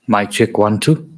Mic check 1 2.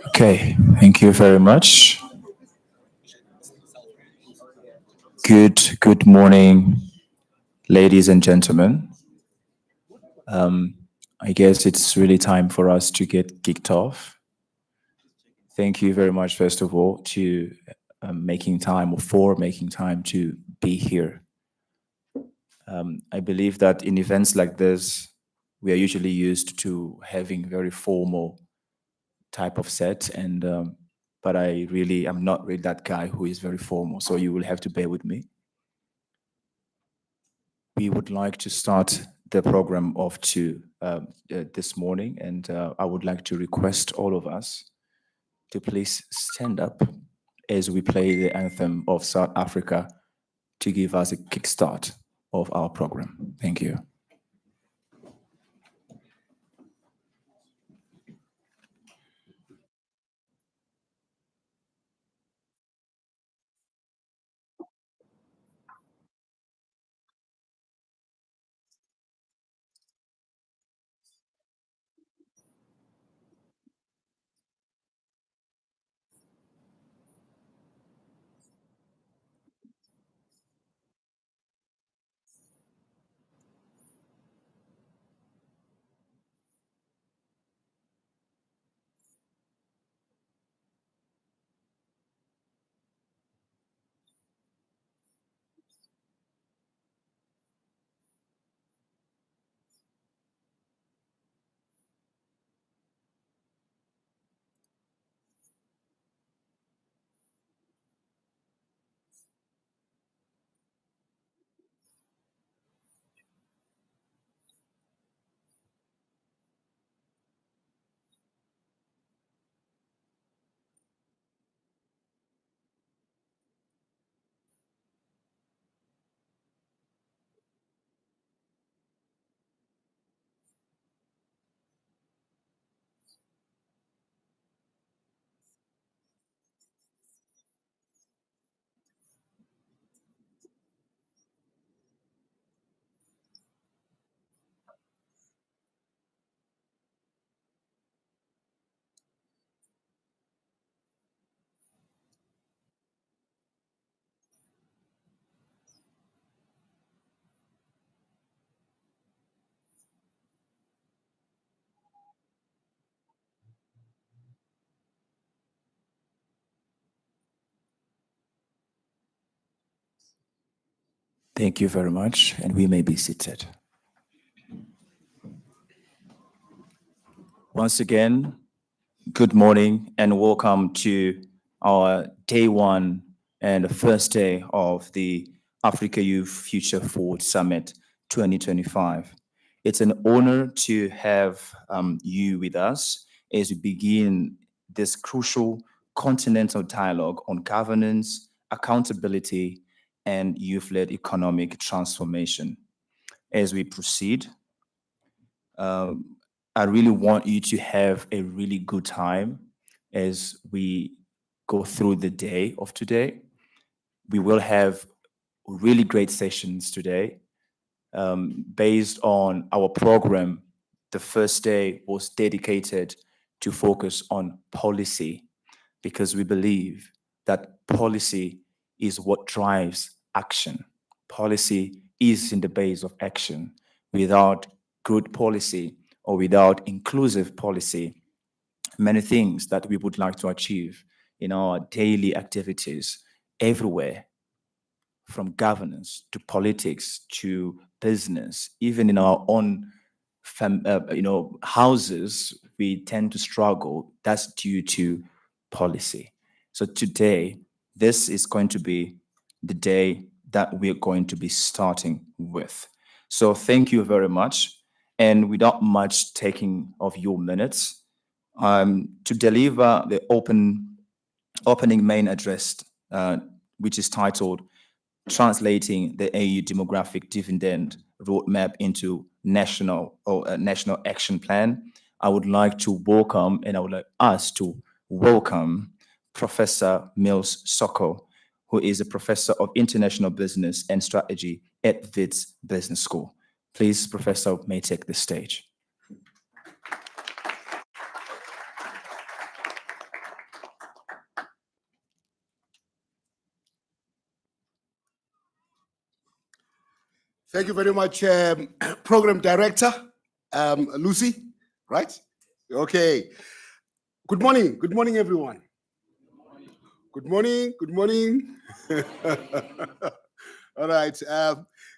Okay, thank you very much. Good morning, ladies and gentlemen. I guess it's really time for us to get kicked off. Thank you very much, first of all, to making time or for making time to be here. I believe that in events like this, we are usually used to having very formal type of set, and but I really am not really that guy who is very formal. So you will have to bear with me. We would like to start the program off this morning, and I would like to request all of us to please stand up as we play the anthem of South Africa to give us a kickstart of our program. Thank you. Thank you very much, and we may be seated. Once again, good morning and welcome to our day one and the first day of the Africa Youth Future Forward Summit 2025. It's an honor to have you with us as we begin this crucial continental dialogue on governance, accountability, and youth-led economic transformation. As we proceed, I really want you to have a really good time as we go through the day of today. We will have really great sessions today. Based on our program, the first day was dedicated to focus on policy because we believe that policy is what drives action. Policy is in the base of action. Without good policy or without inclusive policy, many things that we would like to achieve in our daily activities everywhere, from governance to politics to business, even in our own houses, we tend to struggle. That's due to policy. So today, this is going to be the day that we're going to be starting with. So thank you very much. And without much taking of your minutes, to deliver the opening main address, which is titled Translating the AU Demographic Dividend Roadmap into National Action Plan, I would like to welcome, and I would like us to welcome Professor Mills Soko, who is a professor of international business and strategy at Wits Business School. Please, Professor, may take the stage. Thank you very much, Program Director, Lucy, right? Okay. Good morning, everyone. Good morning. All right,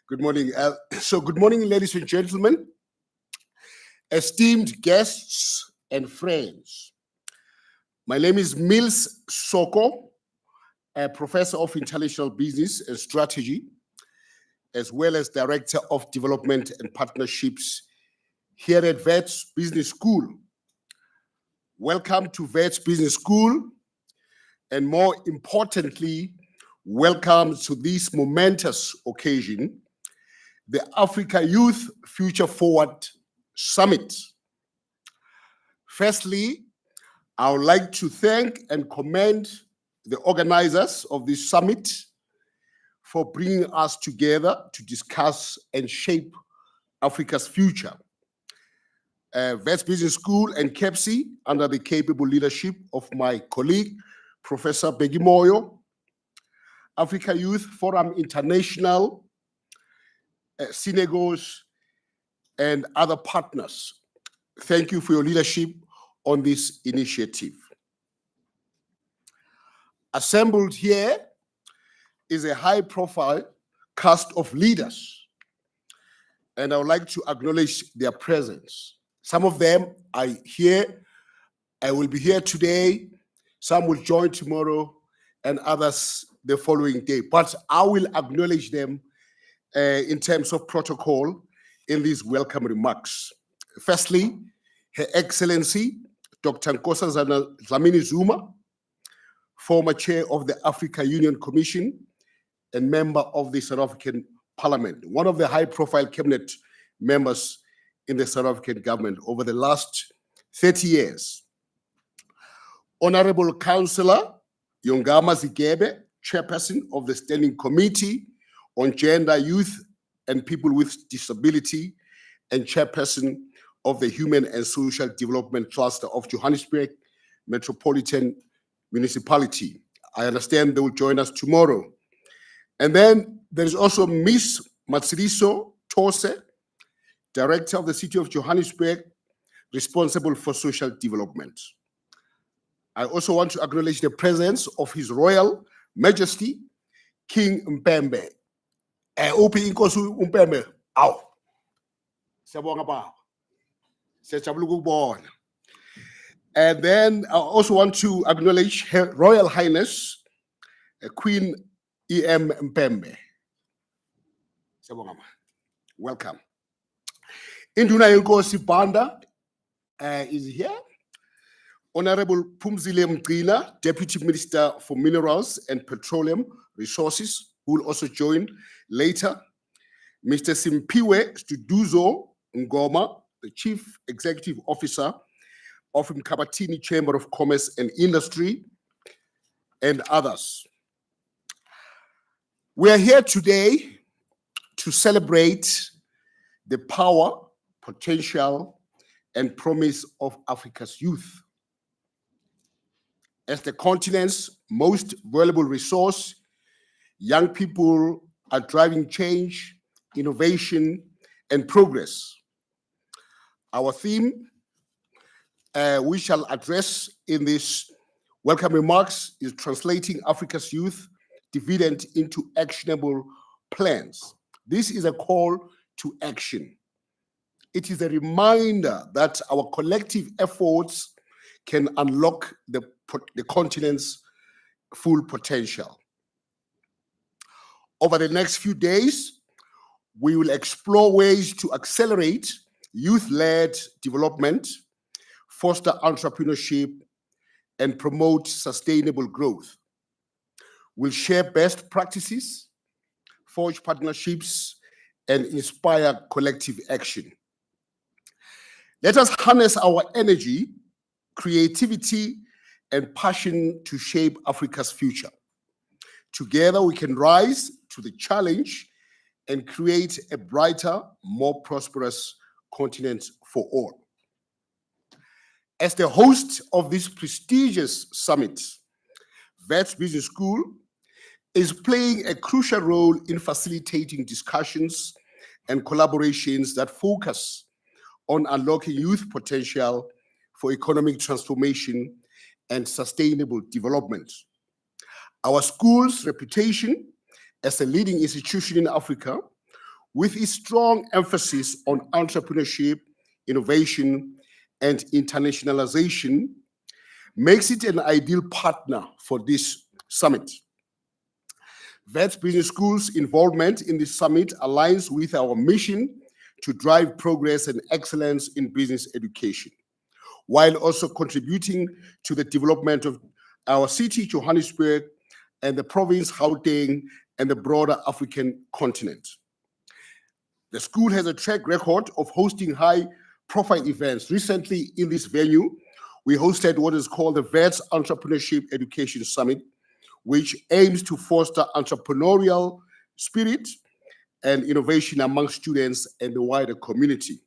good morning. So good morning, ladies and gentlemen, esteemed guests and friends. My name is Mills Soko, a professor of international business and strategy, as well as Director of Development and Partnerships here at Wits Business School. Welcome to Wits Business School, and more importantly, welcome to this momentous occasion, the Africa Youth Future Forward Summit. Firstly, I would like to thank and commend the organizers of this summit for bringing us together to discuss and shape Africa's future. Wits Business School and KEPSI, under the capable leadership of my colleague, Professor Bheki Moyo, Africa Youth Forum International, Synegos, and other partners. Thank you for your leadership on this initiative. Assembled here is a high-profile cast of leaders, and I would like to acknowledge their presence. Some of them are here. I will be here today. Some will join tomorrow, and others the following day. But I will acknowledge them in terms of protocol in these welcome remarks. Firstly, Her Excellency, Dr. Nkosazana Dlamini Zuma, former chair of the Africa Union Commission and member of the South African Parliament, one of the high-profile cabinet members in the South African government over the last 30 years. Honorable Councillor Yongama Zigebe, chairperson of the Standing Committee on Gender, Youth, and People with Disability, and chairperson of the Human and Social Development Cluster of Johannesburg Metropolitan Municipality. I understand they will join us tomorrow. And then there's also Miss Matsiriso Tose, Director of the City of Johannesburg, responsible for social development. I also want to acknowledge the presence of His Royal Majesty, King Mpembe. Uphi inkosi uMpembe. Aw. Siyabonga baba. Siyajabula ukubona. And then I also want to acknowledge Her Royal Highness, Queen E.M. Mpembe. Siyabonga. Welcome. Induna yenkosi Banda is here. Honorable Phumzile Mgcina, Deputy Minister for Minerals and Petroleum Resources, who will also join later. Mr. Simpiwe Studuzo Ngoma, the Chief Executive Officer of Mkabatini Chamber of Commerce and Industry, and others. We are here today to celebrate the power, potential, and promise of Africa's youth. As the continent's most valuable resource, young people are driving change, innovation, and progress. Our theme, we shall address in this welcome remarks, is translating Africa's youth dividend into actionable plans. This is a call to action. It is a reminder that our collective efforts can unlock the continent's full potential. Over the next few days, we will explore ways to accelerate youth-led development, foster entrepreneurship, and promote sustainable growth. We'll share best practices, forge partnerships, and inspire collective action. Let us harness our energy, creativity, and passion to shape Africa's future. Together, we can rise to the challenge and create a brighter, more prosperous continent for all. As the host of this prestigious summit, Wits Business School is playing a crucial role in facilitating discussions and collaborations that focus on unlocking youth potential for economic transformation and sustainable development. Our school's reputation as a leading institution in Africa, with its strong emphasis on entrepreneurship, innovation, and internationalization, makes it an ideal partner for this summit. Wits Business School's involvement in this summit aligns with our mission to drive progress and excellence in business education, while also contributing to the development of our city, Johannesburg, and the province, Gauteng, and the broader African continent. The school has a track record of hosting high-profile events. Recently, in this venue, we hosted what is called the Wits Entrepreneurship Education Summit, which aims to foster entrepreneurial spirit and innovation among students and the wider community.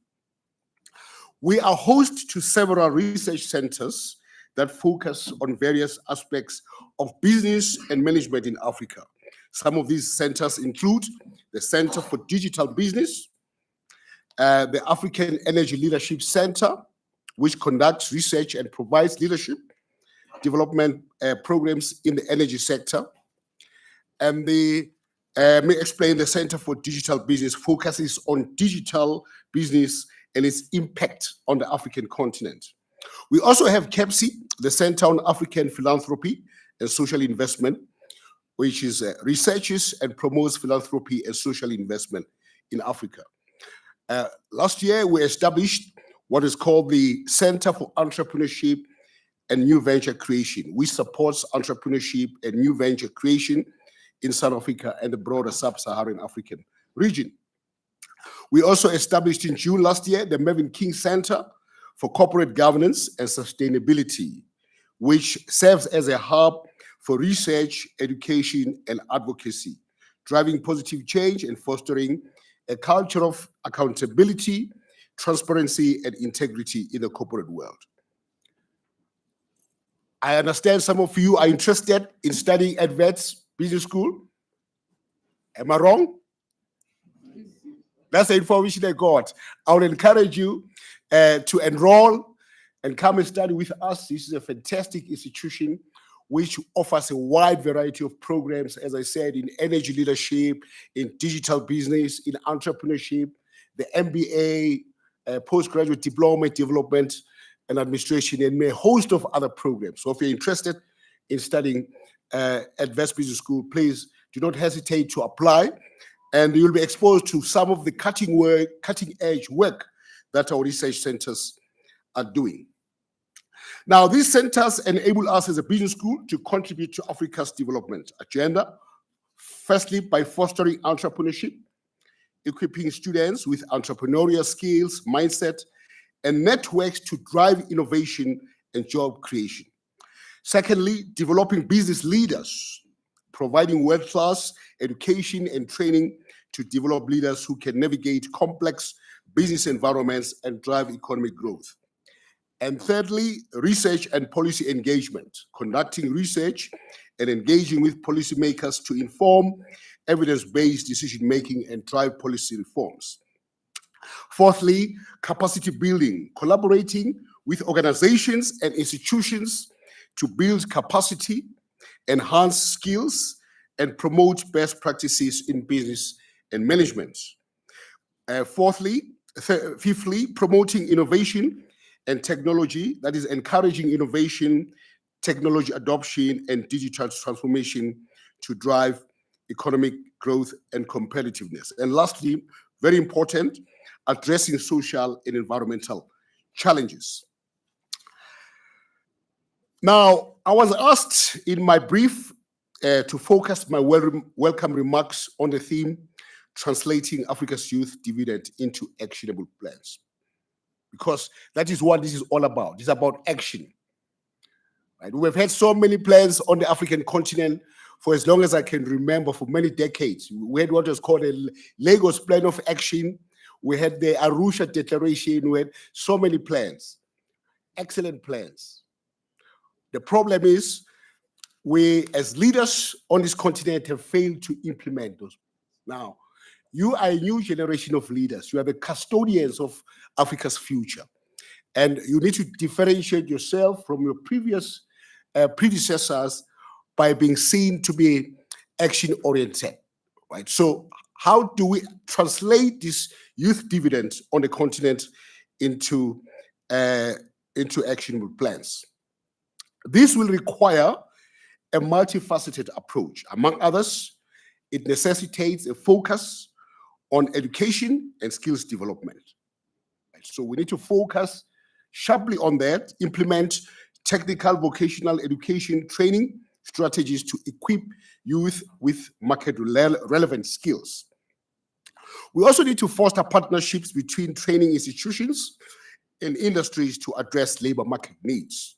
We are host to several research centers that focus on various aspects of business and management in Africa. Some of these centers include the Center for Digital Business, the African Energy Leadership Center, which conducts research and provides leadership development programs in the energy sector. And the may explain the Center for Digital Business focuses on digital business and its impact on the African continent. We also have CAPSI, the Center on African Philanthropy and Social Investment, which is researches and promotes philanthropy and social investment in Africa. Last year, we established what is called the Center for Entrepreneurship and New Venture Creation, which supports entrepreneurship and new venture creation in South Africa and the broader sub-Saharan African region. We also established in June last year the Mervyn King Center for Corporate Governance and Sustainability, which serves as a hub for research, education, and advocacy, driving positive change and fostering a culture of accountability, transparency, and integrity in the corporate world. I understand some of you are interested in studying at Wits Business School. Am I wrong? That's the information I got. I would encourage you to enroll and come and study with us. This is a fantastic institution which offers a wide variety of programs, as I said, in energy leadership, in digital business, in entrepreneurship, the MBA, postgraduate diploma, development and administration, and a host of other programs. So if you're interested in studying at Wits Business School, please do not hesitate to apply, and you'll be exposed to some of the cutting-edge work that our research centers are doing. Now, these centers enable us as a business school to contribute to Africa's development agenda, firstly, by fostering entrepreneurship, equipping students with entrepreneurial skills, mindset, and networks to drive innovation and job creation. Secondly, developing business leaders, providing world-class education and training to develop leaders who can navigate complex business environments and drive economic growth. And thirdly, research and policy engagement, conducting research and engaging with policymakers to inform evidence-based decision-making and drive policy reforms. Fourthly, capacity building, collaborating with organizations and institutions to build capacity, enhance skills, and promote best practices in business and management. Fifthly, promoting innovation and technology, that is encouraging innovation, technology adoption, and digital transformation to drive economic growth and competitiveness. And lastly, very important, addressing social and environmental challenges. Now, I was asked in my brief to focus my welcome remarks on the theme, translating Africa's youth dividend into actionable plans. Because that is what this is all about. It's about action. Right? We've had so many plans on the African continent for as long as I can remember, for many decades. We had what was called a Lagos Plan of Action. We had the Arusha Declaration. We had so many plans, excellent plans. The problem is we, as leaders on this continent, have failed to implement those. Now, you are a new generation of leaders. You are the custodians of Africa's future. And you need to differentiate yourself from your previous predecessors by being seen to be action-oriented, right? So how do we translate this youth dividend on the continent into actionable plans? This will require a multifaceted approach. Among others, it necessitates a focus on education and skills development. So we need to focus sharply on that, implement technical vocational education training strategies to equip youth with market relevant skills. We also need to foster partnerships between training institutions and industries to address labor market needs.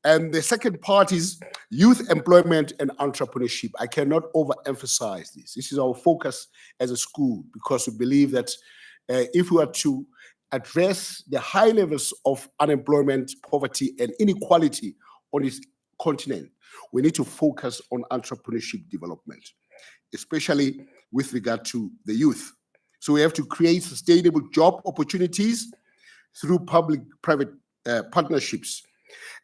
And the second part is youth employment and entrepreneurship. I cannot overemphasize this. This is our focus as a school, because we believe that if we are to address the high levels of unemployment, poverty, and inequality on this continent, we need to focus on entrepreneurship development, especially with regard to the youth. So we have to create sustainable job opportunities through public-private partnerships,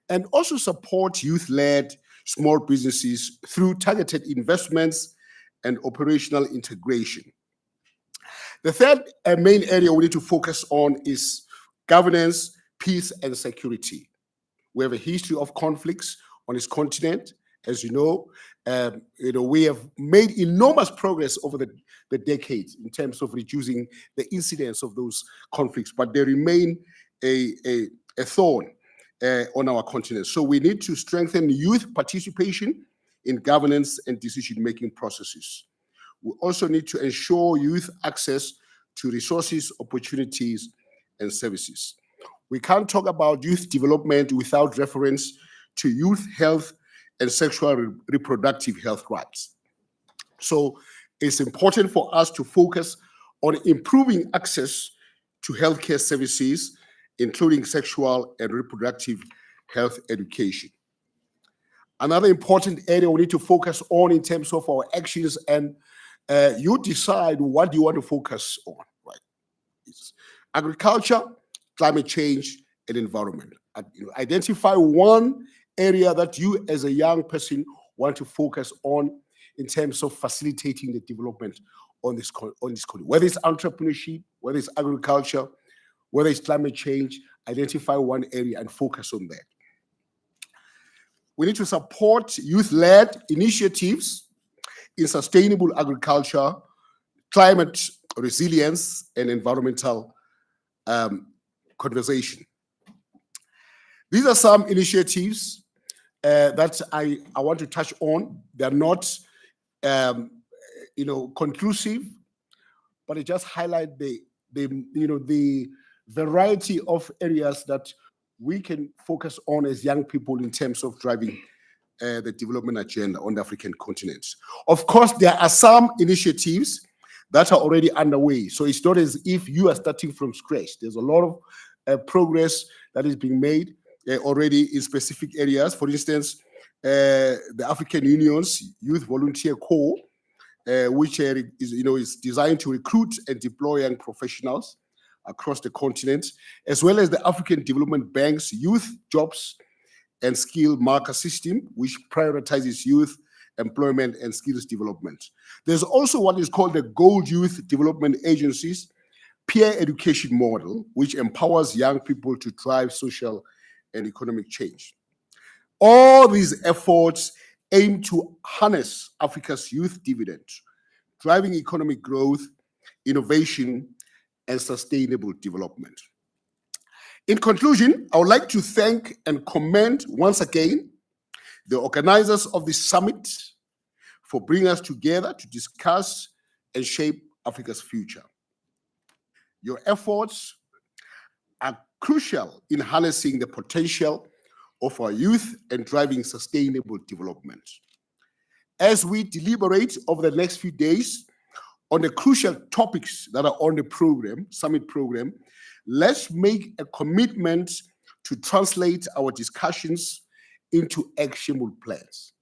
and also support youth-led small businesses through targeted investments and operational integration. The third main area we need to focus on is governance, peace, and security. We have a history of conflicts on this continent. As you know, we have made enormous progress over the decades in terms of reducing the incidence of those conflicts, but they remain a thorn on our continent. So we need to strengthen youth participation in governance and decision-making processes. We also need to ensure youth access to resources, opportunities, and services. We can't talk about youth development without reference to youth health and sexual reproductive health rights. So it's important for us to focus on improving access to healthcare services, including sexual and reproductive health education. Another important area we need to focus on in terms of our actions, and you decide what you want to focus on, right? It's agriculture, climate change, and environment. Identify one area that you as a young person want to focus on in terms of facilitating the development on this continent. Whether it's entrepreneurship, whether it's agriculture, whether it's climate change, identify one area and focus on that. We need to support youth-led initiatives in sustainable agriculture, climate resilience, and environmental conservation. These are some initiatives that I want to touch on. They're not, conclusive, but it just highlight the variety of areas that we can focus on as young people in terms of driving the development agenda on the African continent. Of course, there are some initiatives that are already underway. So it's not as if you are starting from scratch. There's a lot of progress that is being made already in specific areas. For instance, the African Union's Youth Volunteer Corps, which is designed to recruit and deploy young professionals across the continent, as well as the African Development Bank's Youth Jobs and Skill Marker System, which prioritizes youth employment and skills development. There's also what is called the Gold Youth Development Agency's peer education model, which empowers young people to drive social and economic change. All these efforts aim to harness Africa's youth dividend, driving economic growth, innovation, and sustainable development. In conclusion, I would like to thank and commend once again the organizers of this summit for bringing us together to discuss and shape Africa's future. Your efforts are crucial in harnessing the potential of our youth and driving sustainable development. As we deliberate over the next few days on the crucial topics that are on the program, summit program, let's make a commitment to translate our discussions into actionable plans.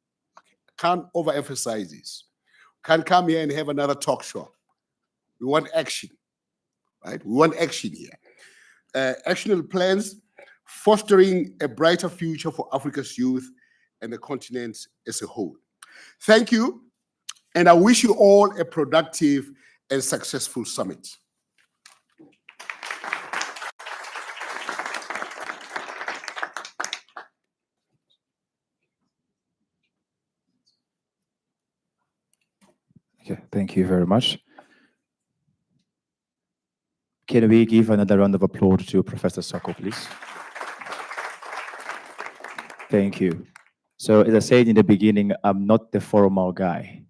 Can't overemphasize this. Can't come here and have another talk show. We want action, right? We want action here. Actionable plans fostering a brighter future for Africa's youth and the continent as a whole. Thank you, and I wish you all a productive and successful summit. Okay, thank you very much. Can we give another round of applause to Professor Sako, please? Thank you. So, as I said in the beginning, I'm not the formal guy.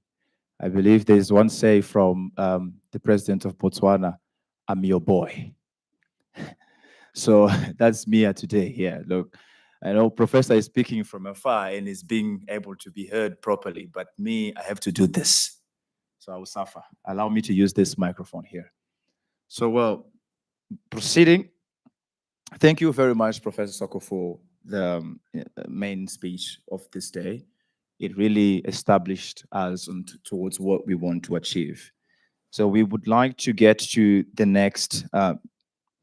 I believe there's one say from the president of Botswana, I'm your boy. So that's me today here. Look, I know Professor is speaking from afar and is being able to be heard properly, but me, I have to do this. So I will suffer. Allow me to use this microphone here. So, well, proceeding. Thank you very much, Professor Soko, for the main speech of this day. It really established us towards what we want to achieve. So we would like to get to the next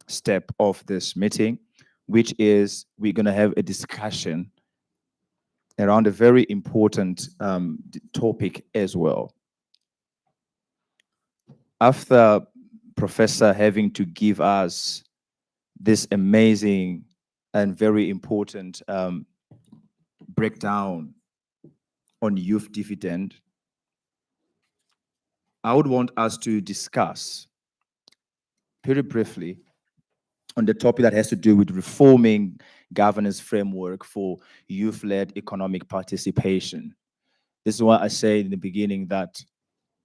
step of this meeting, which is we're going to have a discussion around a very important topic as well. After Professor having to give us this amazing and very important breakdown on youth dividend, I would want us to discuss very briefly on the topic that has to do with reforming governance framework for youth-led economic participation. This is why I said in the beginning that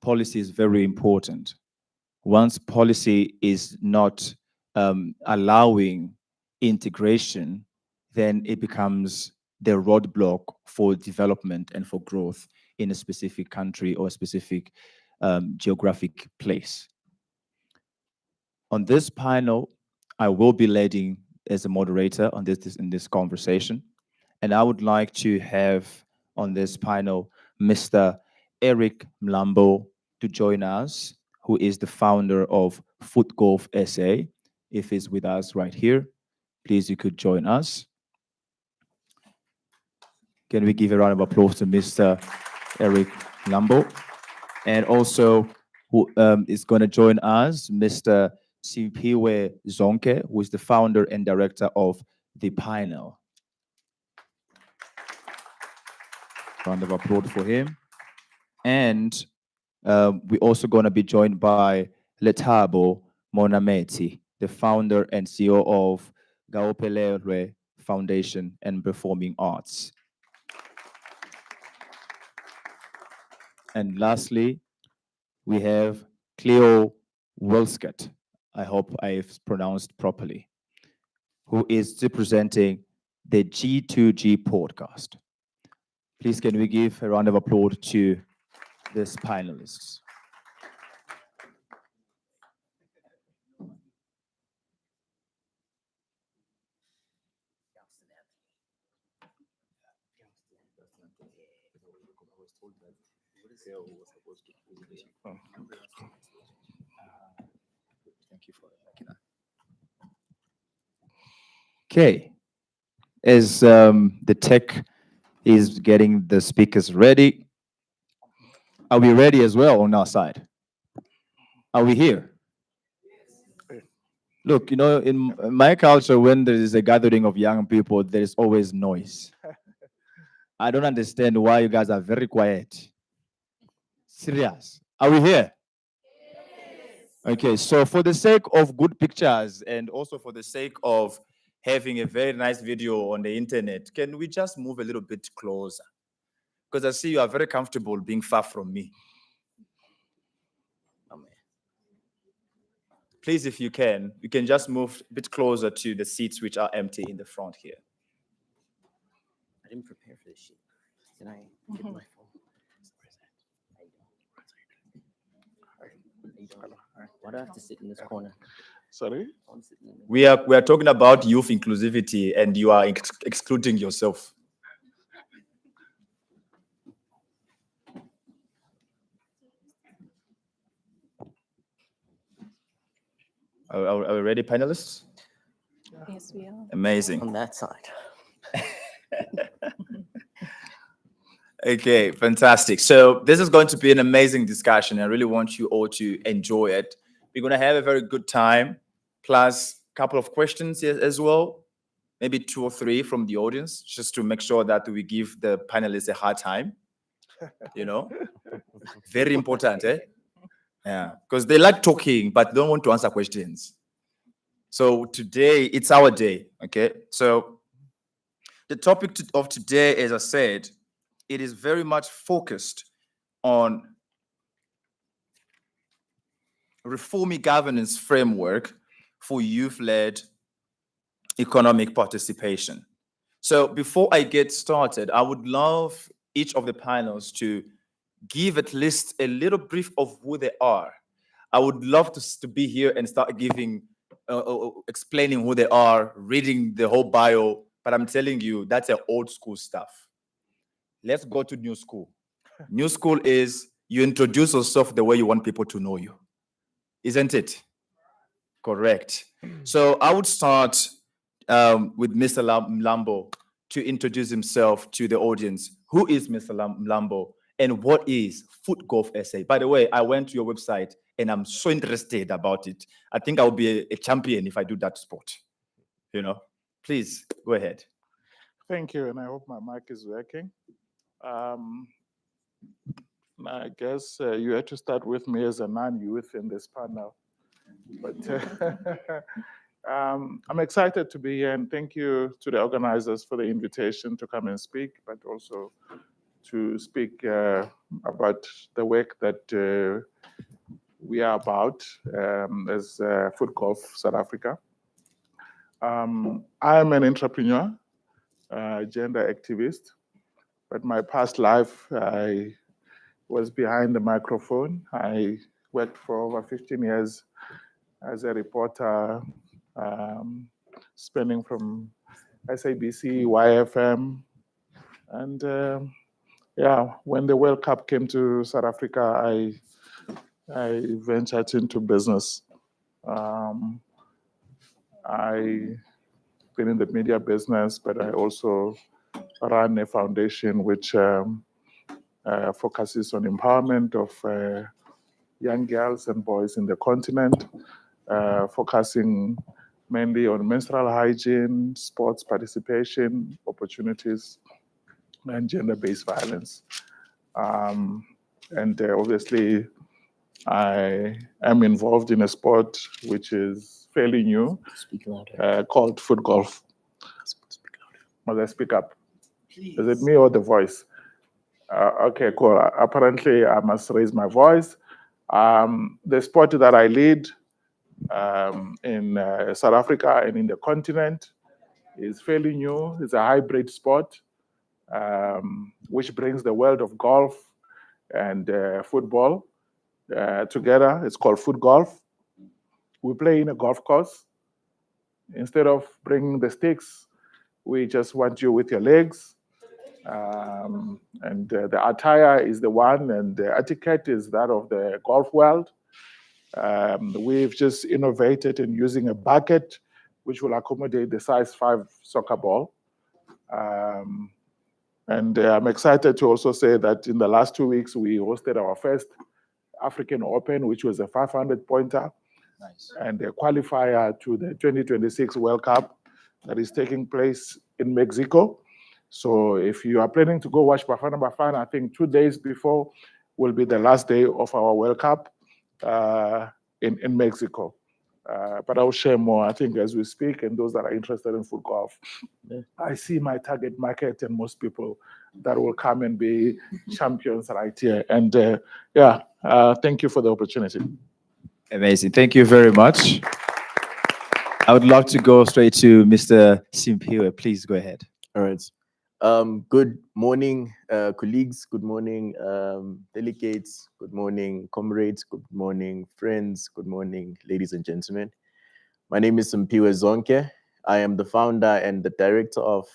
policy is very important. Once policy is not allowing integration, then it becomes the roadblock for development and for growth in a specific country or a specific geographic place. On this panel, I will be leading as a moderator on in this conversation, and I would like to have on this panel Mr. Eric Mlambo to join us, who is the founder of Foot Golf SA. If he's with us right here, please, you could join us. Can we give a round of applause to Mr. Eric Mlambo? And also, who is going to join us, Mr. Sipiwe Zonke, who is the founder and director of the panel. Round of applause for him. And we're also going to be joined by Letabo Monameti, the founder and CEO of Gaopelere Foundation and Performing Arts. And lastly, we have Cleo Wilscott, I hope I've pronounced properly, who is representing the G2G podcast. Please, can we give a round of applause to these panelists? Thank you for that. Okay, as the tech is getting the speakers ready, are we ready as well on our side? Are we here? Look, you know, in my culture, when there is a gathering of young people, there is always noise. I don't understand why you guys are very quiet. Serious. Are we here? Okay, so for the sake of good pictures and also for the sake of having a very nice video on the internet, can we just move a little bit closer? Because I see you are very comfortable being far from me. Please, if you can just move a bit closer to the seats which are empty in the front here. didn't prepare for this shit. Can I get my phone? How you doing? Why do I have to sit in this corner? Sorry? I want to sit in the middle. We are talking about youth inclusivity, and you are excluding yourself. Are we ready, panelists? Yes, we are. Amazing. On that side. Okay, fantastic. So this is going to be an amazing discussion. I really want you all to enjoy it. We're going to have a very good time, plus a couple of questions here as well, maybe 2 or 3 from the audience, just to make sure that we give the panelists a hard time. You know, very important, eh? Yeah, because they like talking, but don't want to answer questions. So today, it's our day, okay? So the topic of today, as I said, it is very much focused on reforming governance framework for youth-led economic participation. So before I get started, I would love each of the panels to give at least a little brief of who they are. I would love to be here and start giving, explaining who they are, reading the whole bio, but I'm telling you, that's an old school stuff. Let's go to new school. New school is you introduce yourself the way you want people to know you. Isn't it? Correct. So I would start with Mr. Mlambo to introduce himself to the audience. Who is Mr. Mlambo and what is Foot Golf SA? By the way, I went to your website and I'm so interested about it. I think I'll be a champion if I do that sport. You know, please go ahead. Thank you, and I hope my mic is working. I guess you had to start with me as a non-youth in this panel. But I'm excited to be here, and thank you to the organizers for the invitation to come and speak, but also to speak about the work that we are about as Foot Golf South Africa. I'm an entrepreneur, gender activist, but my past life, I was behind the microphone. I worked for over 15 years as a reporter, spending from SABC, YFM, and yeah, when the World Cup came to South Africa, I ventured into business. I've been in the media business, but I also run a foundation which focuses on empowerment of young girls and boys in the continent, focusing mainly on menstrual hygiene, sports participation, opportunities, and gender-based violence. And obviously, I am involved in a sport which is fairly new, Speak louder. called foot golf. Speak louder. Must I speak up? Please. Is it me or the voice? Okay, cool. Apparently, I must raise my voice. The sport that I lead in South Africa and in the continent is fairly new. It's a hybrid sport, which brings the world of golf and football together. It's called foot golf. We play in a golf course. Instead of bringing the sticks, we just want you with your legs. And the attire is the one, and the etiquette is that of the golf world. We've just innovated in using a bucket which will accommodate the size 5 soccer ball. And I'm excited to also say that in the last 2 weeks, we hosted our first African Open, which was a 500-pointer. Nice. And a qualifier to the 2026 World Cup that is taking place in Mexico. So if you are planning to go watch Bafana Bafana, I think 2 days before will be the last day of our World Cup in Mexico. But I'll share more, I think, as we speak, and those that are interested in foot golf. I see my target market and most people that will come and be champions right here. And thank you for the opportunity. Amazing. Thank you very much. I would love to go straight to Mr. Simpiwe. Please go ahead. All right. Good morning, colleagues. Good morning, delegates. Good morning, comrades. Good morning, friends. Good morning, ladies and gentlemen. My name is Mpiwe Zonke. I am the founder and the director of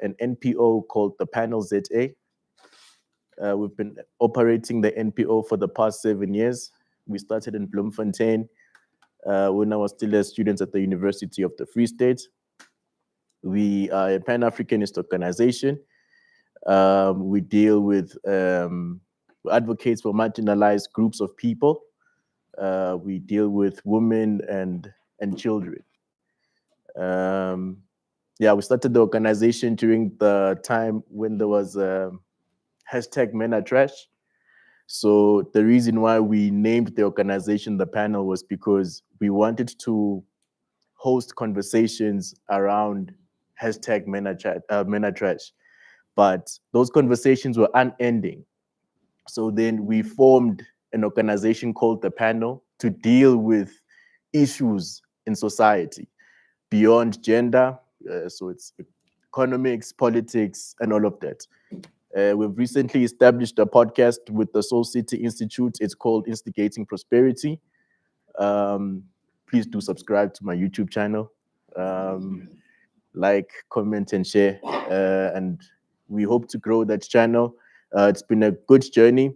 an NPO called the Panel ZA. We've been operating the NPO for the past 7 years. We started in Bloemfontein when I was still a student at the University of the Free State. We are a Pan-Africanist organization. We deal with advocates for marginalized groups of people. We deal with women and children. We started the organization during the time when there was hashtag Men Are Trash. So the reason why we named the organization The Panel was because we wanted to host conversations around hashtag Men Are Trash. But those conversations were unending. So then we formed an organization called The Panel to deal with issues in society beyond gender. So it's economics, politics, and all of that. We've recently established a podcast with the Soul City Institute. It's called Instigating Prosperity. Please do subscribe to my YouTube channel. Like, comment, and share. And we hope to grow that channel. It's been a good journey.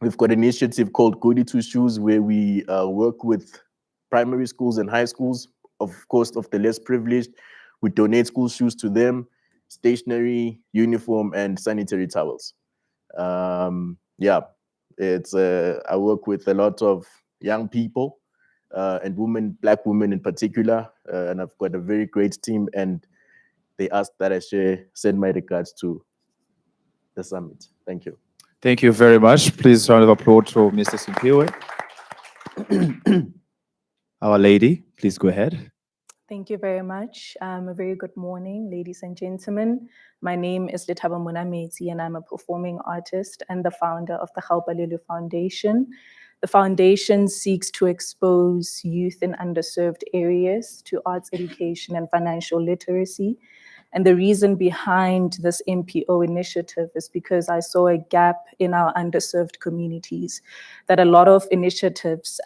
We've got an initiative called Goody Two Shoes, where we work with primary schools and high schools, of course, of the less privileged. We donate school shoes to them, stationery, uniform, and sanitary towels. It's I work with a lot of young people and women, Black women in particular, and I've got a very great team, and they asked that I send my regards to the summit. Thank you. Thank you very much. Please round of applause to Mr. Simpiwe. Our lady, please go ahead. Thank you very much. A very good morning, ladies and gentlemen. My name is Lethaba Munameti, and I'm a performing artist and the founder of the Gaupalelu Foundation. The foundation seeks to expose youth in underserved areas to arts education and financial literacy. And the reason behind this NPO initiative is because I saw a gap in our underserved communities, that a lot of initiatives,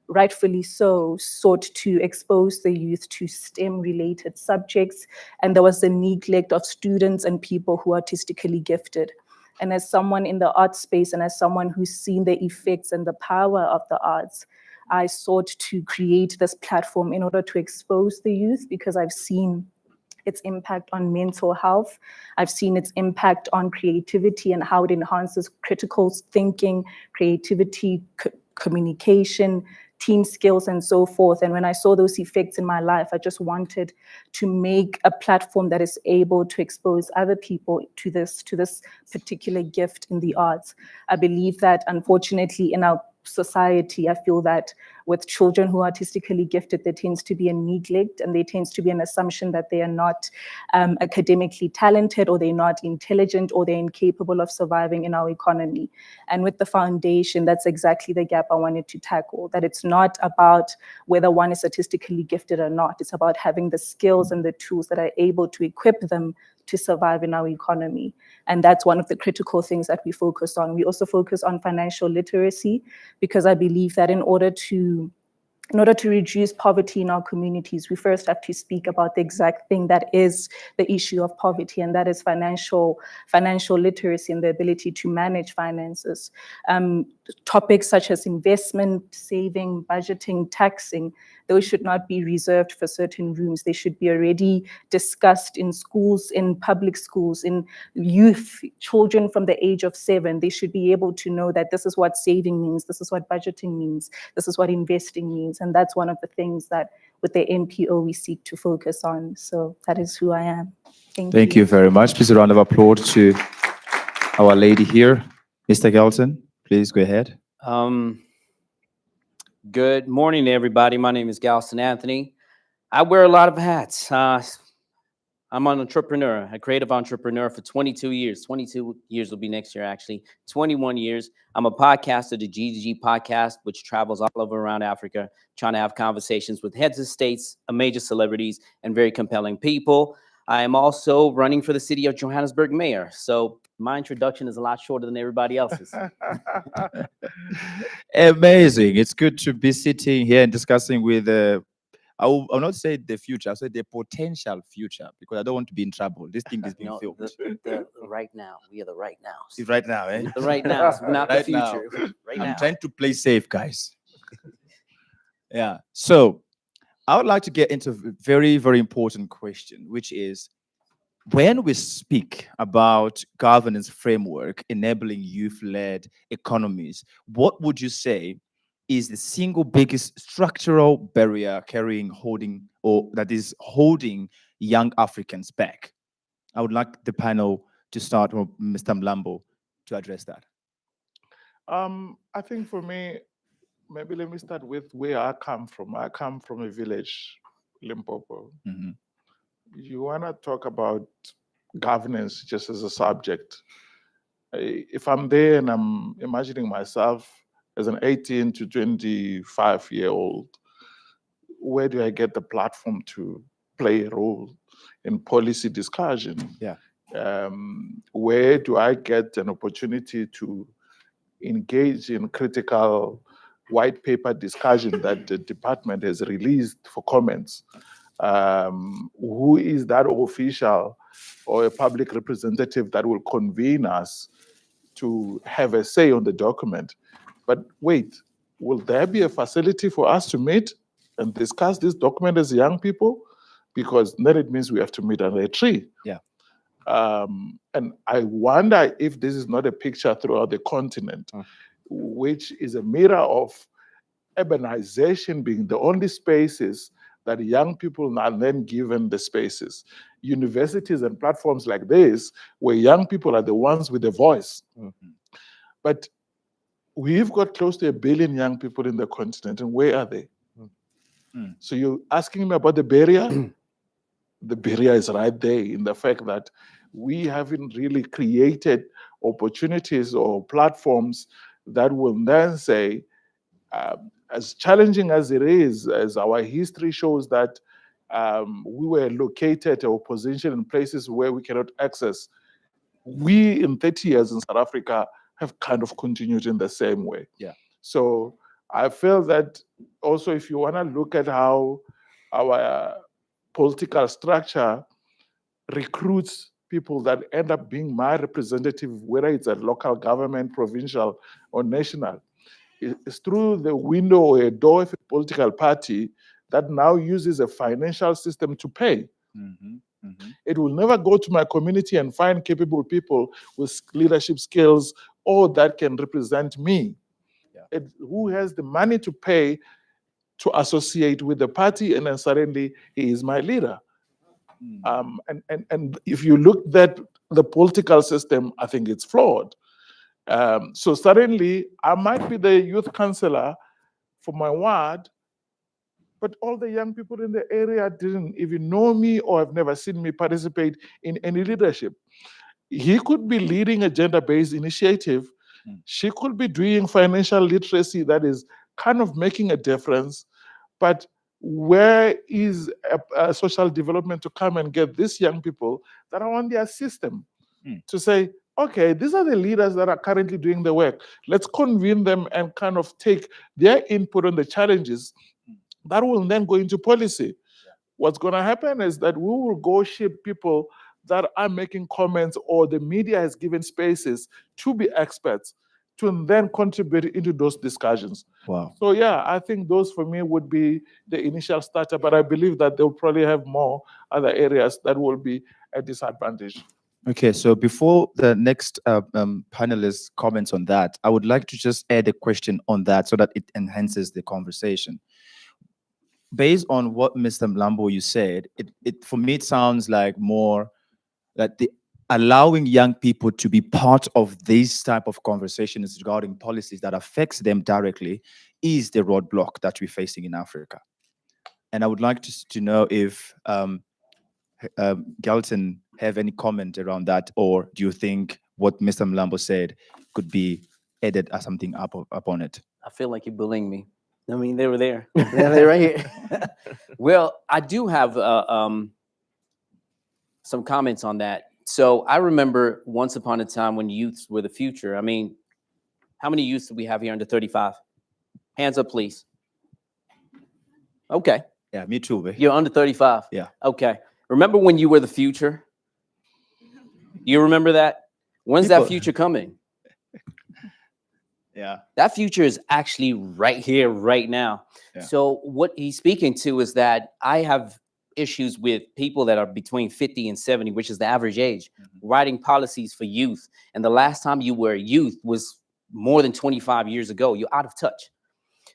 rightfully so, sought to expose the youth to STEM-related subjects, and there was a neglect of students and people who are artistically gifted. And as someone in the art space and as someone who's seen the effects and the power of the arts, I sought to create this platform in order to expose the youth, because I've seen its impact on mental health. I've seen its impact on creativity and how it enhances critical thinking, creativity, communication, team skills, and so forth. And when I saw those effects in my life, I just wanted to make a platform that is able to expose other people to this particular gift in the arts. I believe that, unfortunately, in our society, I feel that with children who are artistically gifted, there tends to be a neglect, and there tends to be an assumption that they are not academically talented, or they're not intelligent, or they're incapable of surviving in our economy. And with the foundation, that's exactly the gap I wanted to tackle, that it's not about whether one is artistically gifted or not. It's about having the skills and the tools that are able to equip them to survive in our economy. And that's one of the critical things that we focus on. We also focus on financial literacy, because I believe that in order to reduce poverty in our communities, we first have to speak about the exact thing that is the issue of poverty, and that is financial literacy and the ability to manage finances. Topics such as investment, saving, budgeting, taxing, those should not be reserved for certain rooms. They should be already discussed in schools, in public schools, in youth, children from the age of 7. They should be able to know that this is what saving means, this is what budgeting means, this is what investing means. And that's one of the things that with the NPO we seek to focus on. So that is who I am. Thank you very much. Please a round of applause to our lady here. Mr. Gelton, please go ahead. Good morning, everybody. My name is Galston Anthony. I wear a lot of hats. I'm an entrepreneur, a creative entrepreneur for 22 years. 22 years will be next year, actually. 21 years. I'm a podcaster, the G2G podcast, which travels all over around Africa, trying to have conversations with heads of states, major celebrities, and very compelling people. I am also running for the city of Johannesburg mayor. So my introduction is a lot shorter than everybody else's. Amazing. It's good to be sitting here and discussing with I'll not say the future, I'll say the potential future, because I don't want to be in trouble. This thing is being No, filmed. the right now. We are the right nows. It's right now, eh? The right nows, not the Right now. future. Right I'm now. trying to play safe, guys. Yeah. So I would like to get into a very, very important question, which is when we speak about governance framework enabling youth-led economies, what would you say is the single biggest structural barrier holding, or that is holding young Africans back? I would like the panel to start with Mr. Mlambo to address that. I think for me, maybe let me start with where I come from. I come from a village, Limpopo. Mhm. You want to talk about governance just as a subject. If I'm there and I'm imagining myself as an 18 to 25-year-old, where do I get the platform to play a role in policy discussion? Yeah. Where do I get an opportunity to engage in critical white paper discussion that the department has released for comments? Who is that official or a public representative that will convene us to have a say on the document? But wait, will there be a facility for us to meet and discuss this document as young people? Because then it means we have to meet under a tree. Yeah. And I wonder if this is not a picture throughout the continent, which is a mirror of urbanization being the only spaces that young people are then given the spaces. Universities and platforms like this, where young people are the ones with the voice. But we've got close to 1 billion young people in the continent, and where are they? So you're asking me about the barrier? The barrier is right there in the fact that we haven't really created opportunities or platforms that will then say, as challenging as it is, as our history shows that we were located or positioned in places where we cannot access, we in 30 years in South Africa have kind of continued in the same way. Yeah. So I feel that also if you want to look at how our political structure recruits people that end up being my representative, whether it's at local government, provincial, or national, it's through the window or a door of a political party that now uses a financial system to pay. It will never go to my community and find capable people with leadership skills or that can represent me. Yeah. Who has the money to pay to associate with the party, and then suddenly he is my leader. And if you look at the political system, I think it's flawed. So suddenly I might be the youth councillor for my ward, but all the young people in the area didn't even know me or have never seen me participate in any leadership. He could be leading a gender-based initiative. She could be doing financial literacy that is kind of making a difference. But where is a social development to come and get these young people that are on their system to say, okay, these are the leaders that are currently doing the work. Let's convene them and kind of take their input on the challenges that will then go into policy. What's going to happen is that we will go ship people that are making comments, or the media has given spaces to be experts to then contribute into those discussions. Wow. So yeah, I think those for me would be the initial starter, but I believe that they'll probably have more other areas that will be a disadvantage. Okay, so before the next panelist comments on that, I would like to just add a question on that so that it enhances the conversation. Based on what Mr. Mlambo you said, it for me it sounds like more that the allowing young people to be part of these type of conversations regarding policies that affects them directly is the roadblock that we're facing in Africa. And I would like to know if Galton have any comment around that, or do you think what Mr. Mlambo said could be added as something upon it? I feel like you're bullying me. I mean, they were there. They're right here. Well, I do have some comments on that. So I remember once upon a time when youths were the future. I mean, how many youths do we have here under 35? Hands up, please. Okay. Yeah, me too. Babe. You're under 35. Yeah. Okay. Remember when you were the future? You remember that? When's that People- future coming? Yeah. That future is actually right here, right now. Yeah. So what he's speaking to is that I have issues with people that are between 50 and 70, which is the average age, writing policies for youth. And the last time you were a youth was more than 25 years ago. You're out of touch.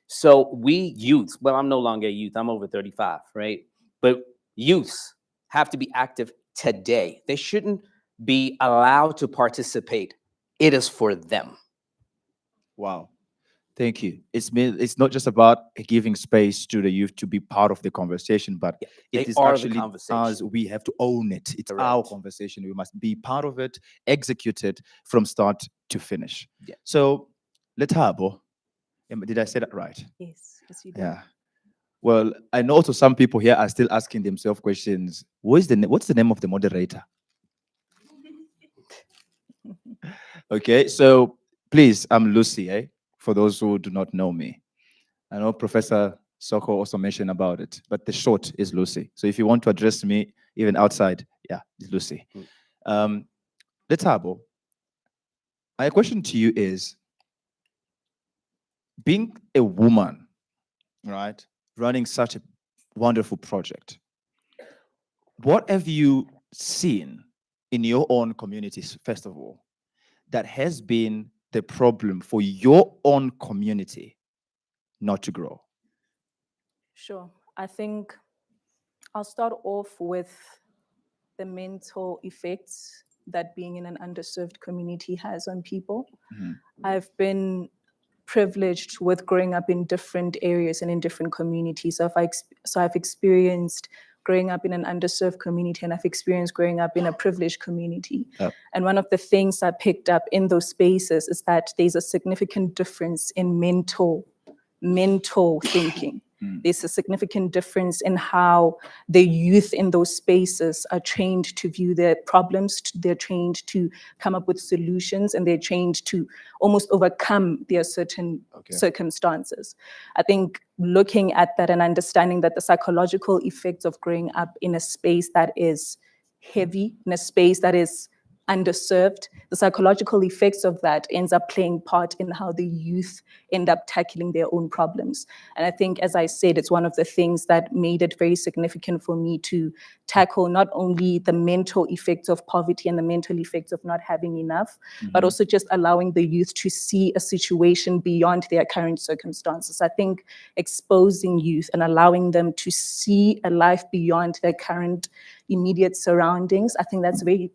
So we youths, well, I'm no longer a youth. I'm over 35, right? But youths have to be active today. They shouldn't be allowed to participate. It is for them. Wow. Thank you. It's not just about giving space to the youth to be part of the conversation, but they it is are the actually conversation. us. We have to own it. It's our Correct. conversation. We must be part of it, execute it from start to finish. Yeah. So, Letabo, did I say that right? Yes, yes, you do. Yeah. Well, I know also some people here are still asking themselves questions. What's the name of the moderator? Okay, so please, I'm Lucy, for those who do not know me. I know Professor Soko also mentioned about it, but the short is Lucy. So if you want to address me even outside, yeah, it's Lucy. Letabo, my question to you is, being a woman, right, running such a wonderful project, what have you seen in your own communities, first of all, that has been the problem for your own community not to grow? Sure. I think I'll start off with the mental effects that being in an underserved community has on people. I've been privileged with growing up in different areas and in different communities. So I've experienced growing up in an underserved community, and I've experienced growing up in a privileged community. Yep. And one of the things I picked up in those spaces is that there's a significant difference in mental thinking. There's a significant difference in how the youth in those spaces are trained to view their problems, they're trained to come up with solutions, and they're trained to almost overcome their certain circumstances. I think looking at that and understanding that the psychological effects of growing up in a space that is heavy, in a space that is underserved, the psychological effects of that ends up playing part in how the youth end up tackling their own problems. And I think, as I said, it's one of the things that made it very significant for me to tackle not only the mental effects of poverty and the mental effects of not having enough, but also just allowing the youth to see a situation beyond their current circumstances. I think exposing youth and allowing them to see a life beyond their current immediate surroundings, I think that's very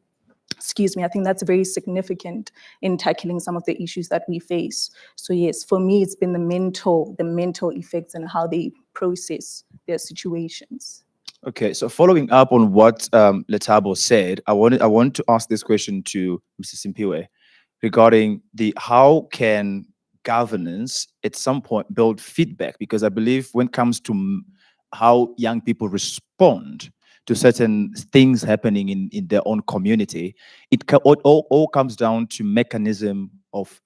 significant in tackling some of the issues that we face. So yes, for me, it's been the mental effects and how they process their situations. Okay, so following up on what Letabo said, I want to ask this question to Mr. Simpiwe regarding how can governance at some point build feedback? Because I believe when it comes to how young people respond to certain things happening in their own community, it all comes down to mechanism of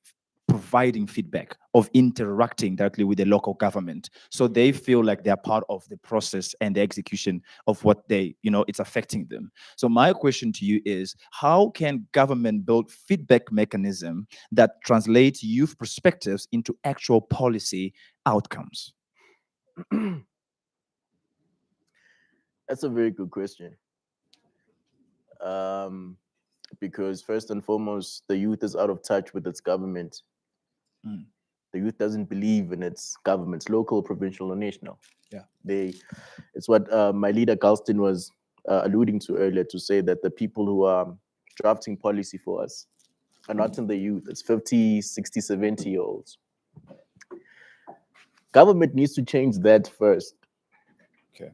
providing feedback, of interacting directly with the local government, so they feel like they're part of the process and the execution of what it's affecting them. So my question to you is, how can government build feedback mechanism that translates youth perspectives into actual policy outcomes? That's a very good question. Because first and foremost, the youth is out of touch with its government. The youth doesn't believe in its governments, local, provincial, or national. Yeah. It's what my leader Galston was alluding to earlier, to say that the people who are drafting policy for us are not in the youth. It's 50, 60, 70-year-olds. Government needs to change that first. Okay.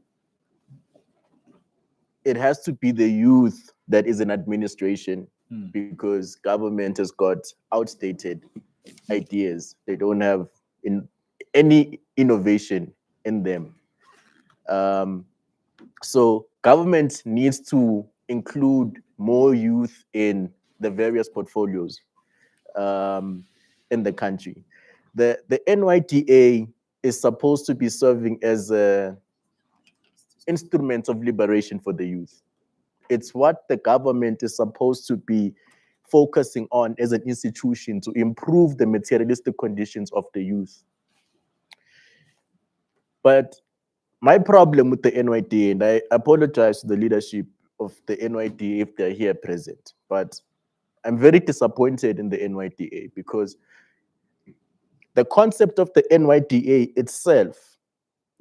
It has to be the youth that is in administration, because government has got outdated ideas. They don't have any innovation in them. So government needs to include more youth in the various portfolios in the country. The NYDA is supposed to be serving as a instrument of liberation for the youth. It's what the government is supposed to be focusing on as an institution to improve the materialistic conditions of the youth. But my problem with the NYDA, and I apologize to the leadership of the NYDA if they're here present, but I'm very disappointed in the NYDA because the concept of the NYDA itself,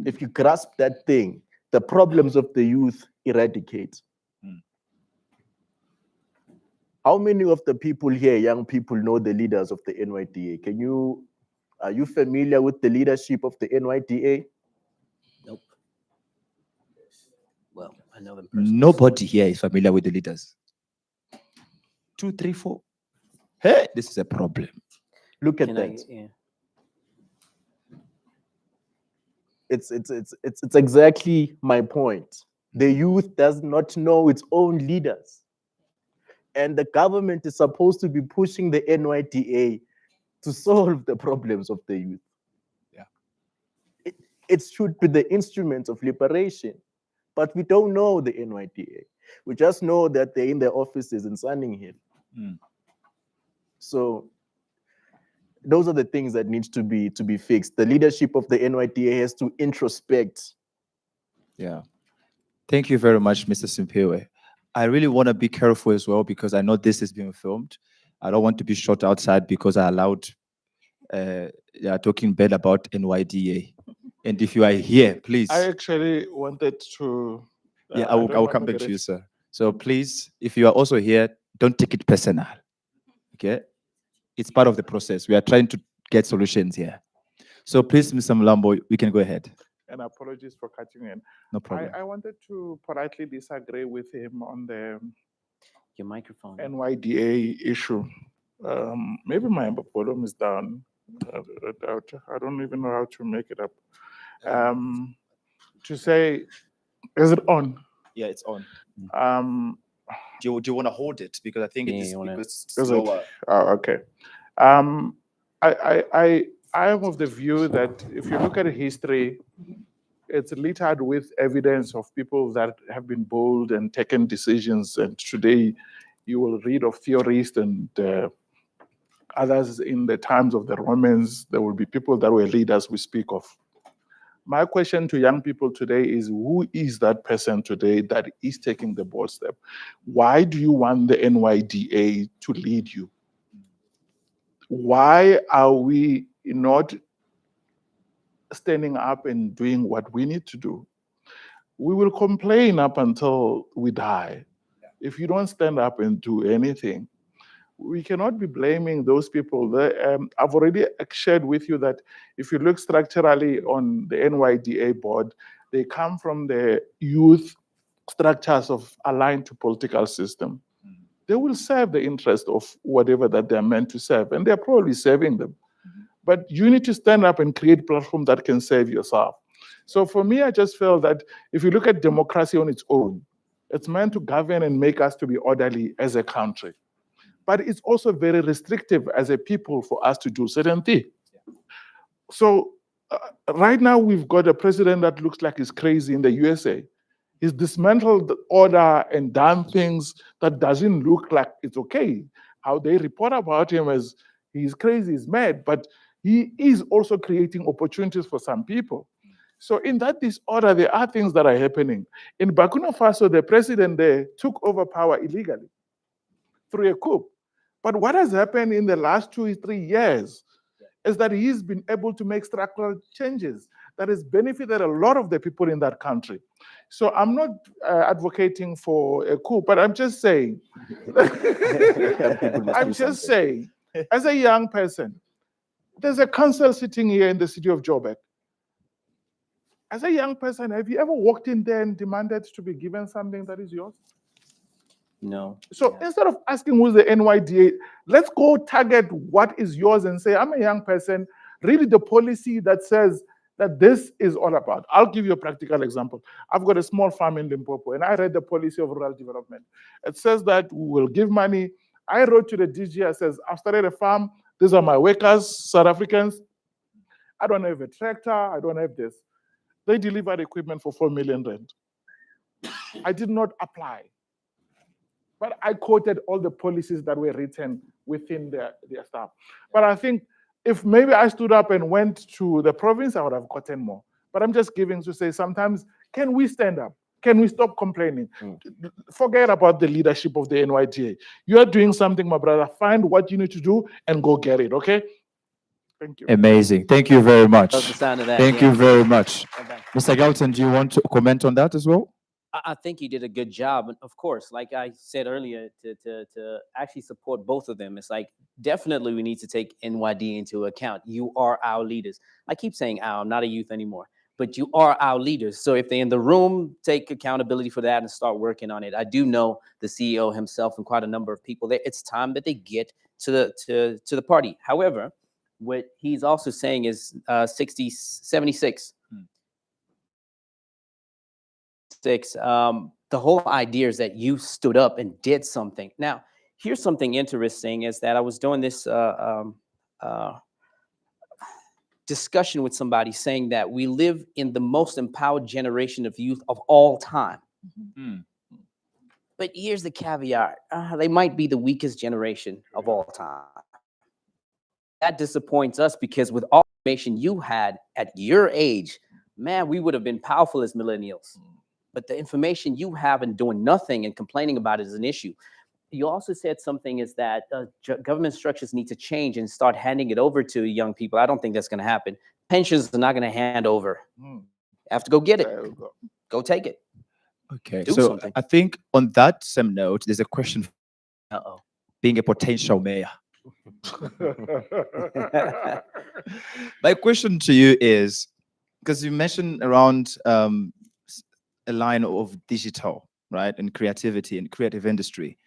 if you grasp that thing, the problems of the youth eradicate. How many of the people here, young people, know the leaders of the NYDA? Are you familiar with the leadership of the NYDA? Nope. Well, I know them personally. Nobody here is familiar with the leaders. 2, 3, 4. Hey, this is a problem. Look at Can that. yeah. It's exactly my point. The youth does not know its own leaders. And the government is supposed to be pushing the NYDA to solve the problems of the youth. Yeah. It should be the instrument of liberation. But we don't know the NYDA. We just know that they're in their offices in Sunning Hill. So those are the things that need to be fixed. The leadership of the NYDA has to introspect. Yeah. Thank you very much, Mr. Simpiwe. I really want to be careful as well because I know this is being filmed. I don't want to be shot outside because I allowed talking bad about NYDA. And if you are here, please. I actually wanted to. Yeah, I will come back to you, sir. So please, if you are also here, don't take it personal. Okay? It's part of the process. We are trying to get solutions here. So please, Mr. Mlambo, we can go ahead. And apologies for cutting in. No problem. I wanted to politely disagree with him on the Your microphone. NYDA issue. Maybe my volume is down. I don't even know how to make it up. To say, is it on? Yeah, it's on. Do Do you want to hold it? Because I think Yeah, it is you wanna- because it's Is it? slower. Oh, okay. I am of the view that if you look at history, it's littered with evidence of people that have been bold and taken decisions. And today, you will read of theorists and others in the times of the Romans. There will be people that were leaders we speak of. My question to young people today is, who is that person today that is taking the bold step? Why do you want the NYDA to lead you? Why are we not standing up and doing what we need to do? We will complain up until we die. If you don't stand up and do anything, we cannot be blaming those people. I've already shared with you that if you look structurally on the NYDA board, they come from the youth structures of aligned to political system. They will serve the interest of whatever that they're meant to serve, and they're probably serving them. But you need to stand up and create a platform that can serve yourself. So for me, I just feel that if you look at democracy on its own, it's meant to govern and make us to be orderly as a country. But it's also very restrictive as a people for us to do certain things. So right now we've got a president that looks like he's crazy in the USA. He's dismantled the order and done things that doesn't look like it's okay. How they report about him as he's crazy, he's mad, but he is also creating opportunities for some people. So in that disorder, there are things that are happening. In Burkina Faso, the president there took over power illegally through a coup. But what has happened in the last 2 or 3 years is that he's been able to make structural changes that has benefited a lot of the people in that country. So I'm not advocating for a coup, but I'm just saying, as a young person, there's a council sitting here in the city of Joburg. As a young person, have you ever walked in there and demanded to be given something that is yours? No. So instead of asking who's the NYDA, let's go target what is yours and say, I'm a young person, read the policy that says that this is all about. I'll give you a practical example. I've got a small farm in Limpopo, and I read the policy of rural development. It says that we will give money. I wrote to the DG, I says, I've started a farm. These are my workers, South Africans. I don't have a tractor. I don't have this. They delivered equipment for 4 million rand. I did not apply. But I quoted all the policies that were written within their staff. But I think if maybe I stood up and went to the province, I would have gotten more. But I'm just giving to say sometimes, can we stand up? Can we stop complaining? Forget about the leadership of the NYDA. You are doing something, my brother. Find what you need to do and go get it, okay? Thank you. Amazing. Thank you very much. That's the sound of that. Thank yeah. you very much. Okay. Mr. Galton, do you want to comment on that as well? I think he did a good job. And of course, like I said earlier, to actually support both of them, it's like definitely we need to take NYD into account. You are our leaders. I keep saying our, I'm not a youth anymore, but you are our leaders. So if they're in the room, take accountability for that and start working on it. I do know the CEO himself and quite a number of people there. It's time that they get to the party. However, what he's also saying is 76. The whole idea is that you stood up and did something. Now, here's something interesting is that I was doing this discussion with somebody saying that we live in the most empowered generation of youth of all time. But here's the caveat. They might be the weakest generation of all time. That disappoints us because with all the information you had at your age, man, we would have been powerful as millennials. But the information you have and doing nothing and complaining about it is an issue. You also said something is that government structures need to change and start handing it over to young people. I don't think that's going to happen. Pensions are not going to hand over. You have to go get it. Go take it. Okay, Do so something. I think on that same note, there's a question Uh-oh. being a potential mayor. My question to you is, because you mentioned around a line of digital, right, and creativity and creative industry.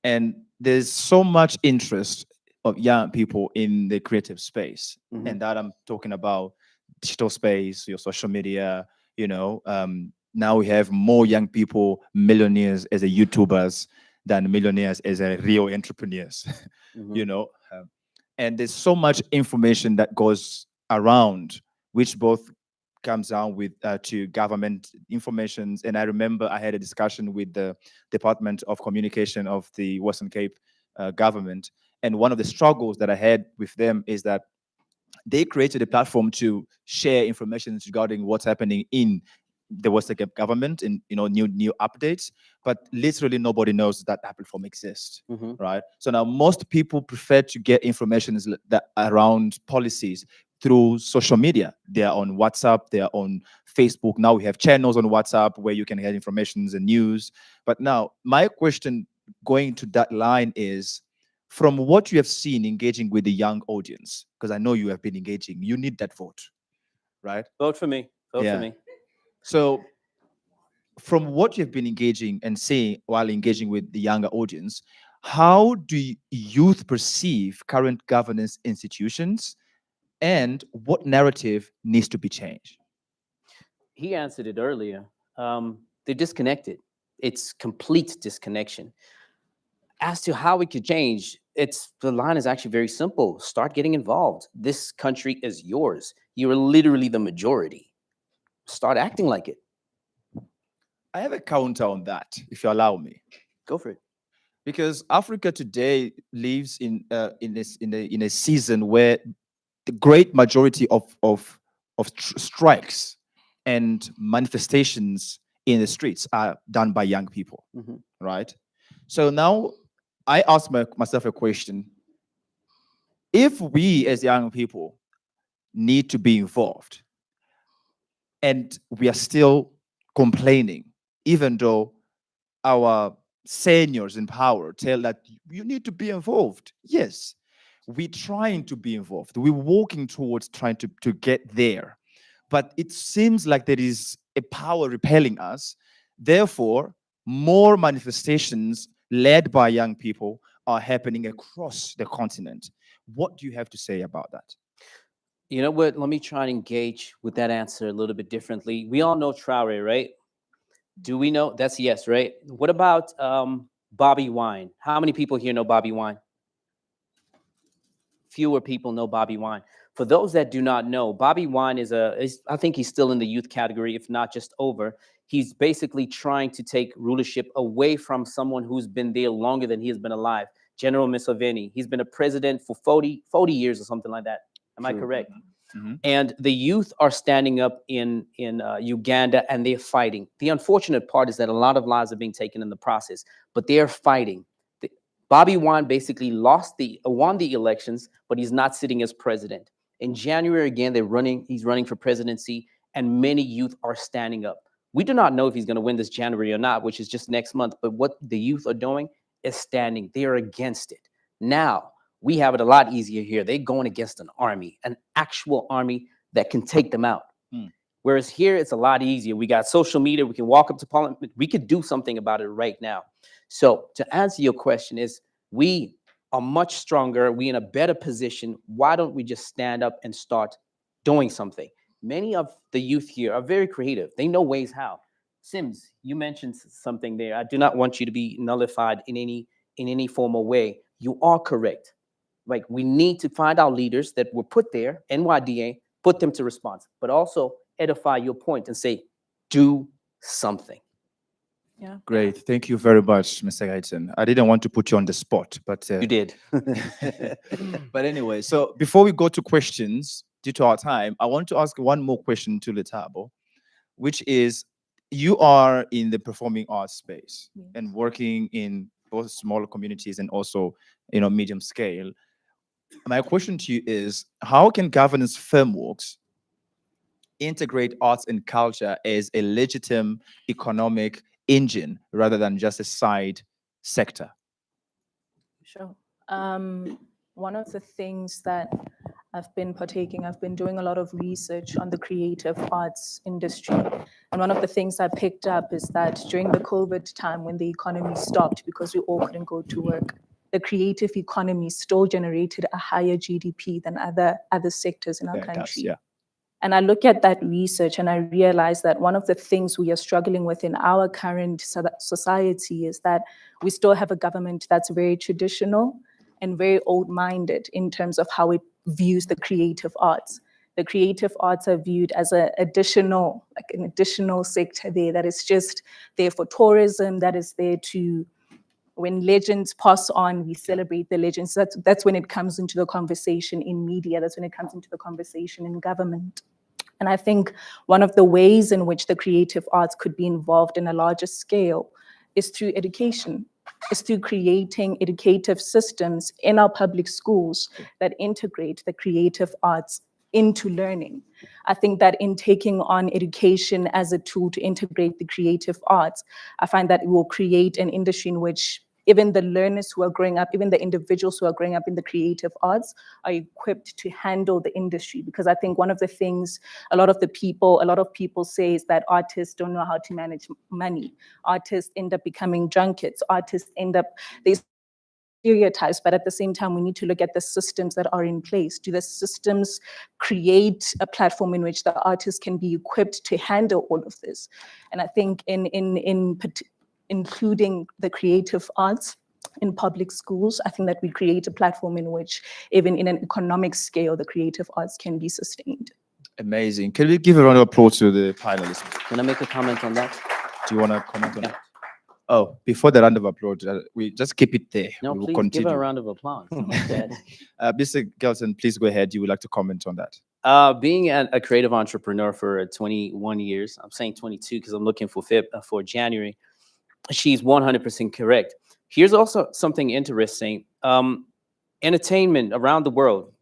And there's so much interest of young people in the creative space. And that I'm talking about digital space, your social media, you know, now we have more young people, millionaires as a YouTubers than millionaires as a real entrepreneurs, you know. And there's so much information that goes around, which both comes down with to government informations. And I remember I had a discussion with the Department of Communication of the Western Cape government. And one of the struggles that I had with them is that they created a platform to share information regarding what's happening in the Western Cape government and, you know, new updates, but literally nobody knows that platform exists, right? So now most people prefer to get information that around policies through social media. They are on WhatsApp, they are on Facebook. Now we have channels on WhatsApp where you can get information and news. But now my question going to that line is, from what you have seen engaging with the young audience, because I know you have been engaging, you need that vote, right? Vote for me. Vote Yeah. for me. So from what you've been engaging and saying while engaging with the younger audience, how do youth perceive current governance institutions and what narrative needs to be changed? He answered it earlier. They're disconnected. It's complete disconnection. As to how it could change, the line is actually very simple. Start getting involved. This country is yours. You are literally the majority. Start acting like it. I have a counter on that, if you allow me. Go for it. Because Africa today lives in a season where the great majority of strikes and manifestations in the streets are done by young people, right? So now I ask myself a question. If we as young people need to be involved and we are still complaining, even though our seniors in power tell that you need to be involved. Yes, we're trying to be involved. We're walking towards trying to get there. But it seems like there is a power repelling us. Therefore, more manifestations led by young people are happening across the continent. What do you have to say about that? You know what? Let me try and engage with that answer a little bit differently. We all know Traore, right? Do we know? That's yes, right? What about Bobby Wine? How many people here know Bobby Wine? Fewer people know Bobby Wine. For those that do not know, Bobby Wine I think he's still in the youth category, if not just over. He's basically trying to take rulership away from someone who's been there longer than he has been alive, General Museveni. He's been a president for 40 years or something like that. Am I correct? Mm-hmm. And the youth are standing up in Uganda and they're fighting. The unfortunate part is that a lot of lives are being taken in the process, but they're fighting. Bobby Wine basically won the elections, but he's not sitting as president. In January, again, he's running for presidency, and many youth are standing up. We do not know if he's going to win this January or not, which is just next month, but what the youth are doing is standing. They are against it. Now, we have it a lot easier here. They're going against an army, an actual army that can take them out. Whereas here, it's a lot easier. We got social media. We can walk up to parliament. We could do something about it right now. So to answer your question is, we are much stronger. We're in a better position. Why don't we just stand up and start doing something? Many of the youth here are very creative. They know ways how. Sims, you mentioned something there. I do not want you to be nullified in any formal way. You are correct. Like, we need to find our leaders that were put there, NYDA, put them to response, but also edify your point and say, do something. Yeah. Great. Thank you very much, Mr. Gaitan. I didn't want to put you on the spot, but You did. but anyway, so before we go to questions, due to our time, I want to ask one more question to Letabo, which is, you are in the performing arts space and working in both smaller communities and also, medium scale. My question to you is, how can governance frameworks integrate arts and culture as a legitimate economic engine rather than just a side sector? Sure. One of the things that I've been doing a lot of research on the creative arts industry. And one of the things I picked up is that during the COVID time, when the economy stopped because we all couldn't go to work, the creative economy still generated a higher GDP than other sectors in our country. Yeah. And I look at that research and I realize that one of the things we are struggling with in our current society is that we still have a government that's very traditional and very old-minded in terms of how it views the creative arts. The creative arts are viewed as an additional sector there that is just there for tourism, that is there to, when legends pass on, we celebrate the legends. That's when it comes into the conversation in media, that's when it comes into the conversation in government. And I think one of the ways in which the creative arts could be involved in a larger scale is through education, is through creating educative systems in our public schools that integrate the creative arts into learning. I think that in taking on education as a tool to integrate the creative arts, I find that it will create an industry in which even the learners who are growing up, even the individuals who are growing up in the creative arts are equipped to handle the industry. Because I think one of the things a lot of people say is that artists don't know how to manage money. Artists end up becoming drunkards. There's stereotypes, but at the same time, we need to look at the systems that are in place. Do the systems create a platform in which the artists can be equipped to handle all of this? And I think including the creative arts in public schools, I think that we create a platform in which, even in an economic scale, the creative arts can be sustained. Amazing. Can we give a round of applause to the panelists? Can I make a comment on that? Do you want to comment on that? Oh, before the round of applause, we just keep it there. No, We will please continue. give a round of applause. Mr. Gelson, please go ahead. You would like to comment on that? Being a creative entrepreneur for 21 years, I'm saying 22 because I'm looking for January. She's 100% correct. Here's also something interesting. Entertainment around the world,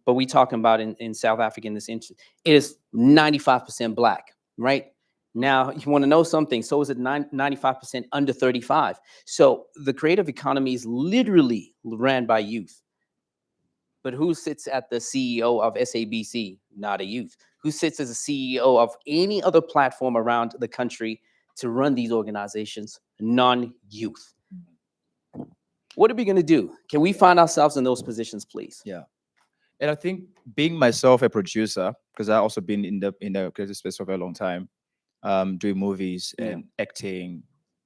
but we talking about in South Africa in this instance, it is 95% Black, right? Now, you want to know something, so is it 95% under 35. So the creative economy is literally ran by youth. But who sits at the CEO of SABC? Not a youth. Who sits as a CEO of any other platform around the country to run these organizations? Non-youth. What are we going to do? Can we find ourselves in those positions, please? Yeah. And I think being myself a producer, because I also been in the creative space for a very long time, doing movies Yeah. and acting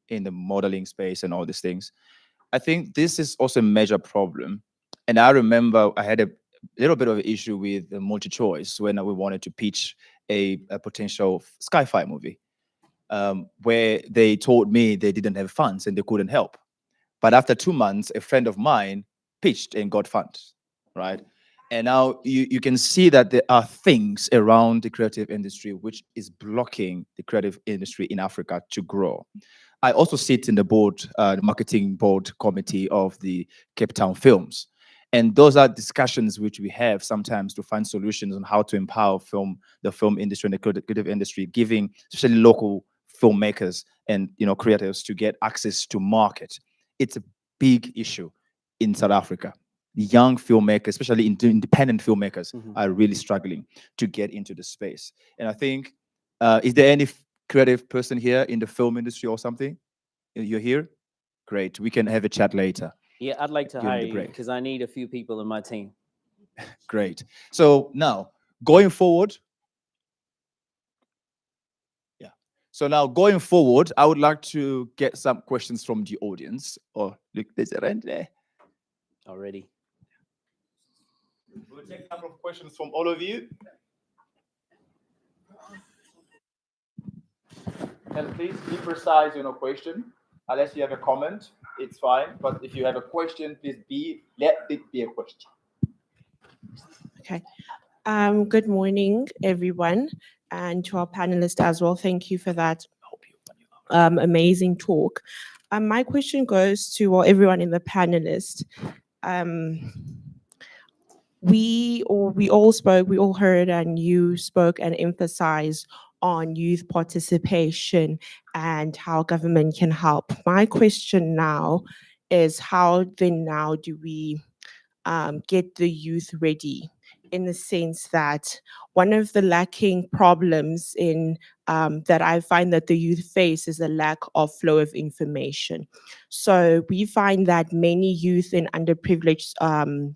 in the modeling space and all these things. I think this is also a major problem. And I remember I had a little bit of an issue with the multi-choice when we wanted to pitch a potential sci-fi movie, where they told me they didn't have funds and they couldn't help. But after 2 months, a friend of mine pitched and got funds, right? And now you can see that there are things around the creative industry which is blocking the creative industry in Africa to grow. I also sit in the board, the marketing board committee of the Cape Town Films. And those are discussions which we have sometimes to find solutions on how to empower the film industry and the creative industry, giving especially local filmmakers and creators to get access to market. It's a big issue in South Africa. The young filmmakers, especially independent filmmakers, are really struggling to get into the space. And I think, is there any creative person here in the film industry or something? You're here? Great. We can have a chat later. Yeah, I'd like to During hire the you break. because I need a few people in my team. Great. So now, going forward, yeah. So now going forward, I would like to get some questions from the audience. Oh, look, there's a rent there. Already. We'll take a couple of questions from all of you. And please be precise in your question. Unless you have a comment, it's fine. But if you have a question, please let it be a question. Okay. Good morning, everyone, and to our panelists as well. Thank you for that amazing talk. My question goes to everyone in the panelist. We all spoke, we all heard, and you spoke and emphasized on youth participation and how government can help. My question now is how then now do we get the youth ready, in the sense that one of the lacking problems in that I find that the youth face is a lack of flow of information. So we find that many youth in underprivileged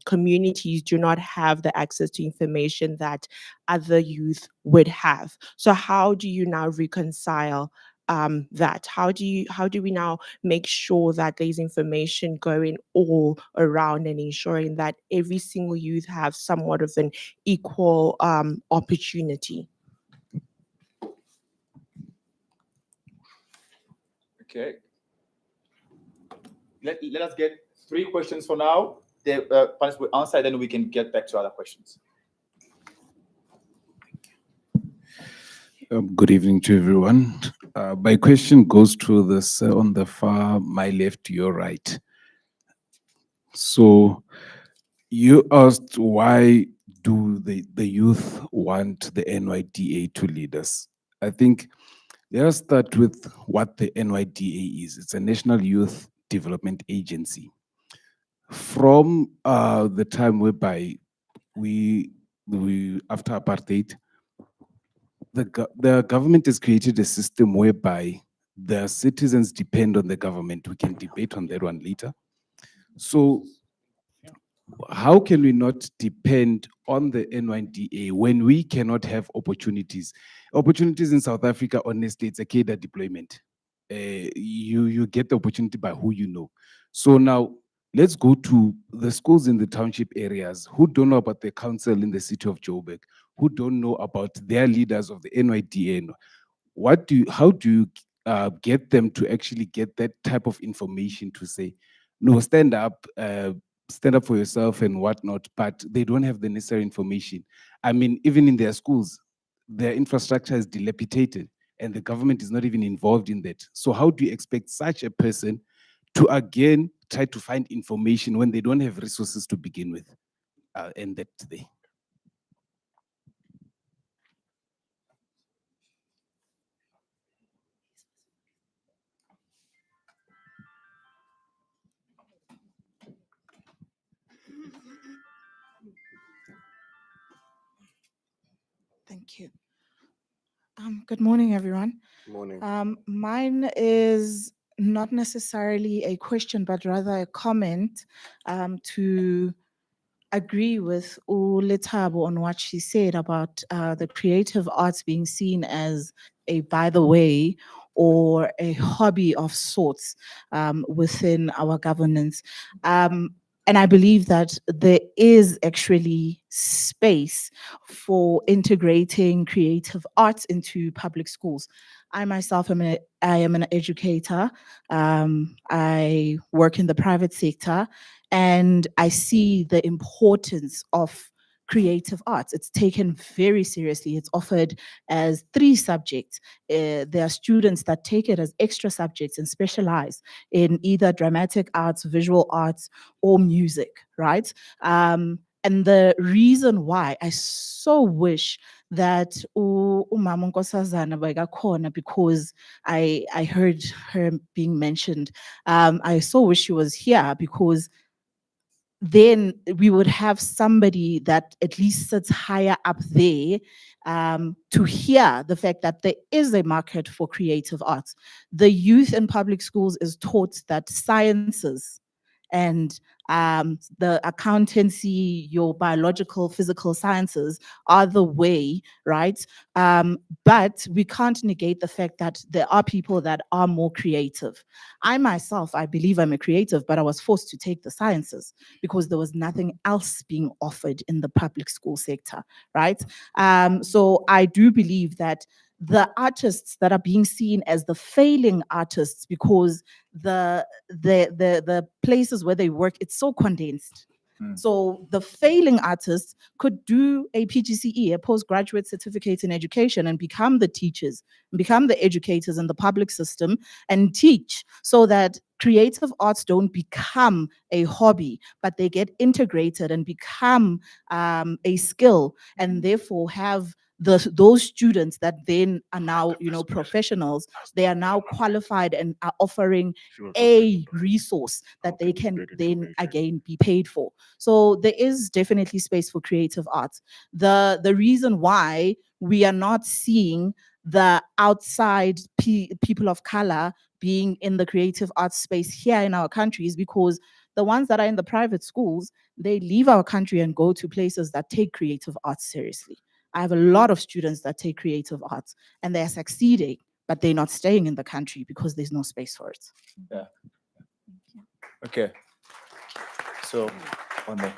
communities do not have the access to information that other youth would have. So how do you now reconcile that? How do we now make sure that there's information going all around and ensuring that every single youth have somewhat of an equal opportunity? Okay. Let us get 3 questions for now. The panelists will answer, then we can get back to other questions. Good evening to everyone. My question goes to this on the far, my left, your right. So you asked, why do the youth want the NYDA to lead us? I think let us start with what the NYDA is. It's a National Youth Development Agency. From the time whereby we after apartheid, the government has created a system whereby the citizens depend on the government. We can debate on that one later. So how can we not depend on the NYDA when we cannot have opportunities? Opportunities in South Africa, honestly, it's a cadre deployment. You get the opportunity by who you know. So now let's go to the schools in the township areas who don't know about the council in the city of Joburg, who don't know about their leaders of the NYDA. How do you get them to actually get that type of information to say, no, stand up for yourself and whatnot, but they don't have the necessary information. I mean, even in their schools, their infrastructure is dilapidated and the government is not even involved in that. So how do you expect such a person to again try to find information when they don't have resources to begin with? And that today. Thank you. Good morning, everyone. Morning. Mine is not necessarily a question, but rather a comment to agree with Ulitabo on what she said about the creative arts being seen as a by the way or a hobby of sorts within our governance. And I believe that there is actually space for integrating creative arts into public schools. I myself I am an educator. I work in the private sector, and I see the importance of creative arts. It's taken very seriously. It's offered as 3 subjects. There are students that take it as extra subjects and specialize in either dramatic arts, visual arts, or music, right? And the reason why I so wish that uMama Nkosazana bekakhona, because I heard her being mentioned. I so wish she was here, because then we would have somebody that at least sits higher up there to hear the fact that there is a market for creative arts. The youth in public schools is taught that sciences and the accountancy, your biological, physical sciences are the way, right? But we can't negate the fact that there are people that are more creative. I myself, I believe I'm a creative, but I was forced to take the sciences because there was nothing else being offered in the public school sector, right? So I do believe that the artists that are being seen as the failing artists, because the places where they work, it's so condensed. So the failing artists could do a PGCE, a postgraduate certificate in education, and become the teachers, become the educators in the public system and teach, so that creative arts don't become a hobby, but they get integrated and become a skill, and therefore have those students that then are now, professionals. They are now qualified and are offering a resource that they can then again be paid for. So there is definitely space for creative arts. The reason why we are not seeing the outside people of color being in the creative arts space here in our country is because the ones that are in the private schools, they leave our country and go to places that take creative arts seriously. I have a lot of students that take creative arts and they're succeeding, but they're not staying in the country because there's no space for it. Yeah. Okay. So, on the.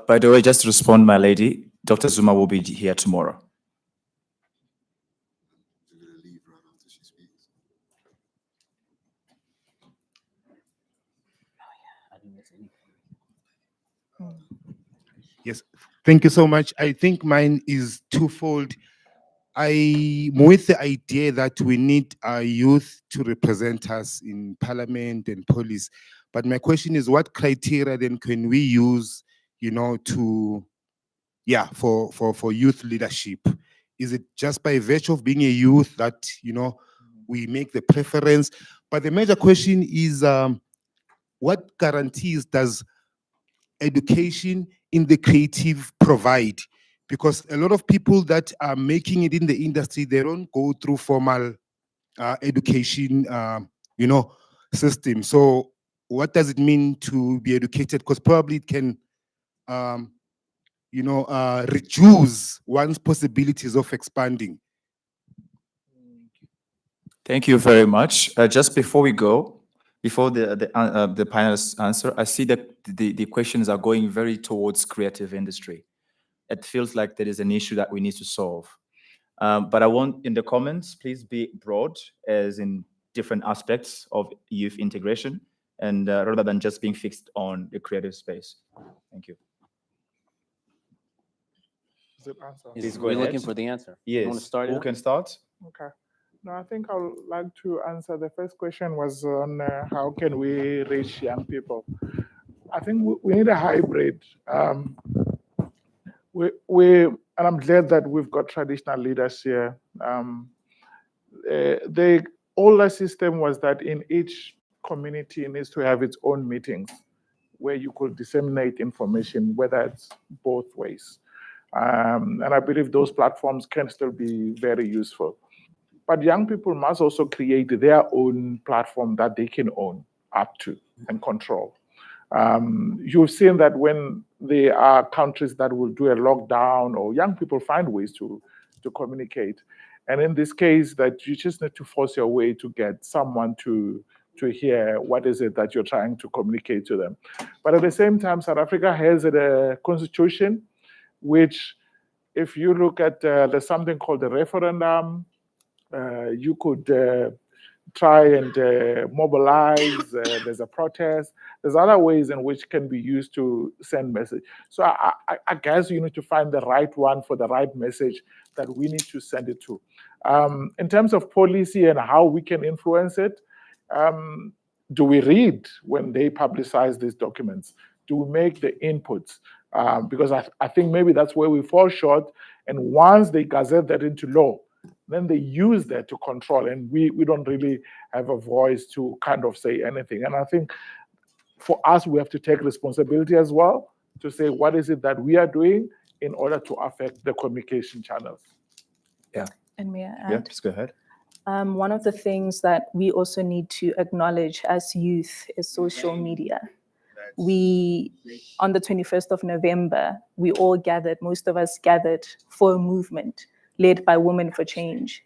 By the way, just to respond, my lady, Dr. Zuma will be here tomorrow. Yes, thank you so much. I think mine is twofold. I'm with the idea that we need our youth to represent us in parliament and police. But my question is, what criteria then can we use, to, for youth leadership? Is it just by virtue of being a youth that, we make the preference? But the major question is, what guarantees does education in the creative provide? Because a lot of people that are making it in the industry, they don't go through formal education, system. So what does it mean to be educated? Because probably it can, reduce one's possibilities of expanding. Thank you very much. Just before we go, before the panelists answer, I see that the questions are going very towards creative industry. It feels like there is an issue that we need to solve. But I want in the comments, please be broad, as in different aspects of youth integration, and rather than just being fixed on the creative space. Thank you. Is it answer? Please go We're ahead. looking for the answer. Yes. You want to start? Who can start? Okay. No, I think I would like to answer. The first question was on how can we reach young people. I think we need a hybrid. And I'm glad that we've got traditional leaders here. The older system was that in each community needs to have its own meetings where you could disseminate information, whether it's both ways. And I believe those platforms can still be very useful. But young people must also create their own platform that they can own. up to and control. You've seen that when there are countries that will do a lockdown, or young people find ways to communicate. And in this case, that you just need to force your way to get someone to hear what is it that you're trying to communicate to them. But at the same time, South Africa has a constitution, which, if you look at, there's something called the referendum. You could try and mobilize. There's a protest. There's other ways in which can be used to send message. So I guess you need to find the right one for the right message that we need to send it to. In terms of policy and how we can influence it, do we read when they publicize these documents? Do we make the inputs? Because I think maybe that's where we fall short. And once they gazette that into law, then they use that to control, and we don't really have a voice to kind of say anything. And I think for us, we have to take responsibility as well to say, what is it that we are doing in order to affect the communication channels? Yeah. And may I add? Yeah, please go ahead. One of the things that we also need to acknowledge as youth is social media. We, on the 21st of November, we all gathered, most of us gathered for a movement led by Women for Change.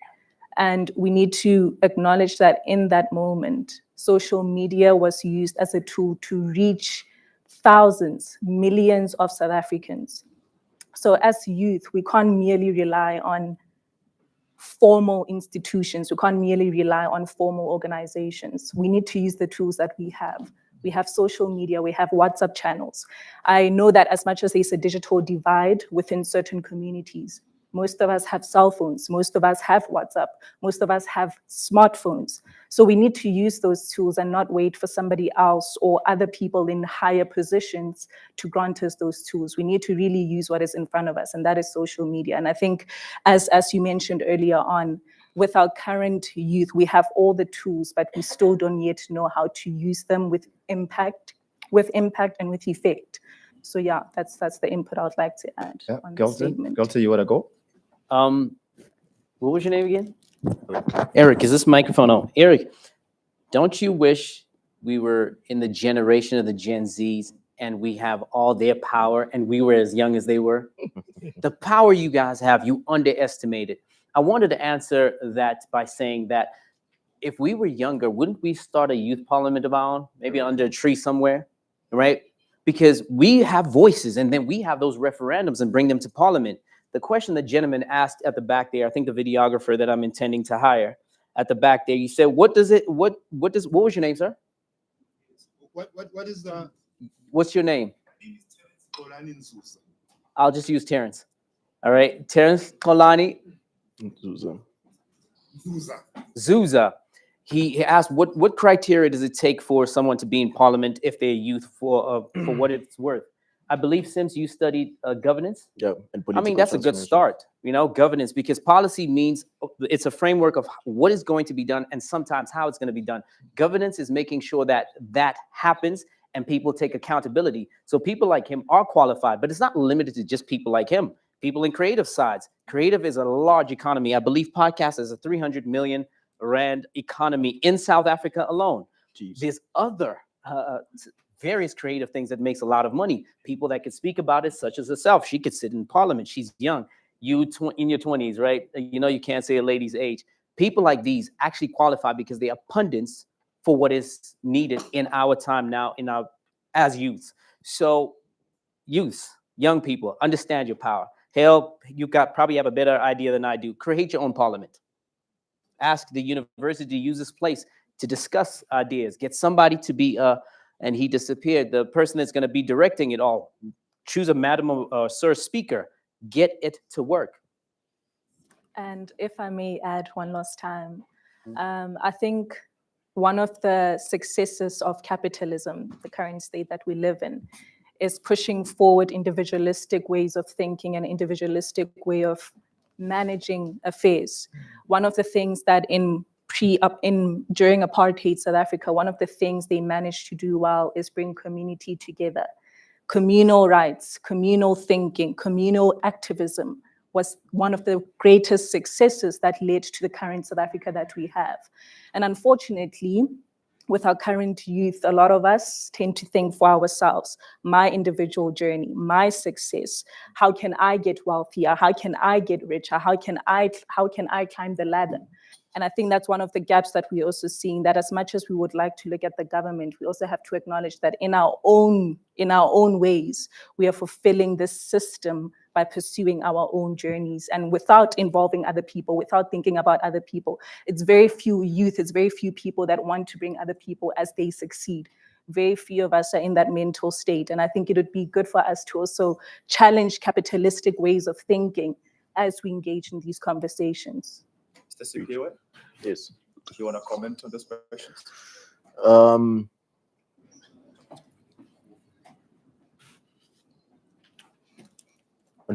And we need to acknowledge that in that moment, social media was used as a tool to reach thousands, millions of South Africans. So as youth, we can't merely rely on formal institutions. We can't merely rely on formal organizations. We need to use the tools that we have. We have social media, we have WhatsApp channels. I know that as much as there's a digital divide within certain communities, most of us have cell phones, most of us have WhatsApp, most of us have smartphones. So we need to use those tools and not wait for somebody else or other people in higher positions to grant us those tools. We need to really use what is in front of us, and that is social media. And I think, as you mentioned earlier on, with our current youth, we have all the tools, but we still don't yet know how to use them with impact and with effect. So yeah, that's the input I would like to add on the statement. Gelton, you want to go? What was your name again? Eric, is this microphone on? Eric, don't you wish we were in the generation of the Gen Zs and we have all their power and we were as young as they were? The power you guys have, you underestimated. I wanted to answer that by saying that if we were younger, wouldn't we start a youth parliament of our own, maybe under a tree somewhere, right? Because we have voices and then we have those referendums and bring them to parliament. The question the gentleman asked at the back there, I think the videographer that I'm intending to hire at the back there, you said, what was your name, sir? What is the? What's your name? I'll just use Terrence. All right, Terrence Kolani. Zuza. He asked, what criteria does it take for someone to be in parliament if they're youth for what it's worth? I believe, Sims, you studied governance. Yeah, and I mean, that's a good start, governance, because policy means it's a framework of what is going to be done and sometimes how it's going to be done. Governance is making sure that that happens and people take accountability. So people like him are qualified, but it's not limited to just people like him. People in creative sides. Creative is a large economy. I believe podcast is a 300 million rand economy in South Africa alone. Jeez. There's other various creative things that makes a lot of money. People that could speak about it, such as herself. She could sit in parliament. She's young. You in your 20s, right? You can't say a lady's age. People like these actually qualify because they are pundits for what is needed in our time now, as youths. So youths, young people, understand your power. Hell, you probably have a better idea than I do. Create your own parliament. Ask the university to use this place to discuss ideas. Get somebody to be and he disappeared. The person that's going to be directing it all. Choose a madam or sir speaker. Get it to work. And if I may add one last time, I think one of the successes of capitalism, the current state that we live in, is pushing forward individualistic ways of thinking and individualistic way of managing affairs. One of the things that during apartheid South Africa, one of the things they managed to do well is bring community together. Communal rights, communal thinking, communal activism was one of the greatest successes that led to the current South Africa that we have. And unfortunately, with our current youth, a lot of us tend to think for ourselves, my individual journey, my success, how can I get wealthier? How can I get richer? How can I climb the ladder? And I think that's one of the gaps that we're also seeing, that as much as we would like to look at the government, we also have to acknowledge that in our own ways, we are fulfilling this system by pursuing our own journeys and without involving other people, without thinking about other people. It's very few youth, it's very few people that want to bring other people as they succeed. Very few of us are in that mental state. And I think it would be good for us to also challenge capitalistic ways of thinking as we engage in these conversations. Mr. Sipiwe, Yes. do you want to comment on those questions? On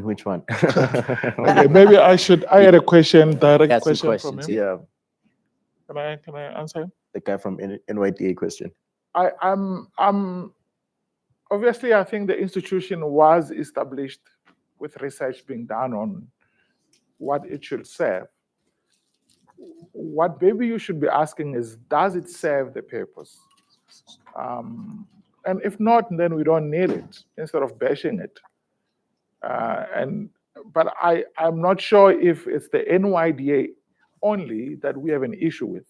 which one? Okay, maybe I had a question, direct Got some question from questions, him. Yeah, Can I answer? the guy from NYDA question. I'm obviously, I think the institution was established with research being done on what it should serve. What maybe you should be asking is, does it serve the purpose? And if not, then we don't need it, instead of bashing it. But I'm not sure if it's the NYDA only that we have an issue with.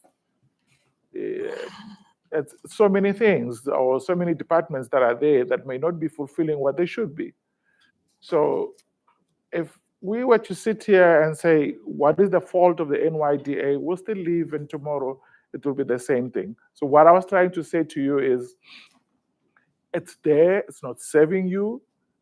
It's so many things or so many departments that are there that may not be fulfilling what they should be. So if we were to sit here and say, what is the fault of the NYDA, we'll still leave, and tomorrow it will be the same thing. So what I was trying to say to you is, it's there, it's not serving you.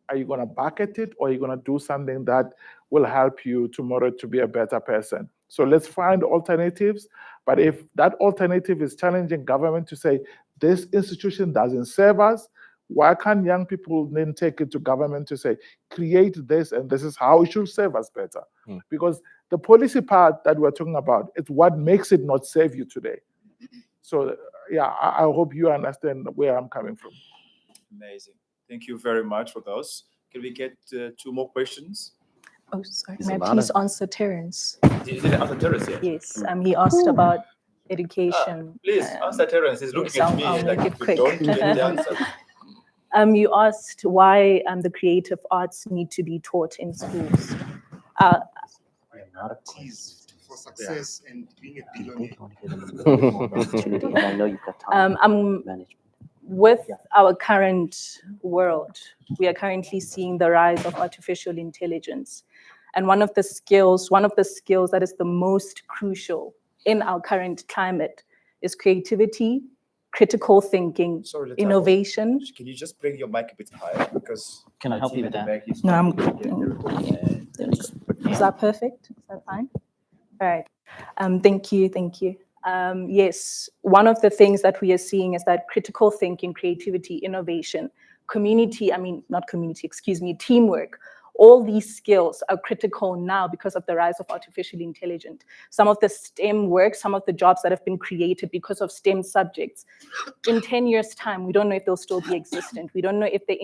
Are you going to bucket it, or are you going to do something that will help you tomorrow to be a better person? So let's find alternatives. But if that alternative is challenging government to say, this institution doesn't serve us, why can't young people then take it to government to say, create this, and this is how it should serve us better? Because the policy part that we're talking about, it's what makes it not serve you today. So yeah, I hope you understand where I'm coming from. Amazing. Thank you very much for those. Can we get 2 more questions? Oh, sorry. It's May a I lot please of- answer Terence? Did you answer Terence yet? Yes, he asked about education. Please answer Terence. He's looking yes, at me I'll like, make it if you quick. don't get the answer. You asked why the creative arts need to be taught in schools. For success and being a billionaire. I know you've got time. Management. With our current world, we are currently seeing the rise of artificial intelligence. And one of the skills that is the most crucial in our current climate is creativity, critical thinking, Sorry, Letabo, innovation. Can you just bring your mic a bit higher? Because Can I my help team you at with the that? back is No, I'm trying to get the recording. Is that perfect? Is that fine? All right. Thank you. Yes, one of the things that we are seeing is that critical thinking, creativity, innovation, teamwork, all these skills are critical now because of the rise of artificial intelligence. Some of the STEM work, some of the jobs that have been created because of STEM subjects, in 10 years' time, we don't know if they'll still be existent. We don't know if the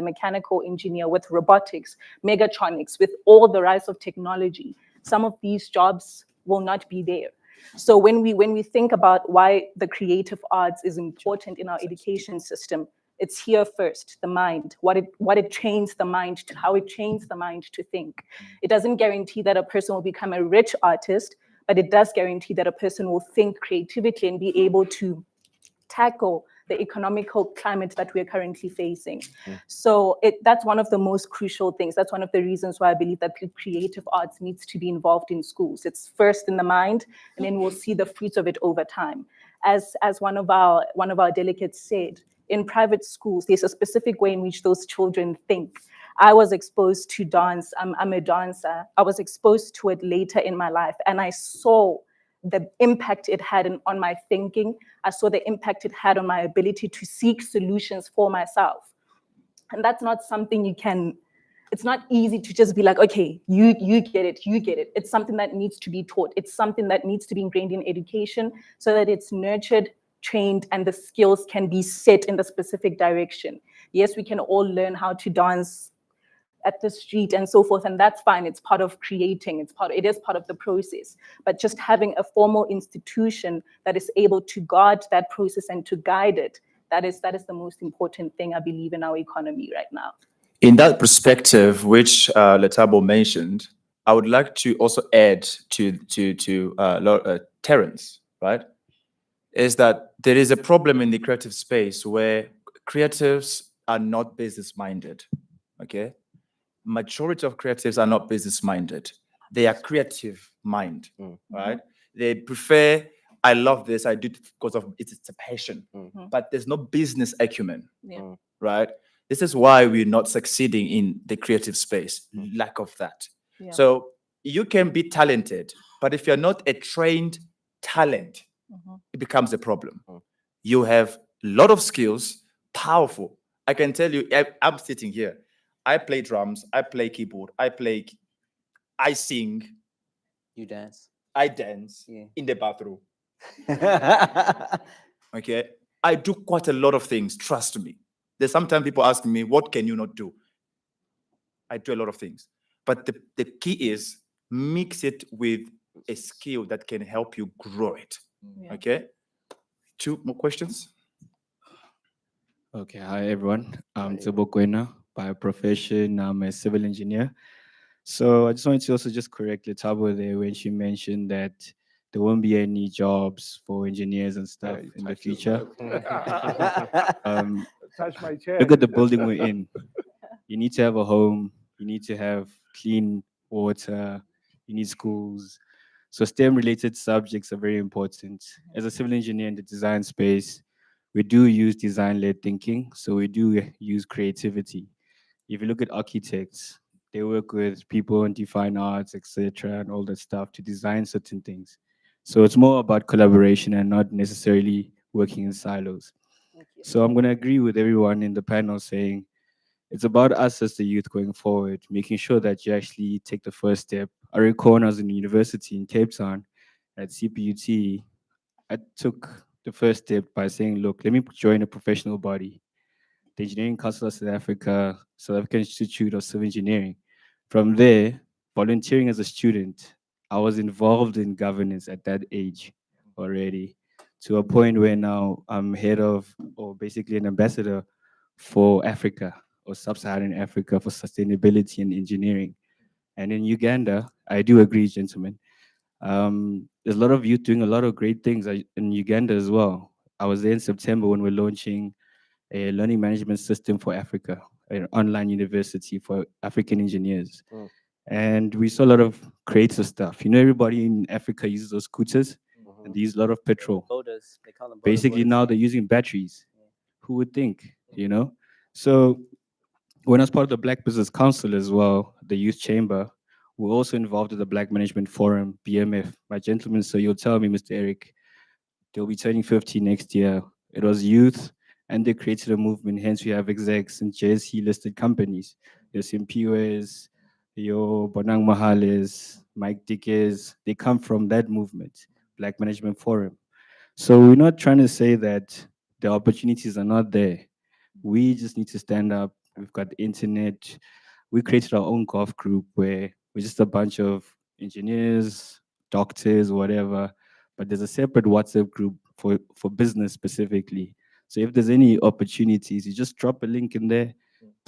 mechanical engineer with robotics, megatronics, with all the rise of technology, some of these jobs will not be there. So when we think about why the creative arts is important in our education system, it's here first, the mind, what it trains the mind to, how it trains the mind to think. It doesn't guarantee that a person will become a rich artist, but it does guarantee that a person will think creatively and be able to tackle the economical climate that we're currently facing. So that's one of the most crucial things. That's one of the reasons why I believe that creative arts needs to be involved in schools. It's first in the mind, and then we'll see the fruits of it over time. As one of our delegates said, in private schools, there's a specific way in which those children think. I was exposed to dance. I'm a dancer. I was exposed to it later in my life, and I saw the impact it had on my thinking. I saw the impact it had on my ability to seek solutions for myself. And that's not something it's not easy to just be like, okay, you get it. It's something that needs to be taught. It's something that needs to be ingrained in education so that it's nurtured, trained, and the skills can be set in the specific direction. Yes, we can all learn how to dance at the street and so forth, and that's fine. It's part of creating. It is part of the process. But just having a formal institution that is able to guard that process and to guide it, that is the most important thing, I believe, in our economy right now. In that perspective, which Letabo mentioned, I would like to also add to Terence, right? Is that there is a problem in the creative space where creatives are not business minded. Okay, majority of creatives are not business minded. They are creative mind, right? They prefer. I love this. I do it because of it's a passion, but there's no business acumen, right? This is why we're not succeeding in the creative space. Lack of that. Yeah. So you can be talented, but if you're not a trained talent, it becomes a problem. You have a lot of skills, powerful. I can tell you, I'm sitting here. I play drums, I play keyboard, I sing, You dance. I dance Yeah. in the bathroom. Okay. I do quite a lot of things, trust me. There's sometimes people ask me, what can you not do? I do a lot of things. But the key is mix it with a skill that can help you grow it. Yeah. Okay. 2 more questions. Okay, hi everyone. I'm Tebo Kwena. By profession, I'm a civil engineer. So I just wanted to also just correct Letabo there when she mentioned that there won't be any jobs for engineers and stuff in the future. Touch my chair. Look at the building we're in. You need to have a home. You need to have clean water. You need schools. So STEM-related subjects are very important. As a civil engineer in the design space, we do use design-led thinking. So we do use creativity. If you look at architects, they work with people in fine arts, etc., and all that stuff to design certain things. So it's more about collaboration and not necessarily working in silos. So I'm going to agree with everyone in the panel saying it's about us as the youth going forward, making sure that you actually take the first step. I recall when I was in university in Cape Town at CPUT, I took the first step by saying, look, let me join a professional body, the Engineering Council of South Africa, South African Institute of Civil Engineering. From there, volunteering as a student, I was involved in governance at that age already, to a point where now I'm head of, or basically an ambassador for Africa or Sub-Saharan Africa for sustainability and engineering. And in Uganda, I do agree, gentlemen. There's a lot of youth doing a lot of great things in Uganda as well. I was there in September when we're launching a learning management system for Africa, an online university for African engineers. And we saw a lot of creative stuff. You know, everybody in Africa uses those scooters and they use a lot of petrol. Bodas. They call them bodas. Basically, now they're using batteries. Who would think, you know? So when I was part of the Black Business Council as well, the youth chamber, we're also involved with the Black Management Forum, BMF. My gentleman, so you'll tell me, Mr. Eric, they'll be turning 50 next year. It was youth, and they created a movement. Hence, we have execs and JSE listed companies. Your Simpiwes, your Bonang Mahales, Mike Dickes, they come from that movement, Black Management Forum. So we're not trying to say that the opportunities are not there. We just need to stand up. We've got the internet. We created our own golf group where we're just a bunch of engineers, doctors, whatever. But there's a separate WhatsApp group for business specifically. So if there's any opportunities, you just drop a link in there.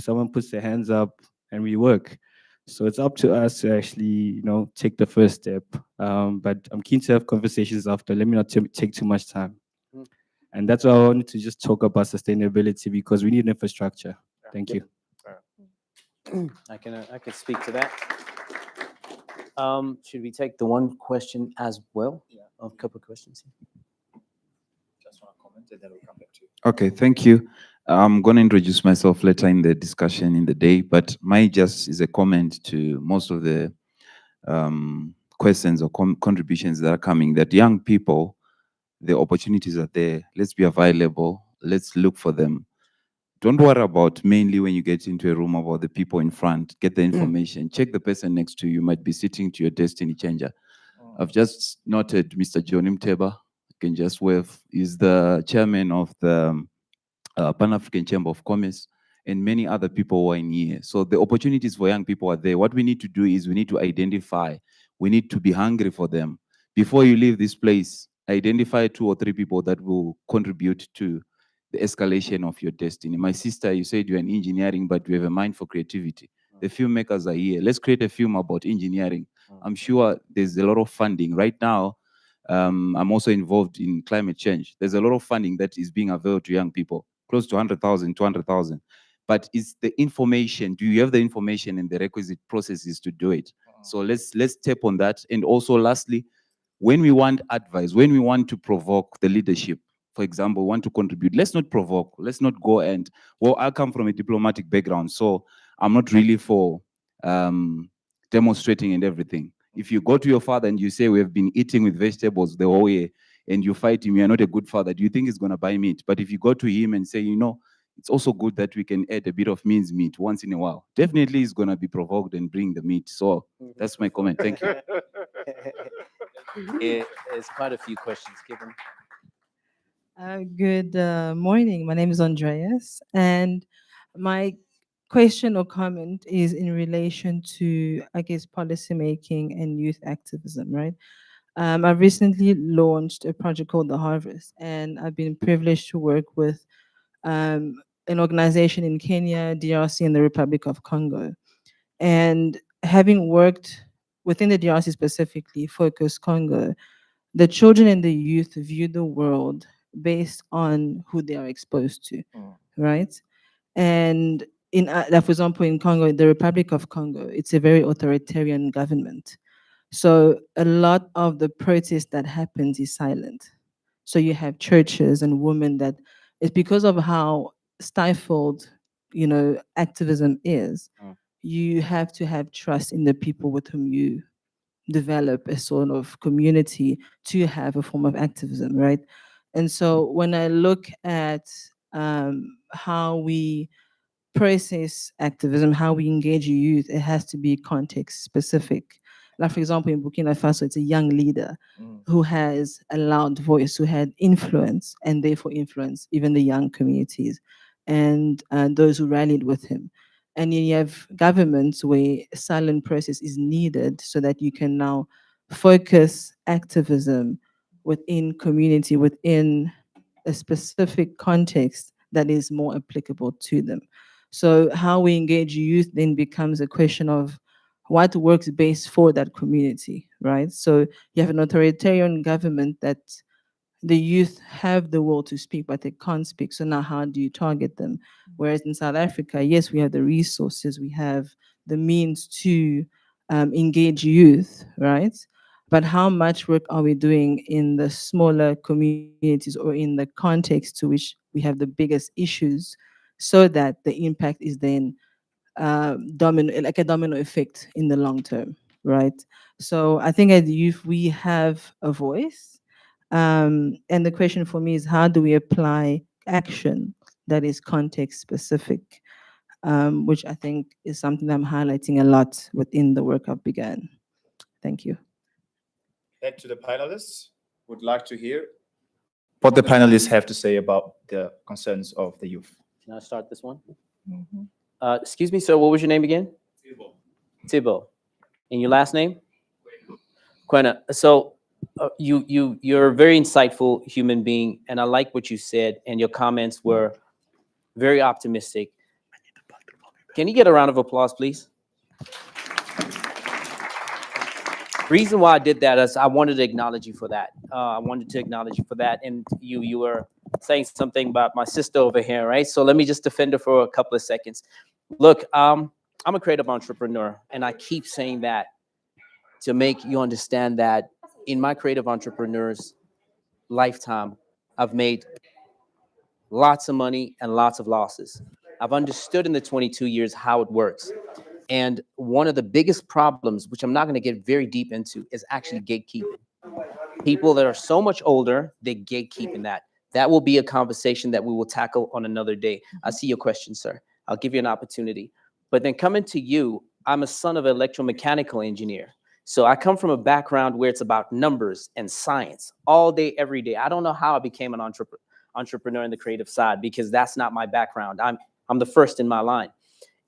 Someone puts their hands up, and we work. So it's up to us to actually, take the first step. But I'm keen to have conversations after. Let me not take too much time. And that's why I wanted to just talk about sustainability, because we need infrastructure. Thank you. I can speak to that. Should we take the one question as well? Yeah. A couple of questions. Just want to comment and then we'll come back to you. Okay, thank you. I'm going to introduce myself later in the discussion in the day, but my just is a comment to most of the questions or contributions that are coming, that young people, the opportunities are there. Let's be available. Let's look for them. Don't worry about mainly when you get into a room about the people in front. Get the information. Check the person next to you. You might be sitting to your destiny changer. I've just noted Mr. John Mteba. You can just wave. He's the chairman of the Pan-African Chamber of Commerce, and many other people who are in here. So the opportunities for young people are there. What we need to do is we need to identify, we need to be hungry for them. Before you leave this place, identify 2 or 3 people that will contribute to the escalation of your destiny. My sister, you said you're in engineering, but you have a mind for creativity. The filmmakers are here. Let's create a film about engineering. I'm sure there's a lot of funding. Right now, I'm also involved in climate change. There's a lot of funding that is being availed to young people, close to 100,000, 200,000. But it's the information. Do you have the information and the requisite processes to do it? So let's tap on that. And also, lastly, when we want advice, when we want to provoke the leadership, for example, want to contribute, let's not provoke. Let's not go and, well, I come from a diplomatic background, so I'm not really for demonstrating and everything. If you go to your father and you say, we have been eating with vegetables the whole year, and you fight him, you're not a good father, do you think he's going to buy meat? But if you go to him and say, you know, it's also good that we can add a bit of minced meat once in a while, definitely he's going to be provoked and bring the meat. So that's my comment. Thank you. It's quite a few questions given. Good morning. My name is Andreas, and my question or comment is in relation to, I guess, policymaking and youth activism, right? I've recently launched a project called The Harvest, and I've been privileged to work with an organization in Kenya, DRC, and the Republic of Congo. And having worked within the DRC specifically, Focus Congo, the children and the youth view the world based on who they are exposed to, right? And in, like for example, in Congo, the Republic of Congo, it's a very authoritarian government. So a lot of the protest that happens is silent. So you have churches and women that it's because of how stifled, activism is. You have to have trust in the people with whom you develop a sort of community to have a form of activism, right? And so when I look at how we process activism, how we engage youth, it has to be context specific. Like, for example, in Burkina Faso, it's a young leader who has a loud voice, who had influence, and therefore influence even the young communities and those who rallied with him. And then you have governments where a silent process is needed so that you can now focus activism within community, within a specific context that is more applicable to them. So how we engage youth then becomes a question of what works best for that community, right? So you have an authoritarian government that the youth have the will to speak, but they can't speak. So now how do you target them? Whereas in South Africa, yes, we have the resources, we have the means to engage youth, right? But how much work are we doing in the smaller communities or in the context to which we have the biggest issues so that the impact is then domino, like a domino effect in the long term, right? So I think as youth, we have a voice. And the question for me is how do we apply action that is context specific, which I think is something that I'm highlighting a lot within the work I've begun. Thank you. Back to the panelists. Would like to hear what the panelists have to say about the concerns of the youth. Can I start this one? Excuse me, sir, what was your name again? Thibault. And your last name? Quena. So you're a very insightful human being, and I like what you said, and your comments were very optimistic. Can you get a round of applause, please? Reason why I did that is I wanted to acknowledge you for that. And you were saying something about my sister over here, right? So let me just defend her for a couple of seconds. Look, I'm a creative entrepreneur, and I keep saying that to make you understand that in my creative entrepreneur's lifetime, I've made lots of money and lots of losses. I've understood in the 22 years how it works. And one of the biggest problems, which I'm not going to get very deep into, is actually gatekeeping. People that are so much older, they gatekeeping that. That will be a conversation that we will tackle on another day. I see your question, sir. I'll give you an opportunity. But then coming to you, I'm a son of an electromechanical engineer. So I come from a background where it's about numbers and science all day, every day. I don't know how I became an entrepreneur in the creative side because that's not my background. I'm the first in my line.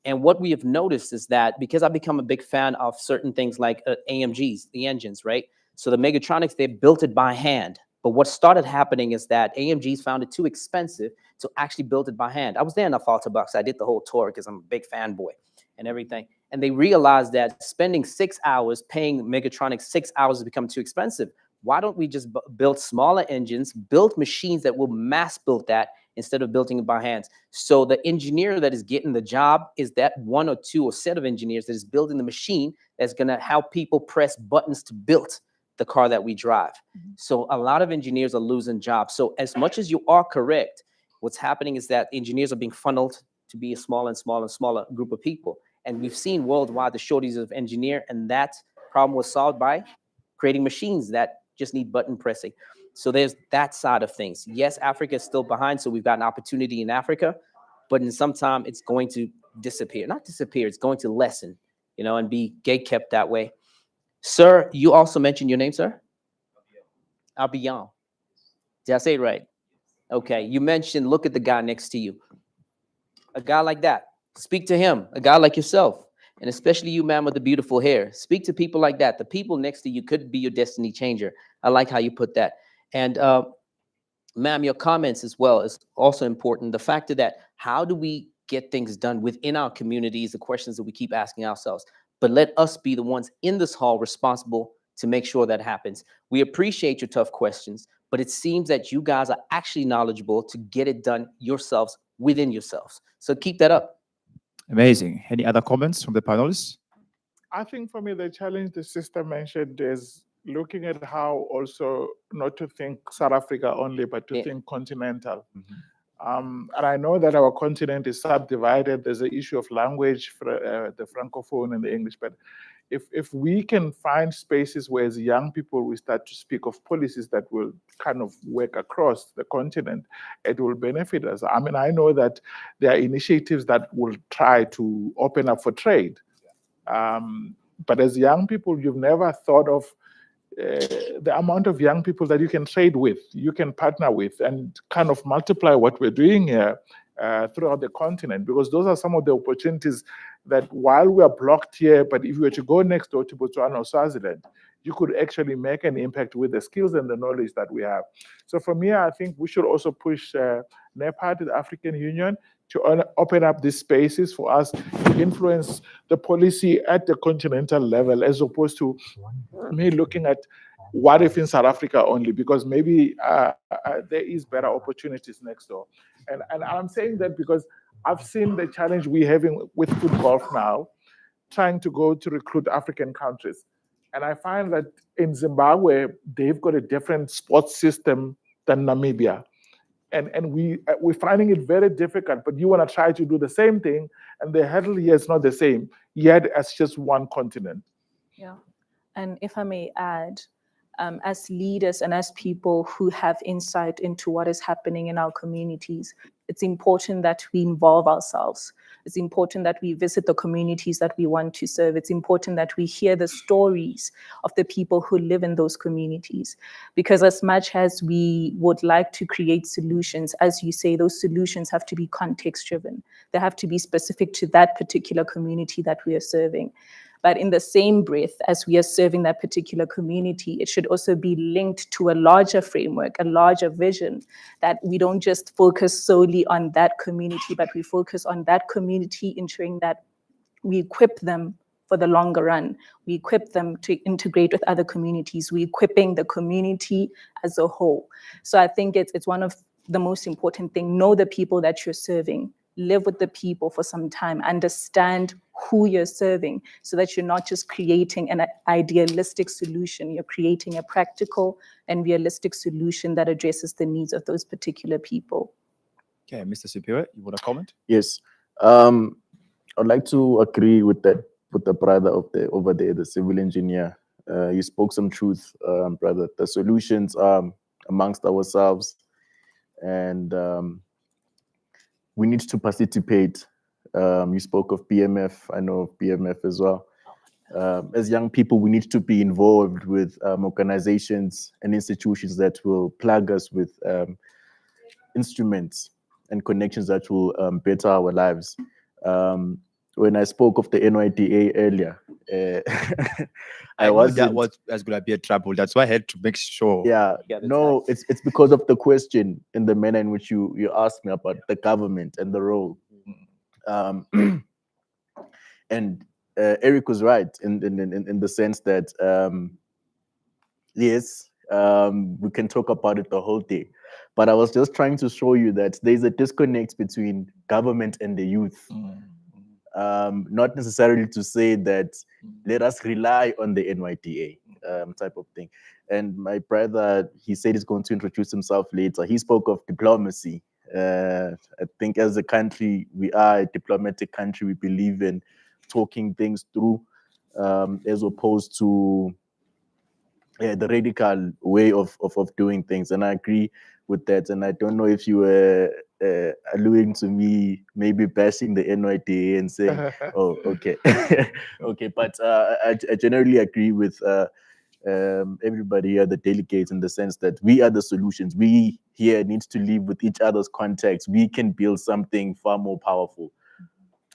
And what we have noticed is that because I've become a big fan of certain things like AMGs, the engines, right? So the Megatronics, they built it by hand. But what started happening is that AMGs found it too expensive to actually build it by hand. I was there in the Falterbucks. I did the whole tour because I'm a big fanboy and everything. And they realized that spending 6 hours paying Megatronics 6 hours has become too expensive. Why don't we just build smaller engines, build machines that will mass build that instead of building it by hands? So the engineer that is getting the job is that one or two or set of engineers that is building the machine that's going to help people press buttons to build the car that we drive. So a lot of engineers are losing jobs. So as much as you are correct, what's happening is that engineers are being funneled to be a smaller and smaller and smaller group of people. And we've seen worldwide the shortages of engineer, and that problem was solved by creating machines that just need button pressing. So there's that side of things. Yes, Africa is still behind, so we've got an opportunity in Africa, but in some time it's going to disappear. Not disappear, it's going to lessen, you know, and be gate kept that way. Sir, you also mentioned your name, sir? Albion. Did I say it right? Okay, you mentioned look at the guy next to you. A guy like that, speak to him. A guy like yourself, and especially you, man, with the beautiful hair. Speak to people like that. The people next to you could be your destiny changer. I like how you put that. And ma'am, your comments as well is also important. The fact that how do we get things done within our communities, the questions that we keep asking ourselves. But let us be the ones in this hall responsible to make sure that happens. We appreciate your tough questions, but it seems that you guys are actually knowledgeable to get it done yourselves within yourselves. So keep that up. Amazing. Any other comments from the panelists? I think for me, the challenge the sister mentioned is looking at how also not to think South Africa only, but to think continental. And I know that our continent is subdivided. There's an issue of language, for, the Francophone and the English. But if we can find spaces where as young people we start to speak of policies that will kind of work across the continent, it will benefit us. I mean, I know that there are initiatives that will try to open up for trade. But as young people, you've never thought of the amount of young people that you can trade with, you can partner with, and kind of multiply what we're doing here throughout the continent, because those are some of the opportunities that while we are blocked here, but if you were to go next door to Botswana or Swaziland, you could actually make an impact with the skills and the knowledge that we have. So for me, I think we should also push NEPAD, the African Union, to open up these spaces for us to influence the policy at the continental level, as opposed to me looking at what if in South Africa only, because maybe there is better opportunities next door. And I'm saying that because I've seen the challenge we're having with foot golf now, trying to go to recruit African countries. And I find that in Zimbabwe, they've got a different sports system than Namibia. And we're finding it very difficult, but you want to try to do the same thing, and the hurdle here is not the same, yet it's just one continent. Yeah. And if I may add, as leaders and as people who have insight into what is happening in our communities, it's important that we involve ourselves. It's important that we visit the communities that we want to serve. It's important that we hear the stories of the people who live in those communities. Because as much as we would like to create solutions, as you say, those solutions have to be context-driven. They have to be specific to that particular community that we are serving. But in the same breath, as we are serving that particular community, it should also be linked to a larger framework, a larger vision, that we don't just focus solely on that community, but we focus on that community, ensuring that we equip them for the longer run. We equip them to integrate with other communities. We're equipping the community as a whole. So I think it's one of the most important things. Know the people that you're serving. Live with the people for some time, understand who you're serving, so that you're not just creating an idealistic solution, you're creating a practical and realistic solution that addresses the needs of those particular people. Okay, Mr. Sipiwe, you want to comment? Yes, I'd like to agree with that, with the brother over there, the civil engineer. You spoke some truth, brother. The solutions are amongst ourselves, and we need to participate. You spoke of BMF. I know of BMF as well. As young people, we need to be involved with organizations and institutions that will plug us with instruments and connections that will better our lives. When I spoke of the NYDA earlier, I know that was going to be a trouble. That's why I had to make sure. Yeah, no, it's because of the question and the manner in which you asked me about the government and the role. And Eric was right in the sense that yes, we can talk about it the whole day, but I was just trying to show you that there's a disconnect between government and the youth. Not necessarily to say that let us rely on the NYDA type of thing. And my brother, he said he's going to introduce himself later. He spoke of diplomacy. I think as a country, we are a diplomatic country. We believe in talking things through as opposed to the radical way of doing things. And I agree with that. And I don't know if you were alluding to me maybe bashing the NYDA and saying, oh, okay. Okay, but I generally agree with everybody here, the delegates, in the sense that we are the solutions. We here need to live with each other's context. We can build something far more powerful.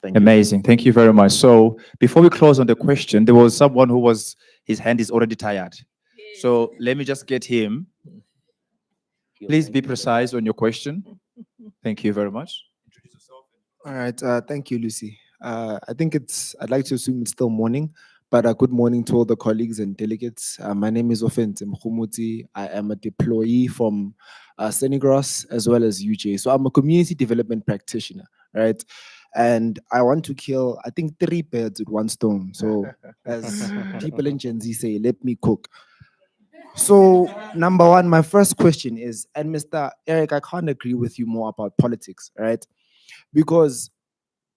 Thank you. Amazing. Thank you very much. So before we close on the question, there was someone who was, his hand is already tired. So let me just get him. Please be precise on your question. Thank you very much. All right. Thank you, Lucy. I think I'd like to assume it's still morning, but good morning to all the colleagues and delegates. My name is Ofente Mkhumuti. I am a deployee from Senegros as well as UJ. So I'm a community development practitioner, right? And I want to kill, I think, 3 birds with 1 stone. So as people in Gen Z say, let me cook. So, number one, my first question is, and Mr. Eric, I can't agree with you more about politics, right? Because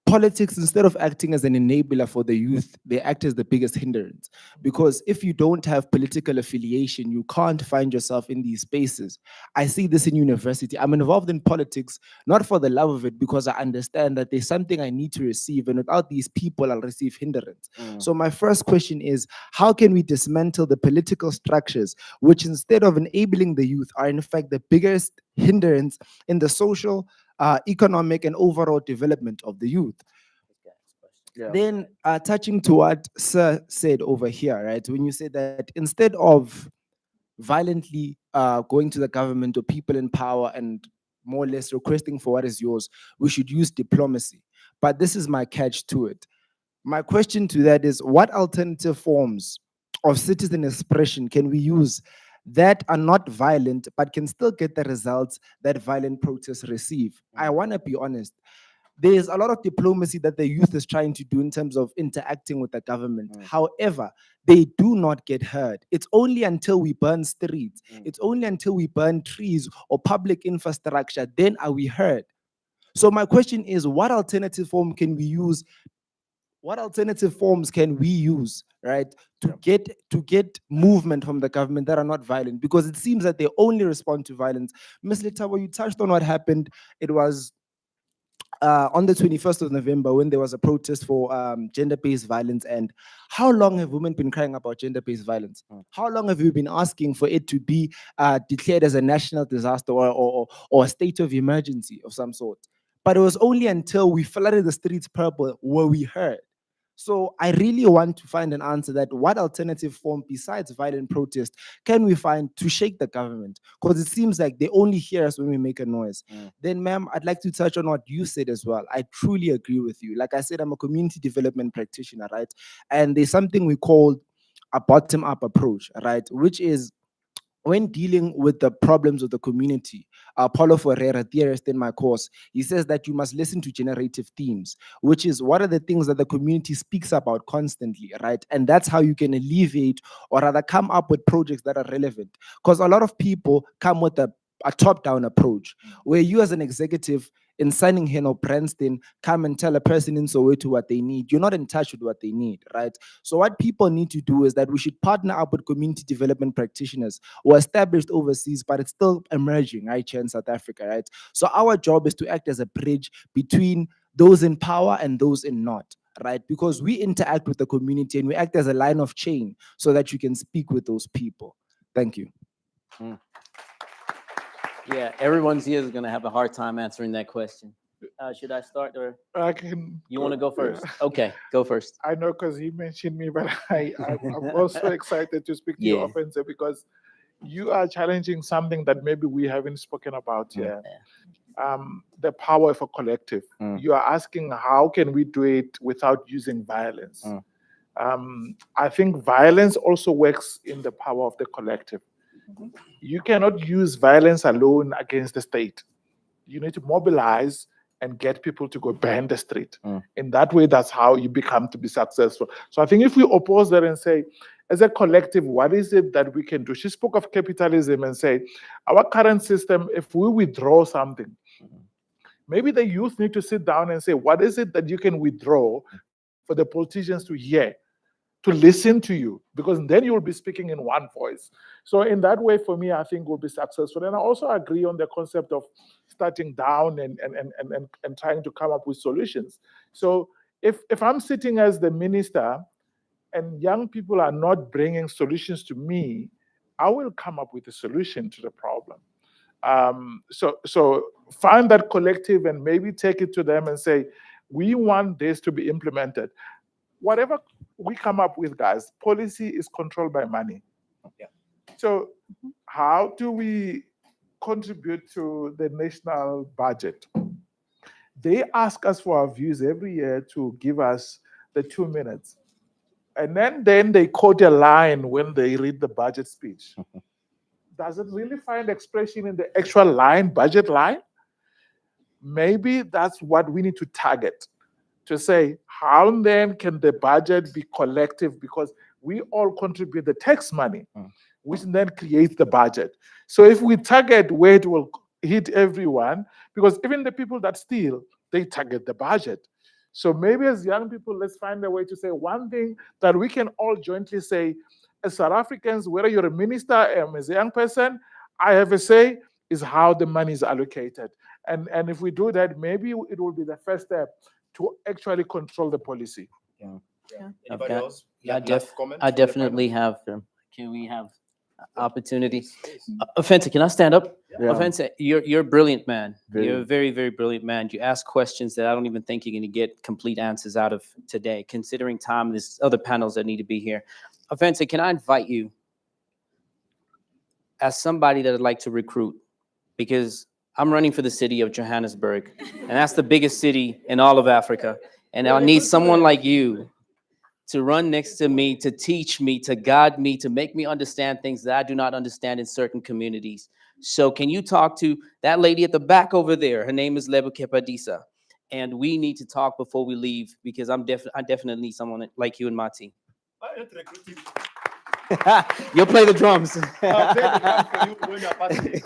politics, instead of acting as an enabler for the youth, they act as the biggest hindrance. Because if you don't have political affiliation, you can't find yourself in these spaces. I see this in university. I'm involved in politics, not for the love of it, because I understand that there's something I need to receive, and without these people, I'll receive hindrance. So my first question is, how can we dismantle the political structures, which instead of enabling the youth, are in fact the biggest hindrance in the social, economic, and overall development of the youth? Then touching to what Sir said over here, right? When you said that instead of violently going to the government or people in power and more or less requesting for what is yours, we should use diplomacy. But this is my catch to it. My question to that is, what alternative forms of citizen expression can we use that are not violent but can still get the results that violent protests receive? I want to be honest. There's a lot of diplomacy that the youth is trying to do in terms of interacting with the government. However, they do not get heard. It's only until we burn streets, it's only until we burn trees or public infrastructure, then are we heard. So my question is, what alternative form can we use? What alternative forms can we use, right, to get movement from the government that are not violent? Because it seems that they only respond to violence. Ms. Letawa, you touched on what happened. It was on the 21st of November when there was a protest for gender-based violence. And how long have women been crying about gender-based violence? How long have you been asking for it to be declared as a national disaster or a state of emergency of some sort? But it was only until we flooded the streets purple were we heard. So I really want to find an answer that what alternative form besides violent protest can we find to shake the government? Because it seems like they only hear us when we make a noise. Then, ma'am, I'd like to touch on what you said as well. I truly agree with you. Like I said, I'm a community development practitioner, right? And there's something we call a bottom-up approach, right? Which is when dealing with the problems of the community, Paulo Ferreira, theorist in my course, he says that you must listen to generative themes, which is what are the things that the community speaks about constantly, right? And that's how you can alleviate or rather come up with projects that are relevant. Because a lot of people come with a top-down approach, where you as an executive in Sunninghill or Princeton come and tell a person in Soweto what they need. You're not in touch with what they need, right? So what people need to do is that we should partner up with community development practitioners who are established overseas, but it's still emerging right here in South Africa, right? So our job is to act as a bridge between those in power and those in not, right? Because we interact with the community and we act as a line of chain so that you can speak with those people. Thank you. Yeah, everyone's here is going to have a hard time answering that question. Should I start or I can. you want to go first? Yeah. Okay, go first. I know because he mentioned me, but I'm also excited to speak to you, Yeah. Offense, because you are challenging something that maybe we haven't spoken about here. The power of a collective. You are asking how can we do it without using violence? I think violence also works in the power of the collective. You cannot use violence alone against the state. You need to mobilize and get people to go ban the street. In that way, that's how you become to be successful. So I think if we oppose that and say, as a collective, what is it that we can do? She spoke of capitalism and said, our current system, if we withdraw something, maybe the youth need to sit down and say, what is it that you can withdraw for the politicians to hear, to listen to you? Because then you'll be speaking in one voice. So in that way, for me, I think we'll be successful. And I also agree on the concept of starting down and trying to come up with solutions. So if I'm sitting as the minister and young people are not bringing solutions to me, I will come up with a solution to the problem. So find that collective and maybe take it to them and say, we want this to be implemented. Whatever we come up with, guys, policy is controlled by money. So how do we contribute to the national budget? They ask us for our views every year to give us the 2 minutes. And then they quote a line when they read the budget speech. Does it really find expression in the actual line, budget line? Maybe that's what we need to target, to say, how then can the budget be collective? Because we all contribute the tax money, which then creates the budget. So if we target where it will hit everyone, because even the people that steal, they target the budget. So maybe as young people, let's find a way to say one thing that we can all jointly say, as South Africans, whether you're a minister or as a young person, I have a say, is how the money is allocated. And if we do that, maybe it will be the first step to actually control the policy. Anybody else? I definitely have. Can we have opportunity? Offensive, can I stand up? Yeah. Offensive, you're a brilliant man. Very. You're a very, very brilliant man. You ask questions that I don't even think you're going to get complete answers out of today, considering time, there's other panels that need to be here. Offensive, can I invite you as somebody that I'd like to recruit? Because I'm running for the city of Johannesburg, and that's the biggest city in all of Africa. And I need someone like you to run next to me, to teach me, to guide me, to make me understand things that I do not understand in certain communities. So can you talk to that lady at the back over there? Her name is Lebo Kepadisa. And we need to talk before we leave, because I definitely need someone like you in my team. You'll play the drums. I'll play the drums for you when you're part of it.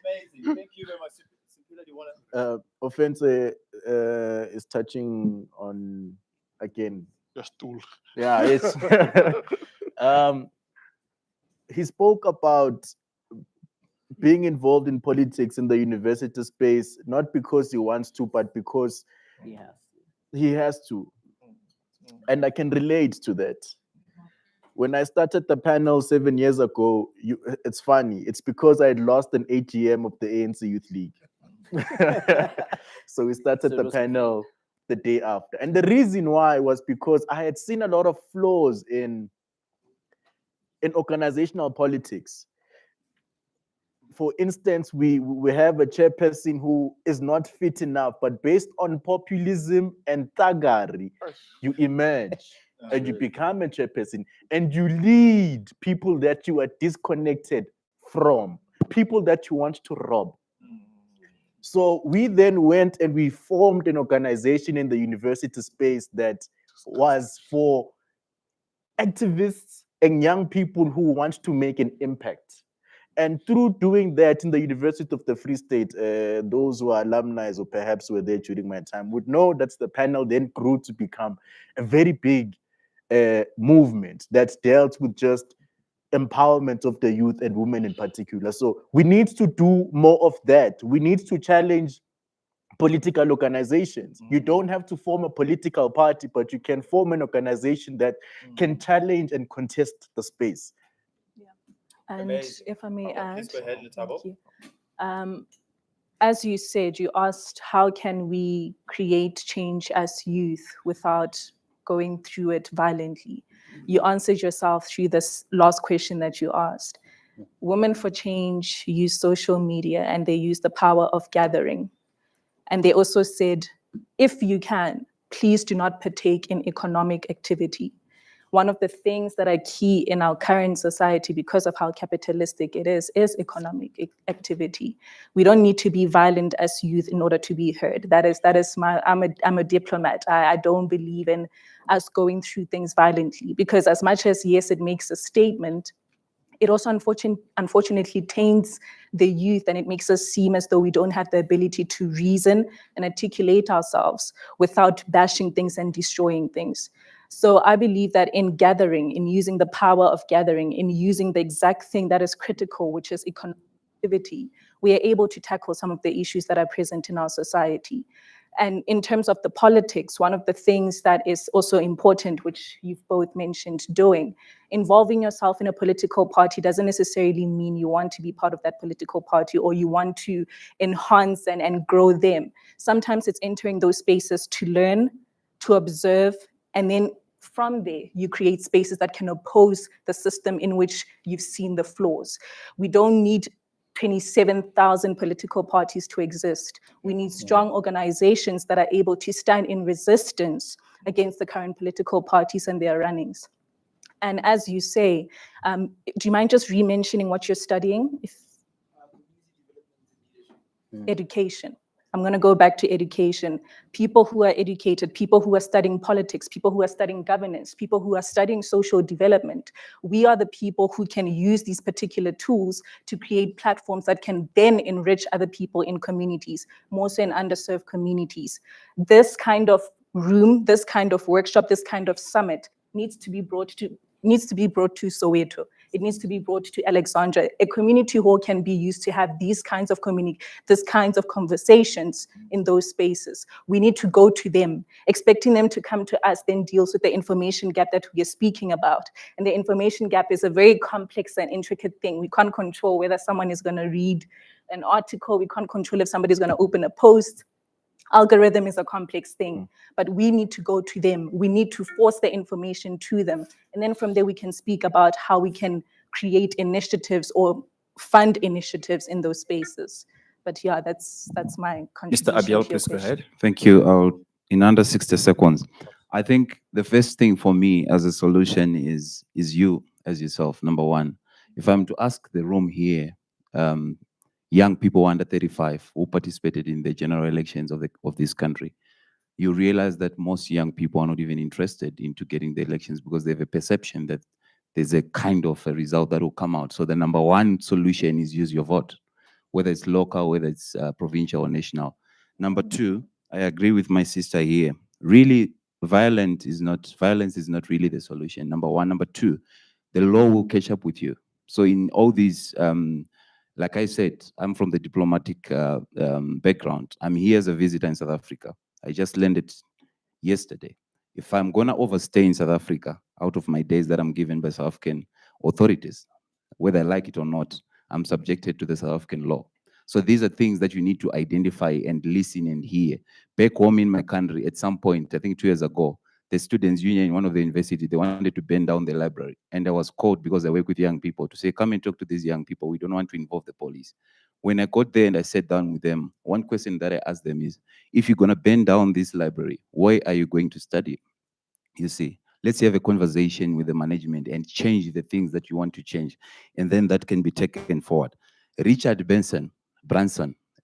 Amazing. Thank you very much. Offense is touching on, again, your stool. Yeah, it's he spoke about being involved in politics in the university space, not because he wants to, but because he has to. And I can relate to that. When I started the panel 7 years ago, it's funny. It's because I had lost an AGM of the ANC Youth League. So we started the panel the day after. And the reason why was because I had seen a lot of flaws in organizational politics. For instance, we have a chairperson who is not fit enough, but based on populism and thuggery, you emerge and you become a chairperson and you lead people that you are disconnected from, people that you want to rob. So we then went and we formed an organization in the university space that was for activists and young people who want to make an impact. And through doing that in the University of the Free State, those who are alumni or perhaps were there during my time would know that the panel then grew to become a very big movement that dealt with just empowerment of the youth and women in particular. So we need to do more of that. We need to challenge political organizations. You don't have to form a political party, but you can form an organization that can challenge and contest the space. And if I may add, please go ahead, Letabo. thank you. Um, as you said, you asked how can we create change as youth without going through it violently. You answered yourself through this last question that you asked. Women for Change use social media and they use the power of gathering. And they also said, if you can, please do not partake in economic activity. One of the things that are key in our current society because of how capitalistic it is economic activity. We don't need to be violent as youth in order to be heard. I'm a diplomat. I don't believe in us going through things violently because as much as, yes, it makes a statement, it also unfortunately taints the youth and it makes us seem as though we don't have the ability to reason and articulate ourselves without bashing things and destroying things. So I believe that in gathering, in using the power of gathering, in using the exact thing that is critical, which is economic activity, we are able to tackle some of the issues that are present in our society. And in terms of the politics, one of the things that is also important, which you've both mentioned doing, involving yourself in a political party doesn't necessarily mean you want to be part of that political party or you want to enhance and grow them. Sometimes it's entering those spaces to learn, to observe, and then from there, you create spaces that can oppose the system in which you've seen the flaws. We don't need 27,000 political parties to exist. We need strong organizations that are able to stand in resistance against the current political parties and their runnings. And as you say, do you mind just re-mentioning what you're studying? Education. I'm going to go back to education. People who are educated, people who are studying politics, people who are studying governance, people who are studying social development. We are the people who can use these particular tools to create platforms that can then enrich other people in communities, more so in underserved communities. This kind of room, this kind of workshop, this kind of summit needs to be brought to Soweto. It needs to be brought to Alexandra. A community hall can be used to have these kinds of conversations in those spaces. We need to go to them. Expecting them to come to us then deals with the information gap that we are speaking about. And the information gap is a very complex and intricate thing. We can't control whether someone is going to read an article. We can't control if somebody's going to open a post. Algorithm is a complex thing, but we need to go to them. We need to force the information to them. And then from there, we can speak about how we can create initiatives or fund initiatives in those spaces. But yeah, that's my contribution Mr. Abiel, to your please go question. ahead. Thank you. In under 60 seconds, I think the first thing for me as a solution is you as yourself, number one. If I'm to ask the room here, young people under 35 who participated in the general elections of this country, you realize that most young people are not even interested into getting the elections because they have a perception that there's a kind of a result that will come out. So the number one solution is use your vote, whether it's local, whether it's provincial or national. Number two, I agree with my sister here. Really, violence is not really the solution. Number one. Number two, the law will catch up with you. So in all these, like I said, I'm from the diplomatic background. I'm here as a visitor in South Africa. I just landed yesterday. If I'm gonna overstay in South Africa out of my days that I'm given by South African authorities, whether I like it or not, I'm subjected to the South African law. So these are things that you need to identify and listen and hear. Back home in my country, at some point, I think 2 years ago, the students' union in one of the university, they wanted to burn down the library. And I was called because I work with young people to say, come and talk to these young people. We don't want to involve the police. When I got there and I sat down with them, one question that I asked them is, if you're gonna burn down this library, where are you going to study? You see, let's have a conversation with the management and change the things that you want to change. And then that can be taken forward. Richard Branson,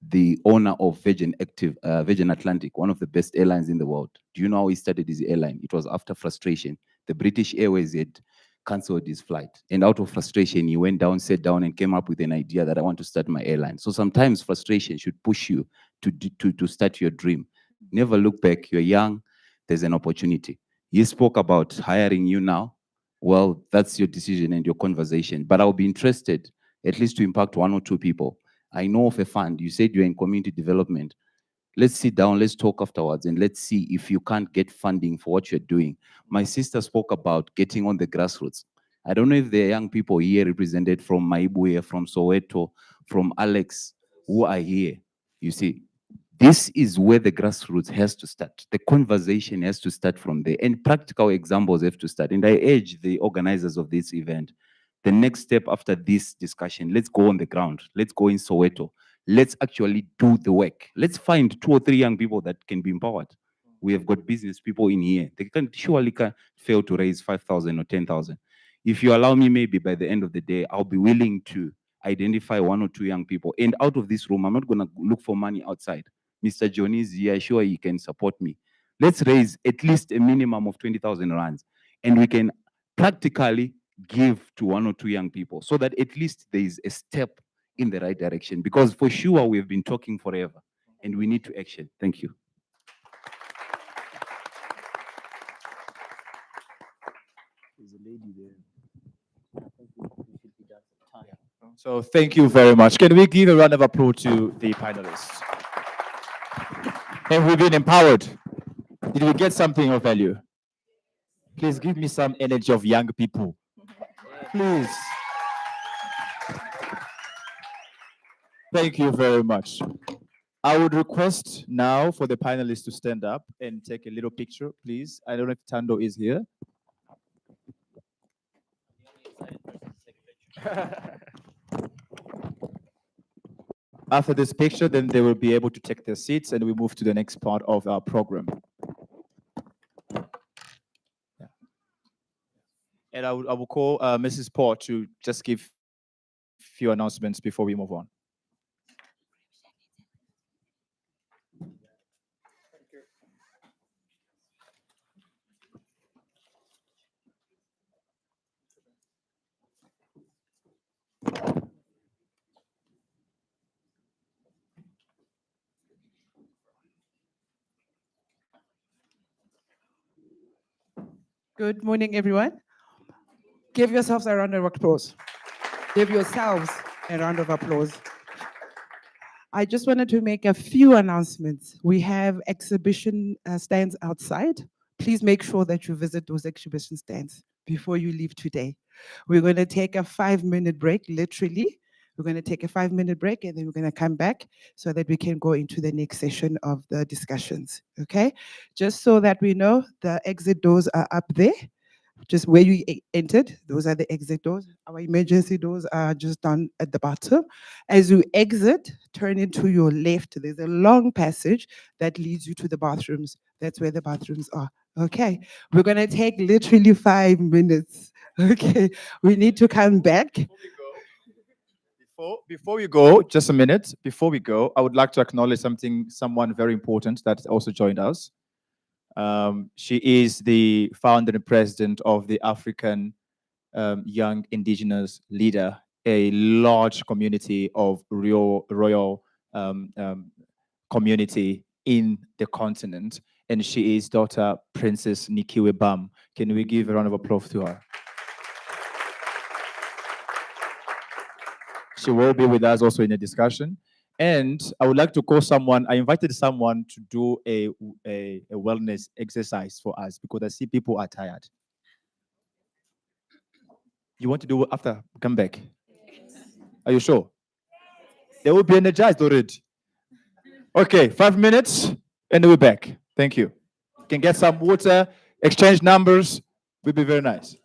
the owner of Virgin Atlantic, one of the best airlines in the world. Do you know how he started his airline? It was after frustration. The British Airways had canceled his flight. And out of frustration, he went down, sat down, and came up with an idea that I want to start my airline. So sometimes frustration should push you to start your dream. Never look back. You're young. There's an opportunity. You spoke about hiring you now. Well, that's your decision and your conversation. But I'll be interested at least to impact 1 or 2 people. I know of a fund. You said you're in community development. Let's sit down, let's talk afterwards, and let's see if you can't get funding for what you're doing. My sister spoke about getting on the grassroots. I don't know if there are young people here represented from Maibuye, from Soweto, from Alex, who are here. You see, this is where the grassroots has to start. The conversation has to start from there, and practical examples have to start. And I urge the organizers of this event, the next step after this discussion, let's go on the ground. Let's go in Soweto. Let's actually do the work. Let's find 2 or 3 young people that can be empowered. We have got business people in here. They surely can fail to raise 5,000 or 10,000. If you allow me, maybe by the end of the day, I'll be willing to identify 1 or 2 young people. And out of this room, I'm not going to look for money outside. Mr. Johnny is here, sure he can support me. Let's raise at least a minimum of 20,000 rands, and we can practically give to 1 or 2 young people so that at least there is a step in the right direction. Because for sure, we have been talking forever and we need to action. Thank you. There's a lady there. So thank you very much. Can we give a round of applause to the panelists? Have we been empowered? Did we get something of value? Please give me some energy of young people. Please. Thank you very much. I would request now for the panelists to stand up and take a little picture, please. I don't know if Tando is here. After this picture, then they will be able to take their seats and we move to the next part of our program. Yeah. And I will call Mrs. Paul to just give a few announcements before we move on. Good morning, everyone. Give yourselves a round of applause. Give yourselves a round of applause. I just wanted to make a few announcements. We have exhibition stands outside. Please make sure that you visit those exhibition stands before you leave today. We're going to take a 5-minute break, literally. We're going to take a 5-minute break and then we're going to come back so that we can go into the next session of the discussions, okay? Just so that we know, the exit doors are up there. Just where you entered, those are the exit doors. Our emergency doors are just down at the bottom. As you exit, turn into your left. There's a long passage that leads you to the bathrooms. That's where the bathrooms are. Okay, we're gonna take literally 5 minutes. Okay, we need to come back. Before we go, just a minute. Before we go, I would like to acknowledge someone very important that also joined us. She is the founder and president of the African Young Indigenous Leader, a large community of royal community in the continent. And she is Dr. Princess Nikiwe Bam. Can we give a round of applause to her? She will be with us also in the discussion. And I would like to call someone, I invited someone to do a wellness exercise for us because I see people are tired. You want to do it after? Come back. Are you sure? They will be energized already. Okay, 5 minutes and we're back. Thank you. Can get some water, exchange numbers, will be very nice.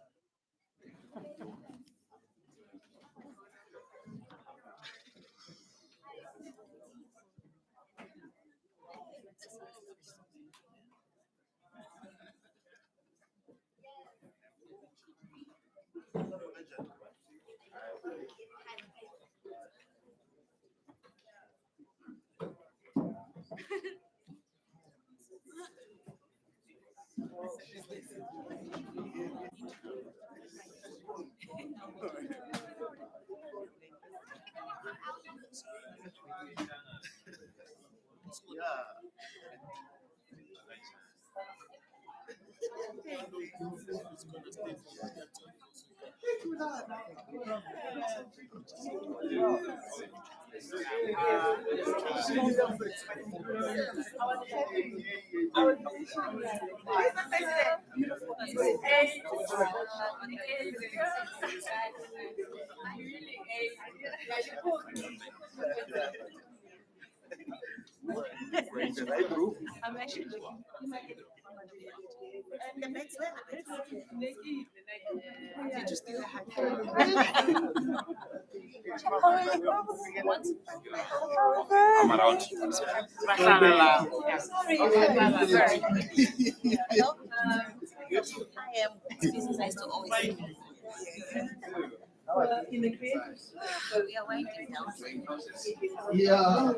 I'm around. Yeah.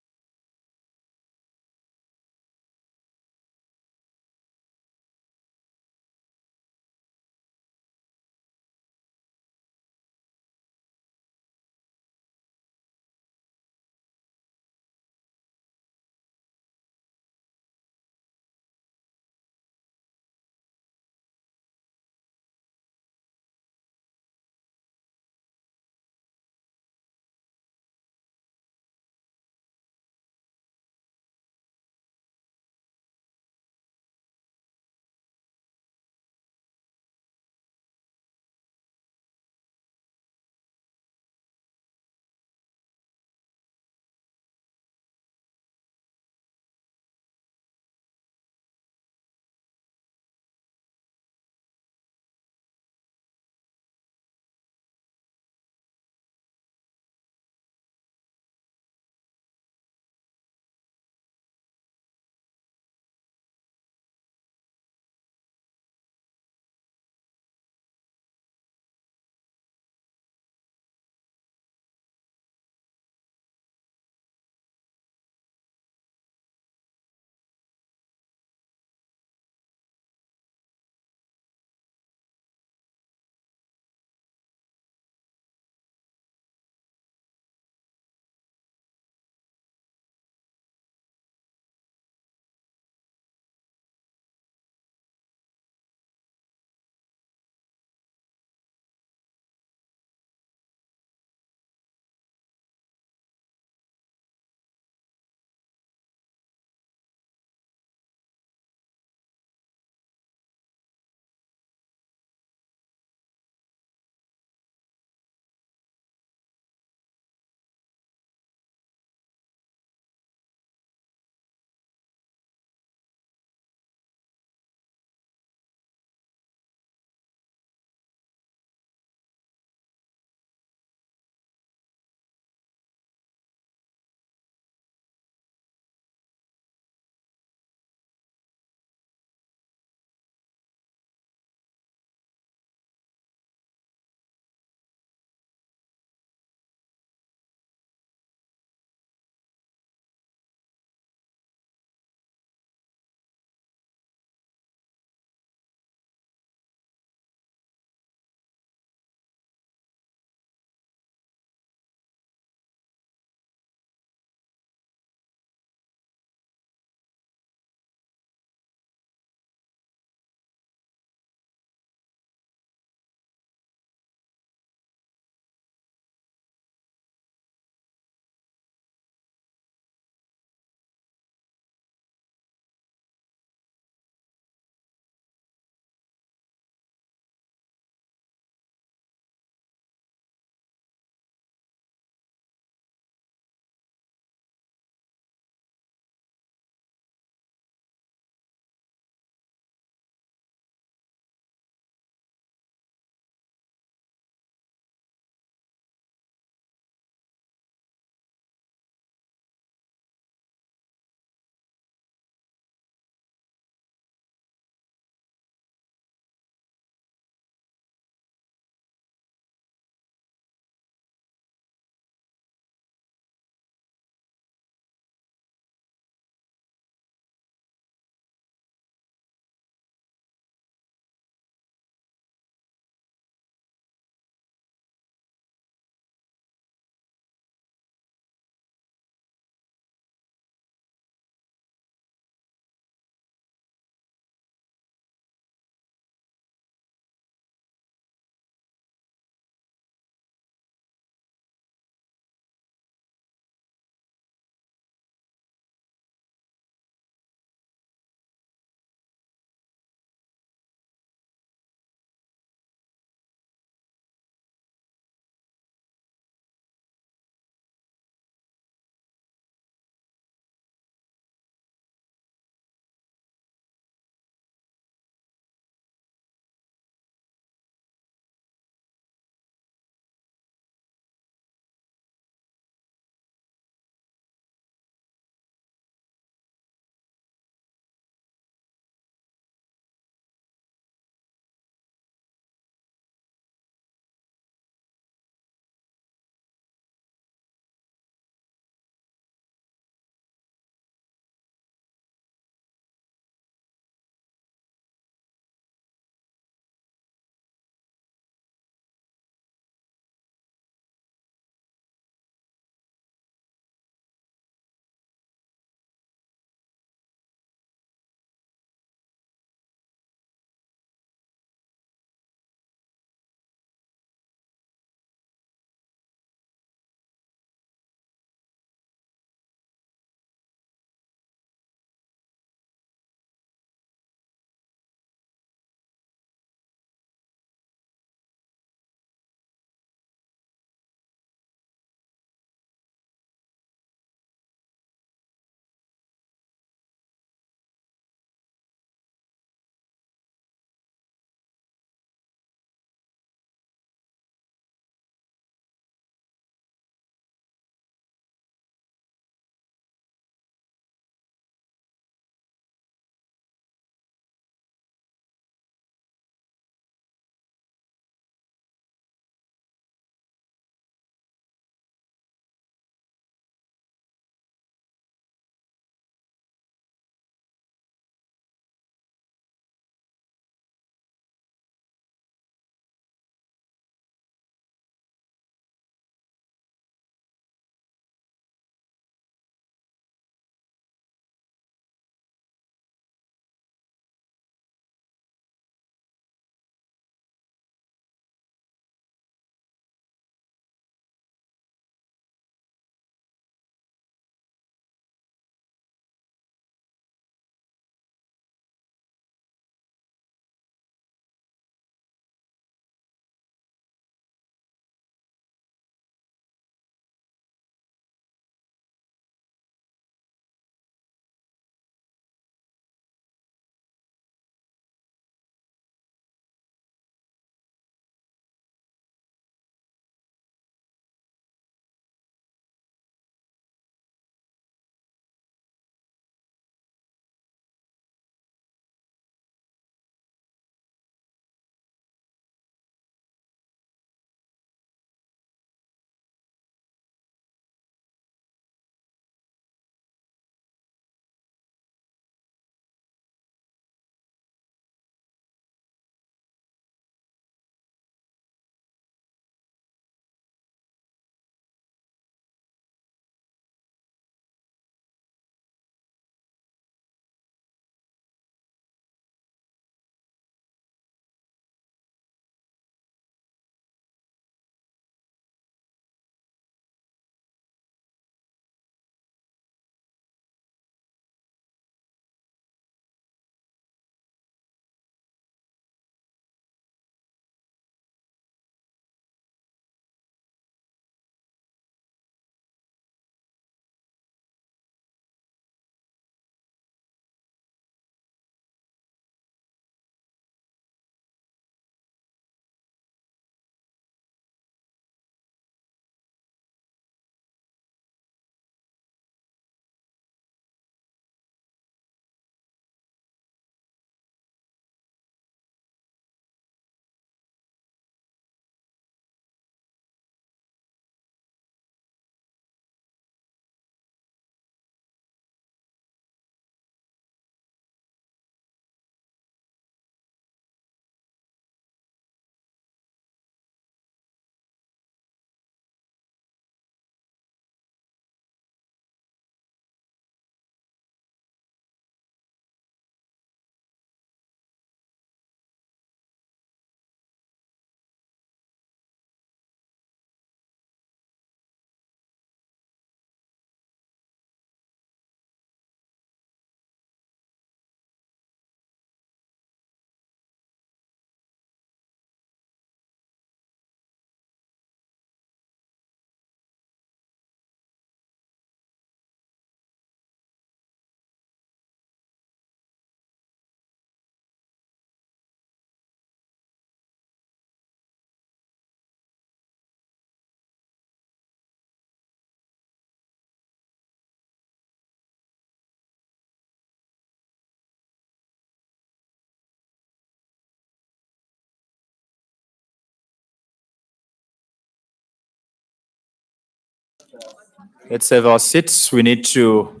Let's have our seats. We need to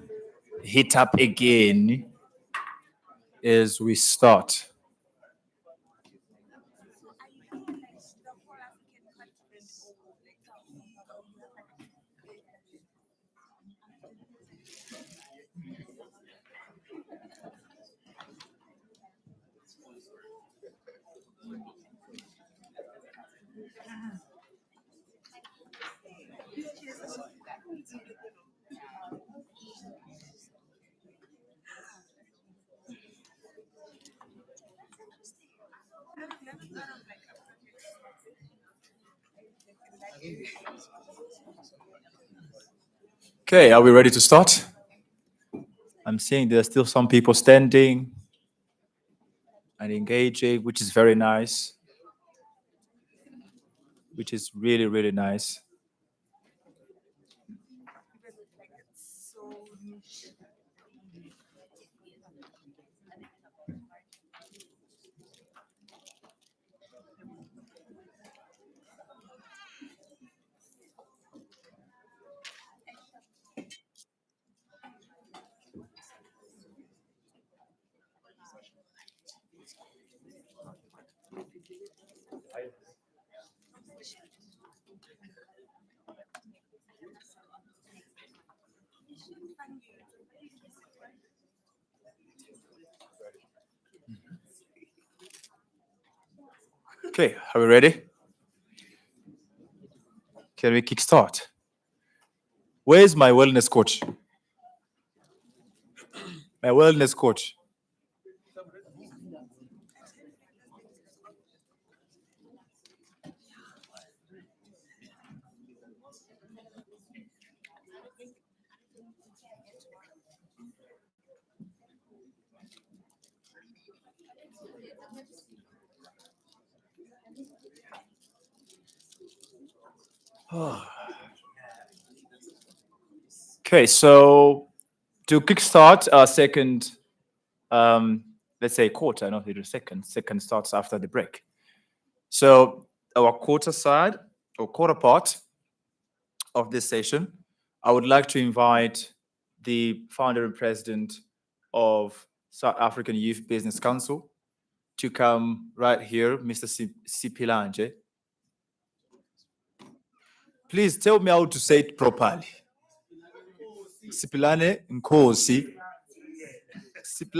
hit up again as we start. Okay, are we ready to start? I'm seeing there are still some people standing and engaging, which is very nice, which is really, really nice. Okay, are we ready? Can we kickstart? Where's my wellness coach? My wellness coach. Okay, so to kickstart our second, let's say quarter, not even second starts after the break. So our quarter side or quarter part of this session, I would like to invite the founder and president of South African Youth Business Council to come right here, Mr. Sipilanje. Please tell me how to say it properly. Sipilane Nkosi.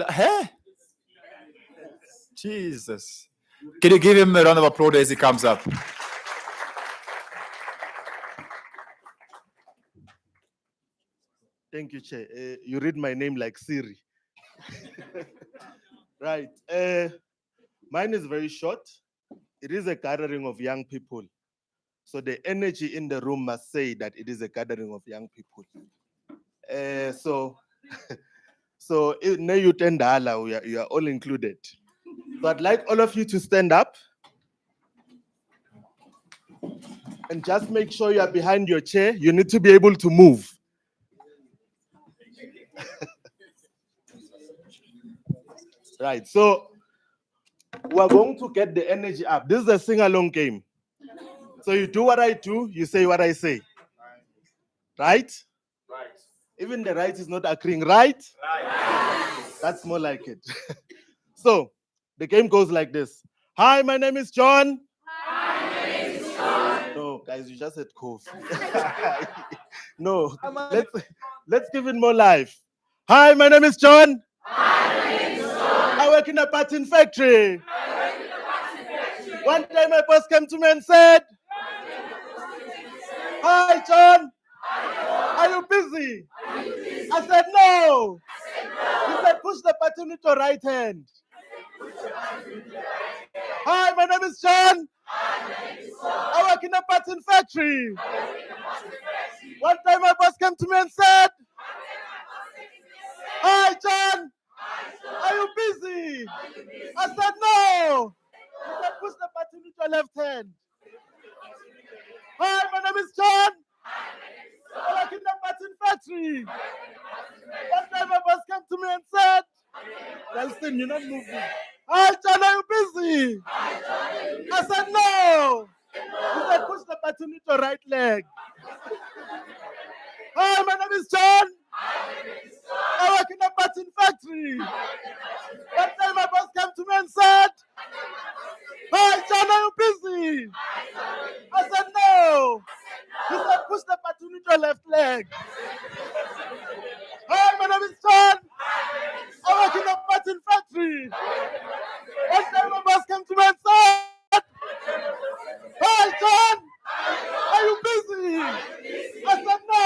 Hey? Jesus. Can you give him a round of applause as he comes up? Thank you, Chair. You read my name like Siri. Right. Mine is very short. It is a gathering of young people. So the energy in the room must say that it is a gathering of young people. So you are all included. So I'd like all of you to stand up and just make sure you are behind your chair. You need to be able to move. Right. So we're going to get the energy up. This is a sing-along game. So you do what I do, you say what I say. Right? Right. Even the right is not agreeing, right? Right. That's more like it. So the game goes like this. Hi, my name is John. Hi, my name is John. No, guys, you just said cough. No, let's give it more life. Hi, my name is John. Hi, my name is John. I work in a pattern factory. One day my boss came to me and said, "Hi, John. Are you busy?" I said, "No." He said, "Push the button with your right hand." Hi, my name is John. I work in a pattern factory. One time my boss came to me and said, "Hi, John. Are you busy?" I said, "No." He said, "Push the button with your left hand." Hi, my name is John. I work in a pattern factory. One time my boss came to me and said, "Ralston, you're not moving." "Hi, John, are you busy?" I said, "No." He said, "Push the button with your right leg." Hi, my name is John. I work in a button factory. One day my boss came to me and said, "Hi, John, are you busy?" I said, "No." He said, "Push the button with your left leg." Hi, my name is John. I work in a button factory. One day my boss came to me and said, "Hi, John, are you busy?" I said, "No."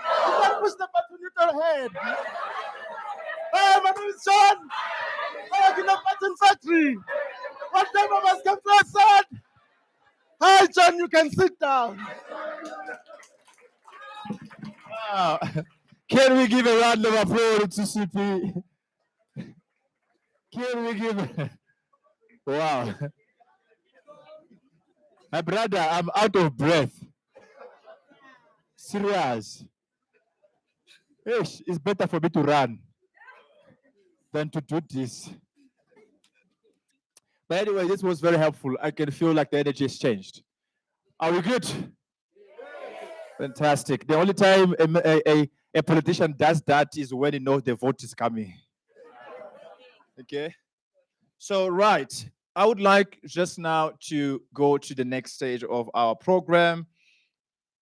He said, "Push the button with your head." Hi, my name is John. I work in a button factory. One day my boss came to me and said, "Hi, John, you can sit down." Wow. Can we give a round of applause to CP? Can we give? Wow. My brother, I'm out of breath. Serious. Ish, it's better for me to run than to do this. But anyway, this was very helpful. I can feel like the energy has changed. Are we good? Fantastic. The only time a politician does that is when he knows the vote is coming. Okay. So, right. I would like just now to go to the next stage of our program.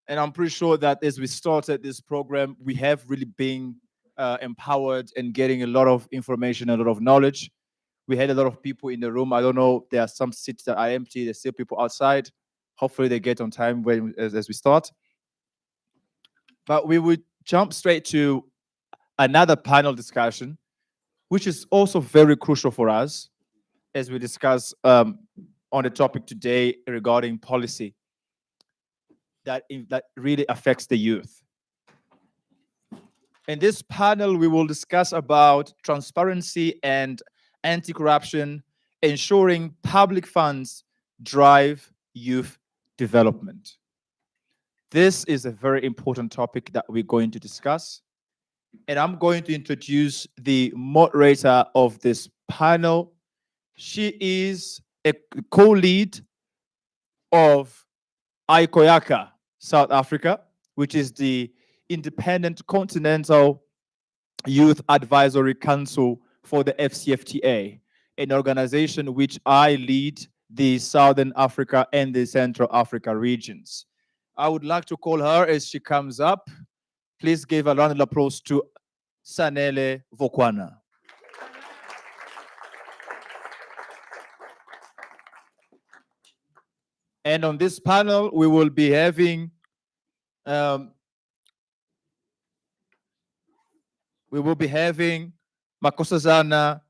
And I'm pretty sure that as we started this program, we have really been empowered and getting a lot of information, a lot of knowledge. We had a lot of people in the room. I don't know, there are some seats that are empty. There's still people outside. Hopefully they get on time as we start. But we would jump straight to another panel discussion, which is also very crucial for us as we discuss on the topic today regarding policy that really affects the youth. In this panel, we will discuss about transparency and anti-corruption, ensuring public funds drive youth development. This is a very important topic that we're going to discuss. And I'm going to introduce the moderator of this panel. She is a co-lead of ICOYACA, South Africa, which is the Independent Continental Youth Advisory Council for the FCFTA, an organization which I lead the Southern Africa and the Central Africa regions. I would like to call her as she comes up. Please give a round of applause to Sanele Vokwana. And on this panel, we will be having Makosazana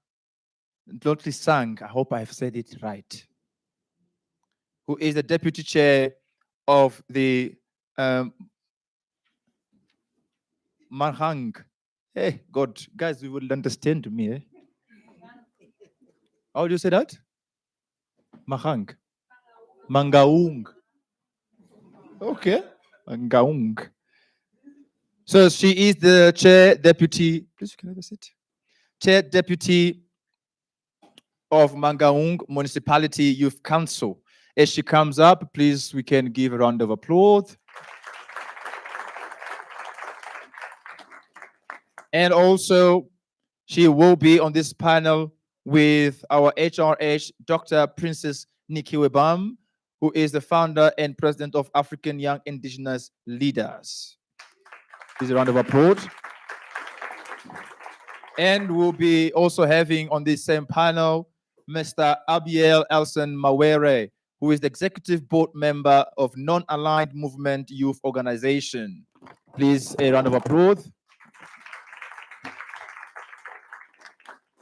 Ndlotlisang, I hope I have said it right, who is the deputy chair of the Mahang. Hey, God, guys, you will understand me. Eh? How do you say that? Mahang. Mangaung. Okay. Mangaung. So she is the chair deputy. Please, can I have a seat? Chair deputy of Mangaung Municipality Youth Council. As she comes up, please, we can give a round of applause. And also, she will be on this panel with our HRH, Dr. Princess Nikki Webam, who is the founder and president of African Young Indigenous Leaders. Please a round of applause. And we'll be also having on this same panel, Mr. Abiel Elson Mawere, who is the executive board member of Non-Aligned Movement Youth Organization. Please a round of applause.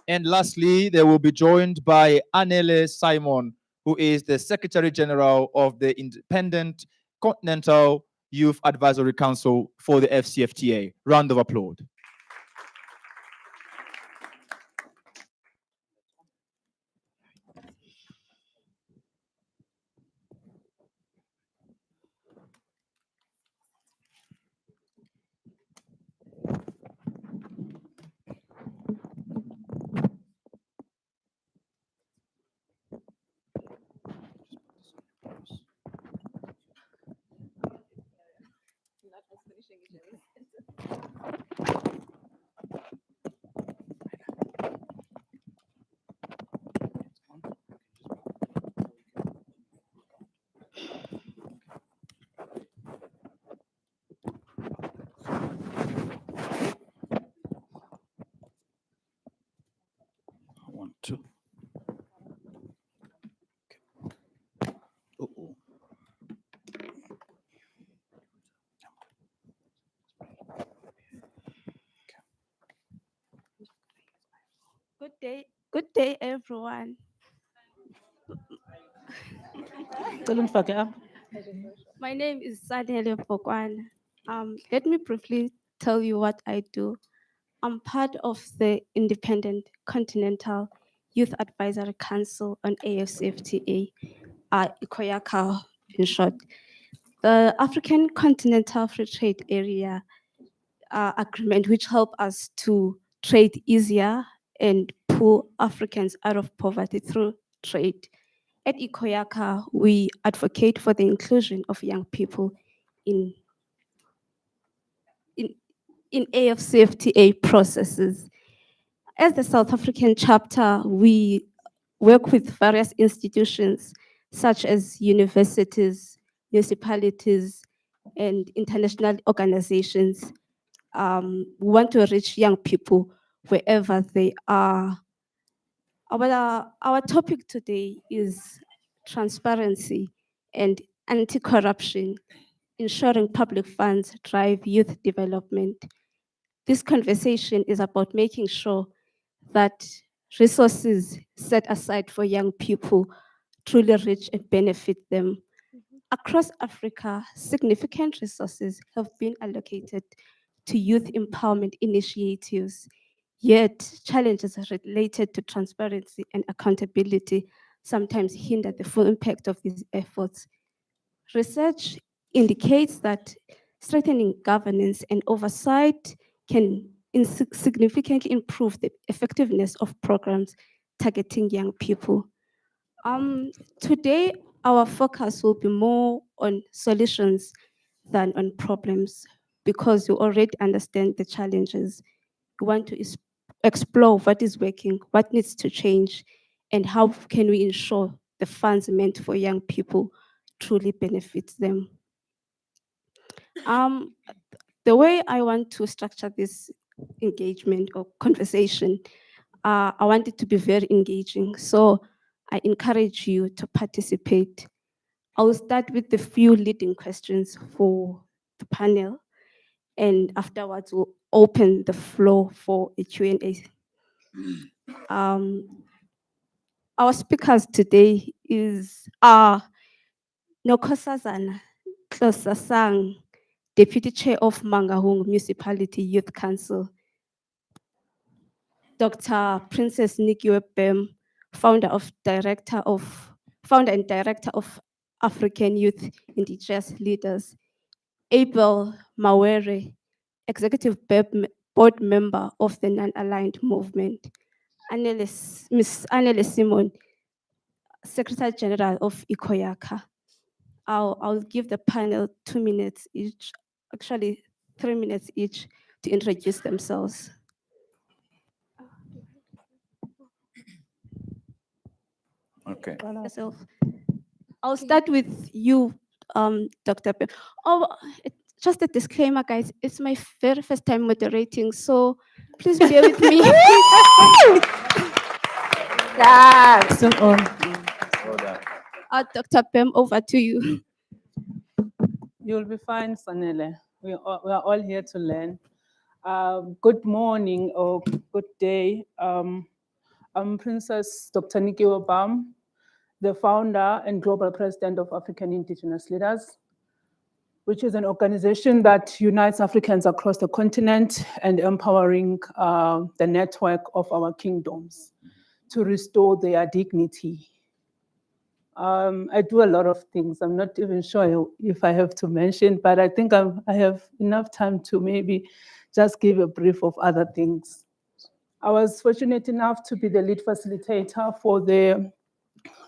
And lastly, they will be joined by Anele Simon, who is the Secretary General of the Independent Continental Youth Advisory Council for the FCFTA. Round of applause. Two. Good day, everyone. My name is Sanele Pokwan. Let me briefly tell you what I do. I'm part of the Independent Continental Youth Advisory Council on AFCFTA, ICOYACA in short. The African Continental Free Trade Area agreement, which help us to trade easier and pull Africans out of poverty through trade. At ICOYACA, we advocate for the inclusion of young people in AFCFTA processes. As the South African chapter, we work with various institutions such as universities, municipalities, and international organizations. We want to reach young people wherever they are. Our topic today is transparency and anti-corruption, ensuring public funds drive youth development. This conversation is about making sure that resources set aside for young people truly reach and benefit them. Across Africa, significant resources have been allocated to youth empowerment initiatives, yet challenges related to transparency and accountability sometimes hinder the full impact of these efforts. Research indicates that strengthening governance and oversight can significantly improve the effectiveness of programs targeting young people. Today, our focus will be more on solutions than on problems because you already understand the challenges. We want to explore what is working, what needs to change, and how can we ensure the funds meant for young people truly benefits them. The way I want to structure this engagement or conversation, I want it to be very engaging. So I encourage you to participate. I'll start with the few leading questions for the panel, and afterwards we'll open the floor for a Q&A. Our speakers today are Nokosazana Klosasang, Deputy Chair of Mangahung Municipality Youth Council, Dr. Princess Nikiwe Bem, founder and director of African Youth Indigenous Leaders, Abel Mawere, executive board member of the Non-Aligned Movement, Miss Annele Simon, Secretary General of ICOYACA. I'll give the panel 2 minutes each, actually 3 minutes each, to introduce themselves. Okay. Yourself. I'll start with you, Dr. Pep. Just a disclaimer, guys. It's my very first time moderating, so please bear with me. Dr. Pem, over to you. You'll be fine, Sanele. We are all here to learn. Good morning or good day. I'm Princess Dr. Nikiwe Bam, the founder and global president of African Indigenous Leaders, which is an organization that unites Africans across the continent and empowering the network of our kingdoms to restore their dignity. I do a lot of things. I'm not even sure if I have to mention, but I think I have enough time to maybe just give a brief of other things. I was fortunate enough to be the lead facilitator for the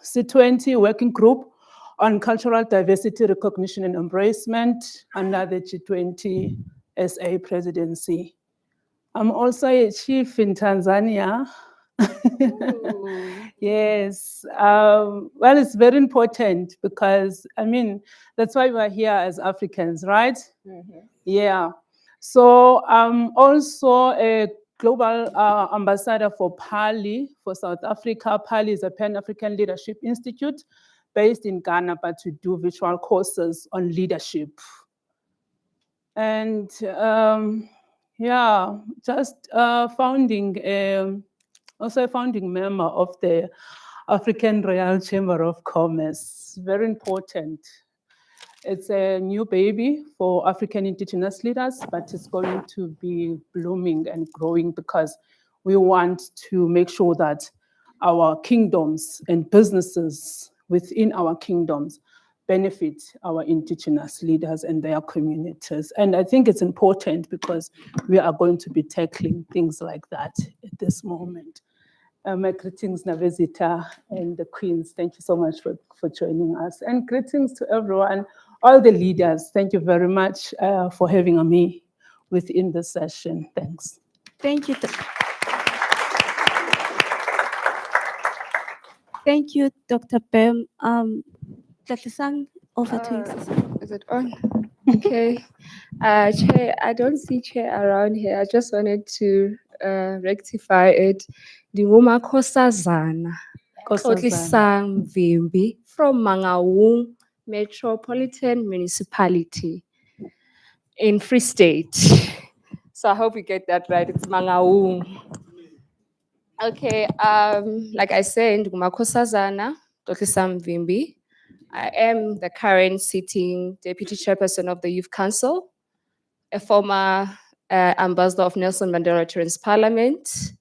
C20 working group on cultural diversity, recognition and embracement under the G20 SA presidency. I'm also a chief in Tanzania. Yes, well, it's very important because, I mean, that's why we're here as Africans, right? Yeah. So I'm also a global ambassador for PALI for South Africa. PALI is a Pan-African Leadership Institute based in Ghana, but we do virtual courses on leadership. And yeah, just also a founding member of the African Royal Chamber of Commerce. Very important. It's a new baby for African indigenous leaders, but it's going to be blooming and growing because we want to make sure that our kingdoms and businesses within our kingdoms benefit our indigenous leaders and their communities. And I think it's important because we are going to be tackling things like that at this moment. My greetings, Navezita and the Queens. Thank you so much for joining us. And greetings to everyone, all the leaders. Thank you very much for having me within the session. Thanks. Thank you. Thank you, Dr. Pam. Dr. Sang, over to you. Is it on? Okay. Chair, I don't see Chair around here. I just wanted to rectify it. The woman Kosazana. Kosazana Vimbi from Mangaung Metropolitan Municipality in Free State. So I hope you get that right. It's Mangaung. Okay, like I said, Kosazana Vimbi. I am the current sitting deputy chairperson of the Youth Council, a former ambassador of Nelson Mandela Children's Parliament.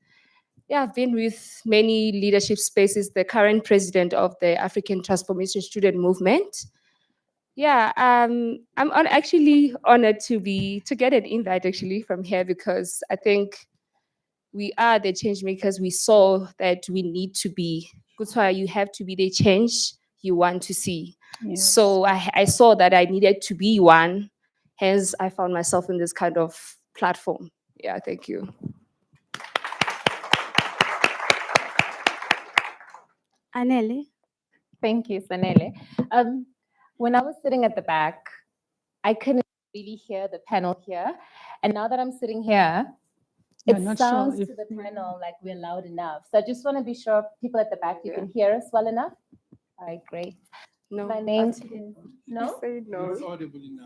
Yeah, I've been with many leadership spaces, the current president of the African Transformation Student Movement. Yeah, I'm actually honored to get an invite actually from here because I think we are the change makers. We saw that we need to be. That's why you have to be the change you want to see. Yes. So I saw that I needed to be one. Hence, I found myself in this kind of platform. Yeah, thank you. Anele. Thank you, Sanele. When I was sitting at the back, I couldn't really hear the panel here. And now that I'm sitting here, Yeah, it not sure sounds if to the panel like we're loud enough. So I just want to be sure people at the back, you can hear us well enough. All right, great. No, My name is, no? Say no.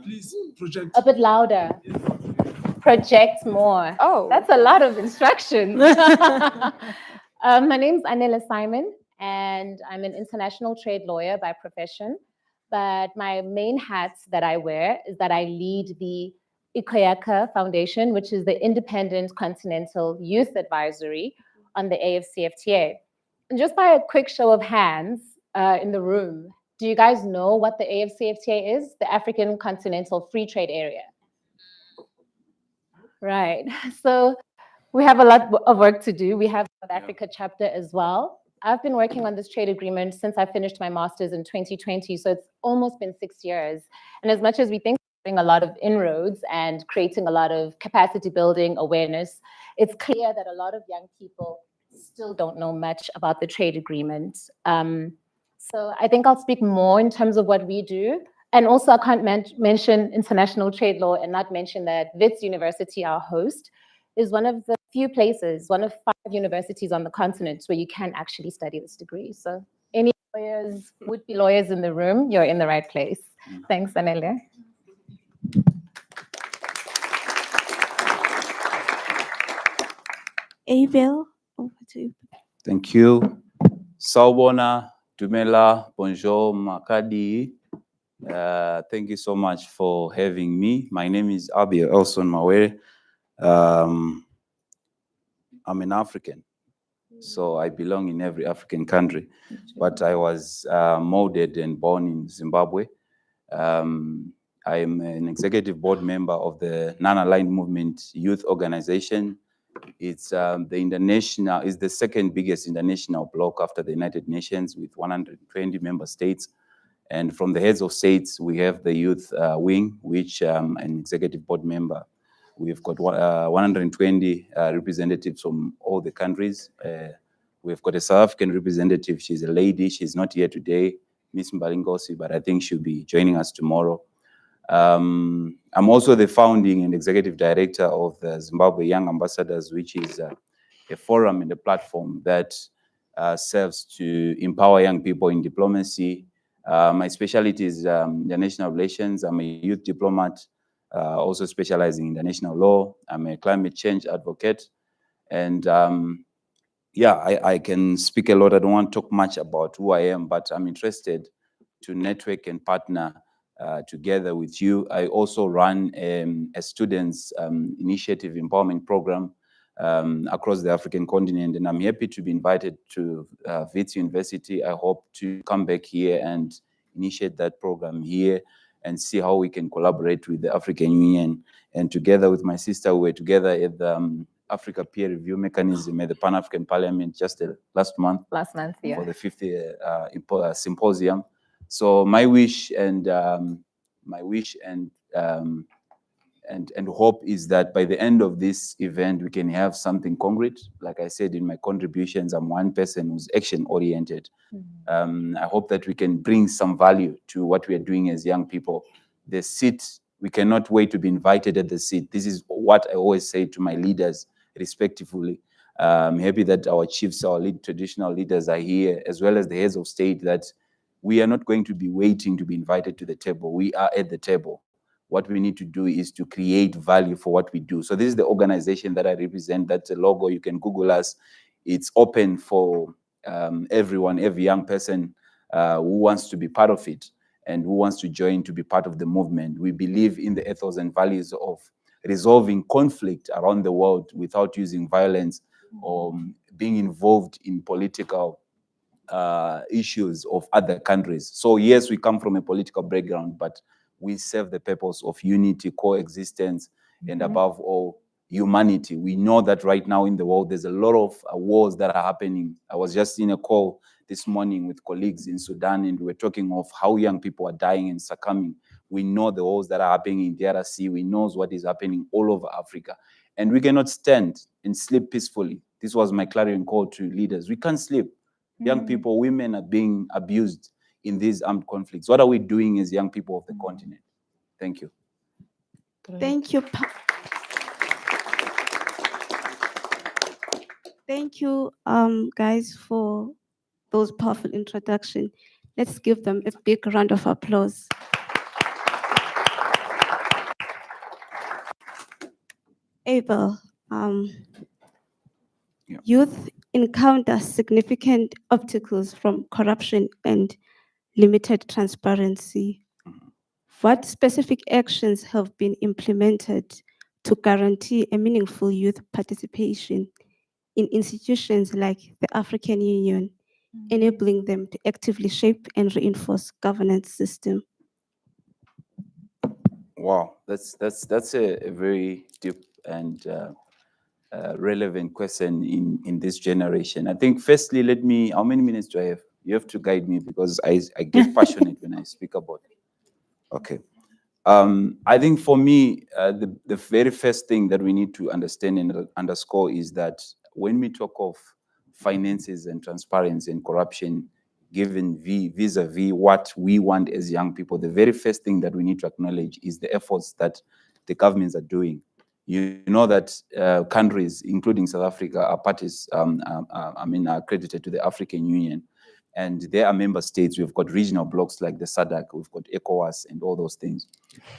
Please project. A bit louder. Project more. Oh. That's a lot of instructions. My name is Anela Simon, and I'm an international trade lawyer by profession. But my main hat that I wear is that I lead the Ikoyaka Foundation, which is the Independent Continental Youth Advisory on the AFCFTA. And just by a quick show of hands in the room, do you guys know what the AFCFTA is? The African Continental Free Trade Area. Right. So we have a lot of work to do. We have South Africa chapter as well. I've been working on this trade agreement since I finished my master's in 2020. So it's almost been 6 years. And as much as we think we're doing a lot of inroads and creating a lot of capacity building awareness, it's clear that a lot of young people still don't know much about the trade agreement. So I think I'll speak more in terms of what we do. And also I can't mention international trade law and not mention that Wits University, our host, is one of the few places, one of 5 universities on the continent where you can actually study this degree. So any lawyers, would-be lawyers in the room, you're in the right place. Thanks, Anele. Abel, over to you. Thank you. Sawubona, Dumela, bonjour, Makadi. Thank you so much for having me. My name is Abi Elson Mawere. I'm an African, so I belong in every African country, but I was molded and born in Zimbabwe. I am an executive board member of the Non-Aligned Movement Youth Organization. It's the second biggest international bloc after the United Nations with 120 member states. And from the heads of states, we have the youth wing, which I'm an executive board member. We've got 120 representatives from all the countries. We've got a South African representative. She's a lady. She's not here today, Miss Mbalingosi, but I think she'll be joining us tomorrow. I'm also the founding and executive director of the Zimbabwe Young Ambassadors, which is a forum and a platform that serves to empower young people in diplomacy. My specialty is international relations. I'm a youth diplomat, also specializing in international law. I'm a climate change advocate. And yeah, I can speak a lot. I don't want to talk much about who I am, but I'm interested to network and partner together with you. I also run a students initiative empowerment program across the African continent, and I'm happy to be invited to Wits University. I hope to come back here and initiate that program here and see how we can collaborate with the African Union. And together with my sister, we're together at the Africa Peer Review Mechanism at the Pan-African Parliament just last month. Last month, yeah. For the 50th symposium. So my wish and hope is that by the end of this event, we can have something concrete. Like I said in my contributions, I'm one person who's action-oriented. I hope that we can bring some value to what we are doing as young people. The seat, we cannot wait to be invited at the seat. This is what I always say to my leaders, respectively. I'm happy that our chiefs, our traditional leaders are here, as well as the heads of state, that we are not going to be waiting to be invited to the table. We are at the table. What we need to do is to create value for what we do. So this is the organization that I represent. That's a logo. You can Google us. It's open for everyone, every young person who wants to be part of it and who wants to join to be part of the movement. We believe in the ethos and values of resolving conflict around the world without using violence or being involved in political issues of other countries. So yes, we come from a political background, but we serve the purpose of unity, coexistence, and above all, humanity. We know that right now in the world, there's a lot of wars that are happening. I was just in a call this morning with colleagues in Sudan, and we were talking of how young people are dying and succumbing. We know the wars that are happening in DRC. We know what is happening all over Africa. And we cannot stand and sleep peacefully. This was my clarion call to leaders. We can't sleep. Young people, women are being abused in these armed conflicts. What are we doing as young people of the continent? Thank you. Thank you. Thank you, guys, for those powerful introduction. Let's give them a big round of applause. Abel, youth encounter significant obstacles from corruption and limited transparency. What specific actions have been implemented to guarantee a meaningful youth participation in institutions like the African Union, enabling them to actively shape and reinforce governance system? Wow, that's a very deep and relevant question in this generation. I think firstly, how many minutes do I have? You have to guide me because I get passionate when I speak about it. Okay. I think for me, the very first thing that we need to understand and underscore is that when we talk of finances and transparency and corruption, given vis-a-vis what we want as young people, the very first thing that we need to acknowledge is the efforts that the governments are doing. You know that countries, including South Africa, are parties, are accredited to the African Union. And there are member states. We've got regional blocks like the SADC, we've got ECOWAS and all those things.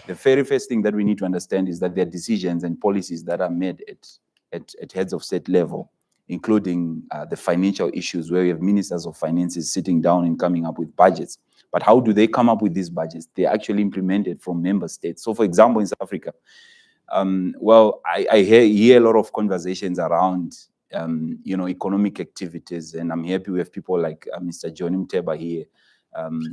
The very first thing that we need to understand is that there are decisions and policies that are made at heads of state level, including the financial issues where we have ministers of finances sitting down and coming up with budgets. But how do they come up with these budgets? They're actually implemented from member states. So for example, in South Africa, I hear a lot of conversations around economic activities, and I'm happy we have people like Mr. Johnny Mteba here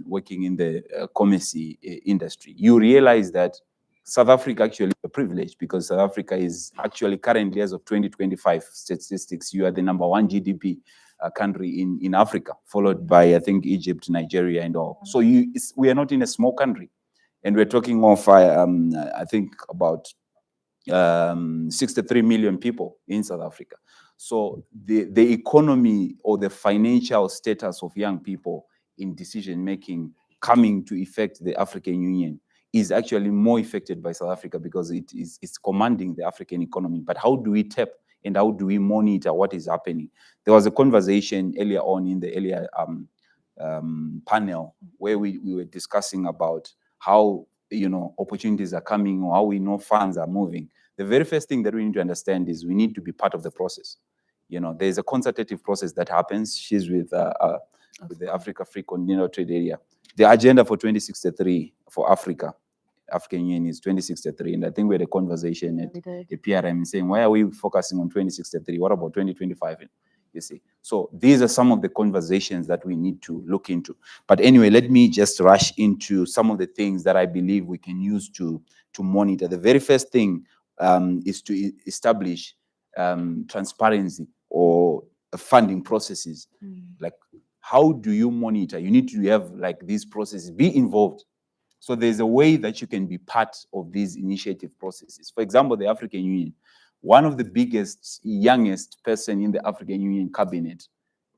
working in the commerce industry. You realize that South Africa actually is a privilege because South Africa is actually currently, as of 2025 statistics, you are the #1 GDP country in Africa, followed by, I think, Egypt, Nigeria, and all. So we are not in a small country. And we're talking of, I think, about 63 million people in South Africa. So the economy or the financial status of young people in decision-making coming to affect the African Union is actually more affected by South Africa because it's commanding the African economy. But how do we tap and how do we monitor what is happening? There was a conversation earlier on in the earlier panel where we were discussing about how opportunities are coming or how we know funds are moving. The very first thing that we need to understand is we need to be part of the process. There's a consultative process that happens. She's with the Africa Free Continental Trade Area. The agenda for 2063 for African Union is 2063, and I think we had a conversation at the PRM saying, why are we focusing on 2063? What about 2025? You see, so these are some of the conversations that we need to look into. But anyway, let me just rush into some of the things that I believe we can use to monitor. The very first thing is to establish transparency or funding processes. Like, how do you monitor? You need to have like these processes, be involved. So there's a way that you can be part of these initiative processes. For example, the African Union, one of the biggest, youngest person in the African Union cabinet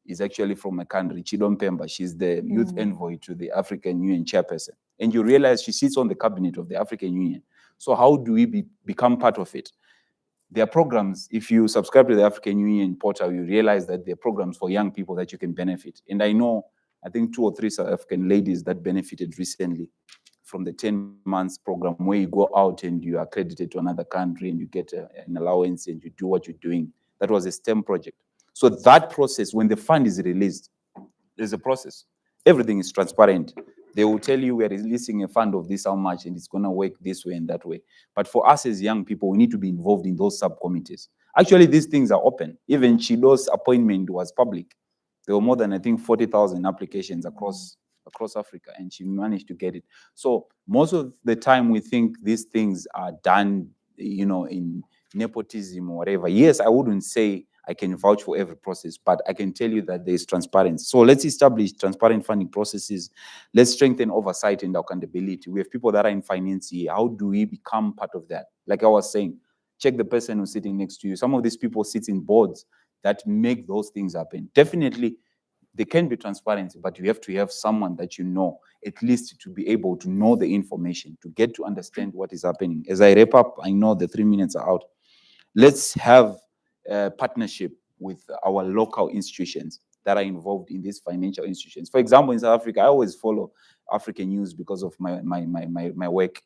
is actually from my country, Chidom Pemba. She's the youth envoy to the African Union chairperson. And you realize she sits on the cabinet of the African Union. So how do we become part of it? There are programs. If you subscribe to the African Union portal, you realize that there are programs for young people that you can benefit. And I think 2 or 3 South African ladies that benefited recently from the 10 months program where you go out and you are accredited to another country and you get an allowance and you do what you're doing. That was a STEM project. So that process, when the fund is released, there's a process. Everything is transparent. They will tell you we are releasing a fund of this, how much, and it's going to work this way and that way. But for us as young people, we need to be involved in those subcommittees. Actually, these things are open. Even Chido's appointment was public. There were more than, I think, 40,000 applications across Africa, and she managed to get it. So most of the time we think these things are done, in nepotism or whatever. Yes, I wouldn't say I can vouch for every process, but I can tell you that there's transparency. So let's establish transparent funding processes. Let's strengthen oversight and accountability. We have people that are in finance here. How do we become part of that? Like I was saying, check the person who's sitting next to you. Some of these people sit in boards that make those things happen. Definitely, there can be transparency, but you have to have someone that at least to be able to know the information, to get to understand what is happening. As I wrap up, I know the 3 minutes are out. Let's have a partnership with our local institutions that are involved in these financial institutions. For example, in South Africa, I always follow African news because of my work.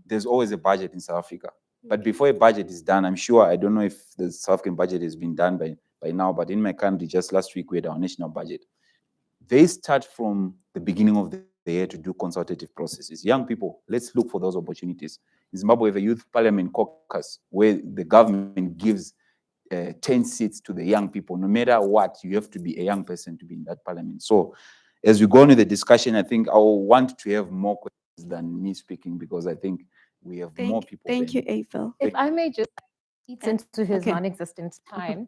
There's always a budget in South Africa. But before a budget is done, I'm sure, I don't know if the South African budget has been done by now, but in my country, just last week, we had our national budget. They start from the beginning of the year to do consultative processes. Young people, let's look for those opportunities. In Zimbabwe, we have a youth parliament caucus where the government gives 10 seats to the young people. No matter what, you have to be a young person to be in that parliament. So as we go into the discussion, I think I will want to have more questions than me speaking, because I think we have more people. Thank you, Abel. If I may just eat into his Okay. non-existent time,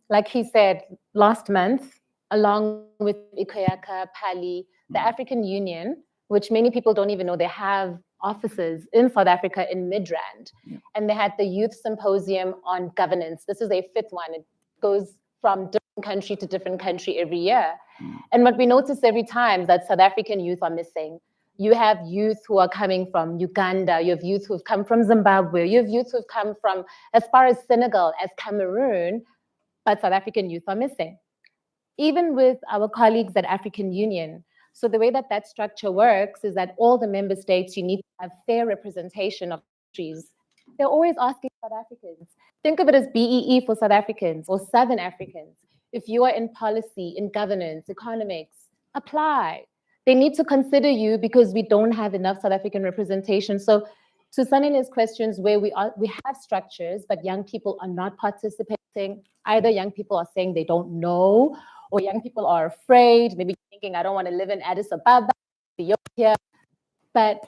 like he said, last month, along with Ikoyaka, Pali, the African Union, which many people don't even know, they have offices in South Africa in Midrand. And they had the Youth Symposium on Governance. This is a 5th one. It goes from different country to different country every year. And what we notice every time is that South African youth are missing. You have youth who are coming from Uganda, you have youth who've come from Zimbabwe, you have youth who've come from as far as Senegal, as Cameroon, but South African youth are missing. Even with our colleagues at African Union. So the way that structure works is that all the member states, you need to have fair representation of countries. They're always asking South Africans. Think of it as BEE for South Africans or Southern Africans. If you are in policy, in governance, economics, apply. They need to consider you because we don't have enough South African representation. So to Sanele's questions, where we have structures, but young people are not participating. Either young people are saying they don't know, or young people are afraid, maybe thinking, I don't want to live in Addis Ababa, Ethiopia. But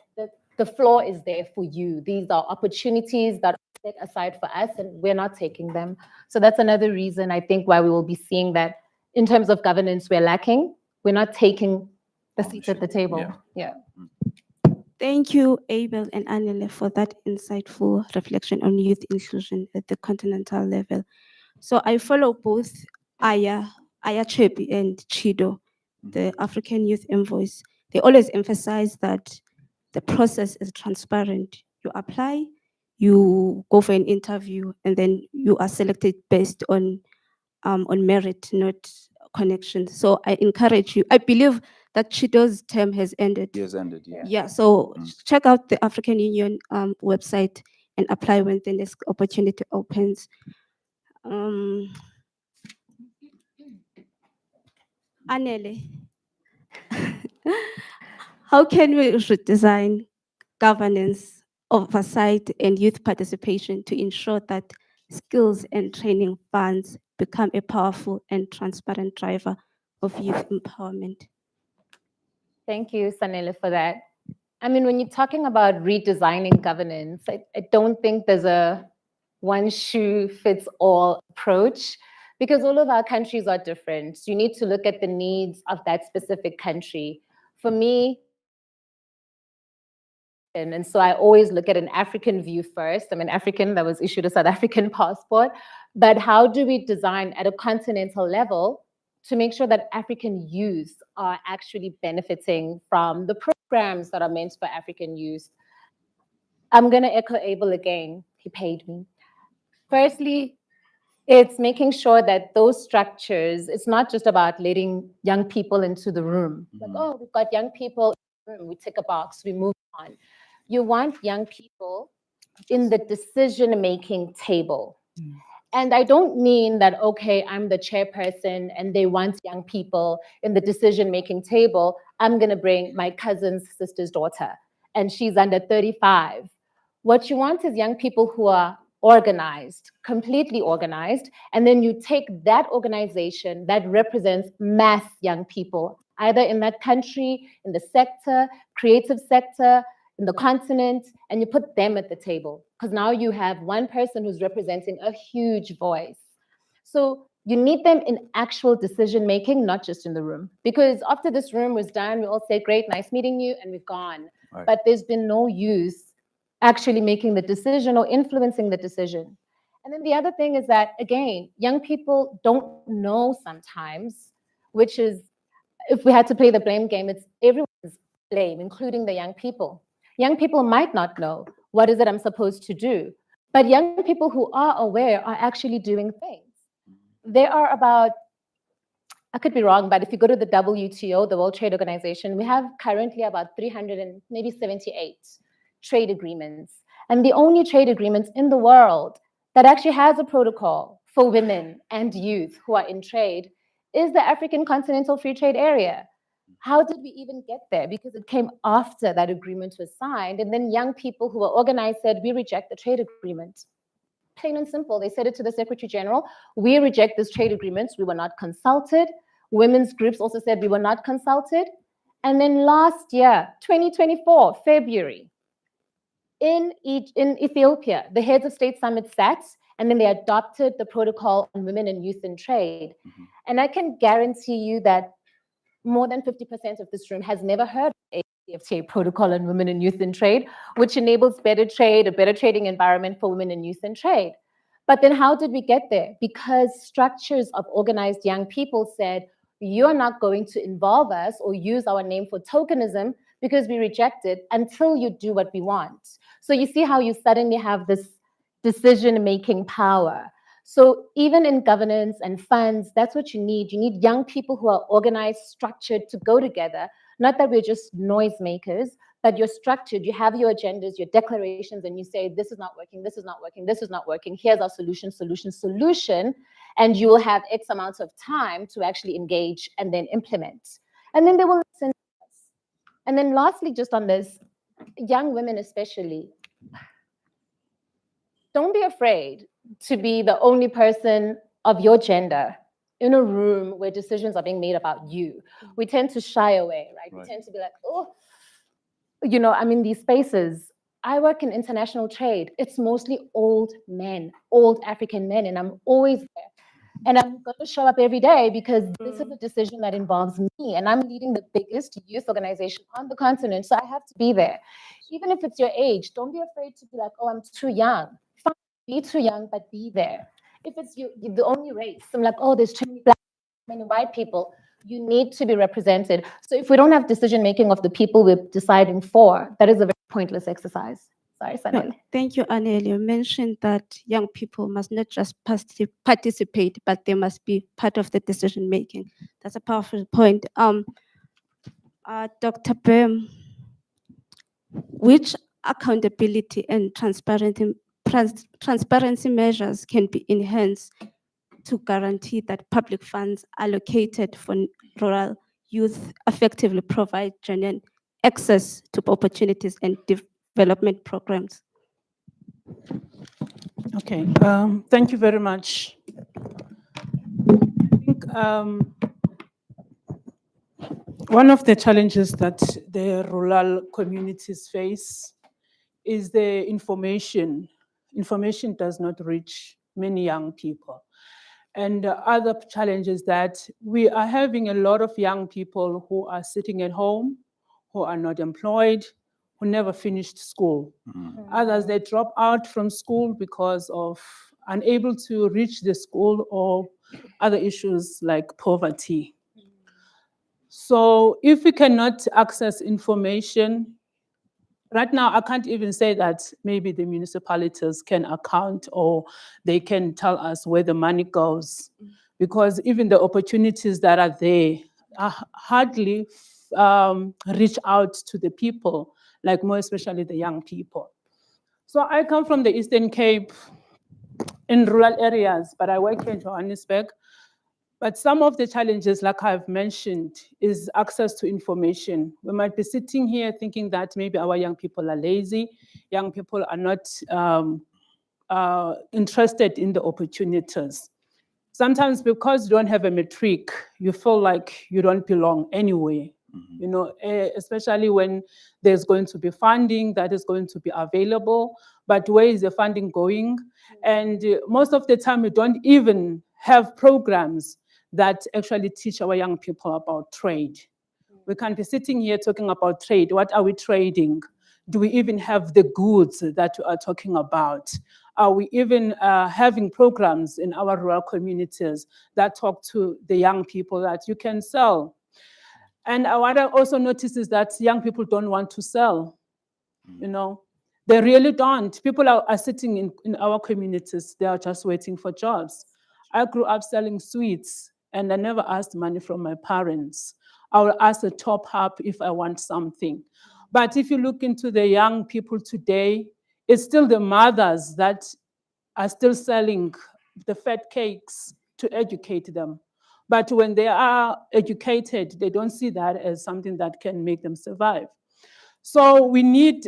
the floor is there for you. These are opportunities that are set aside for us, and we're not taking them. So that's another reason, I think, why we will be seeing that in terms of governance, we're lacking. We're not taking the seats at the table. Yeah. Thank you, Abel and Anele, for that insightful reflection on youth inclusion at the continental level. So I follow both Aya Chepi and Chido, the African Youth Envoys. They always emphasize that the process is transparent. You apply, you go for an interview, and then you are selected based on merit, not connection. So I encourage you. I believe that Chido's term has ended. He has ended, yeah. Yeah. So check out the African Union website and apply when the next opportunity opens. Anele, how can we redesign governance, oversight, and youth participation to ensure that skills and training funds become a powerful and transparent driver of youth empowerment? Thank you, Sanele, for that. I mean, when you're talking about redesigning governance, I don't think there's a one shoe fits all approach because all of our countries are different. You need to look at the needs of that specific country. For me, and so I always look at an African view first. I'm an African that was issued a South African passport, but how do we design at a continental level to make sure that African youth are actually benefiting from the programs that are meant for African youth? I'm gonna echo Abel again, he paid me. Firstly, it's making sure that those structures, it's not just about letting young people into the room. Like, oh, we've got young people in the room, we tick a box, we move on. You want young people in the decision-making table. And I don't mean that, okay, I'm the chairperson and they want young people in the decision-making table. I'm gonna bring my cousin's sister's daughter and she's under 35. What you want is young people who are organized, completely organized, and then you take that organization that represents mass young people, either in that country, in the sector, creative sector, in the continent, and you put them at the table. Because now you have one person who's representing a huge voice. So you need them in actual decision-making, not just in the room. Because after this room was done, we all say, great, nice meeting you, and we've gone. Right. But there's been no use actually making the decision or influencing the decision. And then the other thing is that, again, young people don't know sometimes, which is, if we had to play the blame game, it's everyone's blame, including the young people. Young people might not know, what is it I'm supposed to do? But young people who are aware are actually doing things. There are about, I could be wrong, but if you go to the WTO, the World Trade Organization, we have currently about 378 trade agreements. And the only trade agreements in the world that actually has a protocol for women and youth who are in trade is the African Continental Free Trade Area. How did we even get there? Because it came after that agreement was signed, and then young people who were organized said, we reject the trade agreement. Plain and simple, they said it to the Secretary General, we reject this trade agreement, we were not consulted. Women's groups also said we were not consulted. And then last year, 2024, February, in Ethiopia, the heads of state summit sat, and then they adopted the protocol on women and youth in trade. And I can guarantee you that more than 50% of this room has never heard of a CFTA protocol on women and youth in trade, which enables better trade, a better trading environment for women and youth in trade. But then how did we get there? Because structures of organized young people said, you're not going to involve us or use our name for tokenism because we reject it until you do what we want. So you see how you suddenly have this decision-making power. So even in governance and funds, that's what you need. You need young people who are organized, structured to go together. Not that we're just noisemakers, but you're structured. You have your agendas, your declarations, and you say, this is not working, this is not working, this is not working. Here's our solution, solution, solution. And you will have X amount of time to actually engage and then implement. And then they will listen to us. And then lastly, just on this, young women especially, don't be afraid to be the only person of your gender in a room where decisions are being made about you. We tend to shy away, right? We tend to be like, oh, you know, I'm in these spaces. I work in international trade. It's mostly old men, old African men, and I'm always there. And I'm going to show up every day because this is a decision that involves me, and I'm leading the biggest youth organization on the continent, so I have to be there. Even if it's your age, don't be afraid to be like, oh, I'm too young. Fine, be too young, but be there. If it's you're the only race, I'm like, oh, there's too many black, too many white people. You need to be represented. So if we don't have decision-making of the people we're deciding for, that is a very pointless exercise. Sorry, No, Sanele. thank you, Anel. You mentioned that young people must not just participate, but they must be part of the decision making. That's a powerful point. Dr. Bem, which accountability and transparency measures can be enhanced to guarantee that public funds allocated for rural youth effectively provide genuine access to opportunities and development programs? Okay, thank you very much. I think one of the challenges that the rural communities face is the information. Information does not reach many young people. And the other challenge is that we are having a lot of young people who are sitting at home, who are not employed, who never finished school. Others, they drop out from school because of unable to reach the school or other issues like poverty. So if we cannot access information, right now, I can't even say that maybe the municipalities can account or they can tell us where the money goes, because even the opportunities that are there are hardly reach out to the people, like more especially the young people. So I come from the Eastern Cape in rural areas, but I work in Johannesburg. But some of the challenges, like I've mentioned, is access to information. We might be sitting here thinking that maybe our young people are lazy, young people are not interested in the opportunities. Sometimes because you don't have a matric, you feel like you don't belong anywhere. You know, especially when there's going to be funding that is going to be available, but where is the funding going? And most of the time, we don't even have programs that actually teach our young people about trade. We can't be sitting here talking about trade. What are we trading? Do we even have the goods that we are talking about? Are we even having programs in our rural communities that talk to the young people that you can sell? And what I also notice is that young people don't want to sell, you know, they really don't. People are sitting in our communities, they are just waiting for jobs. I grew up selling sweets and I never asked money from my parents. I will ask a top up if I want something. But if you look into the young people today, it's still the mothers that are still selling the fat cakes to educate them. But when they are educated, they don't see that as something that can make them survive. So we need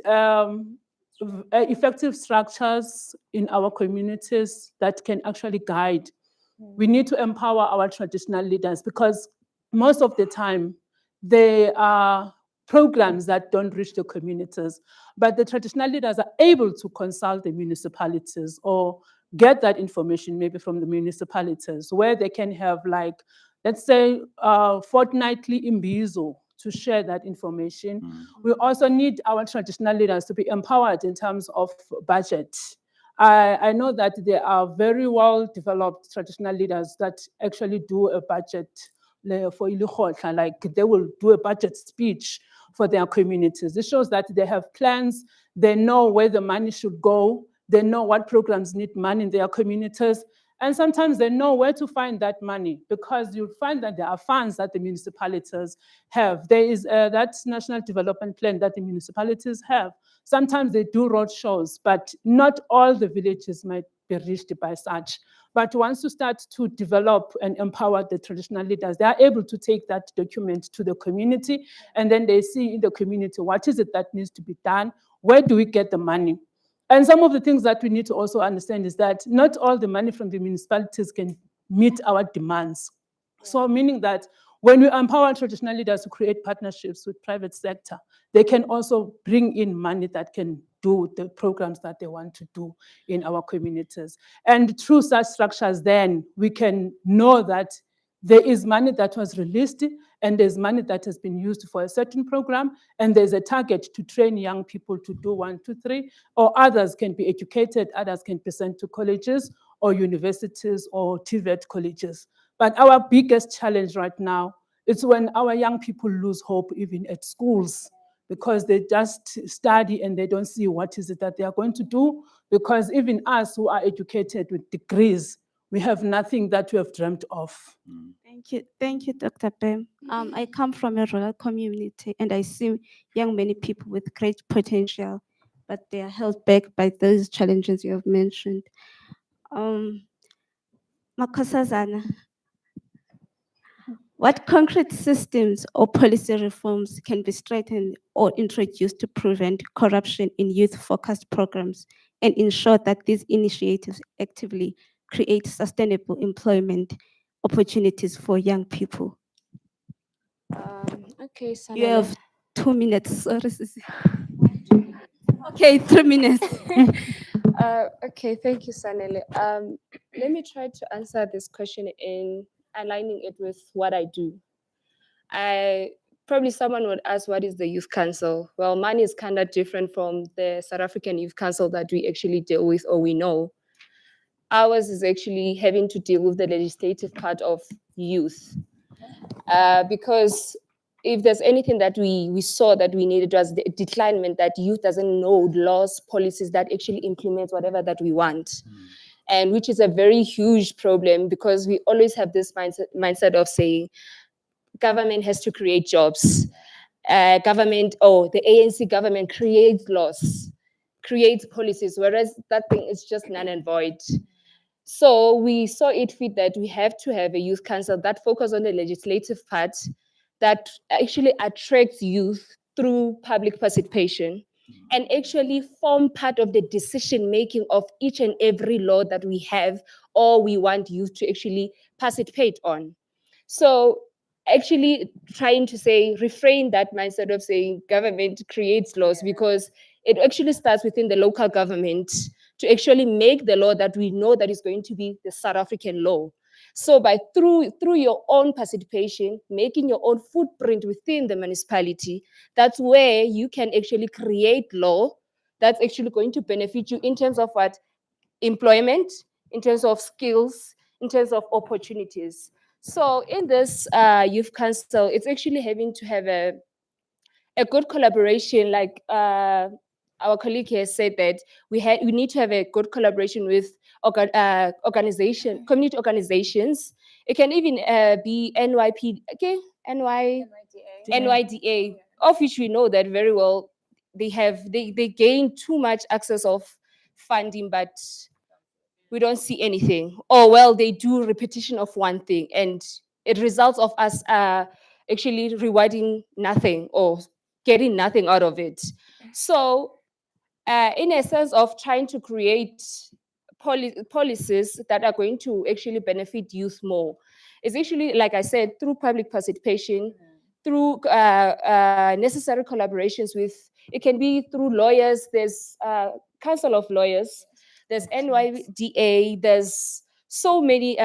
effective structures in our communities that can actually guide. We need to empower our traditional leaders because most of the time they are programs that don't reach the communities, but the traditional leaders are able to consult the municipalities or get that information maybe from the municipalities where they can have like, let's say fortnightly imbizo to share that information. We also need our traditional leaders to be empowered in terms of budget. I know that there are very well developed traditional leaders that actually do a budget for Ilukhotlha, like they will do a budget speech for their communities. This shows that they have plans, they know where the money should go, they know what programs need money in their communities, and sometimes they know where to find that money because you'll find that there are funds that the municipalities have. There is that national development plan that the municipalities have. Sometimes they do road shows, but not all the villages might be reached by such. But once you start to develop and empower the traditional leaders, they are able to take that document to the community, and then they see in the community, what is it that needs to be done? Where do we get the money? And some of the things that we need to also understand is that not all the money from the municipalities can meet our demands. So meaning that when we empower traditional leaders to create partnerships with private sector, they can also bring in money that can do the programs that they want to do in our communities. And through such structures, then we can know that there is money that was released and there's money that has been used for a certain program, and there's a target to train young people to do 1, 2, 3, or others can be educated, others can be sent to colleges or universities or TVET colleges. But our biggest challenge right now It's when our young people lose hope even at schools, because they just study and they don't see what is it that they are going to do. Because even us who are educated with degrees, we have nothing that we have dreamt of. Thank you, Dr. Pem. I come from a rural community and I see many people with great potential, but they are held back by those challenges you have mentioned. Makosazana, what concrete systems or policy reforms can be strengthened or introduced to prevent corruption in youth-focused programs and ensure that these initiatives actively create sustainable employment opportunities for young people? Okay, You have Sanele. 2 minutes. Sorry, Sisi. Okay, 3 minutes. Okay, thank you, Sanele. Let me try to answer this question in aligning it with what I do. Probably someone would ask, what is the Youth Council? Well, mine is kind of different from the South African Youth Council that we actually deal with or we know. Ours is actually having to deal with the legislative part of youth. Because if there's anything that we saw that we needed, was the declinement that youth doesn't know laws, policies that actually implement whatever that we want. And which is a very huge problem, because we always have this mindset of saying government has to create jobs. The ANC government creates laws, creates policies, whereas that thing is just null and void. So we saw it fit that we have to have a youth council that focus on the legislative part, that actually attracts youth through public participation and actually form part of the decision making of each and every law that we have or we want youth to actually participate on. So actually trying to say, refrain that mindset of saying government creates laws, because it actually starts within the local government to actually make the law that we know that is going to be the South African law. So by through your own participation, making your own footprint within the municipality, that's where you can actually create law that's actually going to benefit you in terms of what? Employment, in terms of skills, in terms of opportunities. So in this youth council, it's actually having to have a good collaboration, like our colleague here said that we need to have a good collaboration with community organizations. It can even be NYDA, of which we know that very well. They gain too much access of funding, but we don't see anything. Or well, they do repetition of one thing, and it results of us actually rewarding nothing or getting nothing out of it. So in a sense of trying to create policies that are going to actually benefit youth more, it's actually, like I said, through public participation, through necessary collaborations with, it can be through lawyers, there's Council of Lawyers, there's NYDA, there's so many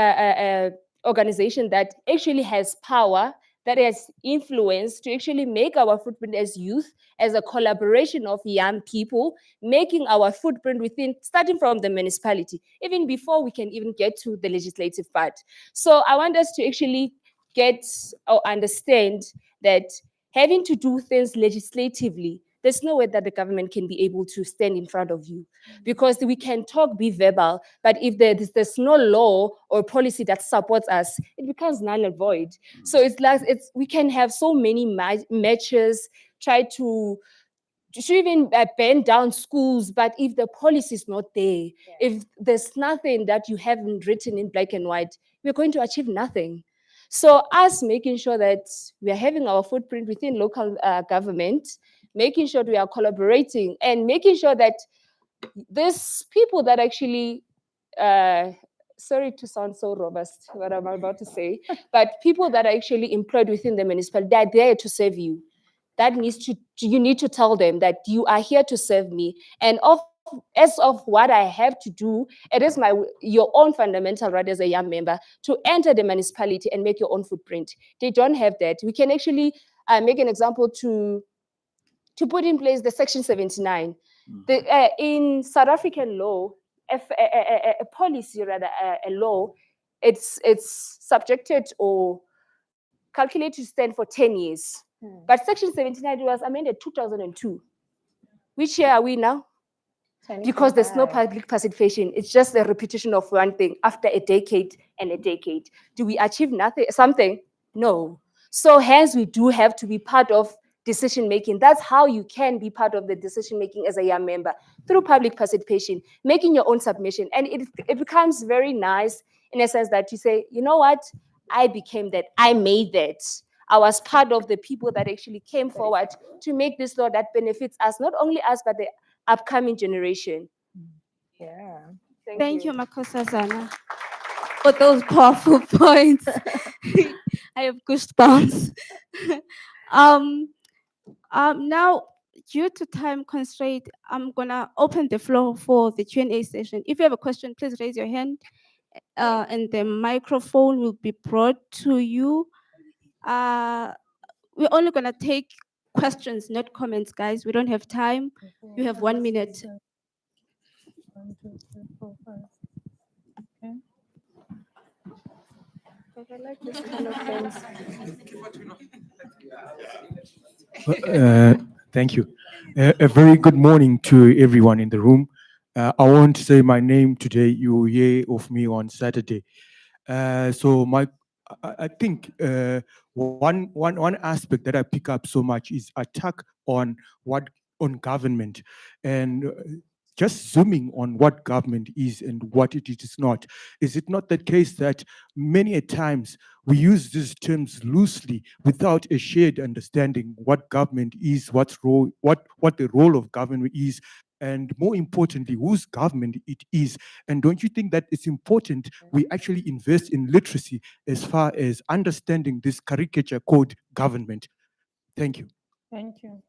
organizations that actually has power, that has influence to actually make our footprint as youth, as a collaboration of young people, making our footprint within, starting from the municipality, even before we can even get to the legislative part. So I want us to actually get or understand that having to do things legislatively, there's no way that the government can be able to stand in front of you, because we can talk, be verbal, but if there's no law or policy that supports us, it becomes null and void. So it's like we can have so many matches, try to even bend down schools, but if the policy is not there, if there's nothing that you haven't written in black and white, we're going to achieve nothing. So us making sure that we are having our footprint within local government, making sure we are collaborating, and making sure that there's people that actually, sorry to sound so robust, what I'm about to say, but people that are actually employed within the municipality, they're there to serve you. That you need to tell them that you are here to serve me, and as of what I have to do, it is your own fundamental right as a young member to enter the municipality and make your own footprint. They don't have that. We can actually make an example to put in place the Section 79. In South African law, a policy, rather a law, it's subjected or calculated to stand for 10 years. But Section 79 was amended 2002. Which year are we now? Because there's no public participation. It's just a repetition of one thing after a decade and a decade. Do we achieve something? No. So hence we do have to be part of decision making. That's how you can be part of the decision making as a young member, through public participation, making your own submission. And it becomes very nice in a sense that you say, you know what, I became that, I made that. I was part of the people that actually came forward to make this law that benefits us, not only us, but the upcoming generation. Yeah. Thank you, Makosazana, for those powerful points. I have goosebumps. Now, due to time constraint, I'm gonna open the floor for the Q&A session. If you have a question, please raise your hand, and the microphone will be brought to you. We're only gonna take questions, not comments, guys. We don't have time. You have 1 minute. 1, 2, 3, 4, 5. Okay. I like this kind of things. Thank you. A very good morning to everyone in the room. I won't say my name today. You will hear of me on Saturday. I think one aspect that I pick up so much is attack on government, and just zooming on what government is and what it is not. Is it not the case that many a times we use these terms loosely without a shared understanding what government is, what the role of government is, and more importantly, whose government it is? And don't you think that it's important we actually invest in literacy as far as understanding this caricature called government? Thank you. Thank you.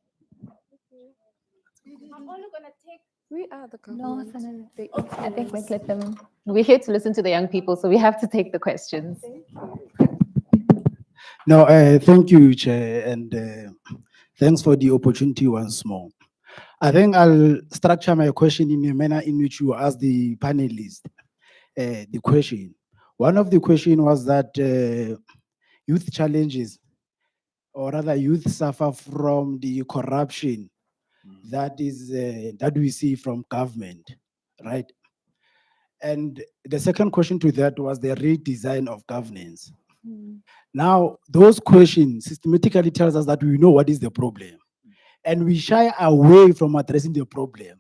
I'm only gonna take. We are the No, government. I think let's let them. We're here to listen to the young people, so we have to take the questions. No, thank you, Chair, and thanks for the opportunity once more. I think I'll structure my question in a manner in which you ask the panelists the question. One of the question was that youth challenges, or rather youth suffer from the corruption that is that we see from government, right? And the second question to that was the redesign of governance. Now, those questions systematically tells us that we know what is the problem, and we shy away from addressing the problem.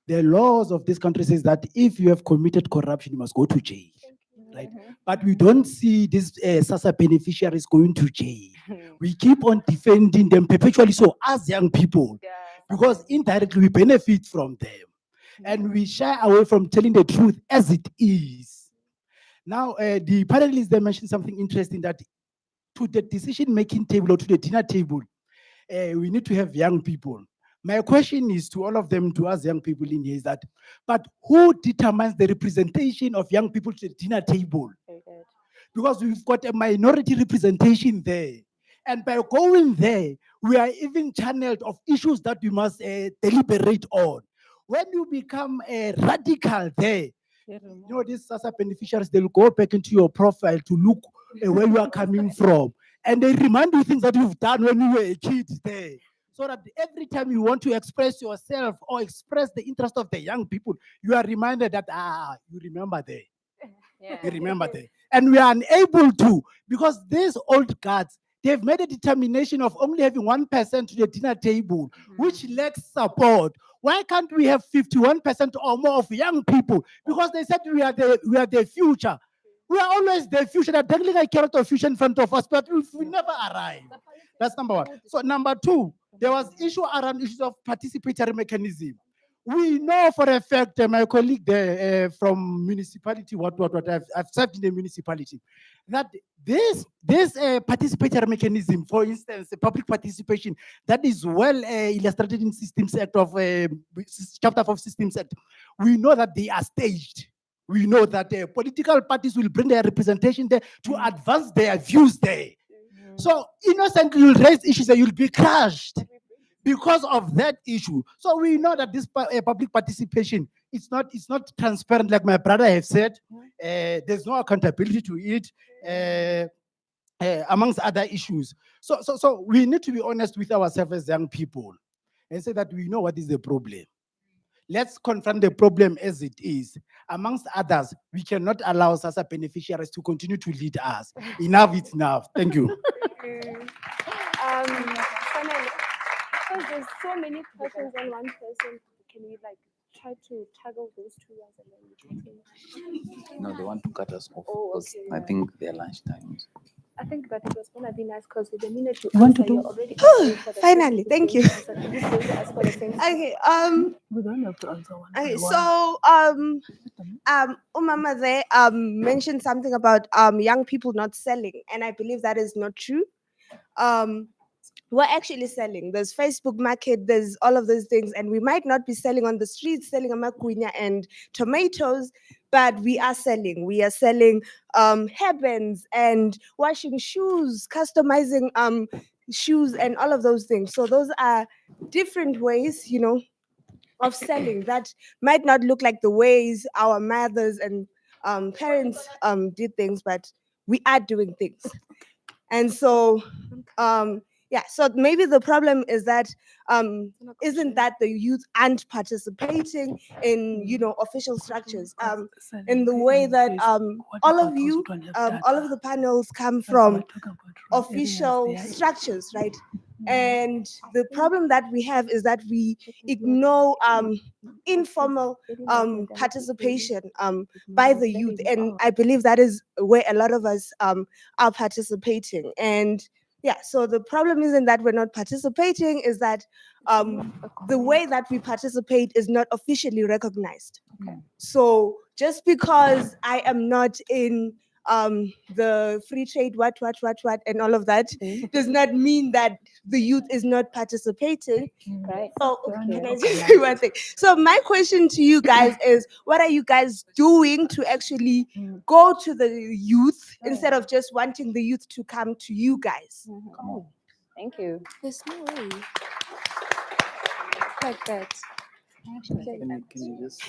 The laws of this country says that if you have committed corruption, you must go to jail, right? But we don't see these SASSA beneficiaries going to jail. We keep on defending them perpetually, so as young people, because indirectly we benefit from them. And we shy away from telling the truth as it is. Now, the panelists, they mentioned something interesting, that to the decision-making table or to the dinner table, we need to have young people. My question is to all of them, to us young people in here, is that, but who determines the representation of young people to the dinner table? Because we've got a minority representation there. And by going there, we are even channeled of issues that we must deliberate on. When you become a radical there, you know, these SASSA beneficiaries, they'll go back into your profile to look where you are coming from. And they remind you things that you've done when you were a kid there. So that every time you want to express yourself or express the interest of the young people, you are reminded that, you remember there. Yeah. You remember there. And we are unable to, because these old guards, they've made a determination of only having 1% to the dinner table, which lacks support. Why can't we have 51% or more of young people? Because they said we are the future. We are always the future. They're dangling a carrot of future in front of us, but we never arrive. That's number one. So number two, there was issue around issues of participatory mechanism. We know for a fact, my colleague there from municipality, I've served in the municipality, that this participatory mechanism, for instance, the public participation, that is well illustrated in Systems Act of Chapter 5 Systems Act. We know that they are staged. We know that political parties will bring their representation there to advance their views there. So innocently you'll raise issues and you'll be crushed because of that issue. So we know that this public participation, it's not transparent, like my brother has said. There's no accountability to it. amongst other issues. So we need to be honest with ourselves as young people and say that we know what is the problem. Let's confront the problem as it is. Amongst others, we cannot allow us as beneficiaries to continue to lead us. Enough is enough. Thank you. Fanele, because there's so many questions on one person, can we like try to tackle those two ones and then we continue? No, they want to cut us off. Oh, Because okay, I yeah. think their lunch times. I think that it was gonna be nice because the minute you want to answer, you're do- already asking for the Finally, same thank thing you. to answer. Who's going to ask for the same thing? Okay, We don't have to answer one. okay, by one. so Umama there mentioned something about young people not selling, and I believe that is not true. We're actually selling. There's Facebook Market, there's all of those things, and we might not be selling on the streets, selling amakunya and tomatoes, but we are selling. We are selling hairbands and washing shoes, customizing shoes, and all of those things. So those are different ways, you know, of selling that might not look like the ways our mothers and parents did things, but we are doing things. And so yeah, so maybe the problem is that isn't that the youth aren't participating in, you know, official structures in the way that all of you all of the panels come from official structures, right? And the problem that we have is that we ignore informal participation by the youth, and I believe that is where a lot of us are participating. And yeah, so the problem isn't that we're not participating, is that the way that we participate is not officially recognized. So just because I am not in the free trade, what, and all of that, does not mean that the youth is not participating. Right. So can I just say one thing? So my question to you guys is, what are you guys doing to actually go to the youth instead of just wanting the youth to come to you guys? Come on. Thank you. There's no way. Like that. Can you just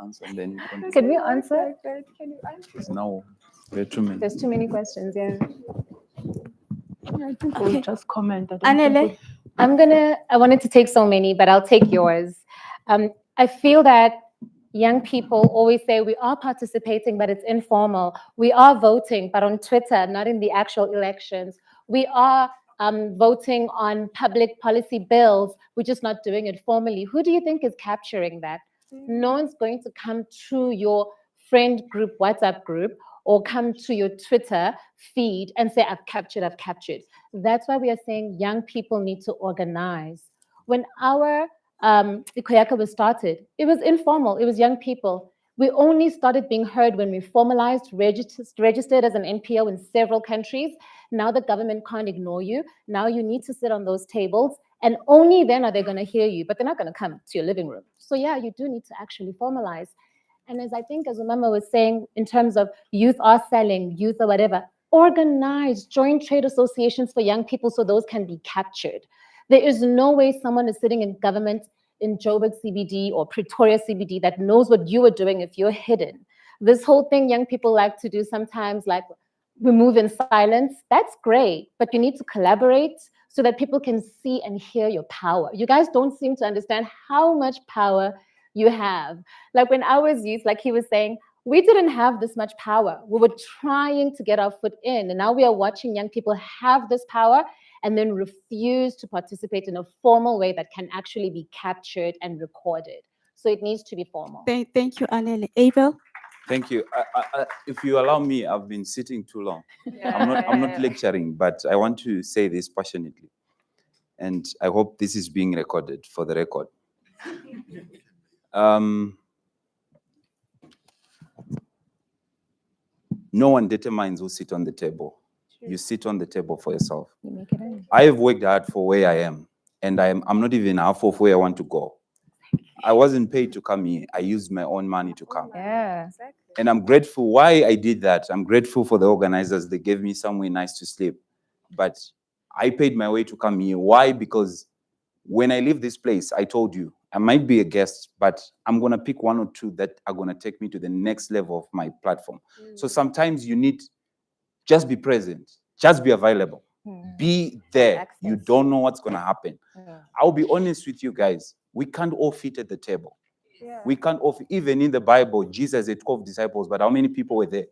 answer and then continue? Can we answer? Can you answer? Because now there are too many. There's too many questions, yeah. I think we'll just comment. I don't think Anele? I wanted to take so many, but I'll take yours. I feel that young people always say we are participating, but it's informal. We are voting, but on Twitter, not in the actual elections. We are voting on public policy bills. We're just not doing it formally. Who do you think is capturing that? No one's going to come to your friend group, WhatsApp group, or come to your Twitter feed and say, I've captured, I've captured. That's why we are saying young people need to organize. When our Ikoyaka was started, it was informal, it was young people. We only started being heard when we formalized, registered as an NPO in several countries. Now the government can't ignore you. Now you need to sit on those tables, and only then are they going to hear you, but they're not going to come to your living room. So yeah, you do need to actually formalize. And as I think, as Umama was saying, in terms of youth are selling, youth or whatever, organize, join trade associations for young people so those can be captured. There is no way someone is sitting in government in Joburg CBD or Pretoria CBD that knows what you are doing if you're hidden. This whole thing young people like to do sometimes, like we move in silence, that's great, but you need to collaborate so that people can see and hear your power. You guys don't seem to understand how much power you have. Like when I was youth, like he was saying, we didn't have this much power. We were trying to get our foot in, and now we are watching young people have this power and then refuse to participate in a formal way that can actually be captured and recorded. So it needs to be formal. Thank you, Anele. Abel? Thank you. If you allow me, I've been sitting too long. I'm not lecturing, but I want to say this passionately. And I hope this is being recorded for the record. No one determines who sit on the table. You sit on the table for yourself. You make it in. I have worked hard for where I am, and I'm not even half of where I want to go. I wasn't paid to come here. I used my own money to come. Yeah, exactly. And I'm grateful why I did that. I'm grateful for the organizers. They gave me somewhere nice to sleep. But I paid my way to come here. Why? Because when I leave this place, I told you, I might be a guest, but I'm going to pick one or two that are going to take me to the next level of my platform. So sometimes you need just be present. Just be available. Be there. You don't know what's going to happen. I'll be honest with you guys. We can't all fit at the table. We can't all fit. Even in the Bible, Jesus had 12 disciples, but how many people were there?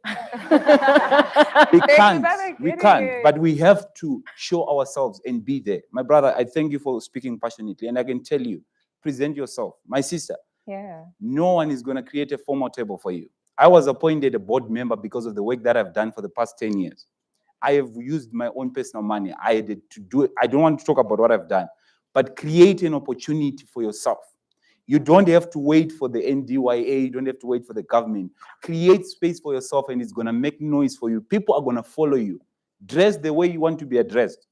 We can't. But we have to show ourselves and be there. My brother, I thank you for speaking passionately. And I can tell you, present yourself. My sister, no one is going to create a formal table for you. I was appointed a board member because of the work that I've done for the past 10 years. I have used my own personal money. I had to do it. I don't want to talk about what I've done, but create an opportunity for yourself. You don't have to wait for the NDYA. You don't have to wait for the government. Create space for yourself, and it's going to make noise for you. People are going to follow you. Dress the way you want to be addressed.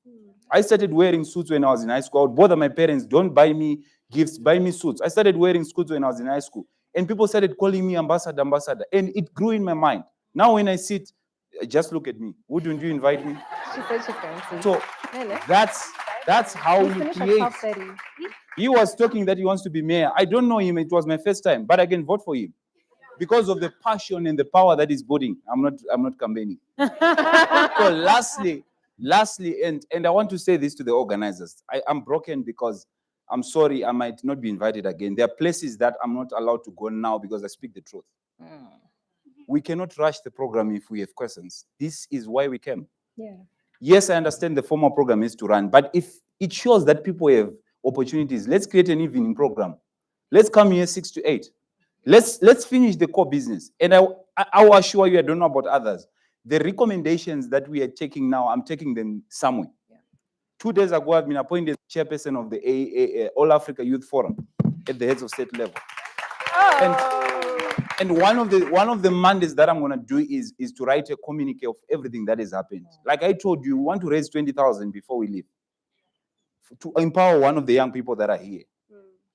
I started wearing suits when I was in high school. I would bother my parents, don't buy me gifts, buy me suits. I started wearing suits when I was in high school. And people started calling me ambassador, ambassador. And it grew in my mind. Now when I sit, just look at me. Wouldn't you invite me? She said she's going to. So that's how We you finish at create. 12:30. He was talking that he wants to be mayor. I don't know him. It was my first time, but I can vote for him because of the passion and the power that he's putting. I'm not campaigning. So lastly, and I want to say this to the organizers. I'm broken because I'm sorry, I might not be invited again. There are places that I'm not allowed to go now because I speak the truth. We cannot rush the program if we have questions. This is why we came. Yes, I understand the formal program is to run, but if it shows that people have opportunities, let's create an evening program. Let's come here 6 to 8. Let's finish the core business. And I will assure you, I don't know about others. The recommendations that we are taking now, I'm taking them somewhere. 2 days ago, I've been appointed chairperson of the All Africa Youth Forum at the heads of state level. And one of the mandates that I'm going to do is to write a communique of everything that has happened. Like I told you, we want to raise 20,000 before we leave to empower one of the young people that are here.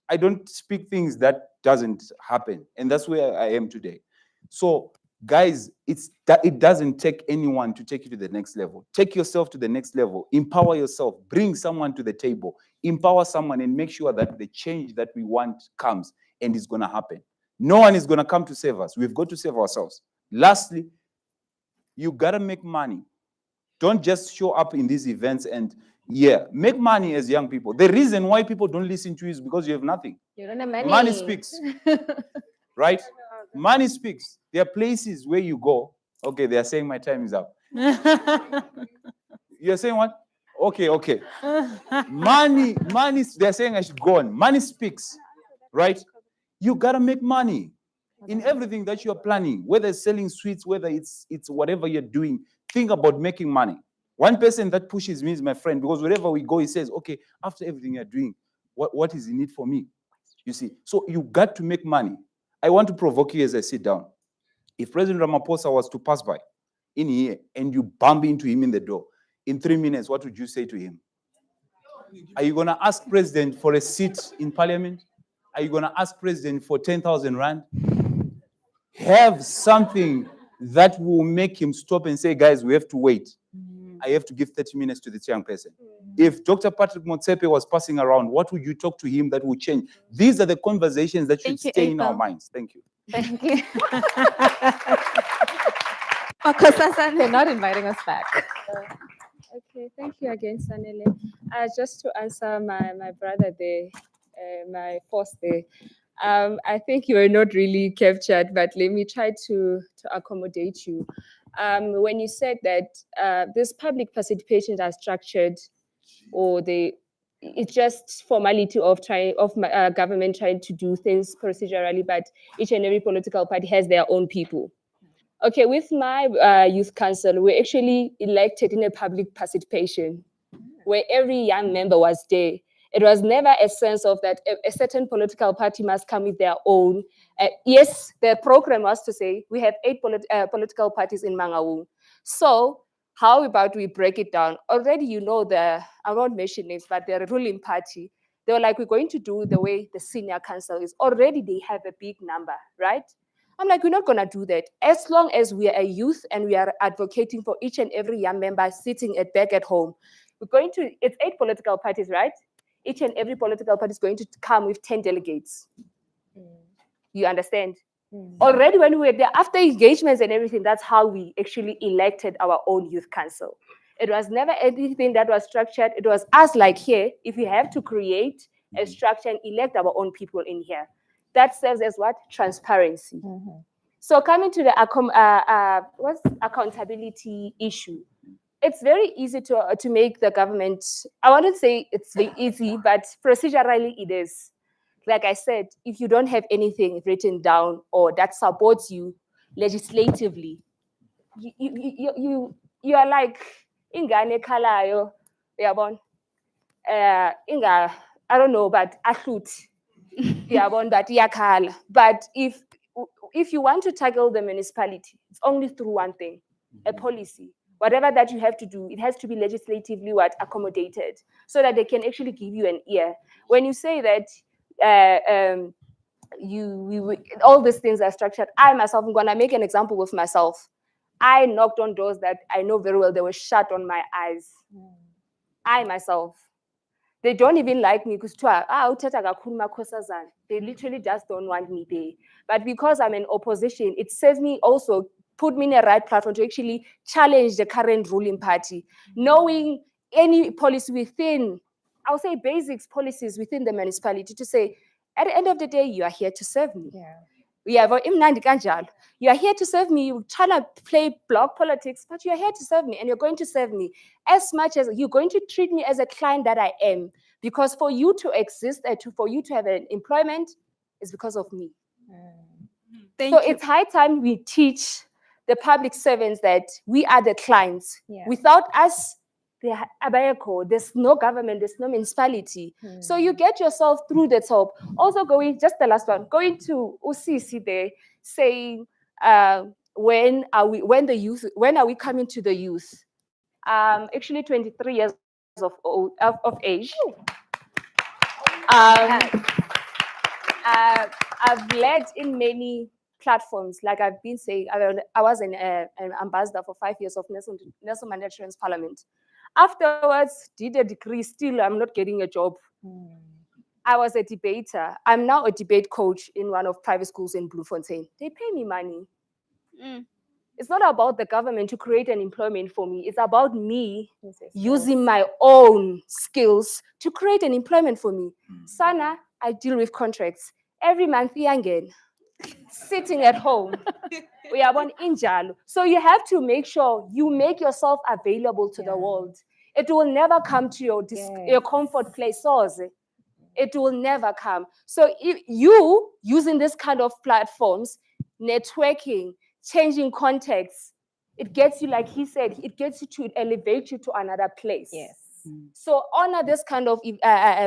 I don't speak things that doesn't happen, and that's where I am today. So, guys, it doesn't take anyone to take you to the next level. Take yourself to the next level. Empower yourself. Bring someone to the table. Empower someone and make sure that the change that we want comes, and it's going to happen. No one is going to come to save us. We've got to save ourselves. Lastly, you got to make money. Don't just show up in these events and make money as young people. The reason why people don't listen to you is because you have nothing. You don't have money. Money speaks, right? Money speaks. There are places where you go. Okay, they are saying my time is up. You're saying what? Okay. Money, they're saying I should go on. Money speaks, right? You gotta make money in everything that you're planning, whether it's selling sweets, whether it's whatever you're doing. Think about making money. One person that pushes me is my friend, because wherever we go, he says, okay, after everything you're doing, what is in it for me? You see, so you got to make money. I want to provoke you as I sit down. If President Ramaphosa was to pass by in here and you bump into him in the door, in 3 minutes, what would you say to him? Are you going to ask President for a seat in Parliament? Are you going to ask President for 10,000 rand? Have something that will make him stop and say, guys, we have to wait. I have to give 30 minutes to this young person. If Dr. Patrick Motsepe was passing around, what would you talk to him that would change? These are the conversations that should stay in our minds. Thank you. Thank you. They're not inviting us back. Okay, thank you again, Sanele. Just to answer my brother there, my boss there, I think you were not really captured, but let me try to accommodate you. When you said that this public participations are structured, or it's just formality of government trying to do things procedurally, but each and every political party has their own people. Okay, with my youth council, we actually elected in a public participation where every young member was there. It was never a sense of that a certain political party must come with their own. Yes, the program was to say we have 8 political parties in Mangaung. So how about we break it down? Already, you know, I won't mention names, but the ruling party, they were like, we're going to do the way the senior council is. Already they have a big number, right? I'm like, we're not going to do that. As long as we are a youth and we are advocating for each and every young member sitting back at home, it's 8 political parties, right? Each and every political party is going to come with 10 delegates. You understand? Already when we were there, after engagements and everything, that's how we actually elected our own youth council. It was never anything that was structured. It was us like here, if we have to create a structure and elect our own people in here. That serves as what? Transparency. So coming to the what's accountability issue, it's very easy to make the government, I wouldn't say it's very easy, but procedurally it is. Like I said, if you don't have anything written down or that supports you legislatively, you are like ingane khalayo, uyabona, I don't know, but ahluthi, uyabona, but iyakhala. But if you want to tackle the municipality, it's only through one thing, a policy. Whatever that you have to do, it has to be legislatively accommodated so that they can actually give you an ear. When you say that all these things are structured, I myself, I'm gonna make an example with myself. I knocked on doors that I know very well they were shut on my eyes. I myself. They don't even like me because they literally just don't want me there. But because I'm in opposition, it says me also, put me in a right platform to actually challenge the current ruling party. Knowing any policy within, I'll say basics policies within the municipality to say, at the end of the day, you are here to serve me. You are here to serve me. You're trying to play block politics, but you're here to serve me and you're going to serve me as much as you're going to treat me as a client that I am. Because for you to exist and for you to have an employment is because of me. It's high time we teach the public servants that we are the clients. Without us, there's no government, there's no municipality. So you get yourself through the top. Also just the last one, going to UCC there, saying, when are we coming to the youth? Actually 23 years of age. I've led in many platforms, like I've been saying. I was an ambassador for 5 years of Nelson Mandela Children's Parliament. Afterwards, did a degree, still I'm not getting a job. I was a debater. I'm now a debate coach in one of private schools in Bloemfontein. They pay me money. It's not about the government to create an employment for me. It's about me using my own skills to create an employment for me. Sana, I deal with contracts. Every month, again, sitting at home. We are one injalo. So you have to make sure you make yourself available to the world. It will never come to your comfort place. It will never come. So if you using this kind of platforms, networking, changing contexts, it gets you, like he said, it gets you to elevate you to another place. So honor this kind of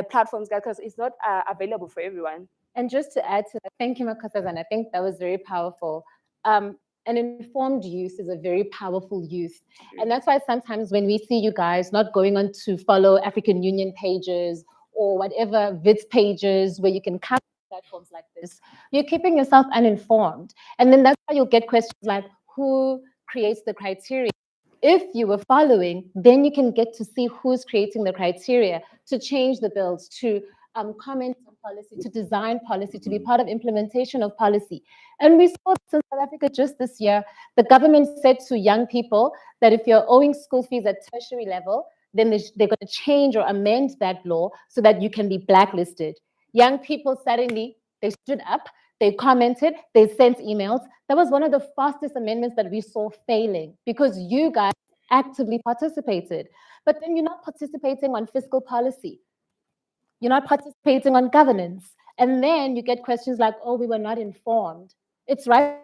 platforms because it's not available for everyone. And just to add to that, thank you, Makasazan. I think that was very powerful. An informed youth is a very powerful youth. And that's why sometimes when we see you guys not going on to follow African Union pages or whatever VIDS pages where you can come to platforms like this, you're keeping yourself uninformed. And then that's why you'll get questions like, who creates the criteria? If you were following, then you can get to see who's creating the criteria to change the bills, to comment on policy, to design policy, to be part of implementation of policy. And we saw this in South Africa just this year. The government said to young people that if you're owing school fees at tertiary level, then they're going to change or amend that law so that you can be blacklisted. Young people suddenly, they stood up, they commented, they sent emails. That was one of the fastest amendments that we saw failing because you guys actively participated. But then you're not participating on fiscal policy. You're not participating on governance. And then you get questions like, oh, we were not informed. It's rights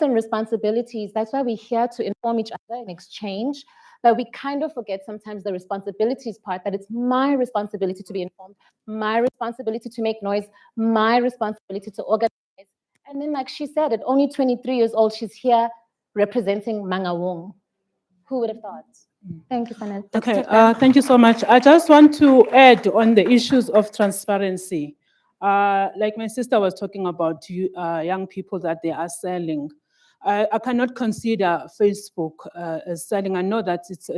and responsibilities. That's why we're here to inform each other and exchange. But we kind of forget sometimes the responsibilities part, that it's my responsibility to be informed, my responsibility to make noise, my responsibility to organize. And then, like she said, at only 23 years old, she's here representing Mangawong. Who would have thought? Thank you, Sanel. Okay, thank you so much. I just want to add on the issues of transparency. Like my sister was talking about young people that they are selling. I cannot consider Facebook as selling. I know that it's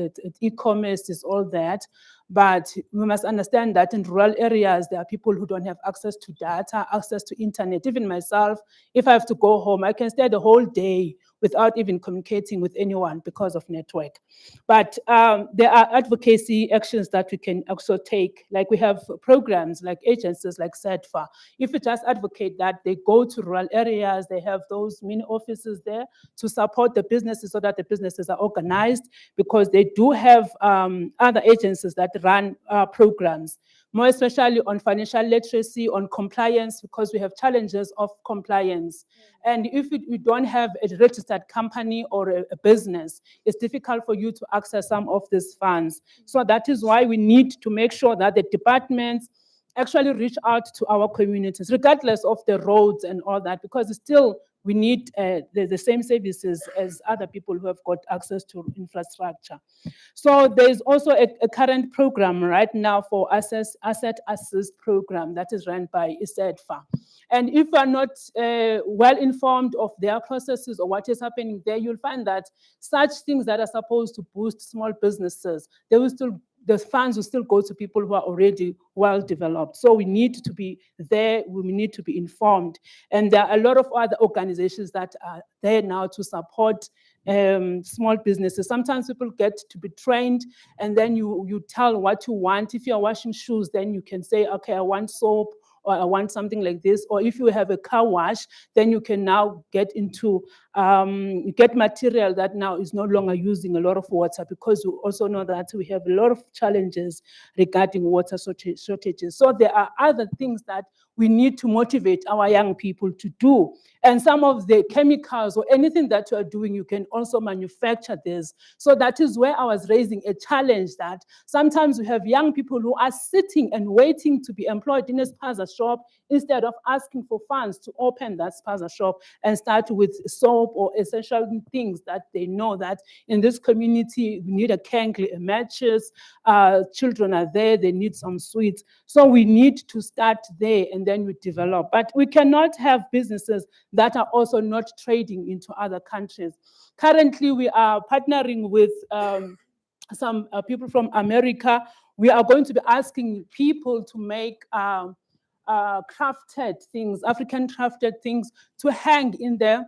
e-commerce is all that, but we must understand that in rural areas, there are people who don't have access to data, access to internet. Even myself, if I have to go home, I can stay the whole day without even communicating with anyone because of network. But there are advocacy actions that we can also take. Like we have programs like agencies like SEDFA. If we just advocate that, they go to rural areas, they have those mini offices there to support the businesses so that the businesses are organized, because they do have other agencies that run programs, more especially on financial literacy, on compliance, because we have challenges of compliance. And if you don't have a registered company or a business, it's difficult for you to access some of these funds. So that is why we need to make sure that the departments actually reach out to our communities, regardless of the roads and all that, because still we need the same services as other people who have got access to infrastructure. So there's also a current program right now for asset assist program that is run by SEDFA. And if you are not well informed of their processes or what is happening there, you'll find that such things that are supposed to boost small businesses, the funds will still go to people who are already well developed. So we need to be there, we need to be informed. And there are a lot of other organizations that are there now to support small businesses. Sometimes people get to be trained, and then you tell what you want. If you're washing shoes, then you can say, okay, I want soap, or I want something like this. Or if you have a car wash, then you can now get into, get material that now is no longer using a lot of water, because you also know that we have a lot of challenges regarding water shortages. So there are other things that we need to motivate our young people to do. And some of the chemicals or anything that you are doing, you can also manufacture this. So that is where I was raising a challenge that sometimes we have young people who are sitting and waiting to be employed in a spaza shop instead of asking for funds to open that spaza shop and start with soap or essential things that they know that in this community, we need a kankli, a matches, children are there, they need some sweets. So we need to start there and then we develop. But we cannot have businesses that are also not trading into other countries. Currently, we are partnering with some people from America. We are going to be asking people to make crafted things, African crafted things, to hang in their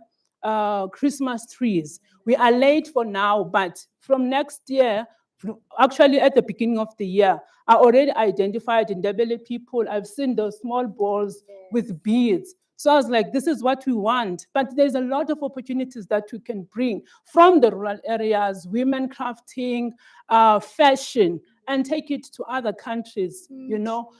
Christmas trees. We are late for now, but from next year, actually at the beginning of the year, I already identified in Ndebele people. I've seen those small balls with beads. So I was like, this is what we want. But there's a lot of opportunities that we can bring from the rural areas, women crafting, fashion, and take it to other countries. You know,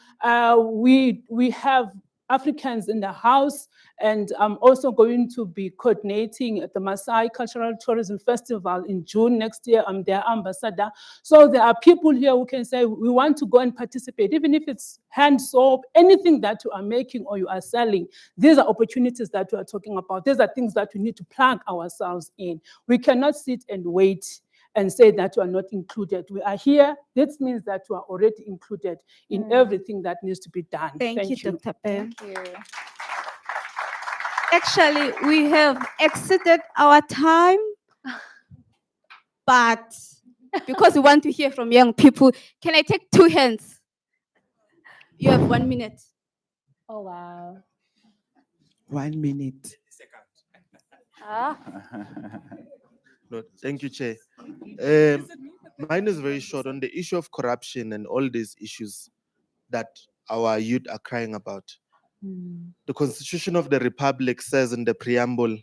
we have Africans in the house, and I'm also going to be coordinating at the Maasai Cultural Tourism Festival in June next year. I'm their ambassador. So there are people here who can say, we want to go and participate, even if it's hand soap, anything that you are making or you are selling. These are opportunities that we are talking about. These are things that we need to plug ourselves in. We cannot sit and wait and say that you are not included. We are here. This means that you are already included in everything that needs to be done. Thank you, Dr. Pam. Thank you. Actually, we have exceeded our time, but because we want to hear from young people, can I take 2 hands? You have 1 minute. Oh, wow. 1 minute. No, thank you, Chair. Mine is very short on the issue of corruption and all these issues that our youth are crying about. The Constitution of the Republic says in the preamble,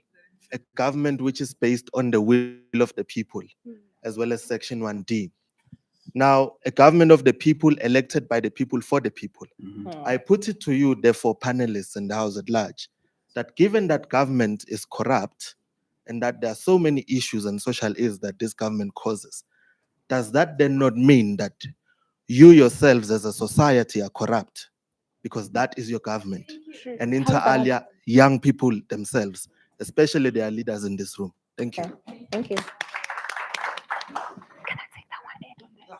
a government which is based on the will of the people, as well as Section 1D. Now, a government of the people, elected by the people for the people. I put it to you, therefore, panelists in the House at large, that given that government is corrupt and that there are so many issues and social ills that this government causes, does that then not mean that you yourselves as a society are corrupt? Because that is your government. And inter alia, young people themselves, especially their leaders in this room. Thank you. Thank you.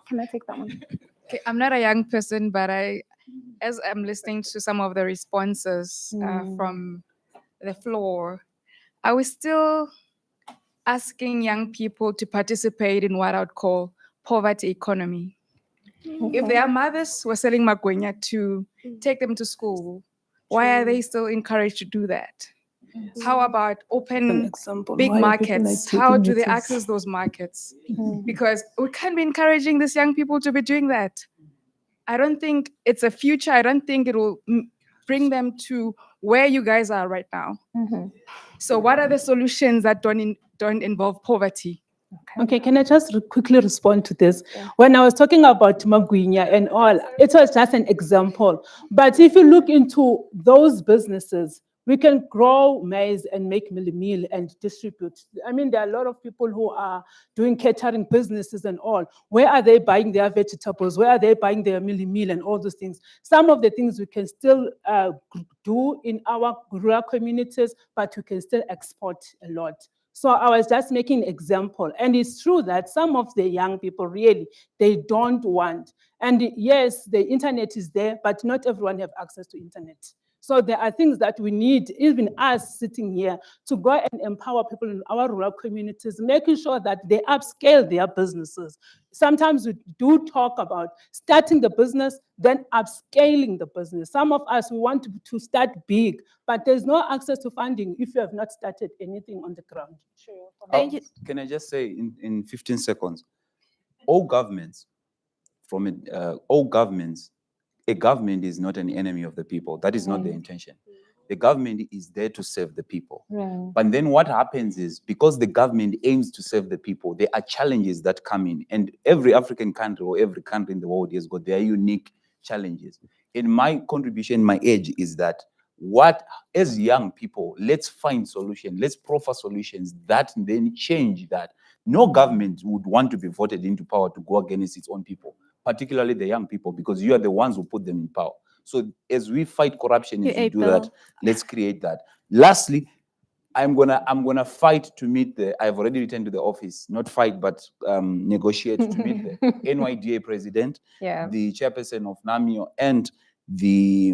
Can I take that one? Okay, I'm not a young person, but as I'm listening to some of the responses from the floor, I was still asking young people to participate in what I would call poverty economy. If their mothers were selling magwenya to take them to school, why are they still encouraged to do that? How about open example, big why are people, like, markets? How taking do they it as- access those markets? Because we can't be encouraging these young people to be doing that. I don't think it's a future. I don't think it will bring them to where you guys are right now. So what are the solutions that don't involve poverty? Okay, can I just quickly respond to this? When I was talking about Magwinya and all, it was just an example. But if you look into those businesses, we can grow maize and make meal and distribute. I mean, there are a lot of people who are doing catering businesses and all. Where are they buying their vegetables? Where are they buying their meal and all those things? Some of the things we can still do in our rural communities, but we can still export a lot. So I was just making an example. And it's true that some of the young people really, they don't want. And yes, the internet is there, but not everyone have access to internet. So there are things that we need, even us sitting here, to go and empower people in our rural communities, making sure that they upscale their businesses. Sometimes we do talk about starting the business, then upscaling the business. Some of us, we want to start big, but there's no access to funding if you have not started anything on the ground. Thank you. Can I just say in 15 seconds, all governments, a government is not an enemy of the people. That is not the intention. The government is there to serve the people. Right. But then what happens is, because the government aims to serve the people, there are challenges that come in. And every African country or every country in the world has got their unique challenges. In my contribution, my edge is that as young people, let's find solutions, let's proffer solutions that then change that. No government would want to be voted into power to go against its own people, particularly the young people, because you are the ones who put them in power. So as we fight corruption, as we do that, let's create that. Lastly, I'm gonna fight to meet I've already returned to the office, not fight, but negotiate to meet the NYDA president, the chairperson of NAMIO, and the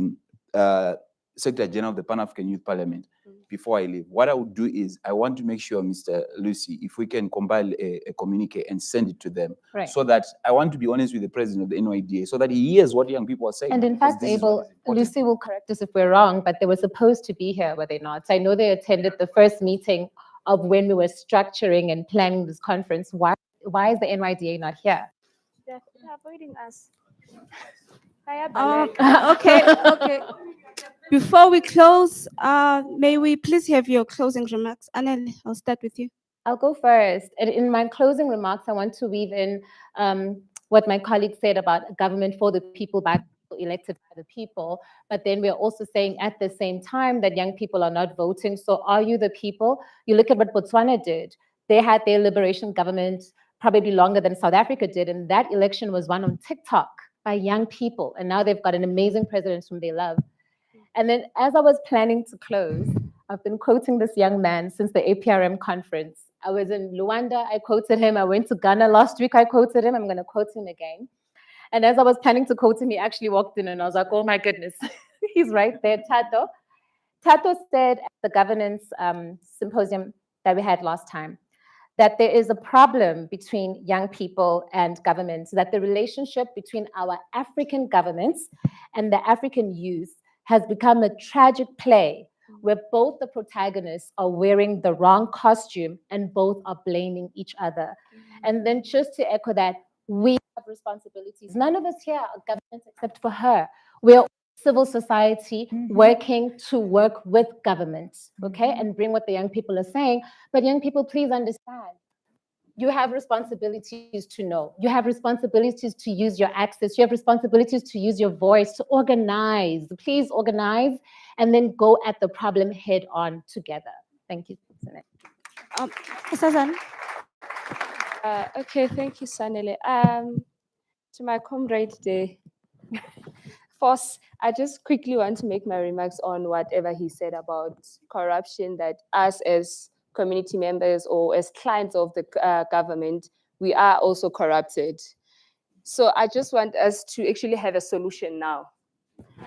Secretary General of the Pan-African Youth Parliament before I leave. What I would do is I want to make sure, Mr. Lucy, if we can compile a communique and send it to them, so that I want to be honest with the president of the NYDA, so that he hears what young people are saying. And in because fact, this is what Abel, is important. Lucy will correct us if we're wrong, but they were supposed to be here, were they not? So I know they attended the first meeting of when we were structuring and planning this conference. Why is the NYDA not here? They're avoiding us. Okay. Before we close, may we please have your closing remarks? Anel, I'll start with you. I'll go first. And in my closing remarks, I want to weave in what my colleague said about government for the people, by people, elected by the people. But then we're also saying at the same time that young people are not voting. So are you the people? You look at what Botswana did. They had their liberation government probably longer than South Africa did. And that election was won on TikTok by young people. And now they've got an amazing president whom they love. And then as I was planning to close, I've been quoting this young man since the APRM conference. I was in Luanda, I quoted him. I went to Ghana last week, I quoted him. I'm going to quote him again. And as I was planning to quote him, he actually walked in and I was like, oh my goodness, he's right there, Tato. Tato said at the governance symposium that we had last time, that there is a problem between young people and governments, that the relationship between our African governments and the African youth has become a tragic play where both the protagonists are wearing the wrong costume and both are blaming each other. And then just to echo that, we have responsibilities. None of us here are governments except for her. We're civil society working to work with governments, okay, and bring what the young people are saying. But young people, please understand, you have responsibilities to know. You have responsibilities to use your access. You have responsibilities to use your voice, to organize. Please organize and then go at the problem head on together. Thank you. Sazan. Okay, thank you, Sanele. To my comrade there, first, I just quickly want to make my remarks on whatever he said about corruption, that us as community members or as clients of the government, we are also corrupted. So I just want us to actually have a solution now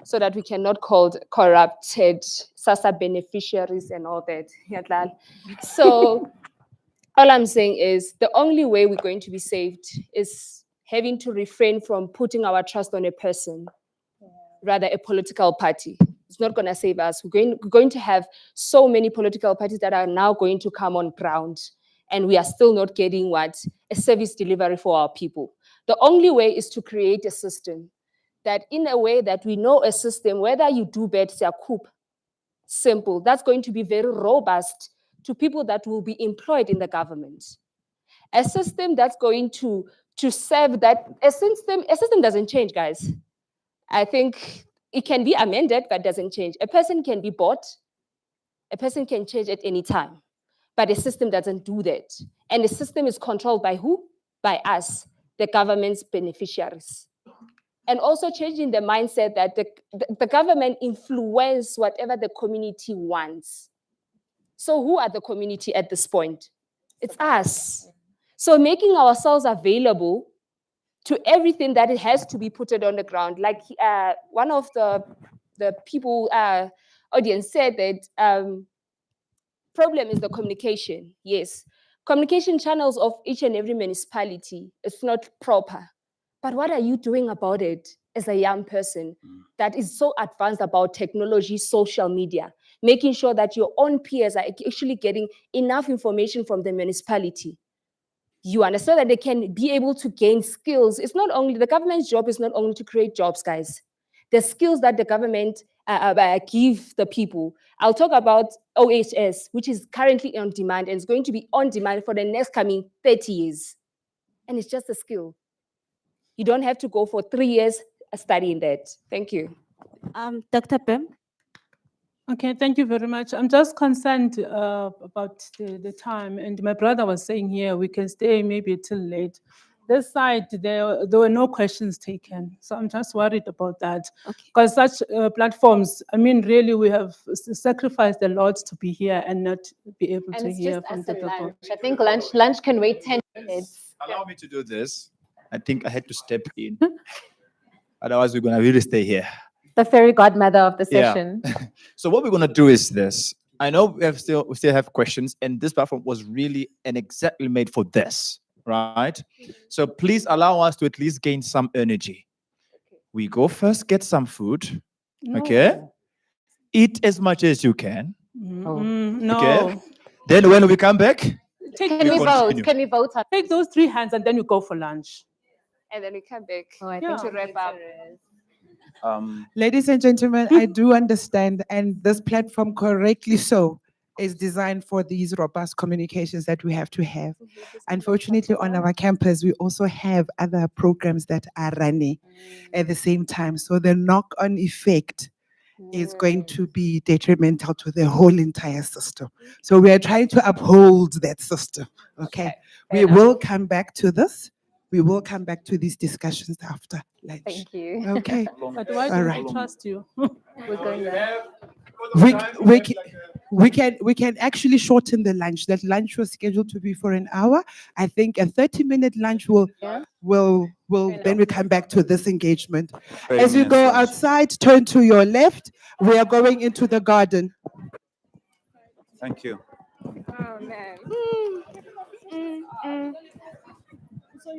so that we cannot call corrupted SASSA beneficiaries and all that. So all I'm saying is the only way we're going to be saved is having to refrain from putting our trust on a person, rather a political party. it's not going to save us. We're going to have so many political parties that are now going to come on ground, and we are still not getting what? A service delivery for our people. The only way is to create a system that, in a way that we know a system, whether you do bad, simple, that's going to be very robust to people that will be employed in the government. A system that's going to serve that, a system doesn't change, guys. I think it can be amended, but doesn't change. A person can be bought, a person can change at any time, but a system doesn't do that. And the system is controlled by who? By us, the government's beneficiaries. And also changing the mindset that the government influence whatever the community wants. So who are the community at this point? It's us. So making ourselves available to everything that it has to be put on the ground. Like one of the people audience said that problem is the communication. Yes, communication channels of each and every municipality, it's not proper. But what are you doing about it as a young person that is so advanced about technology, social media, making sure that your own peers are actually getting enough information from the municipality? You understand that they can be able to gain skills. It's not only, the government's job is not only to create jobs, guys. The skills that the government give the people. I'll talk about OHS, which is currently on demand and is going to be on demand for the next coming 30 years. And it's just a skill. You don't have to go for 3 years studying that. Thank you. Dr. Pem? Okay, thank you very much. I'm just concerned about the time. And my brother was saying here, we can stay maybe till late. This side, there were no questions taken. So I'm just worried about that. Because such platforms, I mean, really, we have sacrificed a lot to be here and not be able And to it's hear just from us the and people. lunch. I think lunch can wait 10 minutes. Allow me to do this. I think I had to step in. Otherwise, we're going to really stay here. The fairy godmother of the Yeah. session. So what we're going to do is this. I know we still have questions, and this platform was really and exactly made for this, right? So please allow us to at least gain some energy. We go first, get some food, okay? No. Eat as much as you can, No. okay? Then when we come back, Take Can we vote? Can we vote on Take those 3 hands and then you go for lunch. And then we come back Yeah. to wrap up. Ladies and gentlemen, I do understand, and this platform, correctly so, is designed for these robust communications that we have to have. Unfortunately, on our campus, we also have other programs that are running at the same time. So the knock-on effect is going to be detrimental to the whole entire system. So we are trying to uphold that system, okay? We will come back to this. We will come back to these discussions after lunch. Thank you. Okay. But why All don't right. we trust you? We're going there. We can actually shorten the lunch. That lunch was scheduled to be for an hour. I think a 30-minute lunch will then we come back to this engagement. As you go outside, turn to your left. We are going into the garden. Thank you. Oh, man.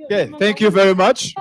okay, thank you very much.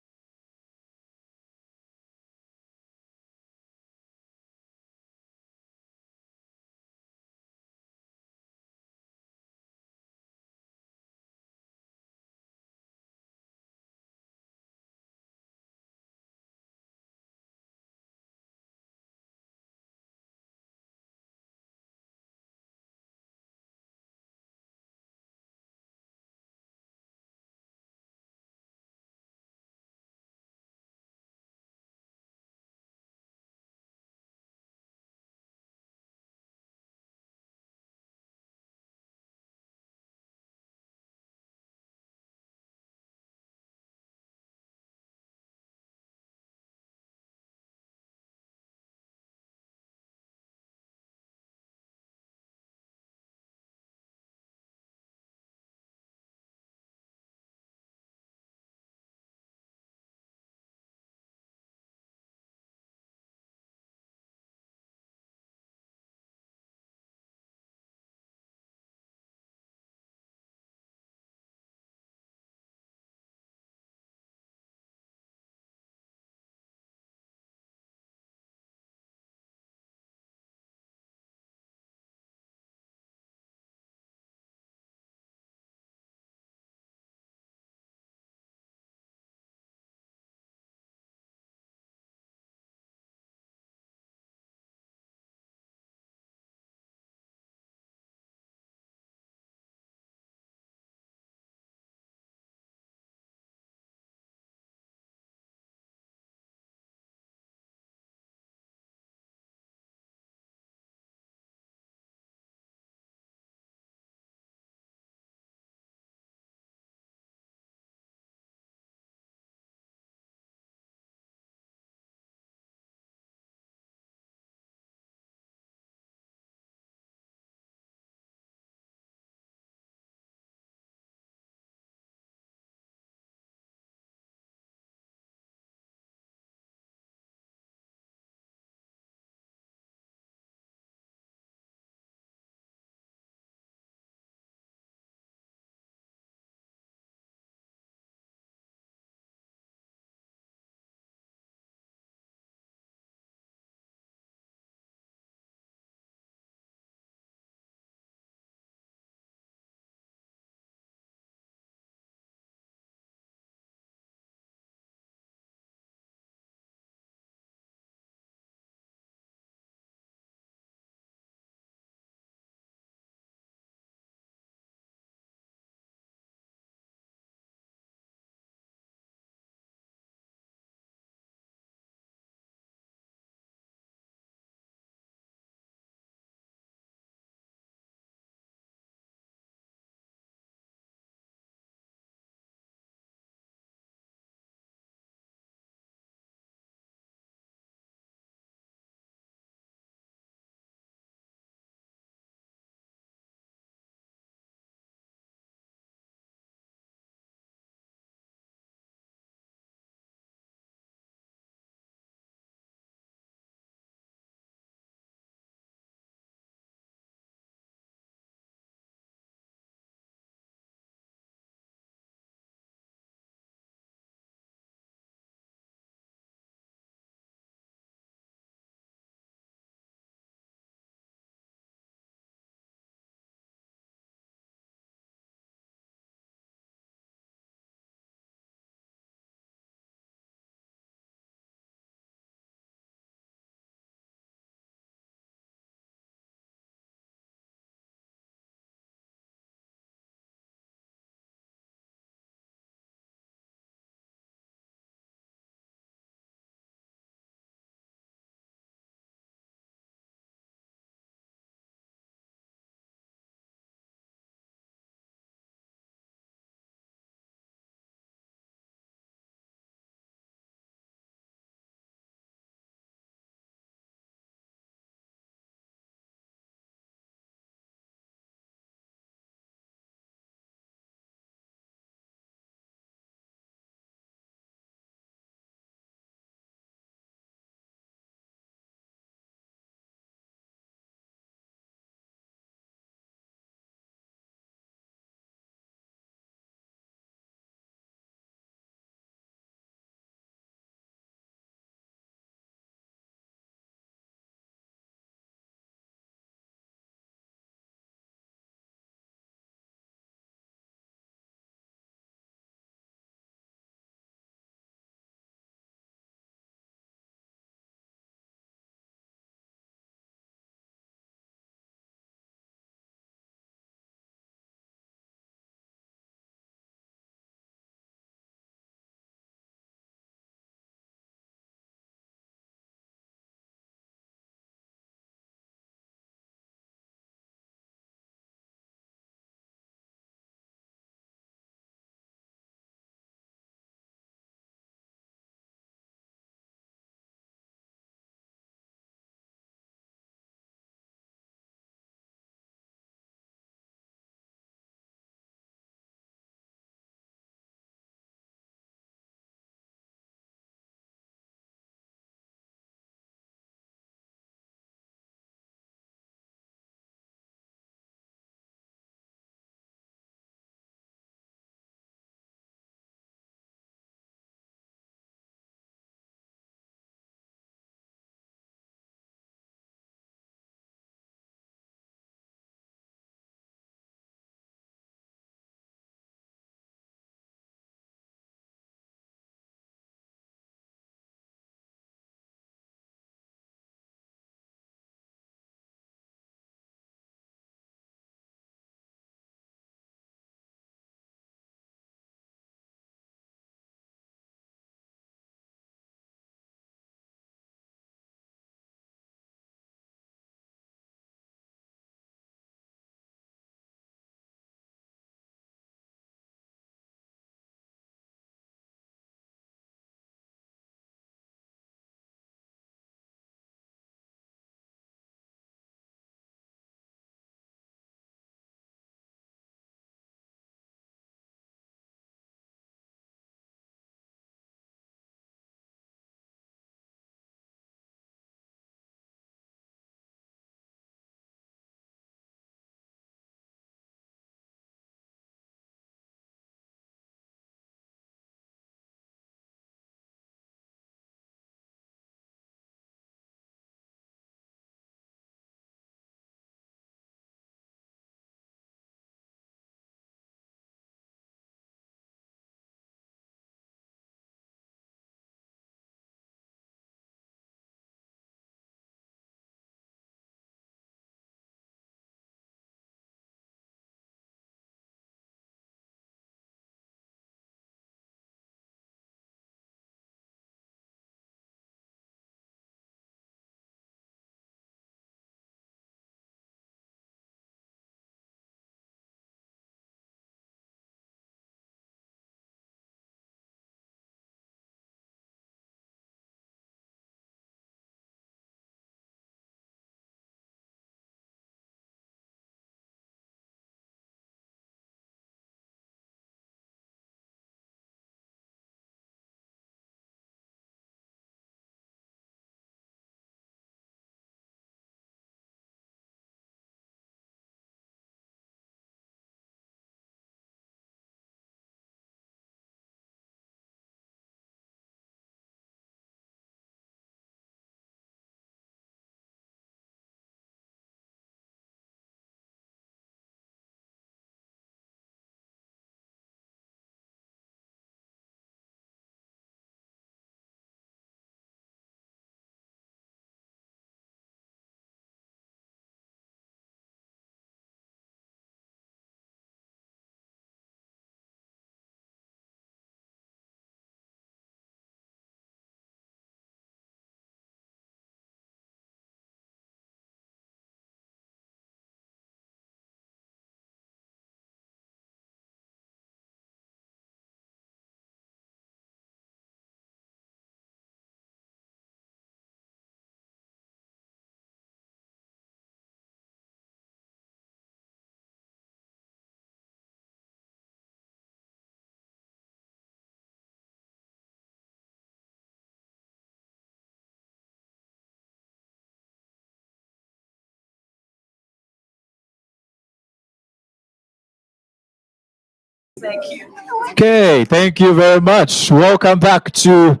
Okay, thank you very much. Welcome back to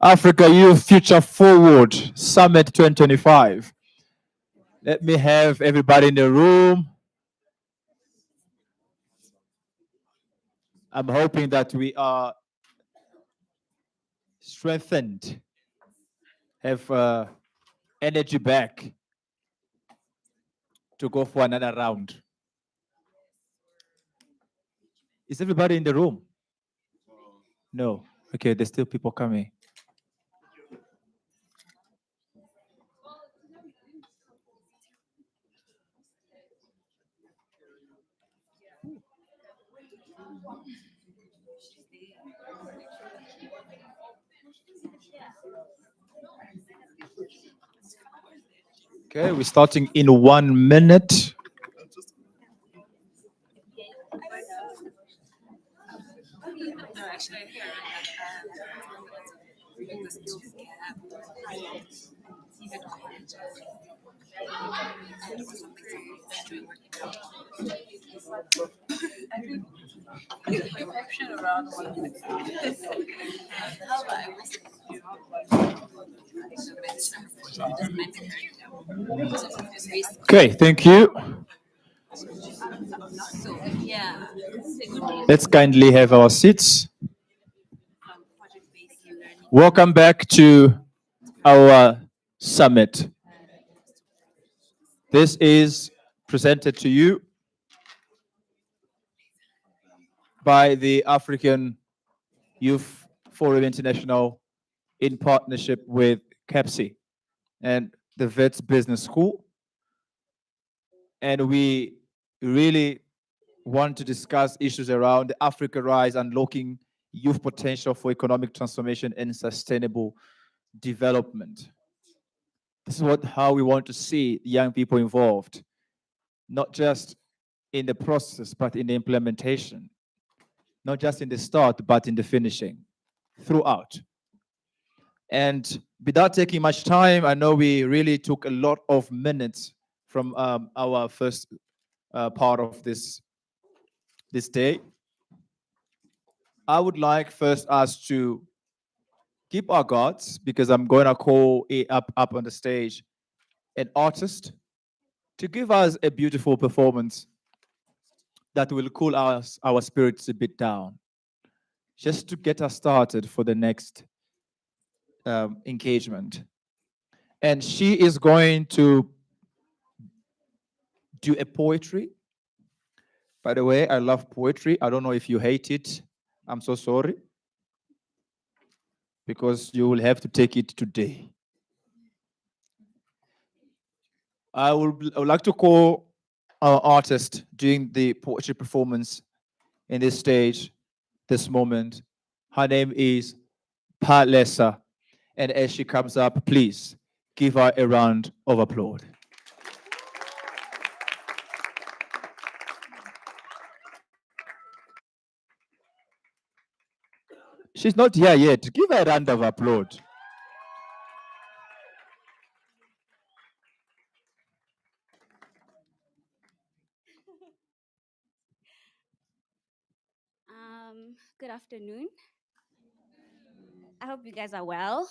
Africa Youth Future Forward Summit 2025. Let me have everybody in the room. I'm hoping that we are strengthened, have energy back to go for another round. Is everybody in the room? No. Okay, there's still people coming. Okay, we're starting in 1 minute. Okay, thank you. Let's kindly have our seats. Welcome back to our summit. This is presented to you by the African Youth Forum International in partnership with CAPSI and the Vets Business School. And we really want to discuss issues around Africa Rise, unlocking youth potential for economic transformation and sustainable development. This is how we want to see young people involved, not just in the process, but in the implementation, not just in the start, but in the finishing, throughout. And without taking much time, I know we really took a lot of minutes from our first part of this day. I would like first us to keep our guards, because I'm going to call up on the stage an artist to give us a beautiful performance that will cool our spirits a bit down, just to get us started for the next engagement. And she is going to do a poetry. By the way, I love poetry. I don't know if you hate it. I'm so sorry, because you will have to take it today. I would like to call our artist doing the poetry performance in this stage, this moment. Her name is Palesa. And as she comes up, please give her a round of applause. She's not here yet. Give her a round of applause. Good afternoon. I hope you guys are well.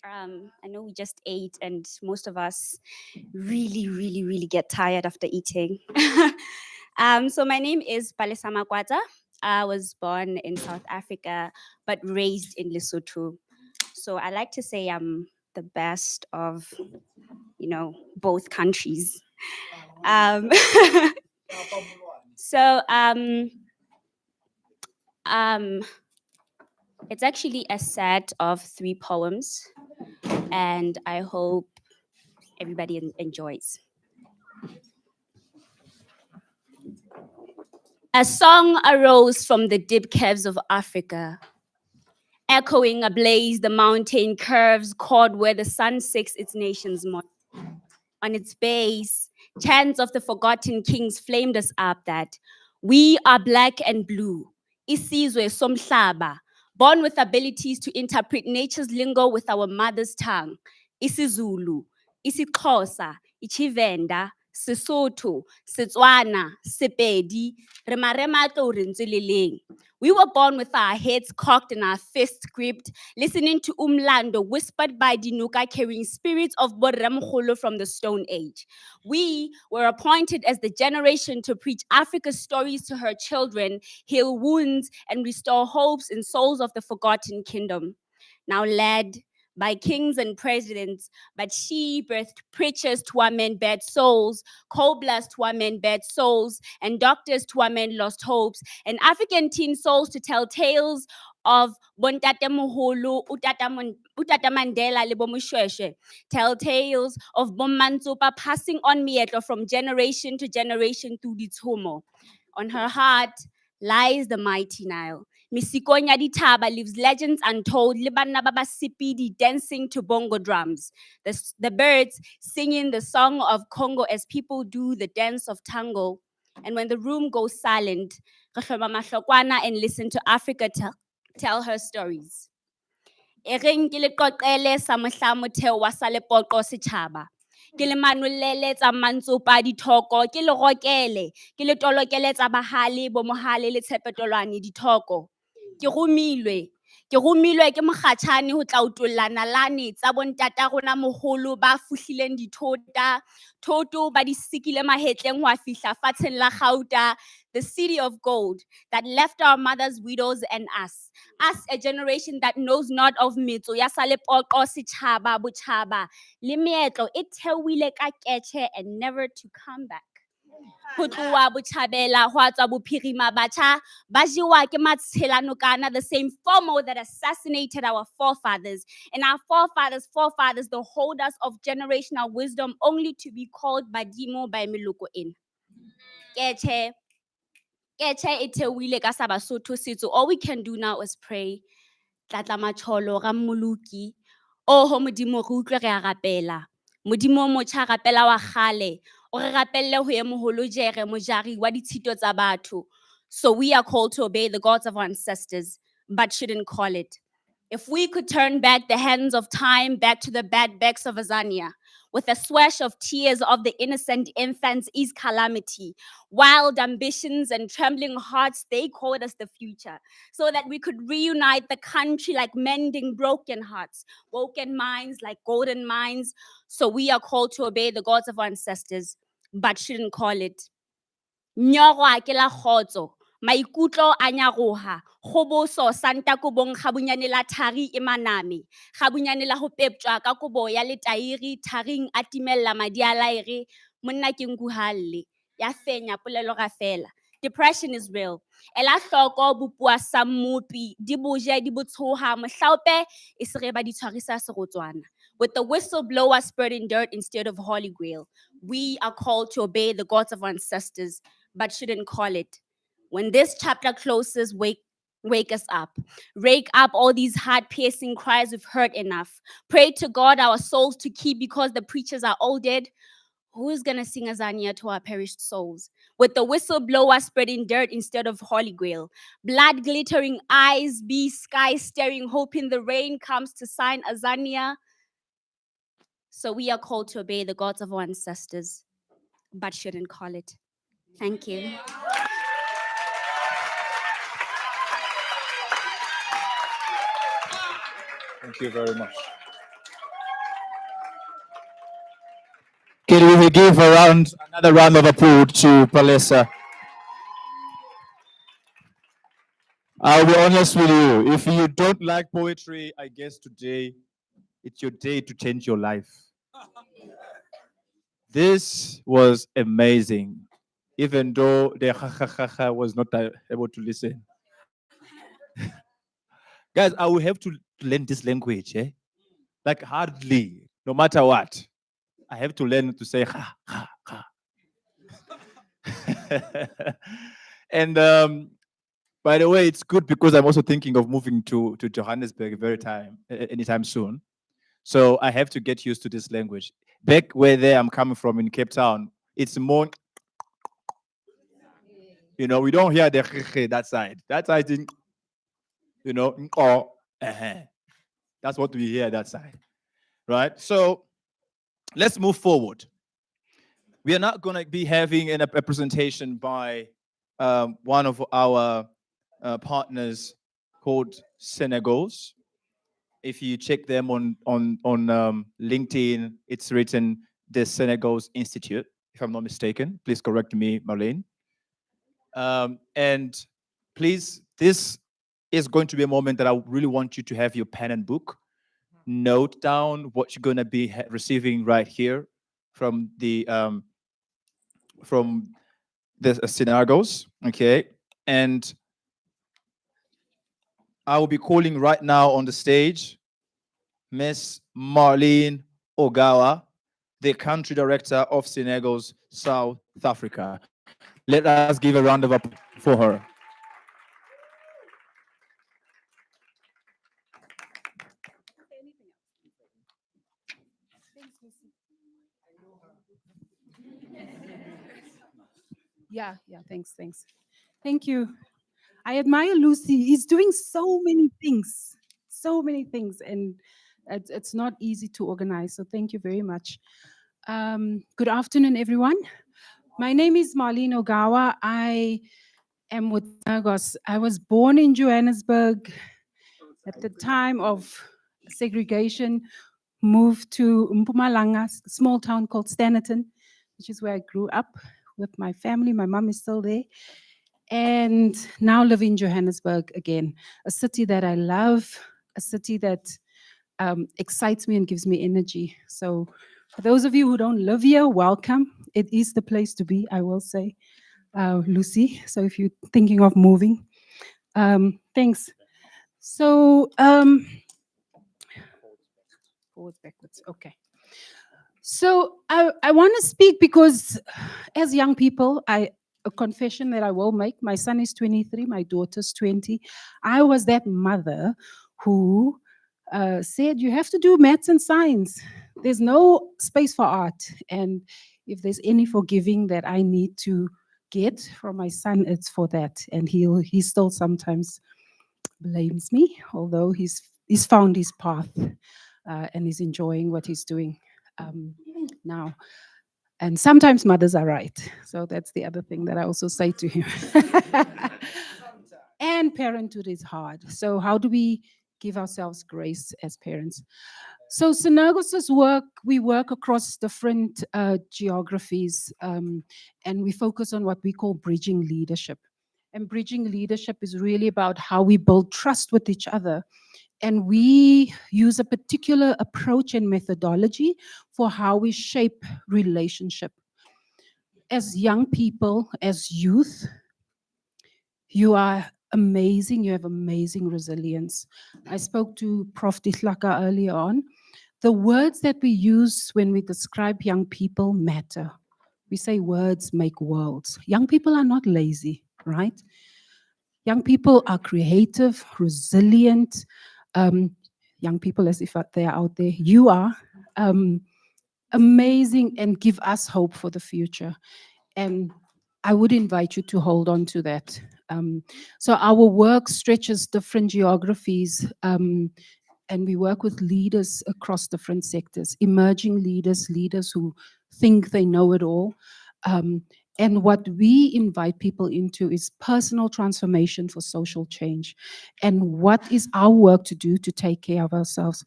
I know we just ate, and most of us really get tired after eating. So my name is Palesa Makwata. I was born in South Africa, but raised in Lesotho. So I like to say I'm the best of, both countries. So it's actually a set of 3 poems, and I hope everybody enjoys. A song arose from the deep caves of Africa, echoing ablaze the mountain curves caught where the sun seeks its nations more. On its base, chants of the forgotten kings flamed us up that we are black and blue, isizwe somhlaba, born with abilities to interpret nature's lingo with our mother's tongue, isiZulu, isiXhosa, iChivenda, Sesotho, Setswana, Sepedi, re marema a tlo re ntse le leng. We were born with our heads cocked and our fists gripped, listening to umlando whispered by Dinuka carrying spirits of Borremkholo from the Stone Age. We were appointed as the generation to preach Africa's stories to her children, heal wounds, and restore hopes and souls of the forgotten kingdom. Now led by kings and presidents, but she birthed preachers to amend bad souls, cobblers to amend bad souls, and doctors to amend lost hopes, and African teen souls to tell tales of Bontate Moholo, Utata Mandela, le Bomoshweshwe, tell tales of Bomantsopa passing on meetlo from generation to generation through Ditshomo. On her heart lies the mighty Nile. Misikonya Ditaba lives legends untold, le banna ba basipidi dancing to bongo drums. The birds singing the song of Congo as people do the dance of tango. And when the room goes silent, re hloma mahlokwana and listen to Africa tell her stories. E reng ke le qoqele sa mohla motheo wa sa lepoqo setjhaba. Ke le manolele tsa mantsopa dithoko, ke le rokele, ke le tolokele tsa bahale, bo mohale le tshepetolwane dithoko. Ke romilwe ke mokgatjhane ho tla utolla nalane tsa bontata rona moholo ba fuhlileng dithota, thoto ba di sikile mahetleng ho fihla fatsheng la Gauta, the city of gold that left our mothers widows and us a generation that knows not of metso ya sa lepoqo setjhaba botjhaba le meetlo e theohile ka ketjhe and never to come back. Ho tloha botjhabela ho tswa bophirima batjha ba jewa ke matshelanokana, the same FOMO that assassinated our forefathers, and our forefathers the holders of generational wisdom, only to be called badimo by meloko ena. Ketjhe e theohile ka sa Basotho setso. All we can do now is pray. Tlatla macholo ga mmoloki. Oh ho modimo re utlwe re a rapela. Modimo motjha rapela wa kgale. O re rapelle ho ye moholo jere mojari wa ditshito tsa batho. So we are called to obey the gods of our ancestors, but shouldn't call it. If we could turn back the hands of time back to the bad backs of Azania, with a swash of tears of the innocent infants is calamity. Wild ambitions and trembling hearts, they called us the future, so that we could reunite the country like mending broken hearts, woken minds like golden minds. So we are called to obey the gods of our ancestors, but shouldn't call it. Nyoro ke la khotso, maikutlo a nyaroha, khoboso santa kobong khabunyane la thari e maname, khabunyane la ho peptjwa ka kobo ya letairi tharing a timella madi a laere, monna ke nkuhalle, ya fenya polelo ga fela. Depression is real. Ela hloko bopua sa mmupi, di boje di botshoha, mohlaope e se re ba di tshwarisa serotswana. With the whistleblower spreading dirt instead of holy grail, we are called to obey the gods of our ancestors, but shouldn't call it. When this chapter closes, wake us up. Rake up all these heart-piercing cries we've heard enough. Pray to God our souls to keep, because the preachers are all dead. Who is going to sing Azania to our perished souls? With the whistleblower spreading dirt instead of holy grail. Blood glittering eyes, be sky staring, hoping the rain comes to sign Azania. So we are called to obey the gods of our ancestors, but shouldn't call it. Thank you. Thank you very much. Can we give another round of applause to Palesa? I'll be honest with you. If you don't like poetry, I guess today it's your day to change your life. This was amazing, even though the ha was not able to listen. Guys, I will have to learn this language, like hardly, no matter what. I have to learn to say ha. And by the way, it's good because I'm also thinking of moving to Johannesburg anytime soon. So I have to get used to this language. Back where I'm coming from in Cape Town, it's more, we don't hear the that side. That side, that's what we hear that side, right? So let's move forward. We are not going to be having a presentation by one of our partners called Senegals. If you check them on LinkedIn, it's written the Senegals Institute, if I'm not mistaken. Please correct me, Marlene. And please, this is going to be a moment that I really want you to have your pen and book. Note down what you're going to be receiving right here from the Senegals, okay? And I will be calling right now on the stage Miss Marlene Ogawa, the country director of Senegals South Africa. Let us give a round of applause for her. Yeah, thanks. Thank you. I admire Lucy. He's doing so many things, and it's not easy to organize. So thank you very much. Good afternoon, everyone. My name is Marlene Ogawa. I am with Senegals. I was born in Johannesburg at the time of segregation, moved to Mpumalanga, a small town called Standerton, which is where I grew up with my family. My mom is still there. And now live in Johannesburg again, a city that I love, a city that excites me and gives me energy. So for those of you who don't live here, welcome. It is the place to be, I will say, Lucy. So if you're thinking of moving, thanks. So, forwards, backwards, okay. So I want to speak because as young people, a confession that I will make, my son is 23, my daughter's 20. I was that mother who said, you have to do maths and science. There's no space for art. And if there's any forgiving that I need to get from my son, it's for that. And he still sometimes blames me, although he's found his path and he's enjoying what he's doing now. And sometimes mothers are right. So that's the other thing that I also say to him. And parenthood is hard. So how do we give ourselves grace as parents? So Senegals' work, we work across different geographies, and we focus on what we call bridging leadership. And bridging leadership is really about how we build trust with each other. And we use a particular approach and methodology for how we shape relationship. As young people, as youth, you are amazing. You have amazing resilience. I spoke to Prof. Dihlaka earlier on. The words that we use when we describe young people matter. We say words make worlds. Young people are not lazy, right? Young people are creative, resilient. Young people, as if they are out there, you are amazing and give us hope for the future. And I would invite you to hold on to that. So our work stretches different geographies, and we work with leaders across different sectors, emerging leaders, leaders who think they know it all. And what we invite people into is personal transformation for social change. And what is our work to do to take care of ourselves?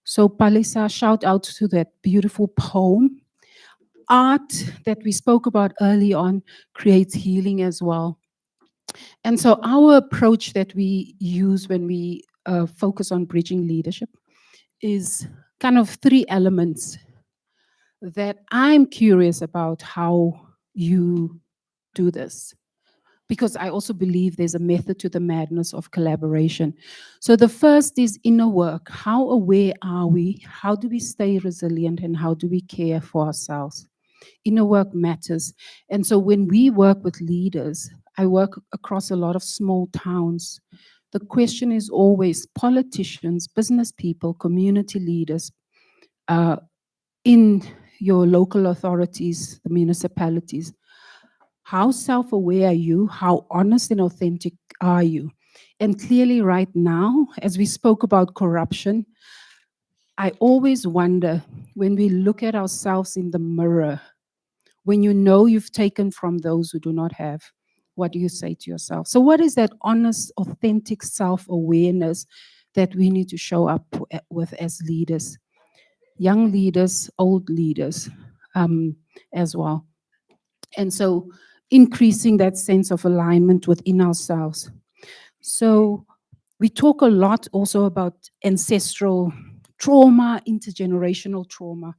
So Palisa, shout out to that beautiful poem. Art that we spoke about early on creates healing as well. And so our approach that we use when we focus on bridging leadership is kind of three elements that I'm curious about how you do this. Because I also believe there's a method to the madness of collaboration. So the first is inner work. How aware are we? How do we stay resilient? And how do we care for ourselves? Inner work matters. And so when we work with leaders, I work across a lot of small towns. The question is always politicians, business people, community leaders, in your local authorities, the municipalities. How self-aware are you? How honest and authentic are you? And clearly right now, as we spoke about corruption, I always wonder when we look at ourselves in the mirror, when you know you've taken from those who do not have, what do you say to yourself? So what is that honest, authentic self-awareness that we need to show up with as leaders? Young leaders, old leaders, as well. And so increasing that sense of alignment within ourselves. So we talk a lot also about ancestral trauma, intergenerational trauma.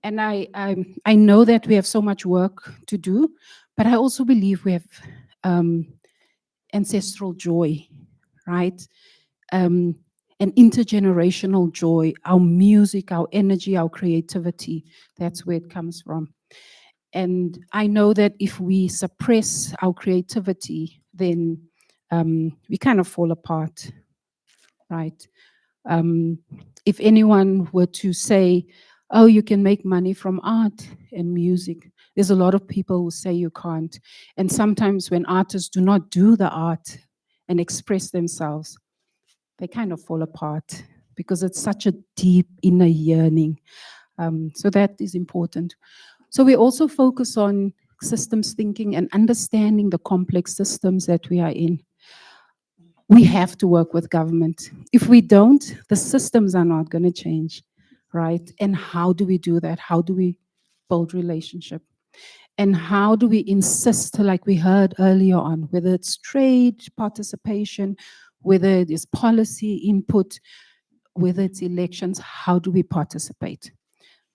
And I know that we have so much work to do, but I also believe we have ancestral joy, right? An intergenerational joy, our music, our energy, our creativity, that's where it comes from. And I know that if we suppress our creativity, then we kind of fall apart, right? If anyone were to say, oh, you can make money from art and music, there's a lot of people who say you can't. And sometimes when artists do not do the art and express themselves, they kind of fall apart because it's such a deep inner yearning. So that is important. So we also focus on systems thinking and understanding the complex systems that we are in. We have to work with government. If we don't, the systems are not going to change, right? And how do we do that? How do we build relationship? And how do we insist, like we heard earlier on, whether it's trade participation, whether it is policy input, whether it's elections, how do we participate?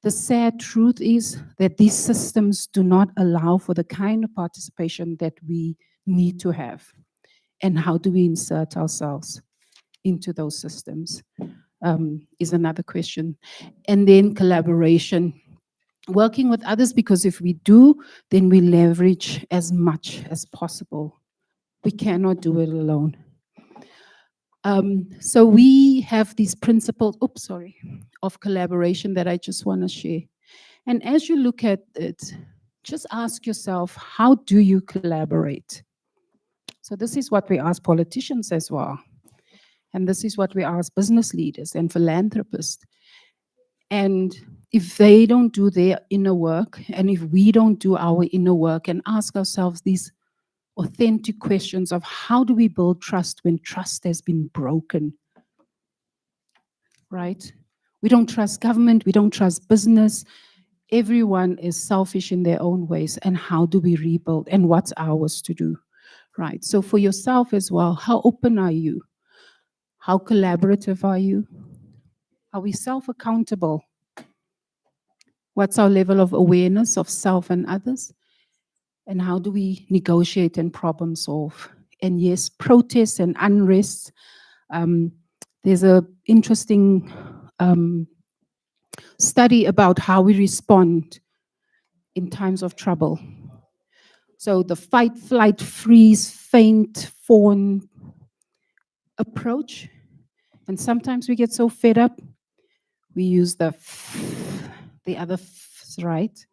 The sad truth is that these systems do not allow for the kind of participation that we need to have. And how do we insert ourselves into those systems is another question. And then collaboration, working with others, because if we do, then we leverage as much as possible. We cannot do it alone. So we have these principles, of collaboration that I just want to share. And as you look at it, just ask yourself, how do you collaborate? So this is what we ask politicians as well. And this is what we ask business leaders and philanthropists. And if they don't do their inner work, and if we don't do our inner work and ask ourselves these authentic questions of how do we build trust when trust has been broken, right? We don't trust government, we don't trust business. Everyone is selfish in their own ways. And how do we rebuild? And what's ours to do, right? So for yourself as well, how open are you? How collaborative are you? Are we self-accountable? What's our level of awareness of self and others? And how do we negotiate and problem solve? And yes, protests and unrest. There's an interesting study about how we respond in times of trouble. So the fight, flight, freeze, faint, fawn approach. And sometimes we get so fed up, we use the other right?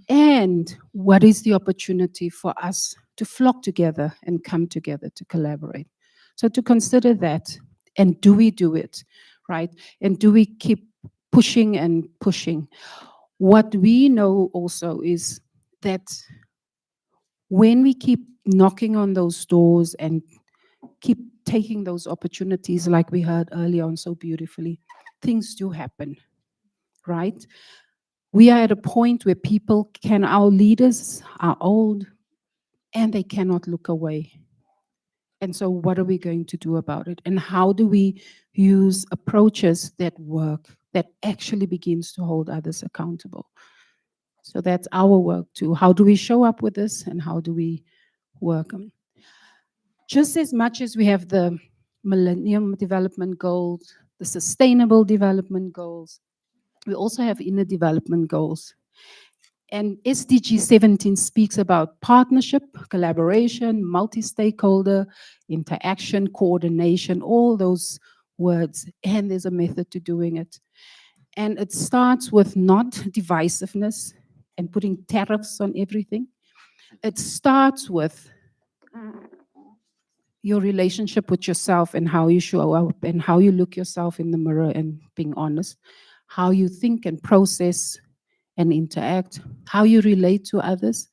And what is the opportunity for us to flock together and come together to collaborate? So to consider that, and do we do it, right? And do we keep pushing and pushing? What we know also is that when we keep knocking on those doors and keep taking those opportunities, like we heard earlier on so beautifully, things do happen, right? We are at a point where our leaders are old and they cannot look away. And so what are we going to do about it? And how do we use approaches that work, that actually begins to hold others accountable? So that's our work too. How do we show up with this and how do we work? Just as much as we have the Millennium Development Goals, the Sustainable Development Goals, we also have inner development goals. And SDG 17 speaks about partnership, collaboration, multi-stakeholder, interaction, coordination, all those words. And there's a method to doing it. And it starts with not divisiveness and putting tariffs on everything. It starts with your relationship with yourself and how you show up and how you look yourself in the mirror and being honest, how you think and process and interact, how you relate to others,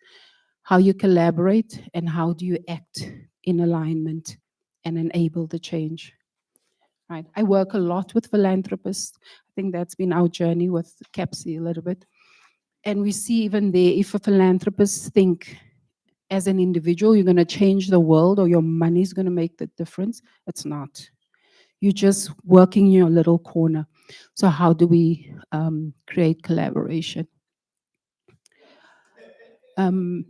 how you collaborate, and how do you act in alignment and enable the change. Right. I work a lot with philanthropists. I think that's been our journey with CAPSI a little bit. And we see even there, if a philanthropist think as an individual, you're going to change the world or your money is going to make the difference, it's not. You're just working in your little corner. So how do we create collaboration? And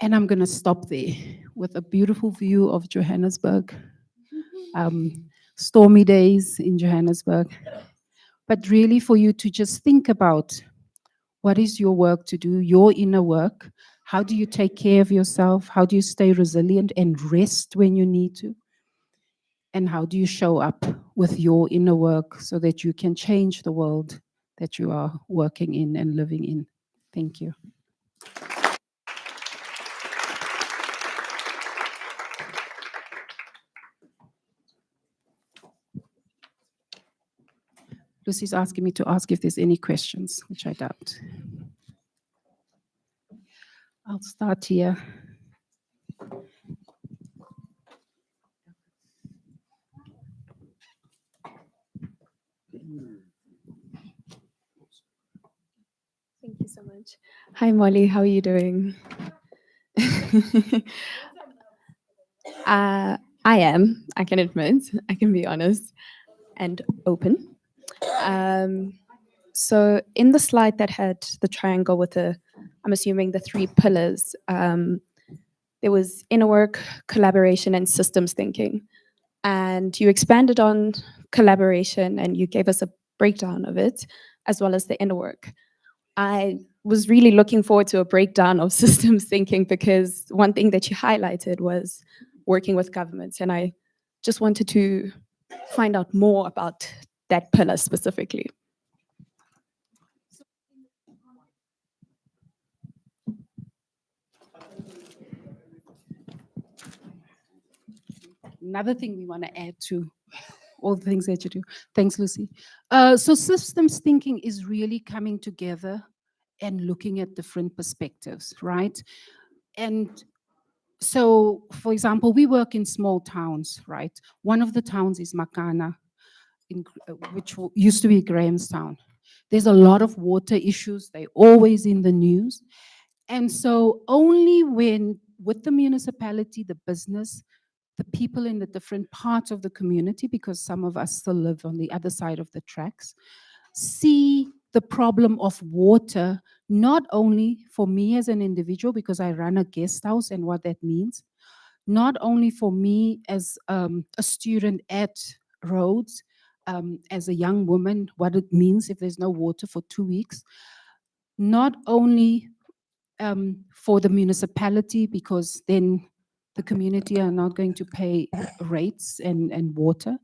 I'm going to stop there with a beautiful view of Johannesburg. Stormy days in Johannesburg. But really for you to just think about what is your work to do, your inner work. How do you take care of yourself? How do you stay resilient and rest when you need to? And how do you show up with your inner work so that you can change the world that you are working in and living in? Thank you. Lucy's asking me to ask if there's any questions, which I doubt. I'll start here. Thank you so much. Hi, Molly. How are you doing? I am. I can admit. I can be honest and open. So in the slide that had the triangle with the, I'm assuming the 3 pillars, there was inner work, collaboration, and systems thinking. And you expanded on collaboration and you gave us a breakdown of it, as well as the inner work. I was really looking forward to a breakdown of systems thinking because one thing that you highlighted was working with governments. And I just wanted to find out more about that pillar specifically. Another thing we want to add to all the things that you do. Thanks, Lucy. So systems thinking is really coming together and looking at different perspectives, right? And so, for example, we work in small towns, right? One of the towns is Makana, which used to be Grahamstown. There's a lot of water issues. They're always in the news. And so only when, with the municipality, the business, the people in the different parts of the community, because some of us still live on the other side of the tracks, see the problem of water, not only for me as an individual, because I run a guest house and what that means, not only for me as a student at Rhodes, as a young woman, what it means if there's no water for 2 weeks, not only for the municipality, because then the community are not going to pay rates and water,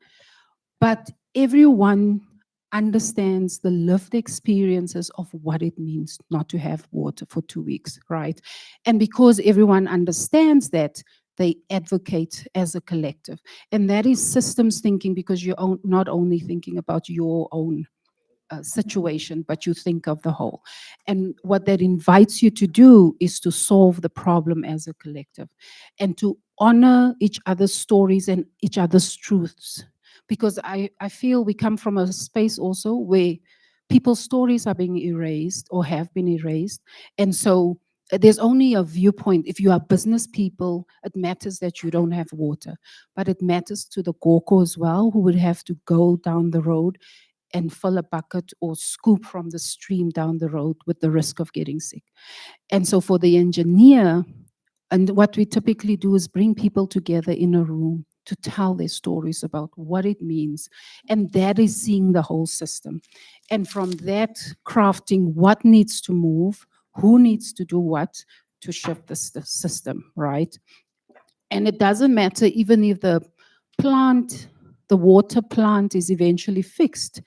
but everyone understands the lived experiences of what it means not to have water for 2 weeks, right? And because everyone understands that, they advocate as a collective. And that is systems thinking, because you're not only thinking about your own situation, but you think of the whole. And what that invites you to do is to solve the problem as a collective and to honor each other's stories and each other's truths. Because I feel we come from a space also where people's stories are being erased or have been erased. And so there's only a viewpoint. If you are business people, it matters that you don't have water, but it matters to the Goko as well, who would have to go down the road and fill a bucket or scoop from the stream down the road with the risk of getting sick. And so for the engineer, and what we typically do is bring people together in a room to tell their stories about what it means. And that is seeing the whole system. And from that, crafting what needs to move, who needs to do what to shift the system, right? And it doesn't matter even if the plant, the water plant is eventually fixed.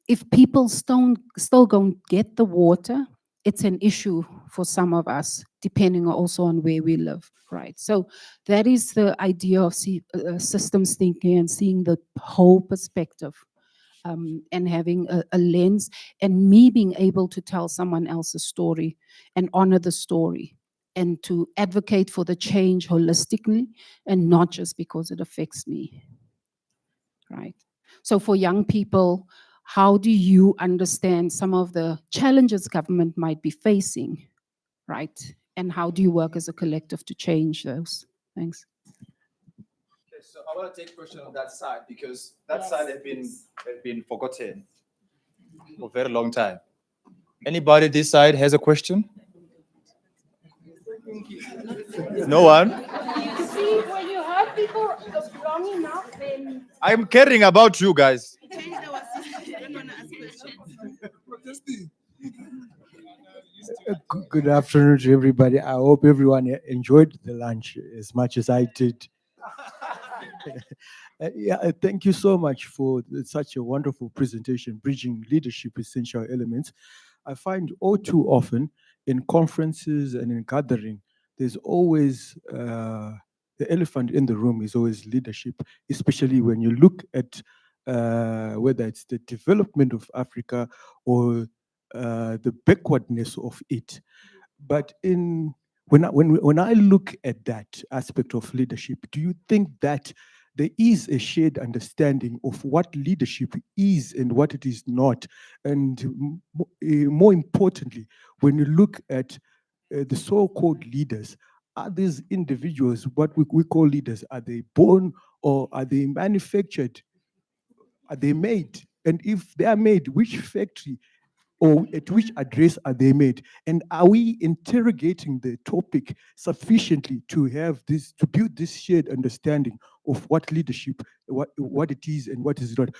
If people still don't get the water, it's an issue for some of us, depending also on where we live, right? So that is the idea of systems thinking and seeing the whole perspective and having a lens, and me being able to tell someone else's story and honor the story, and to advocate for the change holistically and not just because it affects me. Right. So for young people, how do you understand some of the challenges government might be facing, right? And how do you work as a collective to change those? Thanks. Okay, so I want to take a question on that side because that side have been forgotten for a very long time. Anybody this side has a question? No one? You see, when you have people long enough, then I'm caring about you guys. Good afternoon to everybody. I hope everyone enjoyed the lunch as much as I did. Thank you so much for such a wonderful presentation, Bridging Leadership Essential Elements. I find all too often in conferences and in gathering, there's always the elephant in the room is always leadership, especially when you look at whether it's the development of Africa or the backwardness of it. But when I look at that aspect of leadership, do you think that there is a shared understanding of what leadership is and what it is not? And more importantly, when you look at the so-called leaders, are these individuals what we call leaders? Are they born or are they manufactured? Are they made? And if they are made, which factory or at which address are they made? And are we interrogating the topic sufficiently to have this, to build this shared understanding of what leadership, what it is and what is not?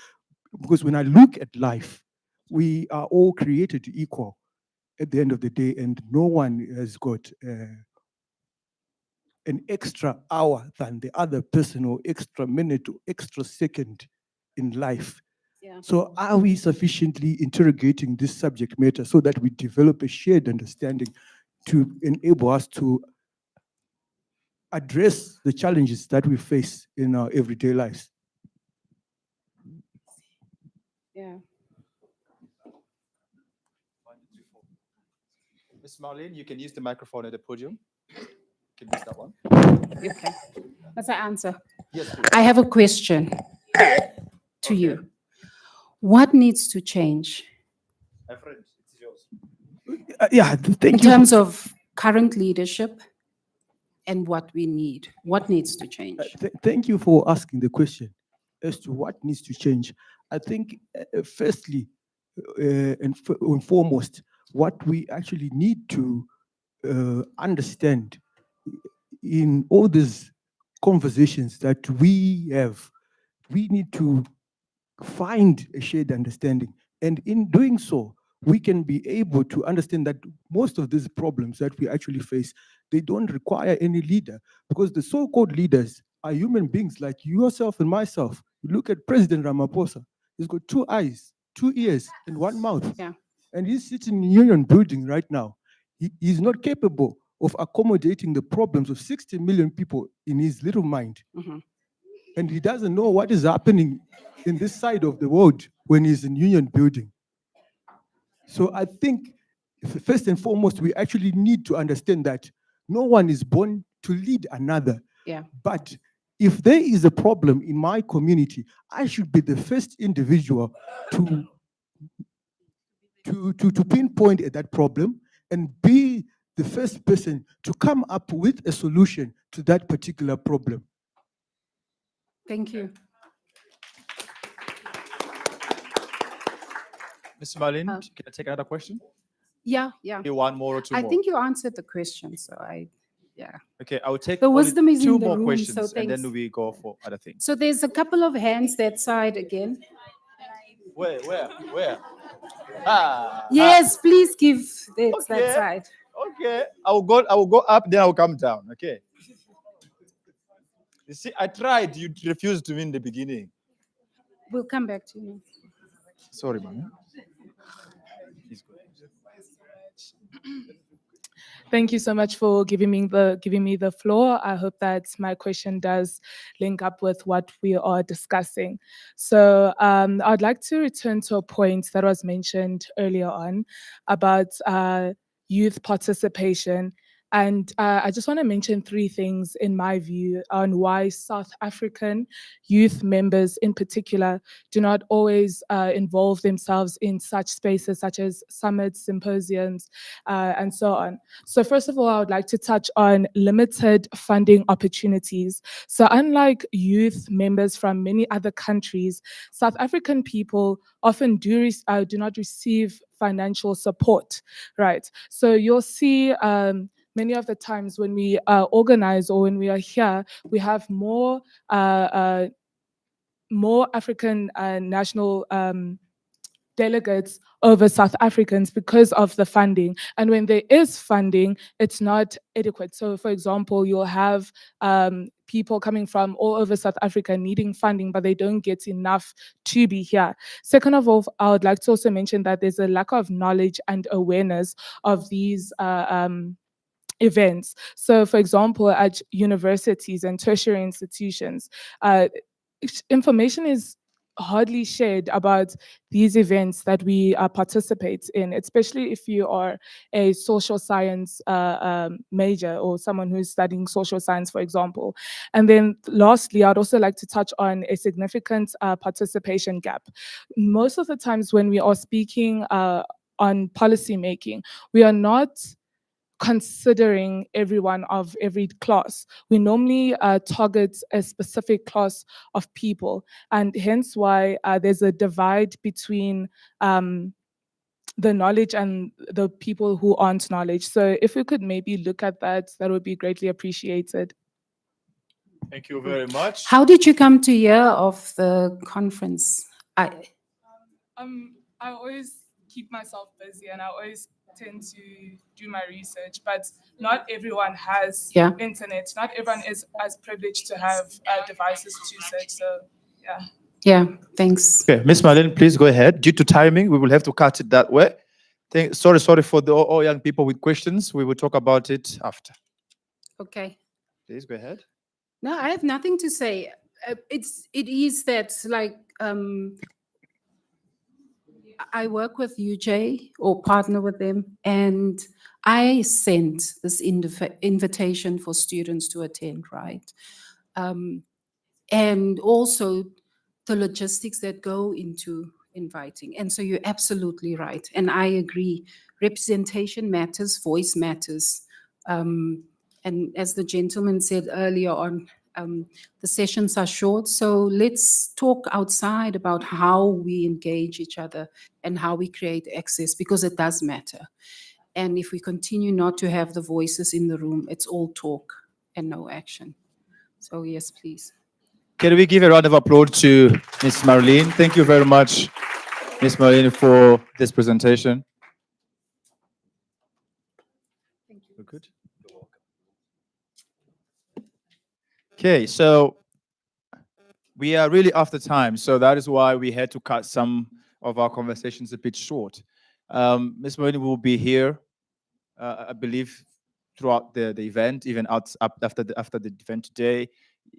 Because when I look at life, we are all created equal at the end of the day, and no one has got an extra hour than the other person, or extra minute, or extra second in life. Yeah. So are we sufficiently interrogating this subject matter so that we develop a shared understanding to enable us to address the challenges that we face in our everyday lives? Yeah. Ms. Marlene, you can use the microphone at the podium. You can use that one. Okay. That's an answer. Yes, please. I have a question to you. What needs to change My friend, it's yours. Thank in you. terms of current leadership and what we need? What needs to change? Thank you for asking the question as to what needs to change. I think, firstly and foremost, what we actually need to understand in all these conversations that we have, we need to find a shared understanding. And in doing so, we can be able to understand that most of these problems that we actually face, they don't require any leader, because the so-called leaders are human beings like yourself and myself. You look at President Ramaphosa, he's got 2 eyes, 2 ears, and 1 mouth. Yeah. And he's sitting in Union Building right now. He's not capable of accommodating the problems of 60 million people in his little mind. Mhm. And he doesn't know what is happening in this side of the world when he's in Union Building. So I think, first and foremost, we actually need to understand that no one is born to lead another. Yeah. But if there is a problem in my community, I should be the first individual to pinpoint at that problem and be the first person to come up with a solution to that particular problem. Thank you. Ms. Marlene, can I take another question? Yeah. You want more or two I more? think you answered the question, so yeah. Okay, I will take The only wisdom is 2 in the more room, questions, so and then thanks. we go for other things. So there's a couple of hands that side again. Where? Ah. Yes, please give that Okay. side. Okay, I will go up, then I will come down. Okay. You see, I tried. You refused to me in the beginning. We'll come back to you. Sorry, man. Thank you so much for giving me the floor. I hope that my question does link up with what we are discussing. So I'd like to return to a point that was mentioned earlier on about youth participation. And I just want to mention three things in my view on why South African youth members in particular do not always involve themselves in such spaces such as summits, symposiums, and so on. So first of all, I would like to touch on limited funding opportunities. So unlike youth members from many other countries, South African people often do not receive financial support, right? So you'll see many of the times when we organize or when we are here, we have more African national delegates over South Africans because of the funding. And when there is funding, it's not adequate. So for example, you'll have people coming from all over South Africa needing funding, but they don't get enough to be here. Second of all, I would like to also mention that there's a lack of knowledge and awareness of these events. So for example, at universities and tertiary institutions, information is hardly shared about these events that we participate in, especially if you are a social science major or someone who's studying social science, for example. And then lastly, I'd also like to touch on a significant participation gap. Most of the times when we are speaking on policy making, we are not considering everyone of every class. We normally target a specific class of people, and hence why there's a divide between the knowledge and the people who aren't knowledge. So if we could maybe look at that, that would be greatly appreciated. Thank you very much. How did you come to hear of the conference? I always keep myself busy and I always tend to do my research, but not everyone has internet. Not everyone is as privileged to have devices to search. So, yeah. Yeah, thanks. Okay, Miss Marlene, please go ahead. Due to timing, we will have to cut it that way. Sorry for all young people with questions. We will talk about it after. Okay. Please go ahead. No, I have nothing to say. It is that like I work with UJ or partner with them, and I sent this invitation for students to attend, right? And also the logistics that go into inviting. And so you're absolutely right. And I agree, representation matters, voice matters. And as the gentleman said earlier on, the sessions are short, so let's talk outside about how we engage each other and how we create access, because it does matter. And if we continue not to have the voices in the room, it's all talk and no action. So yes, please. Can we give a round of applause to Ms. Marlene? Thank you very much, Ms. Marlene, for this presentation. Thank you. We're good. You're welcome. Okay, so we are really after time, so that is why we had to cut some of our conversations a bit short. Ms. Marlene will be here, I believe, throughout the event, even after the event today.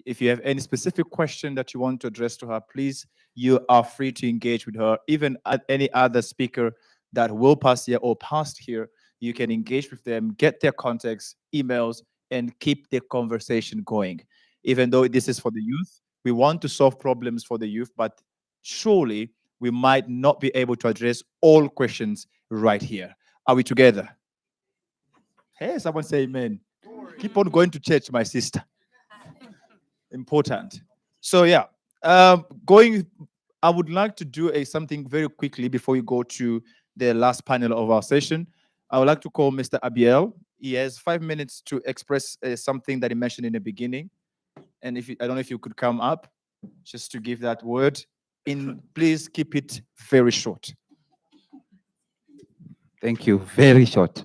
If you have any specific question that you want to address to her, please, you are free to engage with her. Even at any other speaker that will pass here or passed here, you can engage with them, get their contacts, emails, and keep the conversation going. Even though this is for the youth, we want to solve problems for the youth, but surely we might not be able to address all questions right here. Are we together? Hey, someone say amen. Keep on going to church, my sister. Important. So yeah, I would like to do something very quickly before you go to the last panel of our session. I would like to call Mr. Abiel. He has 5 minutes to express something that he mentioned in the beginning. And I don't know if you could come up just to give that word. Please keep it very short. Thank you. Very short.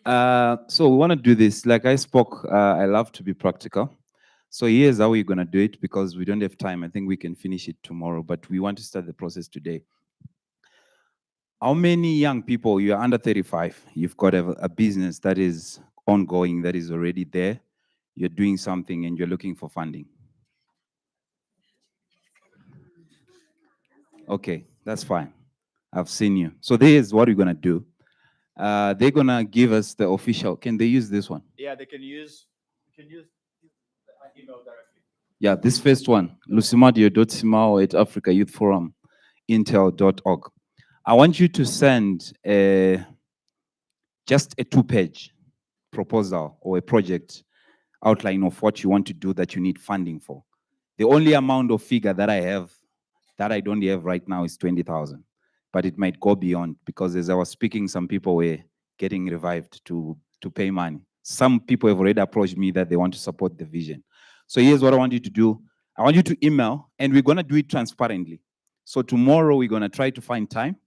So we want to do this. Like I spoke, I love to be practical. So here's how we're going to do it, because we don't have time. I think we can finish it tomorrow, but we want to start the process today. How many young people, you're under 35, you've got a business that is ongoing, that is already there, you're doing something and you're looking for funding? Okay, that's fine. I've seen you. So here's what we're gonna do. They're gonna give us the official. Can they use this one? Yeah, they can use the email directly. Yeah, this first one, lucimadio.simao@africayouthforumintel.org. I want you to send just a 2-page proposal or a project outline of what you want to do that you need funding for. The only amount of figure that I have, that I don't have right now, is 20,000. But it might go beyond, because as I was speaking, some people were getting revived to pay money. Some people have already approached me that they want to support the vision. So here's what I want you to do. I want you to email, and we're going to do it transparently. So tomorrow we're going to try to find time,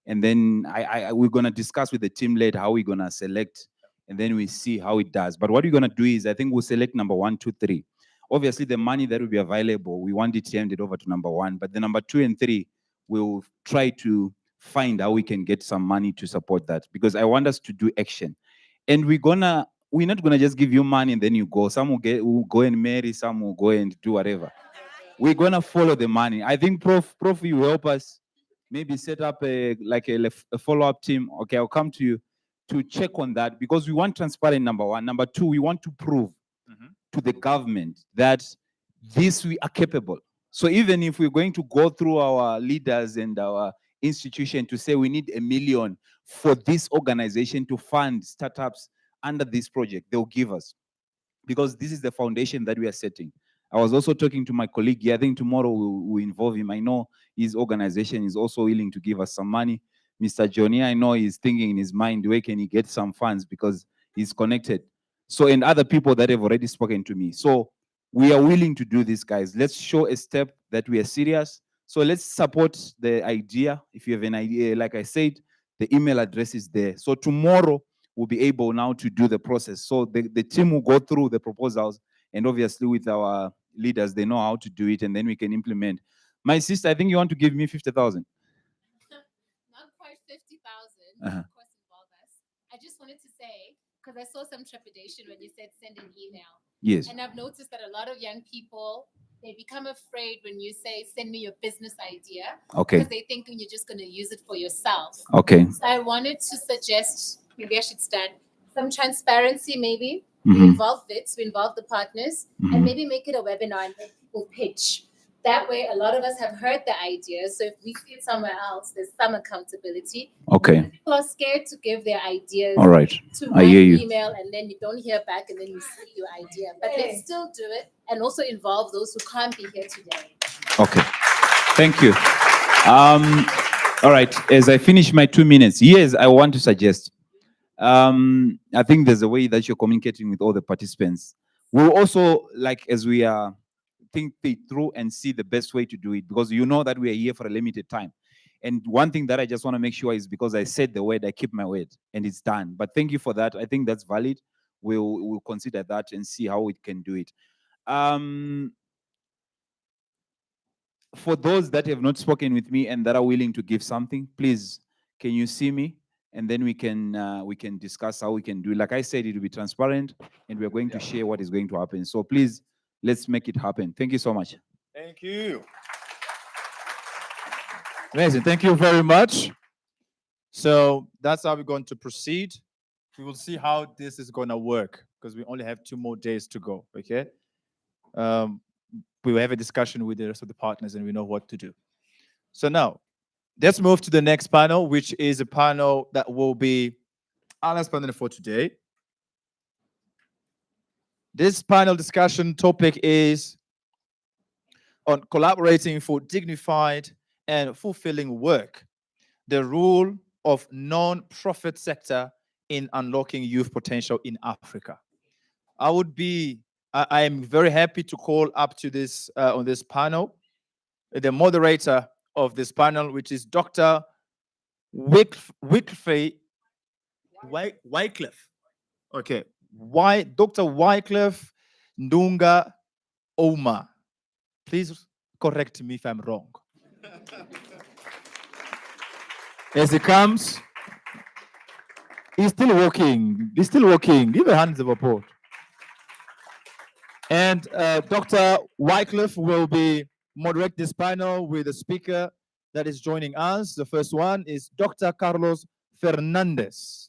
and then we're going to discuss with the team lead how we're going to select, and then we see how it does. But what we're going to do is, I think we'll select number 1, 2, 3. Obviously, the money that will be available, we want it handed over to number 1. But the number 2 and 3, we'll try to find how we can get some money to support that, because I want us to do action. And we're not gonna just give you money and then you go. Some will go and marry, some will go and do whatever. We're gonna follow the money. I think Prof, you help us maybe set up a follow-up team. Okay, I'll come to you to check on that, because we want transparent, number 1. Number 2, we want to prove to the government that we are capable. So even if we're going to go through our leaders and our institution to say we need $1 million for this organization to fund startups under this project, they'll give us, because this is the foundation that we are setting. I was also talking to my colleague here. I think tomorrow we'll involve him. I know his organization is also willing to give us some money. Mr. Johnny, I know he's thinking in his mind, where can he get some funds, because he's connected. So, and other people that have already spoken to me. So we are willing to do this, guys. Let's show a step that we are serious. So let's support the idea. If you have an idea, like I said, the email address is there. So tomorrow we'll be able now to do the process. So the team will go through the proposals, and obviously with our leaders, they know how to do it, and then we can implement. My sister, I think you want to give me 50,000. Not quite 50,000. Uh-huh. Of course, involve us. I just wanted to say, because I saw some trepidation when you said send an email. Yes. And I've noticed that a lot of young people, they become afraid when you say, send me your business idea. Okay. Because they think you're just going to use it for yourself. Okay. So I wanted to suggest, maybe I should start some transparency, maybe. Mhm. We involve VITs, we involve the partners, Mhm. and maybe make it a webinar and let people pitch. That way, a lot of us have heard the idea. So if we see it somewhere else, there's some accountability. Okay. People are scared to give their ideas All right. to I one hear you. email, and then you don't hear back, and then you see your idea. But let's still do it, and also involve those who can't be here today. Okay. Thank you. All right. As I finish my 2 minutes, yes, I want to suggest. I think there's a way that you're communicating with all the participants. We'll also, as we are think it through and see the best way to do it, because you know that we are here for a limited time. And one thing that I just want to make sure is, because I said the word, I keep my word, and it's done. But thank you for that. I think that's valid. We'll consider that and see how we can do it. For those that have not spoken with me and that are willing to give something, please, can you see me? And then we can discuss how we can do it. Like I said, it will be transparent, and we're going to share what is going to happen. So please, let's make it happen. Thank you so much. Thank you. Amazing. Thank you very much. So that's how we're going to proceed. We will see how this is going to work, because we only have 2 more days to go. Okay. We will have a discussion with the rest of the partners, and we know what to do. So now, let's move to the next panel, which is a panel that will be our last panel for today. This panel discussion topic is on collaborating for dignified and fulfilling work, the role of non-profit sector in unlocking youth potential in Africa. I am very happy to call up to this on this panel the moderator of this panel, which is Dr. Wycliffe. Okay, Dr. Wycliffe Ndunga Oma. Please correct me if I'm wrong. as he comes. He's still walking. He's still walking. Give a hand of support. And Dr. Wycliffe will be moderate this panel with a speaker that is joining us. The first one is Dr. Carlos Fernandez,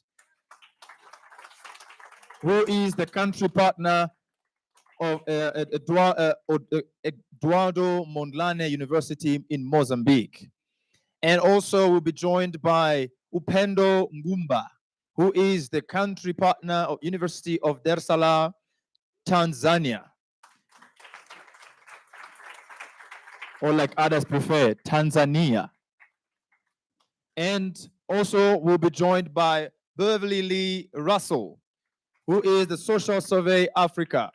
who is the country partner of Eduardo Mondlane University in Mozambique. And also will be joined by Upendo Ngumba, who is the country partner of University of Dar es Salaam, Tanzania. Or like others prefer, Tanzania. And also will be joined by Beverly Lee Russell, who is the Social Survey Africa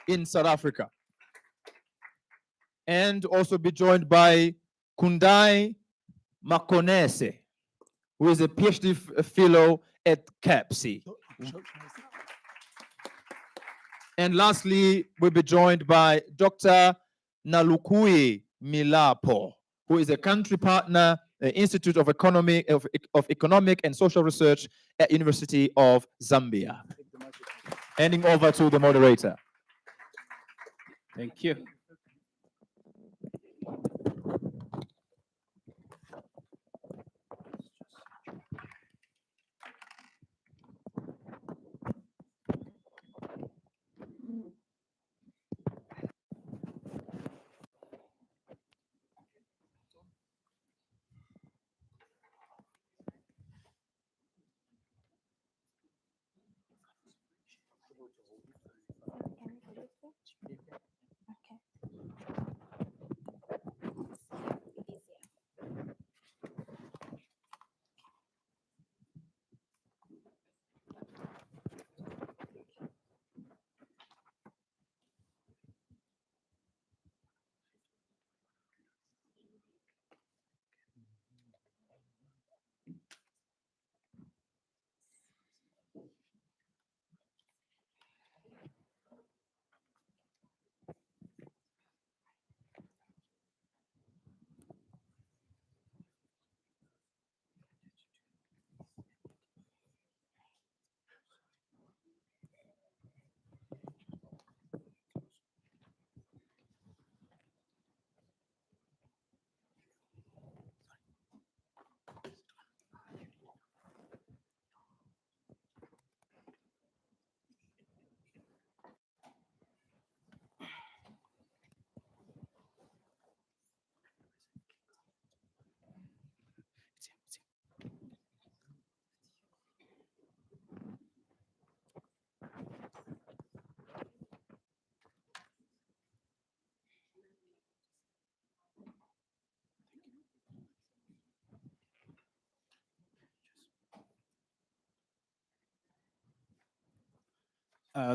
in South Africa. And also be joined by Kundai Makonese, who is a PhD fellow at CAPSI. And lastly, we'll be joined by Dr. Nalukui Milapo, who is a country partner, Institute of Economic and Social Research at University of Zambia. Handing over to the moderator. Thank you.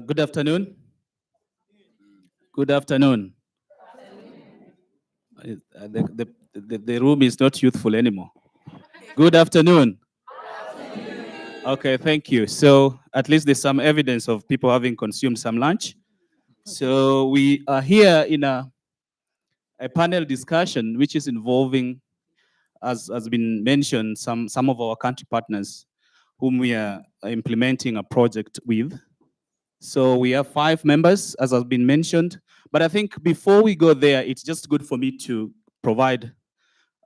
Good afternoon. Good afternoon. The room is not youthful anymore. Good afternoon. Okay, thank you. So at least there's some evidence of people having consumed some lunch. So we are here in a panel discussion which is involving, as has been mentioned, some of our country partners whom we are implementing a project with. So we have 5 members, as has been mentioned. But I think before we go there, it's just good for me to provide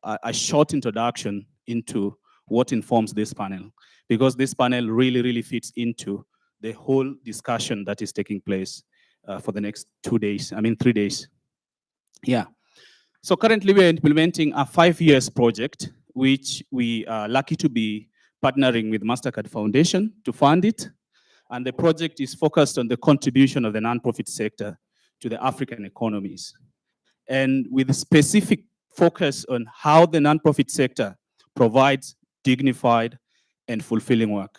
a short introduction into what informs this panel, because this panel really, really fits into the whole discussion that is taking place for the next 3 days. Yeah. So currently we are implementing a 5 years project, which we are lucky to be partnering with MasterCard Foundation to fund it. And the project is focused on the contribution of the nonprofit sector to the African economies, and with a specific focus on how the nonprofit sector provides dignified and fulfilling work.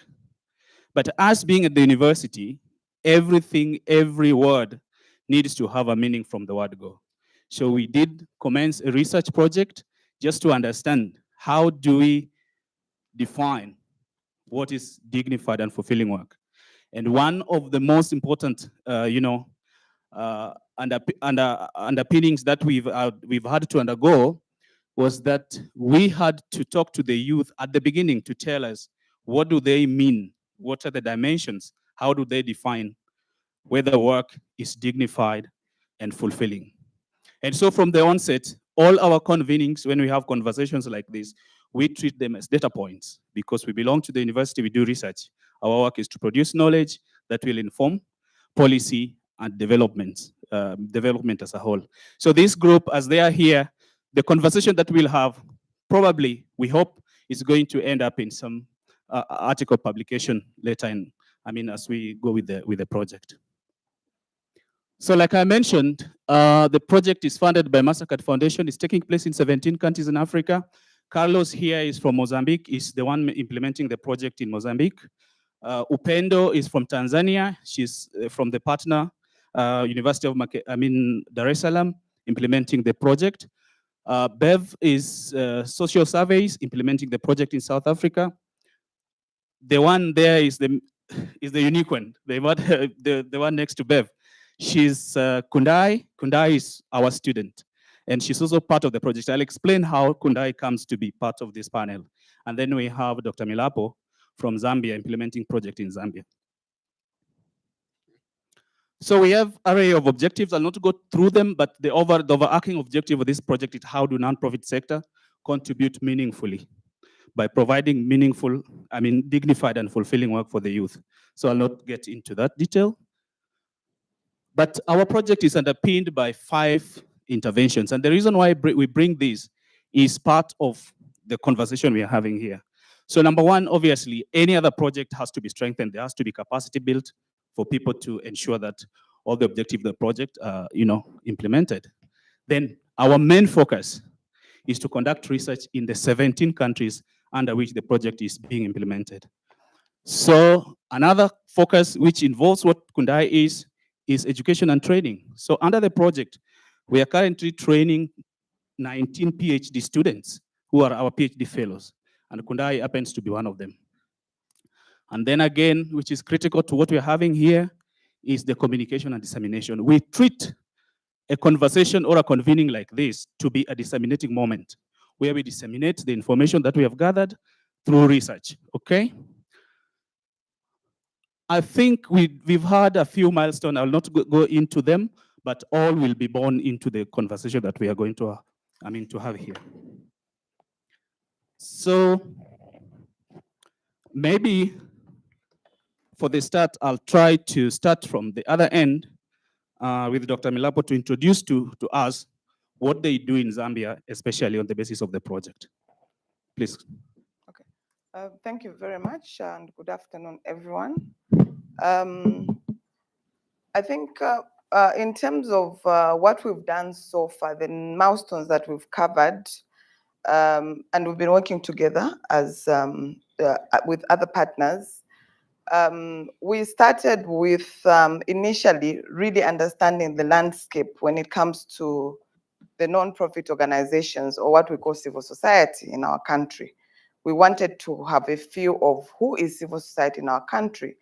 But us being at the university, everything, every word needs to have a meaning from the word go. So we did commence a research project just to understand how do we define what is dignified and fulfilling work. And one of the most important, underpinnings that we've had to undergo was that we had to talk to the youth at the beginning to tell us what do they mean, what are the dimensions, how do they define whether work is dignified and fulfilling. And so from the onset, all our convenings, when we have conversations like this, we treat them as data points because we belong to the university, we do research. Our work is to produce knowledge that will inform policy and development as a whole. So this group, as they are here, the conversation that we'll have, probably, we hope, is going to end up in some article publication later in, as we go with the project. So like I mentioned, the project is funded by Mastercard Foundation. It's taking place in 17 countries in Africa. Carlos here is from Mozambique, is the one implementing the project in Mozambique. Upendo is from Tanzania. She's from the partner, University of Dar es Salaam, implementing the project. Bev is social surveys, implementing the project in South Africa. The one there is the unique one, the one next to Bev. She's Kundai. Kundai is our student, and she's also part of the project. I'll explain how Kundai comes to be part of this panel. And then we have Dr. Milapo from Zambia, implementing project in Zambia. So we have array of objectives. I'll not go through them, but the overarching objective of this project is how do nonprofit sector contribute meaningfully by providing meaningful, dignified and fulfilling work for the youth. So I'll not get into that detail. But our project is underpinned by 5 interventions. And the reason why we bring these is part of the conversation we are having here. So number one, obviously, any other project has to be strengthened. There has to be capacity built for people to ensure that all the objectives of the project are, implemented. Then our main focus is to conduct research in the 17 countries under which the project is being implemented. So another focus which involves what Kundai is education and training. So under the project, we are currently training 19 PhD students who are our PhD fellows, and Kundai happens to be one of them. And then again, which is critical to what we're having here, is the communication and dissemination. We treat a conversation or a convening like this to be a disseminating moment, where we disseminate the information that we have gathered through research, okay? I think we've had a few milestones. I'll not go into them, but all will be born into the conversation that we are going to, to have here. So maybe for the start, I'll try to start from the other end with Dr. Milapo to introduce to us what they do in Zambia, especially on the basis of the project. Please. Thank you very much, and good afternoon, everyone. I think in terms of what we've done so far, the milestones that we've covered, and we've been working together as with other partners. We started with initially really understanding the landscape when it comes to the non-profit organizations, or what we call civil society in our country. We wanted to have a feel of who is civil society in our country,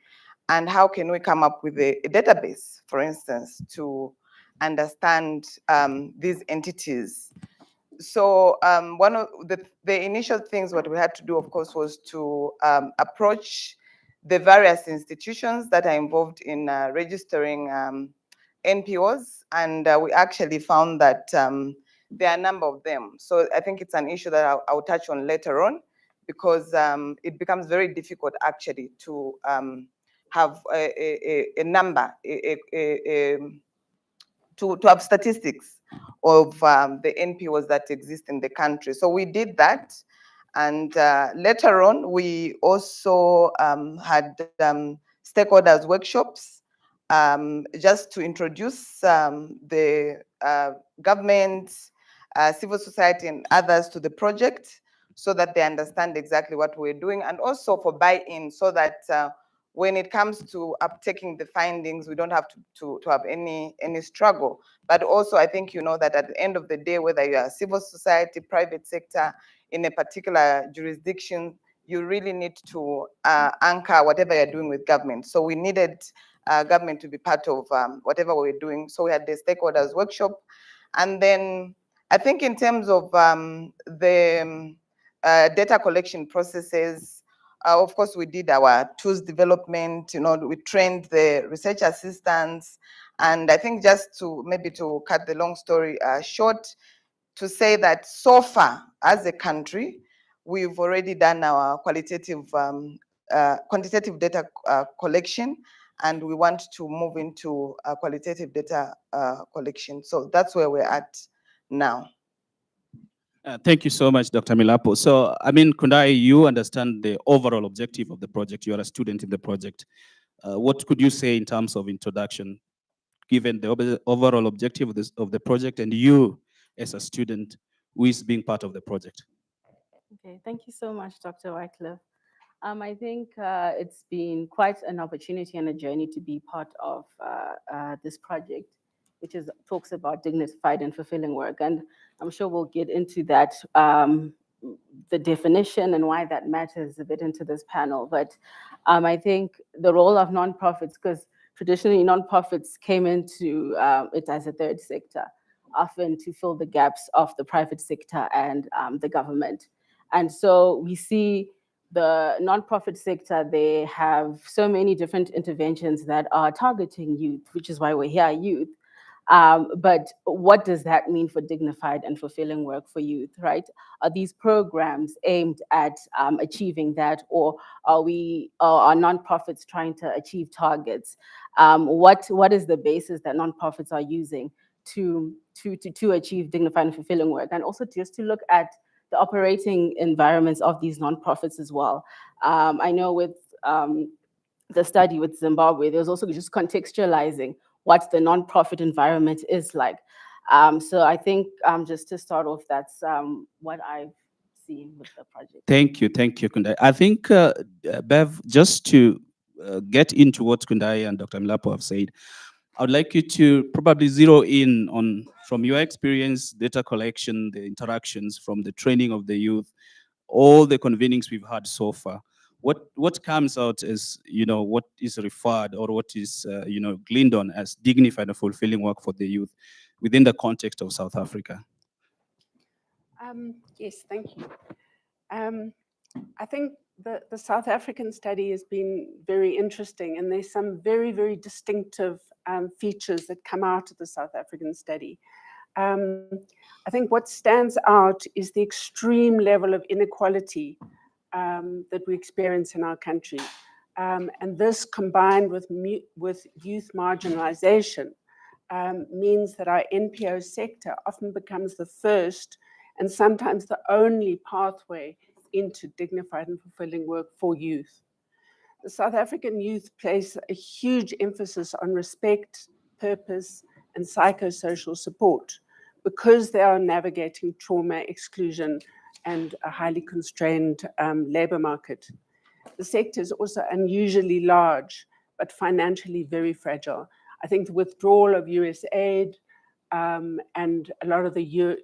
and how can we come up with a database, for instance, to understand these entities. So one of the initial things what we had to do, of course, was to approach the various institutions that are involved in registering NPOs, and we actually found that there are a number of them. So I think it's an issue that I'll touch on later on, because it becomes very difficult actually to have a number, to have statistics of the NPOs that exist in the country. So we did that. And later on, we also had stakeholders workshops just to introduce the government, civil society, and others to the project, so that they understand exactly what we're doing, and also for buy-in, so that when it comes to uptaking the findings, we don't have to have any struggle. But also, I think you know that at the end of the day, whether you are civil society, private sector, in a particular jurisdiction, you really need to anchor whatever you're doing with government. So we needed government to be part of whatever we're doing. So we had the stakeholders workshop. And then I think in terms of the data collection processes, of course, we did our tools development, we trained the research assistants. And I think just to cut the long story short, to say that so far as a country, we've already done our quantitative data collection, and we want to move into qualitative data collection. So that's where we're at now. Thank you so much, Dr. Milapo. So, I mean, Kundai, you understand the overall objective of the project. You are a student in the project. What could you say in terms of introduction, given the overall objective of the project and you as a student who is being part of the project? Okay, thank you so much, Dr. Wycliffe. I think it's been quite an opportunity and a journey to be part of this project, which talks about dignified and fulfilling work. And I'm sure we'll get into that, the definition and why that matters a bit into this panel. But I think the role of nonprofits, because traditionally nonprofits came into it as a third sector, often to fill the gaps of the private sector and the government. And so we see the nonprofit sector, they have so many different interventions that are targeting youth, which is why we're here, youth. But what does that mean for dignified and fulfilling work for youth, right? Are these programs aimed at achieving that, or are nonprofits trying to achieve targets? What is the basis that nonprofits are using to achieve dignified and fulfilling work? And also just to look at the operating environments of these nonprofits as well. I know with the study with Zimbabwe, there's also just contextualizing what the nonprofit environment is like. So I think just to start off, that's what I've seen with the project. Thank you, Kundai. I think, Bev, just to get into what Kundai and Dr. Milapo have said, I would like you to probably zero in on, from your experience, data collection, the interactions, from the training of the youth, all the convenings we've had so far. What comes out as, what is referred or what is, gleaned on as dignified and fulfilling work for the youth within the context of South Africa? Yes, thank you. I think the South African study has been very interesting, and there's some very, very distinctive features that come out of the South African study. I think what stands out is the extreme level of inequality that we experience in our country. And this, combined with youth marginalization, means that our NPO sector often becomes the first and sometimes the only pathway into dignified and fulfilling work for youth. The South African youth place a huge emphasis on respect, purpose, and psychosocial support because they are navigating trauma, exclusion, and a highly constrained labor market. The sector is also unusually large, but financially very fragile. I think the withdrawal of US aid and a lot of the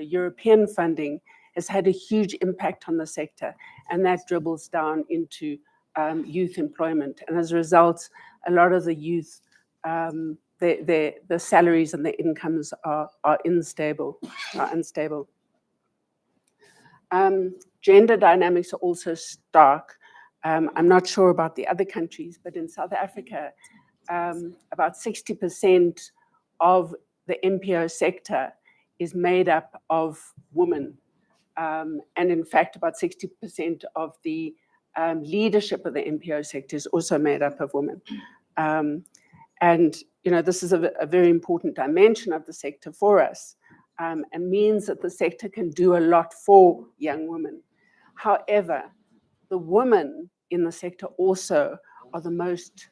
European funding has had a huge impact on the sector, and that dribbles down into youth employment. And as a result, a lot of the youth, the salaries and the incomes are unstable. Gender dynamics are also stark. I'm not sure about the other countries, but in South Africa, about 60% of the NPO sector is made up of women. And in fact, about 60% of the leadership of the NPO sector is also made up of women. And this is a very important dimension of the sector for us, and means that the sector can do a lot for young women. However, the women in the sector also are the most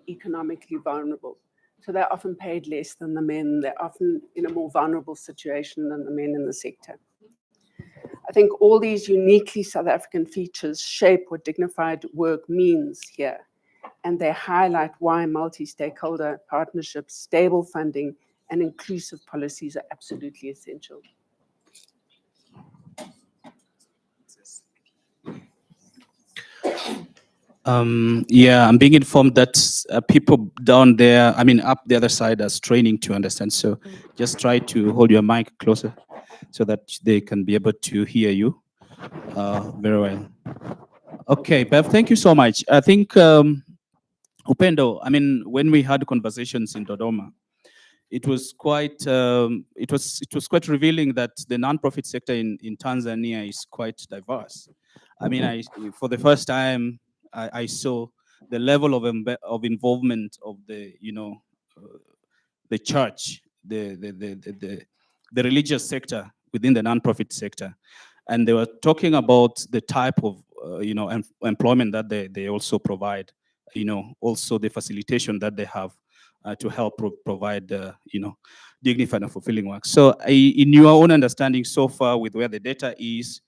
economically vulnerable. So they're often paid less than the men. They're often in a more vulnerable situation than the men in the sector. I think all these uniquely South African features shape what dignified work means here. And they highlight why multi-stakeholder partnerships, stable funding, and inclusive policies are absolutely essential. Yeah, I'm being informed that people down there, I mean, up the other side, are straining to understand. So just try to hold your mic closer so that they can be able to hear you very well. Okay, Bev, thank you so much. I think, Upendo, I mean, when we had conversations in Dodoma, it was quite quite revealing that the nonprofit sector in Tanzania is quite diverse. I mean, for the first time I saw the level of involvement of the the church, the religious sector within the nonprofit sector, and they were talking about the type of employment that they also provide, also the facilitation that they have to help provide dignified and fulfilling work. So in your own understanding so far with where the data is,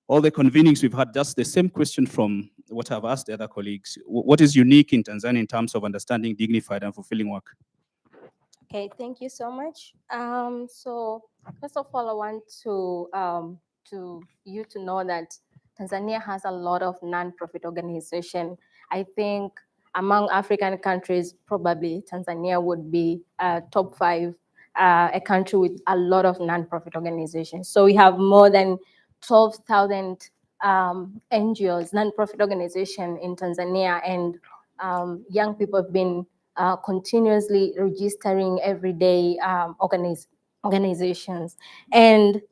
all the convenings we've had, just the same question from what I've asked the other colleagues. What is unique in Tanzania in terms of understanding dignified and fulfilling work? Okay, thank you so much. So first of all, I want you to know that Tanzania has a lot of non-profit organization. I think among African countries, probably Tanzania would be top 5, a country with a lot of non-profit organizations. So we have more than 12,000 NGOs, non-profit organization in Tanzania, and young people have been continuously registering every day organizations. And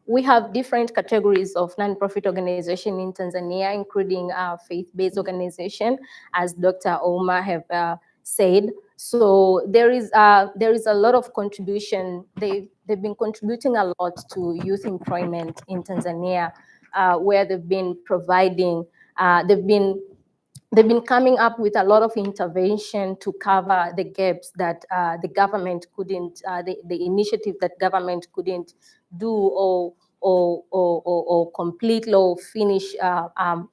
we have different categories of nonprofit organization in Tanzania, including faith-based organization, as Dr. Omar have said. So there is a lot of contribution. They've been contributing a lot to youth employment in Tanzania, where they've been providing, they've been coming up with a lot of intervention to cover the gaps that the government couldn't, the initiative that government couldn't do or complete or finish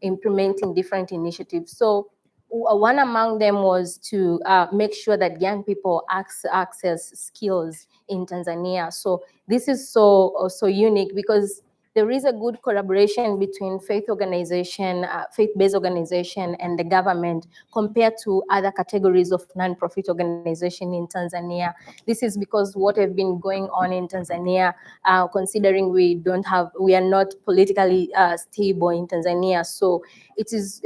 implementing different initiatives. So one among them was to make sure that young people access skills in Tanzania. So this is so unique because there is a good collaboration between faith-based organization and the government compared to other categories of non-profit organization in Tanzania. This is because what have been going on in Tanzania, considering we are not politically stable in Tanzania. So it is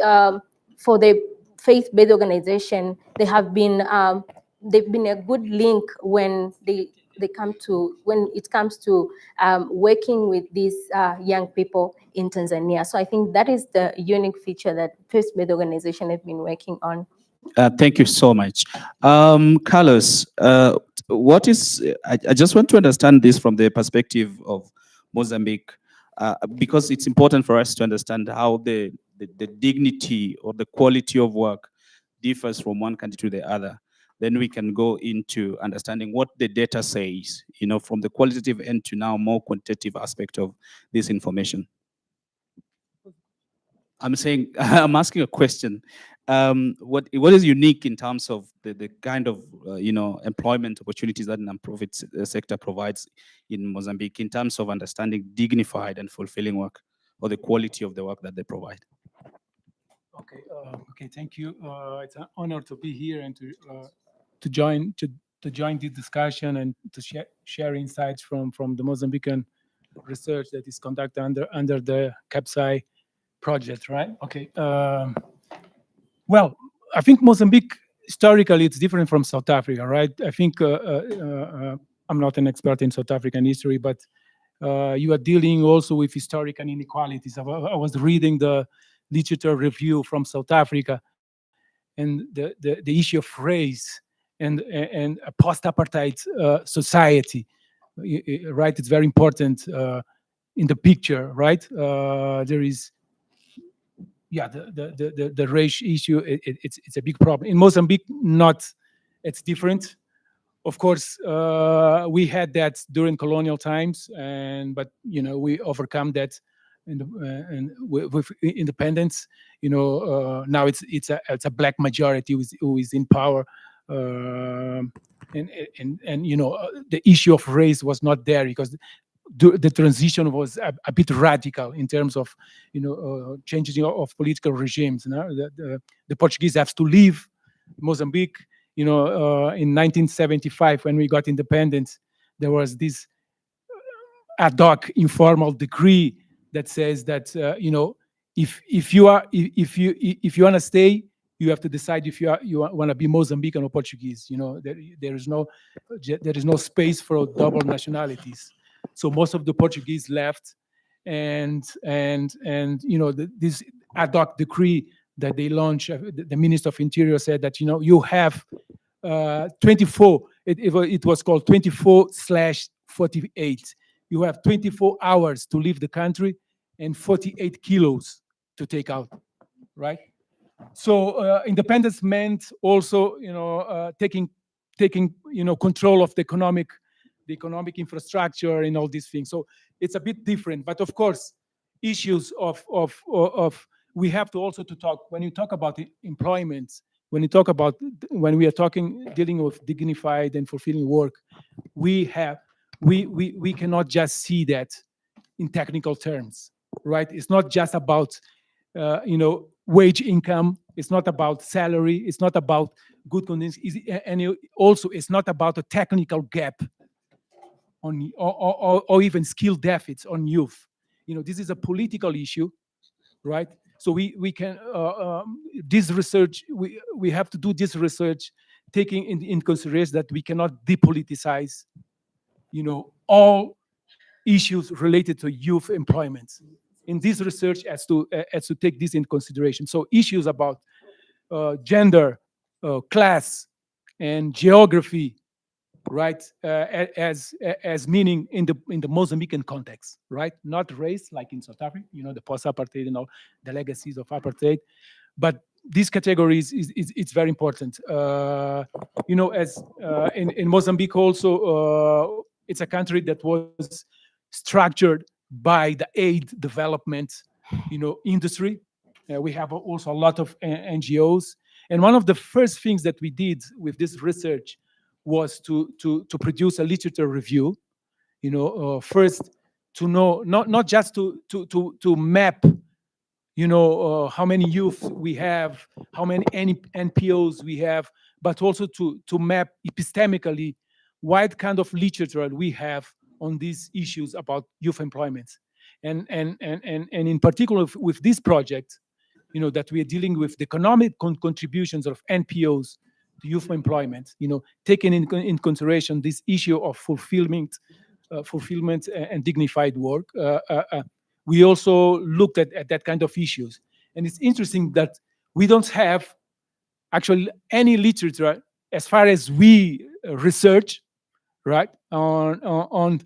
for the faith-based organization, they've been a good link when it comes to working with these young people in Tanzania. So I think that is the unique feature that faith-based organization have been working on. Thank you so much. Carlos, what is, I just want to understand this from the perspective of Mozambique, because it's important for us to understand how the dignity or the quality of work differs from one country to the other. Then we can go into understanding what the data says, from the qualitative end to now more quantitative aspect of this information. I'm saying, I'm asking a question. What is unique in terms of the kind of employment opportunities that the non-profit sector provides in Mozambique in terms of understanding dignified and fulfilling work, or the quality of the work that they provide? Okay, thank you. It's an honor to be here and to join the discussion and to share insights from the Mozambican research that is conducted under the CAPSI project, right? Okay. Well, I think Mozambique historically it's different from South Africa, right? I think I'm not an expert in South African history, but you are dealing also with historical inequalities. I was reading the literature review from South Africa, and the issue of race and a post-apartheid society, right? It's very important in the picture, right? There is, yeah, the race issue. It's a big problem in Mozambique. It's different. Of course, we had that during colonial times, but we overcome that. And with independence, now it's a black majority who is in power, and the issue of race was not there because the transition was a bit radical in terms of, changing of political regimes. The Portuguese have to leave Mozambique. In 1975, when we got independence, there was this ad hoc informal decree that says that if you want to stay, you have to decide if you want to be Mozambican or Portuguese. There is no space for double nationalities. So most of the Portuguese left, and this ad hoc decree that they launched, the Minister of Interior said that you have 24. It was called 24/48. You have 24 hours to leave the country and 48 kilos to take out, right? So independence meant also, taking control of the economic infrastructure and all these things. So it's a bit different, but of course, issues of we have to also to talk when you talk about employment, when we are dealing with dignified and fulfilling work, we cannot just see that in technical terms, right? It's not just about wage income. It's not about salary. It's not about good conditions, and also it's not about a technical gap or even skill deficits on youth. This is a political issue, right? So we can this research, we have to do this research taking in consideration that we cannot depoliticize all issues related to youth employment. In this research has to take this in consideration. So issues about gender, class, and geography, right, as meaning in the Mozambican context, right? Not race like in South Africa, the post-apartheid and all the legacies of apartheid, but these categories it's very important. As in Mozambique also, it's a country that was structured by the aid development, industry. We have also a lot of NGOs, and one of the first things that we did with this research was to produce a literature review. First to know, not just to map, how many youth we have, how many NPOs we have, but also to map epistemically what kind of literature we have on these issues about youth employment, and in particular with this project, that we are dealing with the economic contributions of NPOs to youth employment, taking in consideration this issue of fulfillment and dignified work. We also looked at that kind of issues, and it's interesting that we don't have actually any literature as far as we research, right, on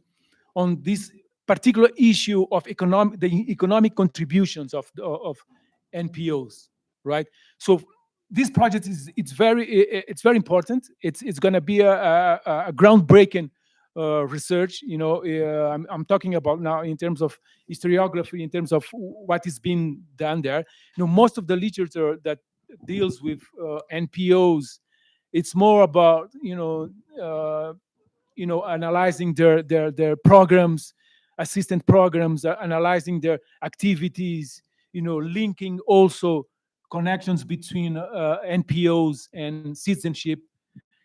this particular issue of the economic contributions of NPOs, right? So this project it's very important. It's going to be a groundbreaking research. I'm talking about now in terms of historiography, in terms of what is being done there. Most of the literature that deals with NPOs, it's more about analyzing their programs, assistant programs, analyzing their activities, linking also connections between NPOs and citizenship.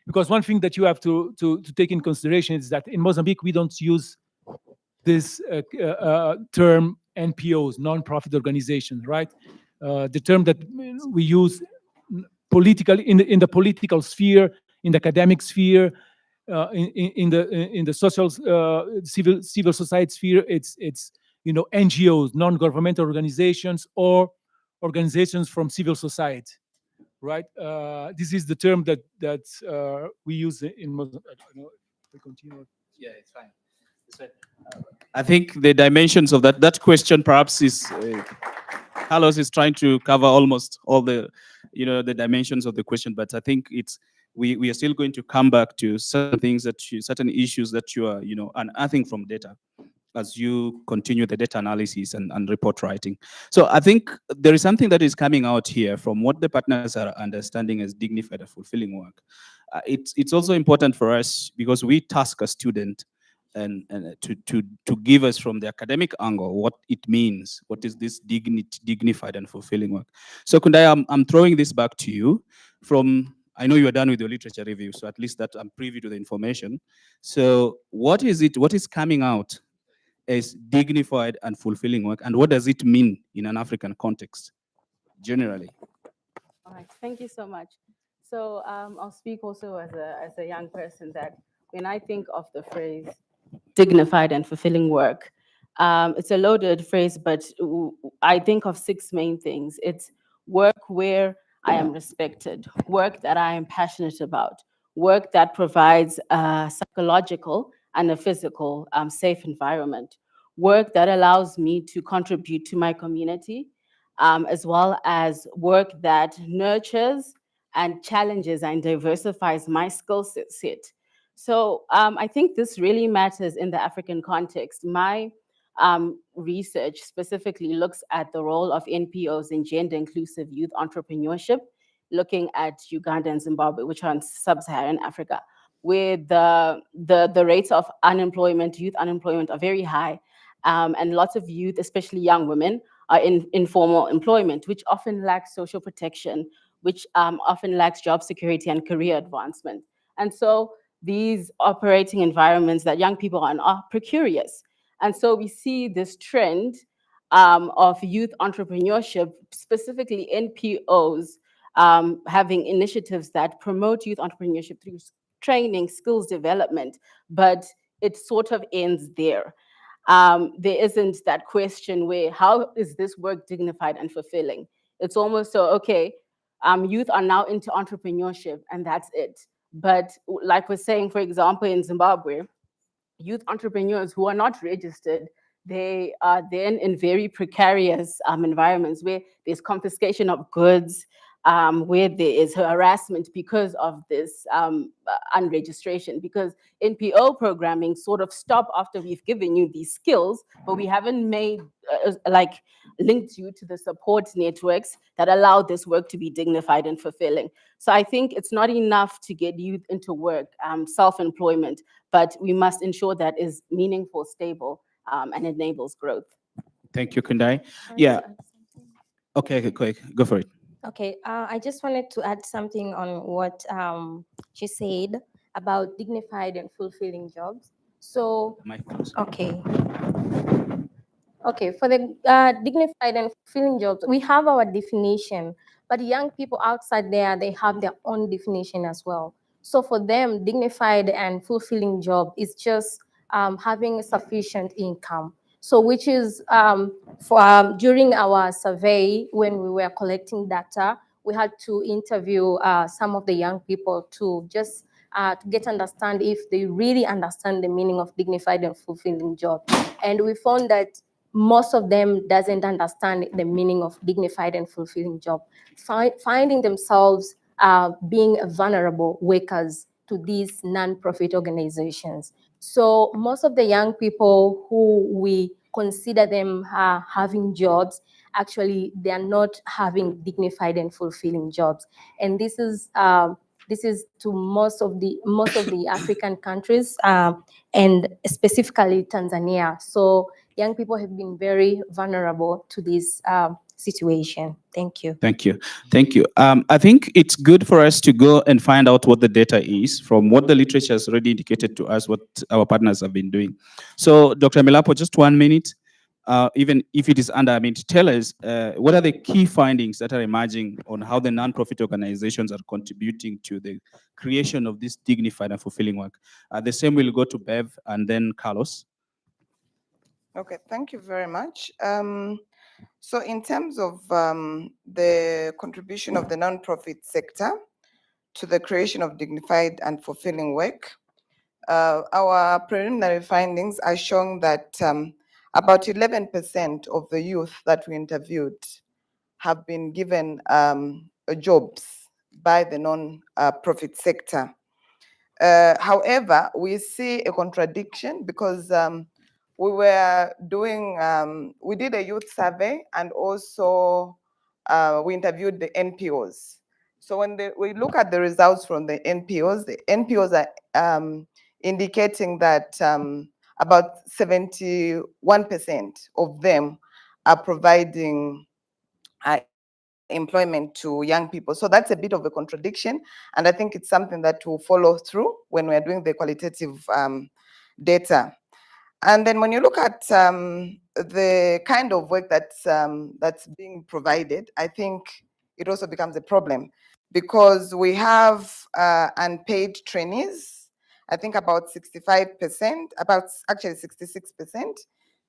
Because one thing that you have to take in consideration is that in Mozambique, we don't use this term NPOs, non-profit organizations, right? The term that we use politically in the political sphere, in the academic sphere, in the social civil society sphere, it's NGOs, non-governmental organizations, or organizations from civil society, right? This is the term that we use in Mozambique. I don't know if we continue. Yeah, it's fine. I think the dimensions of that question perhaps is Carlos is trying to cover almost all the the dimensions of the question, but I think we are still going to come back to certain things certain issues that you are unearthing from data as you continue the data analysis and report writing. So I think there is something that is coming out here from what the partners are understanding as dignified and fulfilling work. It's also important for us because we task a student and to give us from the academic angle what it means, what is this dignified and fulfilling work. So Kundai, I'm throwing this back to you. I know you are done with your literature review, so at least that I'm privy to the information. So what is coming out as dignified and fulfilling work, and what does it mean in an African context, generally? All right, thank you so much. So I'll speak also as a young person that when I think of the phrase dignified and fulfilling work, it's a loaded phrase, but I think of six main things. It's work where I am respected, work that I am passionate about, work that provides a psychological and a physical safe environment, work that allows me to contribute to my community, as well as work that nurtures and challenges and diversifies my skill set. So I think this really matters in the African context. My research specifically looks at the role of NPOs in gender inclusive youth entrepreneurship, looking at Uganda and Zimbabwe, which are in sub-Saharan Africa, where the rates of unemployment, youth unemployment, are very high. And lots of youth, especially young women, are in informal employment, which often lacks social protection, which often lacks job security and career advancement. And so these operating environments that young people are in are precarious. And so we see this trend of youth entrepreneurship, specifically NPOs, having initiatives that promote youth entrepreneurship through training, skills development, but it sort of ends there. There isn't that question where, how is this work dignified and fulfilling? It's almost so, okay, youth are now into entrepreneurship and that's it. But like we're saying, for example, in Zimbabwe, youth entrepreneurs who are not registered, they are then in very precarious environments where there's confiscation of goods, where there is harassment because of this unregistration, because NPO programming sort of stop after we've given you these skills, but we haven't made linked you to the support networks that allow this work to be dignified and fulfilling. So I think it's not enough to get youth into work, self-employment, but we must ensure that is meaningful, stable, and enables growth. Thank you, Kundai. Yeah. Okay, quick, go for it. Okay, I just wanted to add something on what she said about dignified and fulfilling jobs. So, okay. Okay, for the dignified and fulfilling jobs, we have our definition, but young people outside there, they have their own definition as well. So for them, dignified and fulfilling job is just having sufficient income. So which is, during our survey, when we were collecting data, we had to interview some of the young people to just to get understand if they really understand the meaning of dignified and fulfilling job. And we found that most of them doesn't understand the meaning of dignified and fulfilling job, finding themselves being vulnerable workers to these non-profit organizations. So most of the young people who we consider them having jobs, actually they are not having dignified and fulfilling jobs. And this is to most of the African countries, and specifically Tanzania. So young people have been very vulnerable to this situation. Thank you. Thank you. Thank you. I think it's good for us to go and find out what the data is from what the literature has already indicated to us, what our partners have been doing. So Dr. Milapo, just 1 minute, even if it is under, tell us what are the key findings that are emerging on how the nonprofit organizations are contributing to the creation of this dignified and fulfilling work. The same will go to Bev and then Carlos. Okay, thank you very much. So in terms of the contribution of the nonprofit sector to the creation of dignified and fulfilling work, our preliminary findings are showing that about 11% of the youth that we interviewed have been given jobs by the non-profit sector. However, we see a contradiction because we did a youth survey, and also we interviewed the NPOs. So when we look at the results from the NPOs are indicating that about 71% of them are providing employment to young people. So that's a bit of a contradiction, and I think it's something that will follow through when we are doing the qualitative data. And then when you look at the kind of work that's being provided, I think it also becomes a problem because we have unpaid trainees. I think about 65%, about actually 66%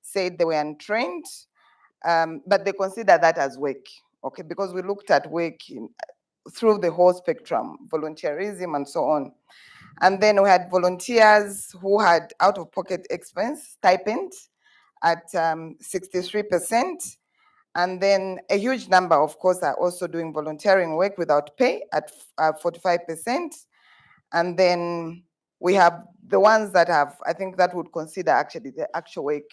said they were untrained, but they consider that as work, okay? Because we looked at work through the whole spectrum, volunteerism and so on. And then we had volunteers who had out-of-pocket expense stipend at 63%. And then a huge number, of course, are also doing volunteering work without pay at 45%. And then we have the ones that have, I think that would consider actually the actual work,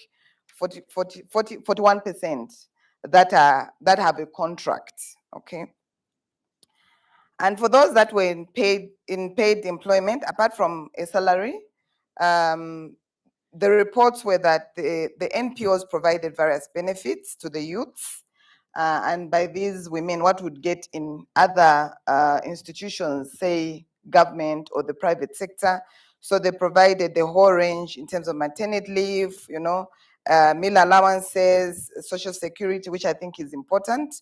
41% that have a contract, okay? And for those that were in paid employment, apart from a salary, the reports were that the NPOs provided various benefits to the youths. And by these, we mean what would get in other institutions, say government or the private sector. So they provided the whole range in terms of maternity leave, you know, meal allowances, social security, which I think is important,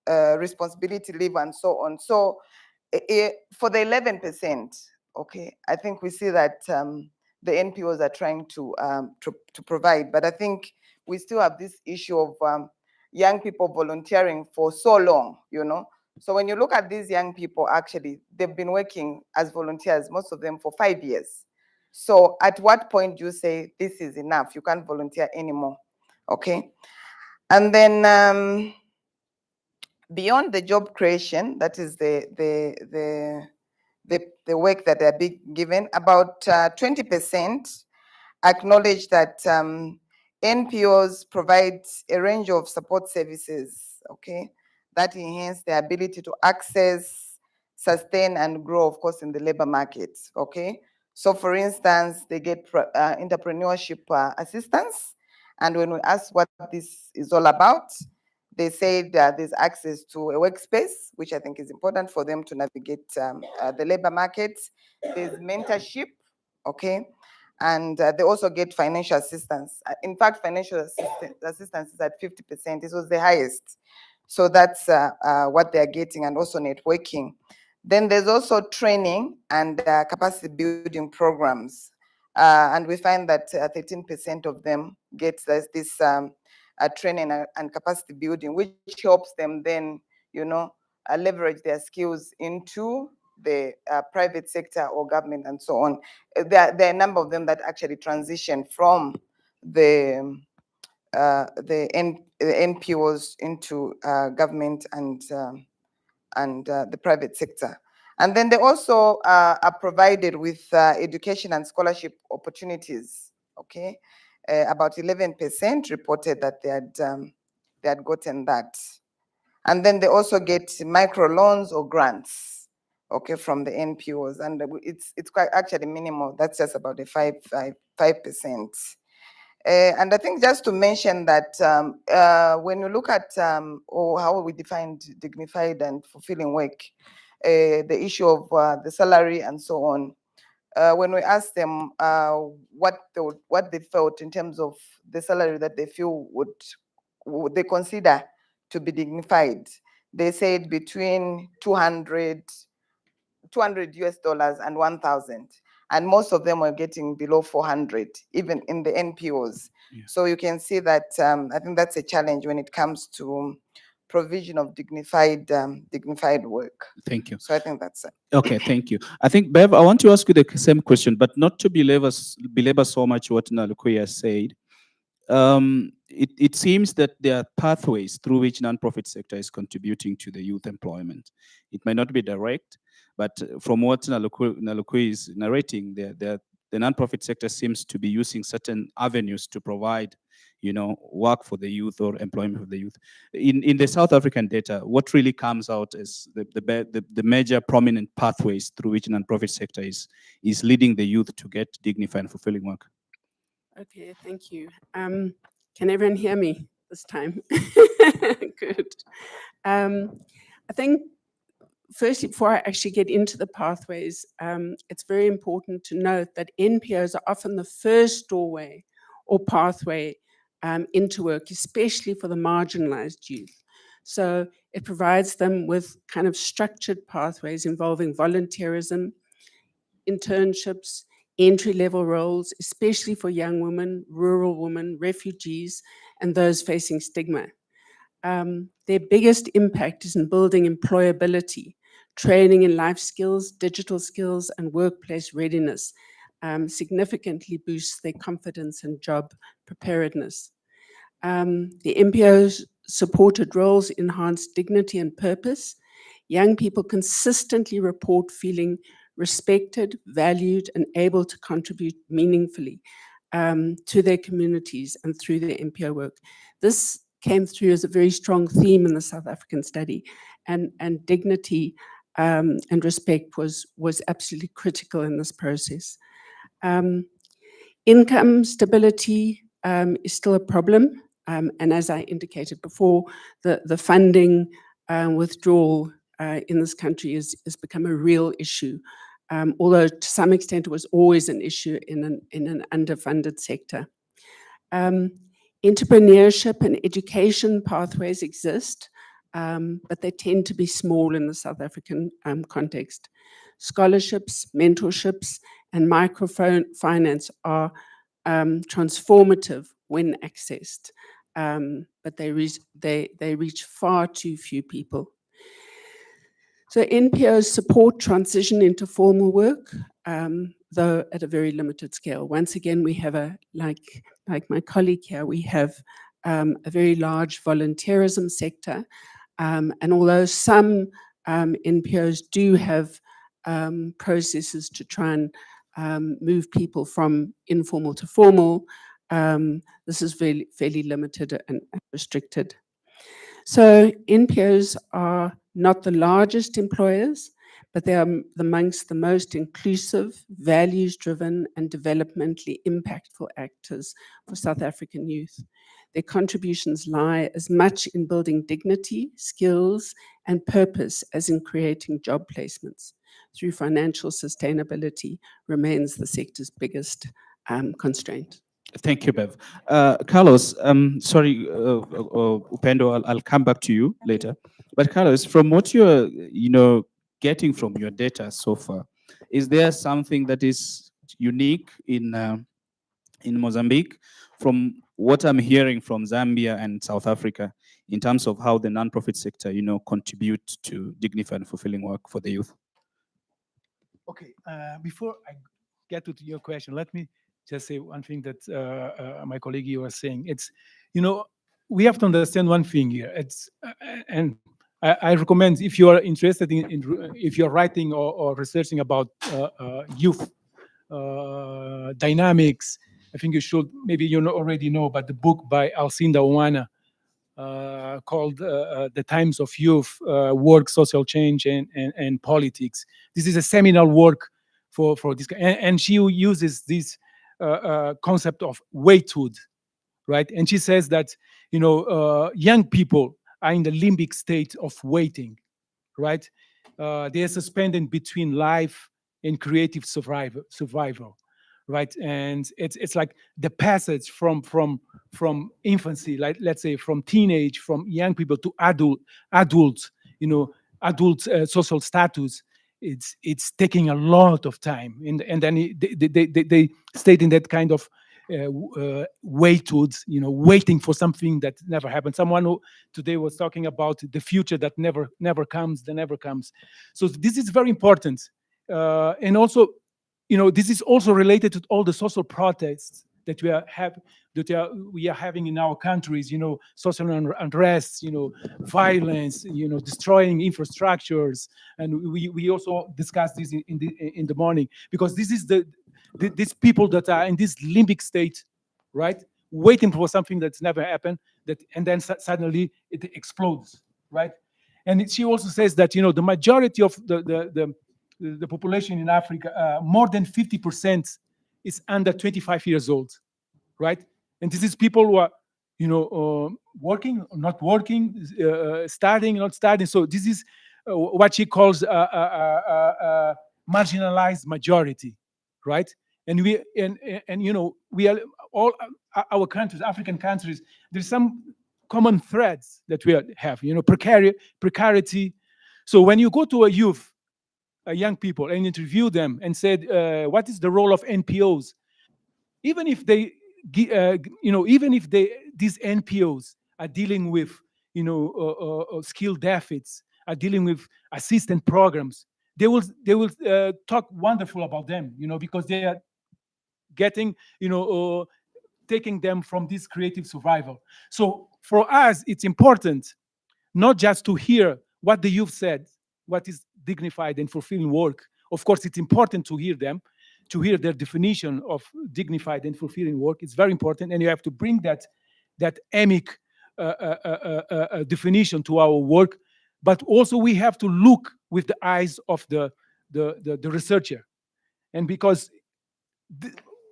responsibility leave and so on. So for the 11%, okay, I think we see that the NPOs are trying to provide, but I think we still have this issue of young people volunteering for so long, you know. So when you look at these young people, actually, they've been working as volunteers, most of them for 5 years. So at what point do you say this is enough? You can't volunteer anymore, okay? And then beyond the job creation, that is the work that they're being given, about 20% acknowledge that NPOs provide a range of support services, okay, that enhance their ability to access, sustain, and grow, of course, in the labor market, okay? So for instance, they get entrepreneurship assistance, and when we ask what this is all about, they say that there's access to a workspace, which I think is important for them to navigate the labor market. There's mentorship, okay? And they also get financial assistance. In fact, financial assistance is at 50%. This was the highest. So that's what they're getting, and also networking. Then there's also training and capacity building programs. And we find that 13% of them get this training and capacity building, which helps them then, you know, leverage their skills into the private sector or government and so on. There are a number of them that actually transition from the NPOs into government and the private sector. And then they also are provided with education and scholarship opportunities, okay? About 11% reported that they had gotten that. And then they also get microloans or grants, okay, from the NPOs. And it's quite actually minimal. That's just about a 5%. And I think just to mention that when you look at or how we defined dignified and fulfilling work, the issue of the salary and so on, when we asked them what they felt in terms of the salary that they feel would they consider to be dignified, they said between 200 US dollars and 1,000. And most of them were getting below 400, even in the NPOs. Yeah. So you can see that I think that's a challenge when it comes to provision of dignified work. Thank you. So I think that's it. Okay, thank you. I think, Bev, I want to ask you the same question, but not to belabor so much what Nalukwe has said. It seems that there are pathways through which nonprofit sector is contributing to the youth employment. It might not be direct, but from what Nalukwe is narrating, the nonprofit sector seems to be using certain avenues to provide, you know, work for the youth or employment for the youth. In the South African data, what really comes out as the major prominent pathways through which nonprofit sector is leading the youth to get dignified and fulfilling work? Okay, thank you. Can everyone hear me this time? Good. I think firstly, before I actually get into the pathways, it's very important to note that NPOs are often the first doorway or pathway into work, especially for the marginalized youth. So it provides them with kind of structured pathways involving volunteerism, internships, entry-level roles, especially for young women, rural women, refugees, and those facing stigma. Their biggest impact is in building employability, training in life skills, digital skills, and workplace readiness significantly boosts their confidence and job preparedness. The MPO's supported roles enhance dignity and purpose. Young people consistently report feeling respected, valued, and able to contribute meaningfully to their communities and through their MPO work. This came through as a very strong theme in the South African study, and dignity and respect was absolutely critical in this process. Income stability is still a problem, and as I indicated before, the funding withdrawal in this country has become a real issue, although to some extent it was always an issue in an underfunded sector. Entrepreneurship and education pathways exist, but they tend to be small in the South African context. Scholarships, mentorships, and microfinance are transformative when accessed, but they reach far too few people. So NPOs support transition into formal work, though at a very limited scale. Once again, we have like my colleague here, we have a very large volunteerism sector, and although some NPOs do have processes to try and move people from informal to formal, this is fairly limited and restricted. So NPOs are not the largest employers, but they are amongst the most inclusive, values-driven, and developmentally impactful actors for South African youth. Their contributions lie as much in building dignity, skills, and purpose as in creating job placements. Through financial sustainability remains the sector's biggest constraint. Thank you, Bev. Carlos, sorry, Upendo, I'll come back to you later. But Carlos, from what you're, getting from your data so far, is there something that is unique in Mozambique from what I'm hearing from Zambia and South Africa in terms of how the nonprofit sector, contribute to dignified and fulfilling work for the youth? Okay, before I get to your question, let me just say one thing that my colleague here was saying. It's, we have to understand one thing here. It's, and I recommend if you are interested in if you're writing or researching about youth dynamics, I think you should, maybe you already know, but the book by Alcinda Owana called The Times of Youth, Work, Social Change, and Politics. This is a seminal work for this, and she uses this concept of waithood, right? And she says that, young people are in the limbic state of waiting, right? They are suspended between life and creative survival, right? And it's like the passage from infancy, like let's say from teenage, from young people to adults, adult social status. It's taking a lot of time, and then they stayed in that kind of waithood, waiting for something that never happened. Someone who today was talking about the future that never comes. So this is very important, and also, this is also related to all the social protests that we are having in our countries. Social unrest, violence, destroying infrastructures, and we also discussed this in the morning, because this is these people that are in this limbic state, right, waiting for something that's never happened, and then suddenly it explodes, right? And she also says that the majority of the population in Africa, more than 50%, is under 25 years old, right? And this is people who are, working, not working, studying, not studying. So this is what she calls a marginalized majority, right? And we are all our countries, African countries. There's some common threads that we have. Precarity. So when you go to a youth, young people, and interview them and said, what is the role of NPOs? Even if they, even if these NPOs are dealing with, skill deficits, are dealing with assistant programs, they will talk wonderful about them, because they are getting, taking them from this creative survival. So for us, it's important not just to hear what the youth said, what is dignified and fulfilling work. Of course, it's important to hear them, to hear their definition of dignified and fulfilling work. It's very important, and you have to bring that emic definition to our work. But also, we have to look with the eyes of the researcher, and because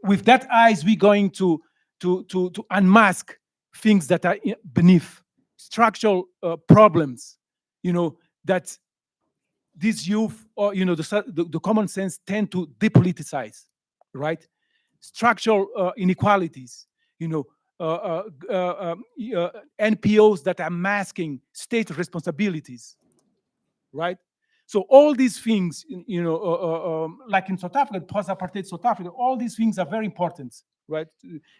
with that eyes, we're going to unmask things that are beneath structural problems, that these youth, or the common sense tend to depoliticize, right? Structural inequalities, NPOs that are masking state responsibilities, right? So all these things, like in South Africa, post-apartheid South Africa, all these things are very important, right?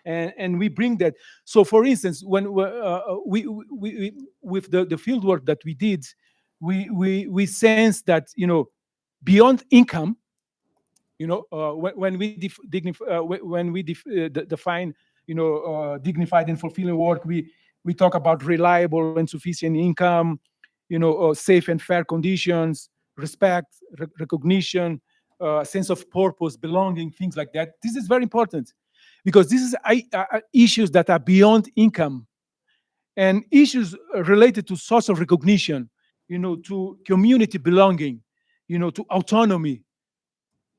And we bring that. So, for instance, when we with the field work that we did, we sense that beyond income, when we define dignified and fulfilling work, we talk about reliable and sufficient income, safe and fair conditions, respect, recognition, sense of purpose, belonging, things like that. This is very important because this is issues that are beyond income and issues related to social recognition, to community belonging, to autonomy,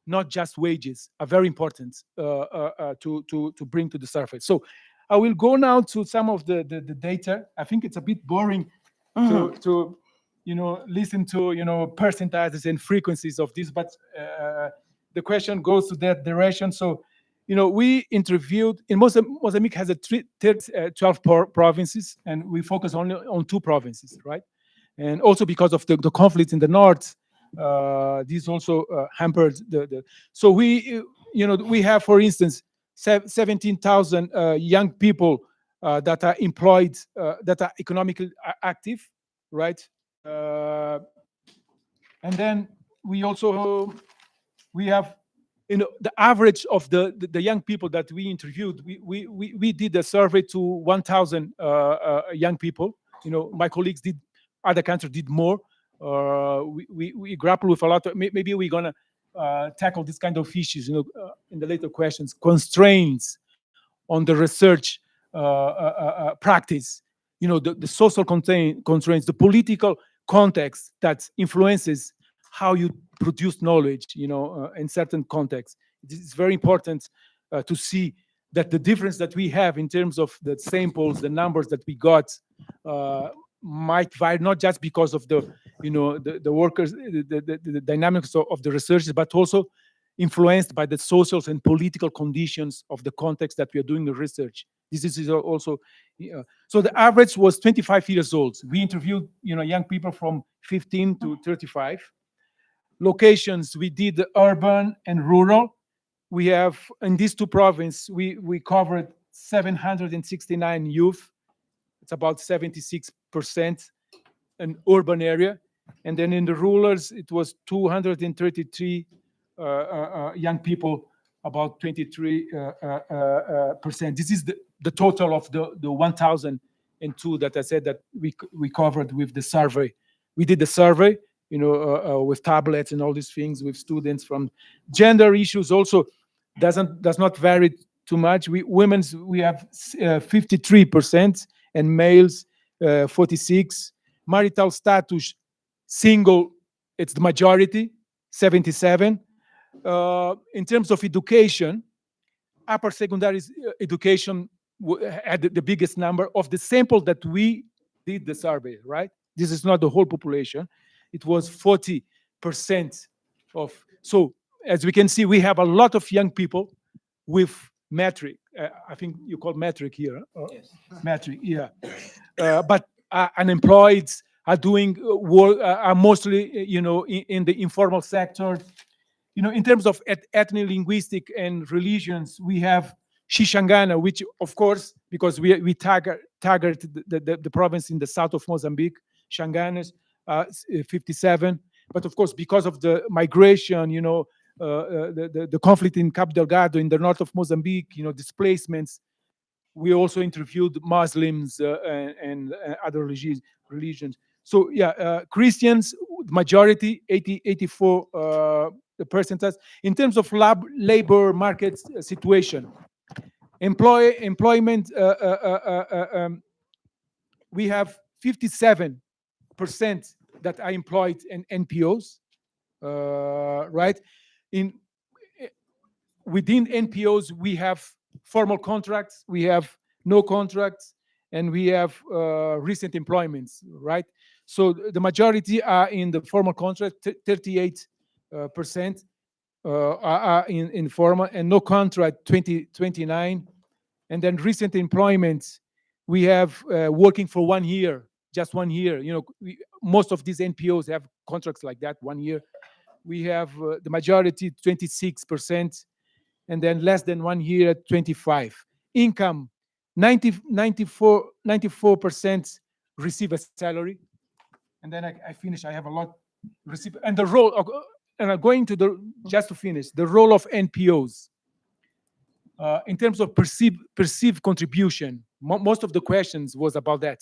not just wages, are very important to bring to the surface. So I will go now to some of the data. I think it's a bit boring to listen to percentages and frequencies of this, but the question goes to that direction. So we interviewed in Mozambique has 12 provinces, and we focus only on 2 provinces, right? And also because of the conflicts in the north, these also hampered the. So we have, for instance, 17,000 young people that are employed, that are economically active, right? And then we also we have the average of the young people that we interviewed. We did a survey to 1,000 young people. My colleagues did, other countries did more. We grapple with a lot of, maybe we're gonna tackle this kind of issues in the later questions. Constraints on the research practice, the social constraints, the political context that influences how you produce knowledge, in certain contexts. It's very important to see that the difference that we have in terms of the samples, the numbers that we got, might vary, not just because of the workers, the dynamics of the researchers, but also influenced by the social and political conditions of the context that we are doing the research. This is also, so the average was 25 years old. We interviewed, young people from 15 to 35. Locations, we did urban and rural. We have, in these 2 provinces, we covered 769 youth. It's about 76% an urban area. And then in the rurals, it was 233 young people, about 23%. This is the total of the 1,002 that I said that we covered with the survey. We did the survey, with tablets and all these things with students. From gender issues also does not vary too much. We have 53%, and males 46. Marital status, single, it's the majority, 77. In terms of education, upper secondary education had the biggest number of the sample that we did the survey, right? This is not the whole population. It was 40% of, so as we can see, we have a lot of young people with metric. I think you call metric here. Yes. Metric, yeah. But unemployed are doing work, are mostly, in the informal sector. In terms of ethnic, linguistic, and religions, we have Xixangana, which, of course, because we target the province in the south of Mozambique, Xanganas, 57. But of course, because of the migration, the conflict in Cabo Delgado in the north of Mozambique, displacements, we also interviewed Muslims and other religions. So yeah, Christians, majority, 84 percentage. In terms of labor market situation, employment, we have 57% that are employed in NPOs, right? Within NPOs, we have formal contracts, we have no contracts, and we have recent employments, right? So the majority are in the formal contract, 38% are in formal, and no contract, 29. And then recent employments, we have working for 1 year, just 1 year. Most of these NPOs have contracts like that, 1 year. We have the majority, 26%, and then less than 1 year, 25. Income, 94% receive a salary. And then I finish, I have a lot receive. And the role, and I'm going to just to finish, the role of NPOs. In terms of perceived contribution, most of the questions was about that,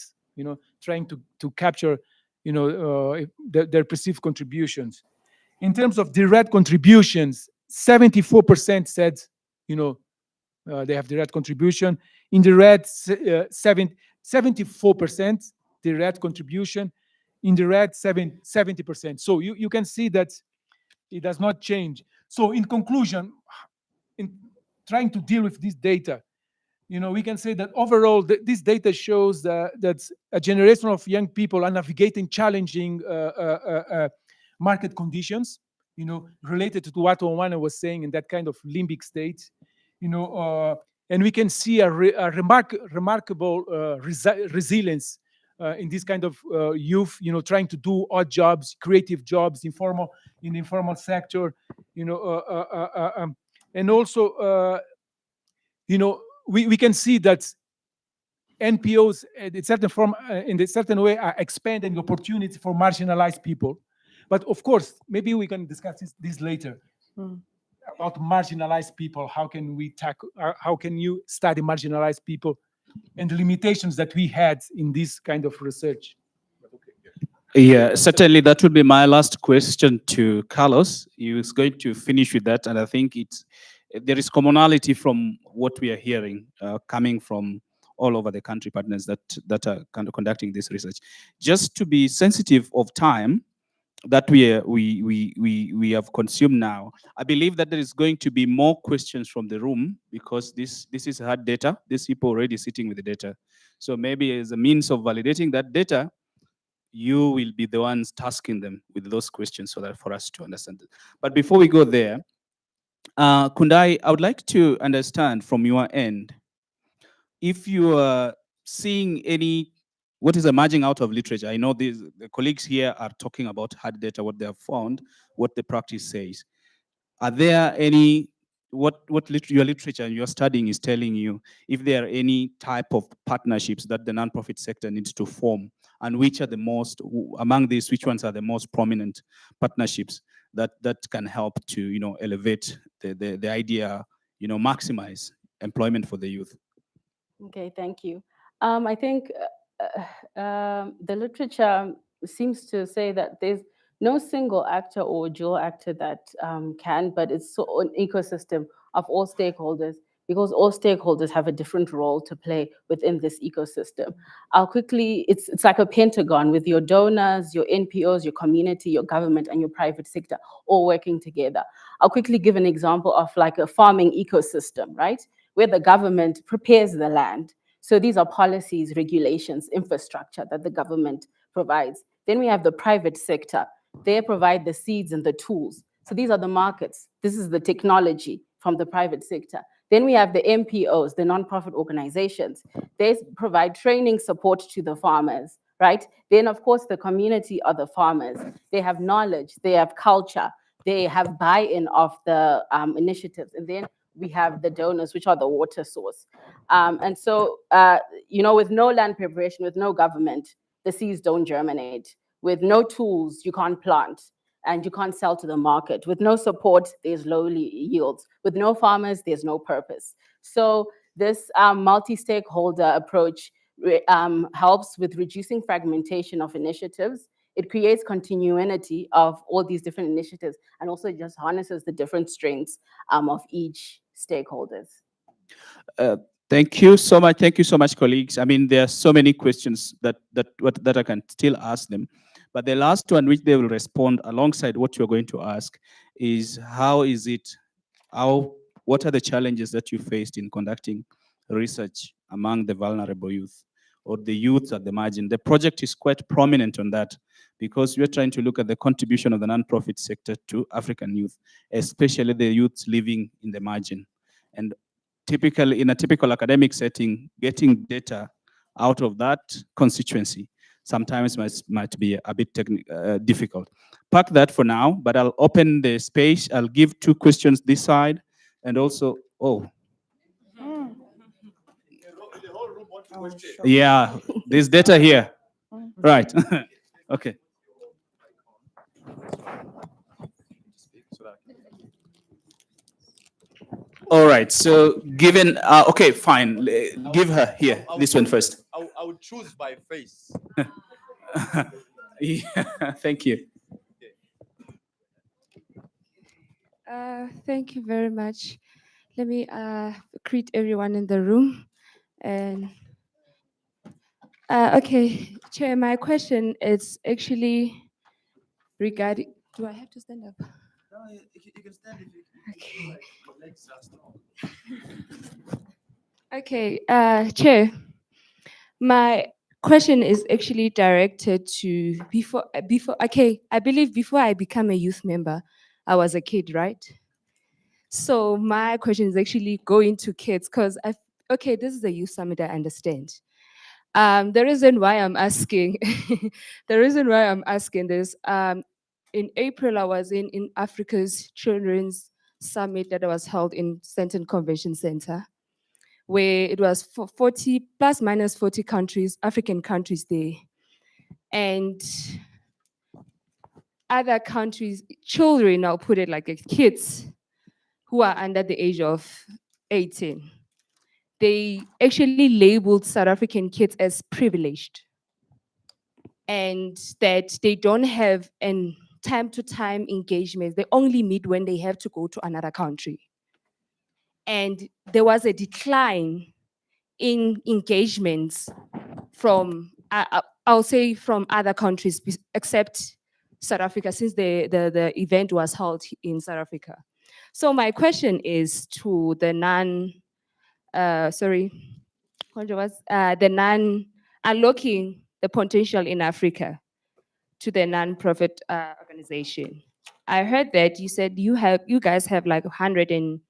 trying to capture, their perceived contributions. In terms of direct contributions, 74% said, they have direct contribution. Indirect, 74% direct contribution. Indirect, 70%. So you can see that it does not change. So in conclusion, in trying to deal with this data, we can say that overall, this data shows that a generation of young people are navigating challenging market conditions, related to what Owana was saying in that kind of limbic state, and we can see a remarkable resilience in this kind of youth, trying to do odd jobs, creative jobs, in the informal sector, and also, we can see that NPOs, in a certain way, are expanding opportunity for marginalized people. But of course, maybe we can discuss this later. About marginalized people. How can we tackle? How can you study marginalized people and the limitations that we had in this kind of research? Yeah, certainly that would be my last question to Carlos. He was going to finish with that, and I think there is commonality from what we are hearing coming from all over the country, partners that are kind of conducting this research. Just to be sensitive of time that we have consumed now, I believe that there is going to be more questions from the room, because this is hard data. These people already sitting with the data. So maybe as a means of validating that data, you will be the ones tasking them with those questions so that for us to understand it. But before we go there, Kundai, I would like to understand from your end, if you are seeing what is emerging out of literature. I know the colleagues here are talking about hard data, what they have found, what the practice says. Are there any, what your literature and your studying is telling you, if there are any type of partnerships that the nonprofit sector needs to form, and which are the most, among these, which ones are the most prominent partnerships that can help to, elevate the idea, maximize employment for the youth? Okay, thank you. I think the literature seems to say that there's no single actor or dual actor that can, but it's an ecosystem of all stakeholders, because all stakeholders have a different role to play within this ecosystem. I'll quickly, it's like a pentagon with your donors, your NPOs, your community, your government, and your private sector all working together. I'll quickly give an example of like a farming ecosystem, right? Where the government prepares the land. So these are policies, regulations, infrastructure that the government provides. Then we have the private sector. They provide the seeds and the tools. So these are the markets. This is the technology from the private sector. Then we have the NPOs, the nonprofit organizations. They provide training support to the farmers, right? Then, of course, the community are the farmers. They have knowledge, they have culture, they have buy-in of the initiatives. And then we have the donors, which are the water source. And so, with no land preparation, with no government, the seeds don't germinate. With no tools, you can't plant and you can't sell to the market. With no support, there's low yields. With no farmers, there's no purpose. So this multi-stakeholder approach helps with reducing fragmentation of initiatives. It creates continuity of all these different initiatives and also just harnesses the different strengths of each stakeholders. Thank you so much. Thank you so much, colleagues. I mean, there are so many questions that I can still ask them. But the last one, which they will respond alongside what you're going to ask, is what are the challenges that you faced in conducting research among the vulnerable youth or the youth at the margin? The project is quite prominent on that because we're trying to look at the contribution of the nonprofit sector to African youth, especially the youth living in the margin. And typically, in a typical academic setting, getting data out of that constituency sometimes might be a bit difficult. Park that for now, but I'll open the space. I'll give 2 questions this side, and also, yeah, there's data here. Right, okay. All right, so given, okay, fine, give her here, this one first. I would choose by face. Yeah, thank you. Thank you very much. Let me greet everyone in the room. And okay, Chair, my question is actually regarding. Do I have to stand up? No, you can stand if you Okay. your legs are strong. Okay, Chair, my question is actually directed to okay, I believe before I became a youth member, I was a kid, right? So my question is actually going to kids because okay, this is a youth summit, I understand. The reason why I'm asking, this, in April, I was in Africa's Children's Summit that was held in Sandton Convention Center, where it was 40 plus minus 40 countries, African countries there. And other countries, children, I'll put it like kids who are under the age of 18, they actually labeled South African kids as privileged and that they don't have an time-to-time engagement. They only meet when they have to go to another country. And there was a decline in engagements from, I'll say from other countries, except South Africa, since the event was held in South Africa. So my question is to the unlocking the potential in Africa to the non-profit organization. I heard that you said you guys have like 100 and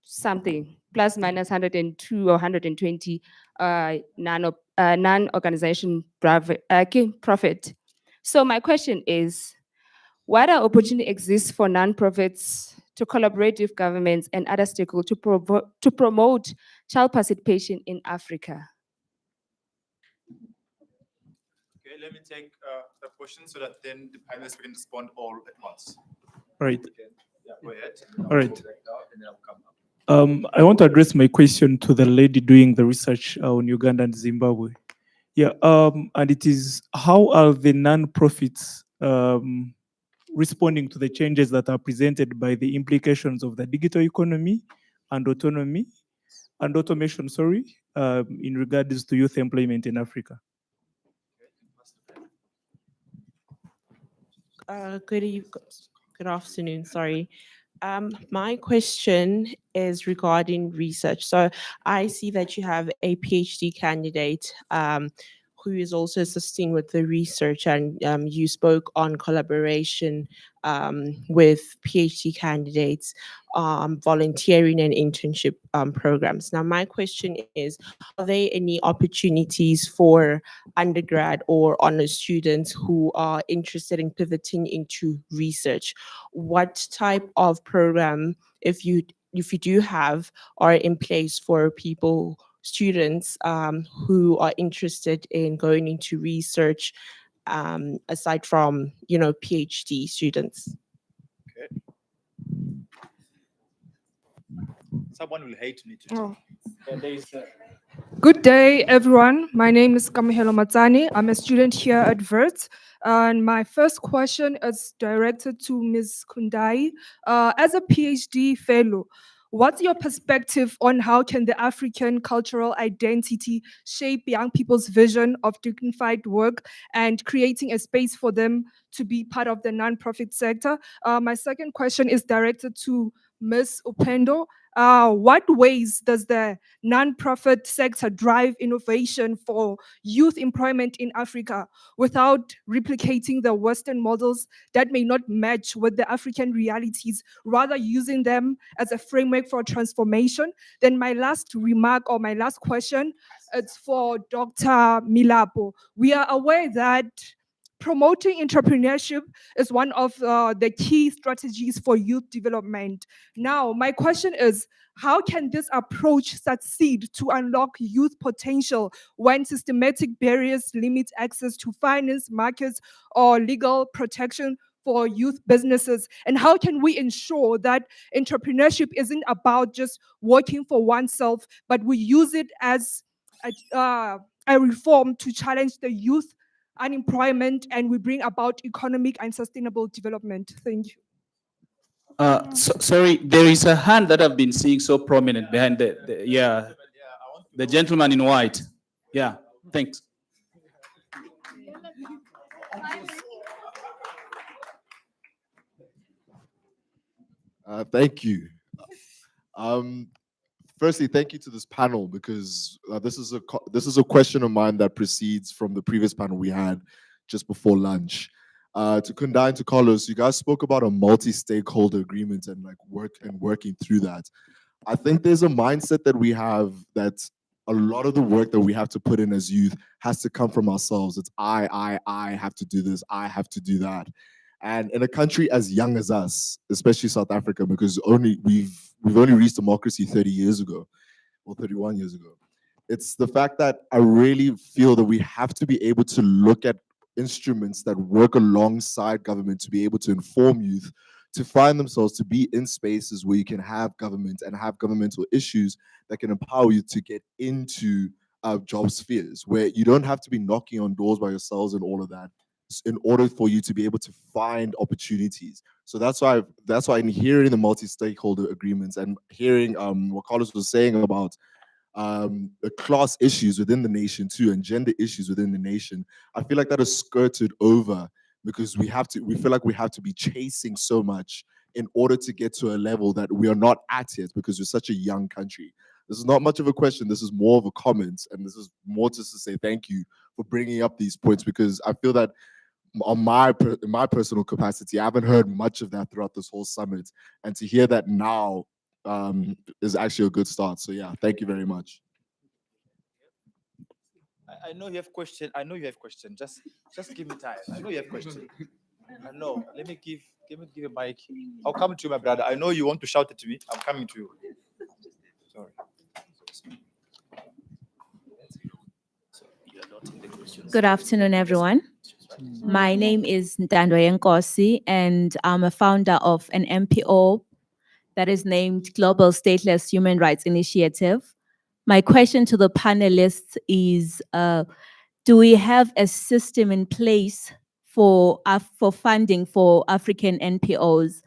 something, plus minus 102 or 120 non-organization profit. So my question is, what opportunity exists for non-profits to collaborate with governments and other stakeholders to promote child participation in Africa? Okay, let me take the question so that then the panelists can respond all at once. All right. Yeah, go ahead. All right. And then I'll come up. I want to address my question to the lady doing the research on Uganda and Zimbabwe. Yeah, and it is, how are the non-profits responding to the changes that are presented by the implications of the digital economy and autonomy and automation, in regards to youth employment in Africa? Good afternoon, sorry. My question is regarding research. So I see that you have a PhD candidate who is also assisting with the research, and you spoke on collaboration with PhD candidates, volunteering and internship programs. Now, my question is, are there any opportunities for undergrad or honors students who are interested in pivoting into research? What type of program, if you do have, are in place for students who are interested in going into research, aside from PhD students? Someone will hate me today. Oh. There is Good day, everyone. My name is Kamihelo Matsani. I'm a student here at Wits. And my first question is directed to Ms. Kundai. As a PhD fellow, what's your perspective on how can the African cultural identity shape young people's vision of dignified work and creating a space for them to be part of the nonprofit sector? My second question is directed to Ms. Upendo. What ways does the nonprofit sector drive innovation for youth employment in Africa without replicating the Western models that may not match with the African realities, rather using them as a framework for transformation? Then my last remark or my last question, it's for Dr. Milapo. We are aware that promoting entrepreneurship is one of the key strategies for youth development. Now, my question is, how can this approach succeed to unlock youth potential when systematic barriers limit access to finance, markets, or legal protection for youth businesses? And how can we ensure that entrepreneurship isn't about just working for oneself, but we use it as a reform to challenge the youth unemployment and we bring about economic and sustainable development? Thank you. Sorry, there is a hand that I've been seeing so prominent behind the gentleman in white. Yeah, thanks. Thank you. Firstly, thank you to this panel because this is a question of mine that precedes from the previous panel we had just before lunch. To Kundai and to Carlos, you guys spoke about a multi-stakeholder agreement and working through that. I think there's a mindset that we have that a lot of the work that we have to put in as youth has to come from ourselves. It's I have to do this, I have to do that. And in a country as young as us, especially South Africa, because we've only reached democracy 30 years ago, or 31 years ago. It's the fact that I really feel that we have to be able to look at instruments that work alongside government to be able to inform youth, to find themselves to be in spaces where you can have government and have governmental issues that can empower you to get into job spheres, where you don't have to be knocking on doors by yourselves and all of that in order for you to be able to find opportunities. So that's why in hearing the multi-stakeholder agreements and hearing what Carlos was saying about the class issues within the nation too, and gender issues within the nation, I feel like that is skirted over because we feel like we have to be chasing so much in order to get to a level that we are not at yet because we're such a young country. This is not much of a question. This is more of a comment, and this is more just to say thank you for bringing up these points because I feel that in my personal capacity, I haven't heard much of that throughout this whole summit, and to hear that now is actually a good start. So yeah, thank you very much. I know you have question. I know you have question. Just give me time. I know you have question. I know. Let me give a mic. I'll come to you, my brother. I know you want to shout it to me. I'm coming to you. Sorry. Good afternoon, everyone. My name is Ntando Nkosi, and I'm a founder of an NPO that is named Global Stateless Human Rights Initiative. My question to the panelists is, do we have a system in place for funding for African NPOs,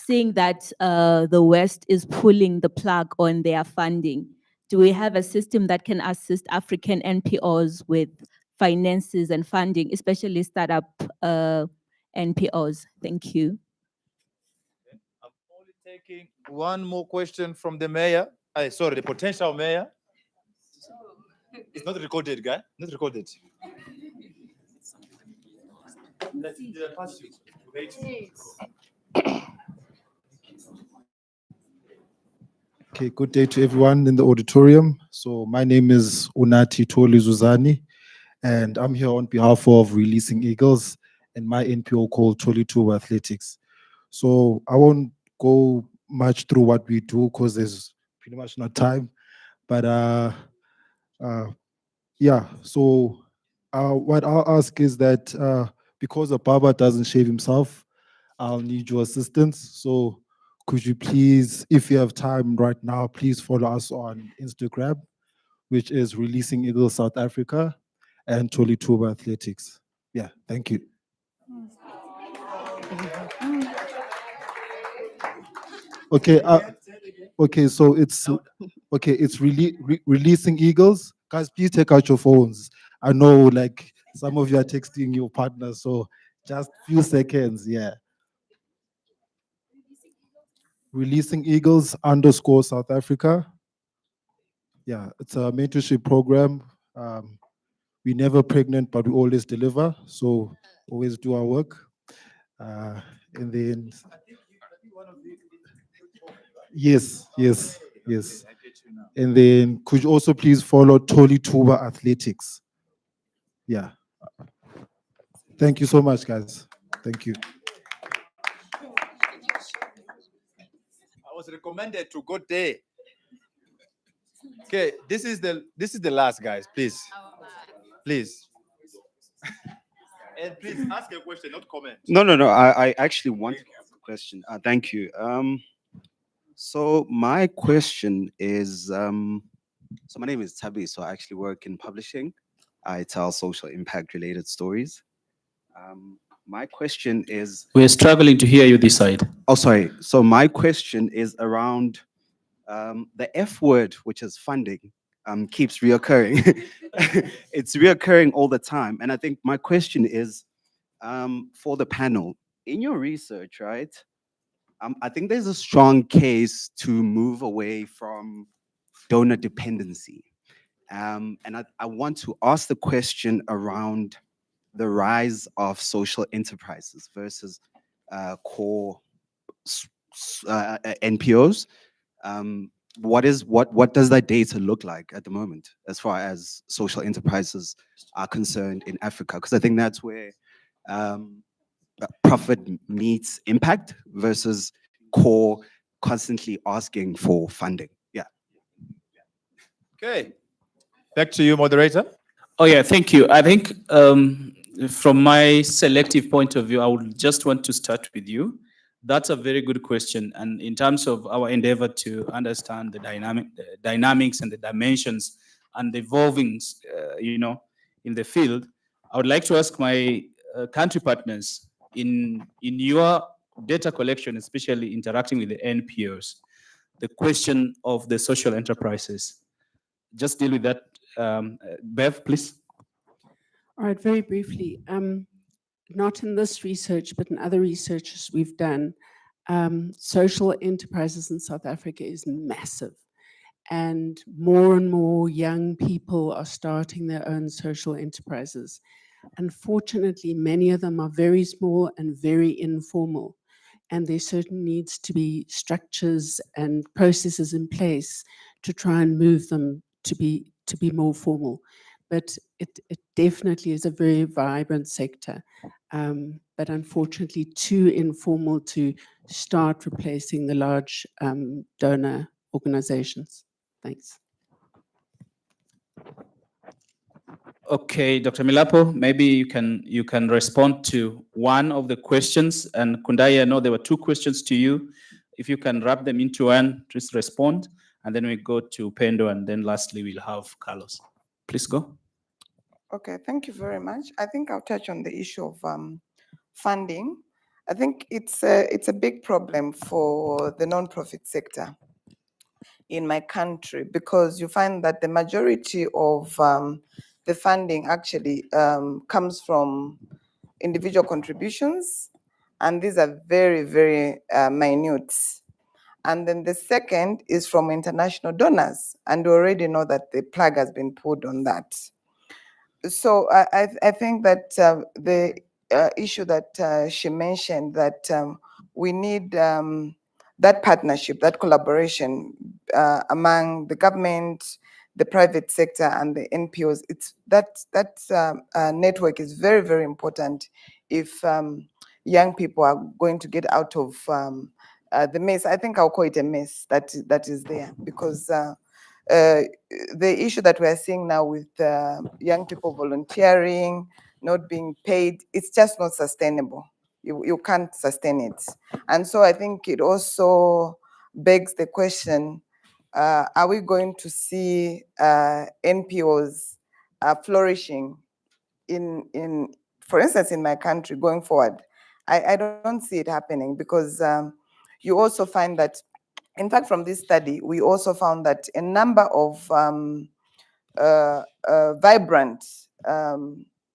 seeing that the West is pulling the plug on their funding? Do we have a system that can assist African NPOs with finances and funding, especially startup NPOs? Thank you. taking one more question from the mayor. Sorry, the potential mayor. It's not recorded, guy. Not recorded. Okay, good day to everyone in the auditorium. So my name is Unati Toli Zuzani, and I'm here on behalf of Releasing Eagles and my NPO called Toli Tuba Athletics. So I won't go much through what we do because there's pretty much no time. But yeah, so what I'll ask is that because the barber doesn't shave himself, I'll need your assistance. So could you please, if you have time right now, please follow us on Instagram, which is Releasing Eagles South Africa and Toli Tuba Athletics. Yeah, thank you. Okay, okay, so it's Releasing Eagles. Guys, please take out your phones. I know like some of you are texting your partners, so just few seconds, yeah. Releasing Eagles _ South Africa. Yeah, it's a mentorship program. We never pregnant, but we always deliver. So always do our work. And then, yes. And then could you also please follow Toli Tuba Athletics? Yeah. Thank you so much, guys. Thank you. I was recommended to go there. Okay, this is the last, guys. Please. And please ask a question, not comment. No. I actually want to ask a question. Thank you. So my question is, so my name is Tabi. So I actually work in publishing. I tell social impact related stories. My question is, We're struggling to hear you this side. oh, sorry. So my question is around the F word, which is funding, keeps reoccurring. It's reoccurring all the time. And I think my question is for the panel, in your research, right? I think there's a strong case to move away from donor dependency. And I want to ask the question around the rise of social enterprises versus core NPOs. What does that data look like at the moment as far as social enterprises are concerned in Africa? Because I think that's where profit meets impact versus core constantly asking for funding. Yeah. Okay. Back to you, moderator. Oh yeah, thank you. I think from my selective point of view, I would just want to start with you. That's a very good question. And in terms of our endeavor to understand the dynamics and the dimensions and the evolvings, in the field, I would like to ask my country partners in your data collection, especially interacting with the NPOs, the question of the social enterprises. Just deal with that. Bev, please. All right, very briefly. Not in this research, but in other researches we've done, social enterprises in South Africa is massive. And more young people are starting their own social enterprises. Unfortunately, many of them are very small and very informal. And there certainly needs to be structures and processes in place to try and move them to be more formal. But it definitely is a very vibrant sector, but unfortunately too informal to start replacing the large donor organizations. Thanks. Okay, Dr. Milapo, maybe you can respond to one of the questions. And Kundai, I know there were two questions to you. If you can wrap them into one, just respond. And then we go to Pendo, and then lastly we'll have Carlos. Please go. Okay, thank you very much. I think I'll touch on the issue of funding. I think it's a big problem for the nonprofit sector in my country, because you find that the majority of the funding actually comes from individual contributions, and these are very, very minute. And then the second is from international donors. And we already know that the plug has been pulled on that. So I think that the issue that she mentioned, that we need that partnership, that collaboration among the government, the private sector, and the NPOs. It's that network is very, very important if young people are going to get out of the mess. I think I'll call it a mess that is there, because the issue that we're seeing now with young people volunteering, not being paid, it's just not sustainable. You can't sustain it. And so I think it also begs the question, are we going to see NPOs flourishing in, for instance, in my country going forward? I don't see it happening, because you also find that, in fact, from this study, we also found that a number of vibrant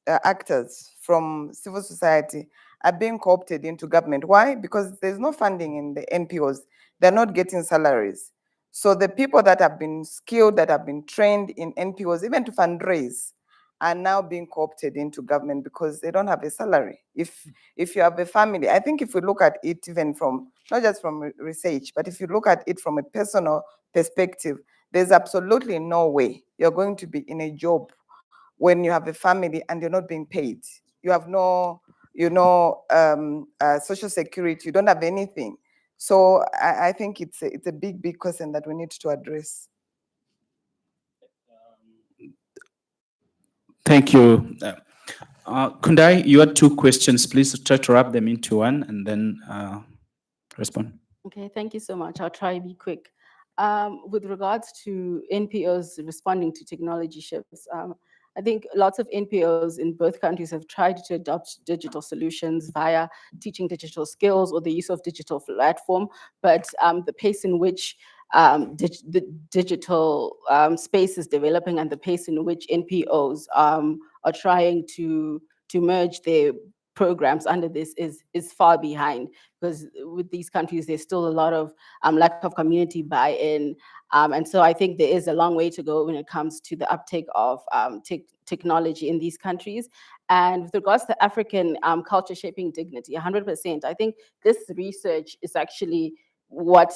actors from civil society are being co-opted into government. Why? Because there's no funding in the NPOs. They're not getting salaries. So the people that have been skilled, that have been trained in NPOs, even to fundraise, are now being co-opted into government because they don't have a salary. If you have a family, I think if we look at it even from, not just from research, but if you look at it from a personal perspective, there's absolutely no way you're going to be in a job when you have a family and you're not being paid. You have no, social security, you don't have anything. So I think it's a big, big question that we need to address. Thank you. Kundai, you had two questions. Please try to wrap them into one and then respond. Okay, thank you so much. I'll try to be quick. With regards to NPOs responding to technology shifts, I think lots of NPOs in both countries have tried to adopt digital solutions via teaching digital skills or the use of digital platform, but the pace in which the digital space is developing and the pace in which NPOs are trying to merge their programs under this is far behind, because with these countries there's still a lot of lack of community buy-in, and so I think there is a long way to go when it comes to the uptake of technology in these countries. And with regards to African culture shaping dignity, 100%, I think this research is actually what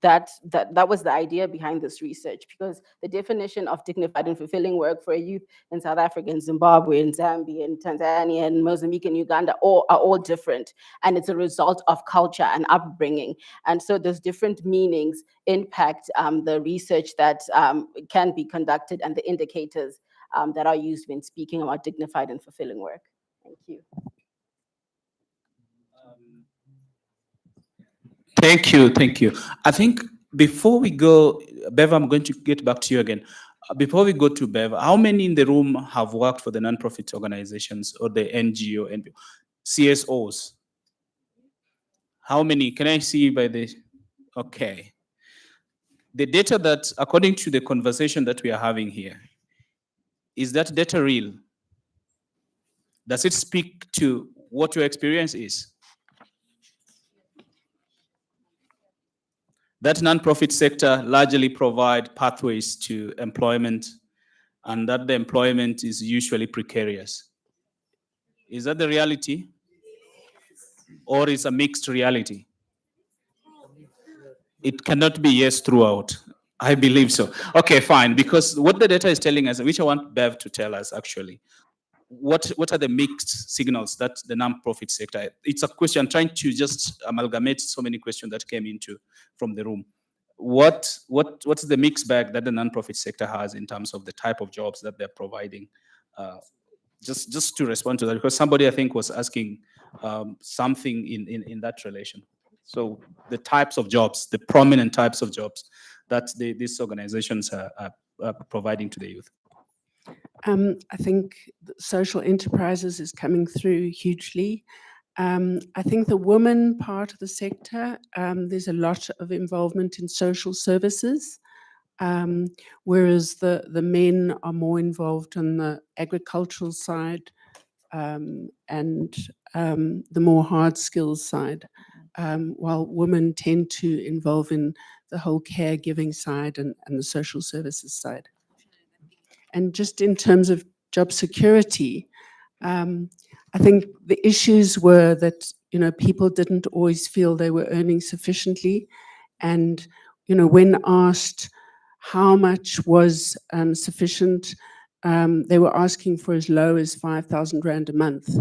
that was the idea behind this research, because the definition of dignified and fulfilling work for a youth in South Africa, in Zimbabwe, in Zambia, in Tanzania, and Mozambique, and Uganda are all different, and it's a result of culture and upbringing. And so those different meanings impact the research that can be conducted and the indicators that are used when speaking about dignified and fulfilling work. Thank you. Thank you, thank you. I think before we go, Bev, I'm going to get back to you again. Before we go to Bev, how many in the room have worked for the non-profit organizations or the NGO, CSOs? How many? Can I see by the, okay. The data that, according to the conversation that we are having here, is that data real? Does it speak to what your experience is? That non-profit sector largely provide pathways to employment, and that the employment is usually precarious. Is that the reality? Or is a mixed reality? It cannot be yes throughout. I believe so. Okay, fine. Because what the data is telling us, which I want Bev to tell us actually, what are the mixed signals that the non-profit sector? It's a question, trying to just amalgamate so many questions that came into from the room. What's the mixed bag that the non-profit sector has in terms of the type of jobs that they're providing? Just to respond to that, because somebody I think was asking something in that relation. So the types of jobs, the prominent types of jobs that these organizations are providing to the youth. I think social enterprises is coming through hugely. I think the women part of the sector, there's a lot of involvement in social services, whereas the men are more involved on the agricultural side and the more hard skills side. while women tend to involve in the whole caregiving side and the social services side. And just in terms of job security, I think the issues were that, you know, people didn't always feel they were earning sufficiently. And, you know, when asked how much was sufficient, they were asking for as low as 5,000 Rand a month.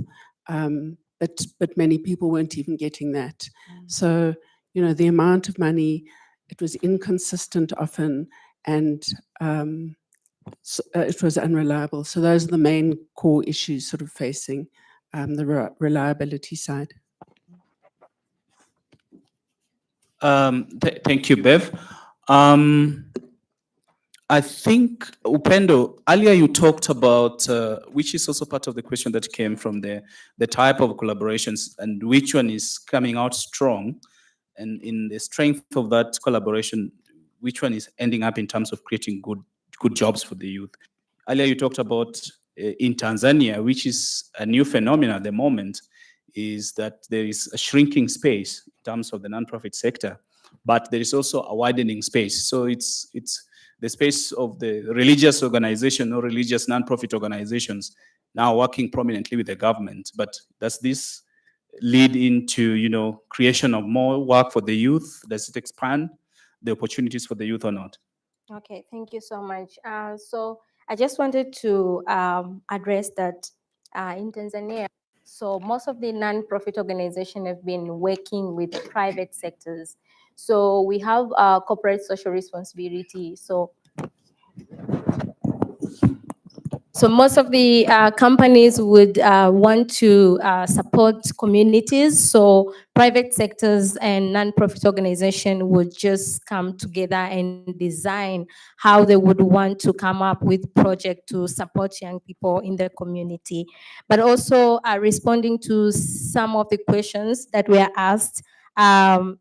But many people weren't even getting that. So, you know, the amount of money, it was inconsistent often, and it was unreliable. So those are the main core issues sort of facing the reliability side. Thank you, Bev. I think, Upendo, earlier you talked about, which is also part of the question that came from the type of collaborations and which one is coming out strong, and in the strength of that collaboration, which one is ending up in terms of creating good jobs for the youth. Earlier you talked about in Tanzania, which is a new phenomenon at the moment, is that there is a shrinking space in terms of the nonprofit sector, but there is also a widening space. So it's the space of the religious organization or religious nonprofit organizations now working prominently with the government. But does this lead into, you know, creation of more work for the youth? Does it expand the opportunities for the youth or not? Okay, thank you so much. So I just wanted to address that in Tanzania, so most of the non-profit organizations have been working with private sectors. So we have corporate social responsibility. So most of the companies would want to support communities. So private sectors and non-profit organizations would just come together and design how they would want to come up with projects to support young people in the community. But also responding to some of the questions that were asked.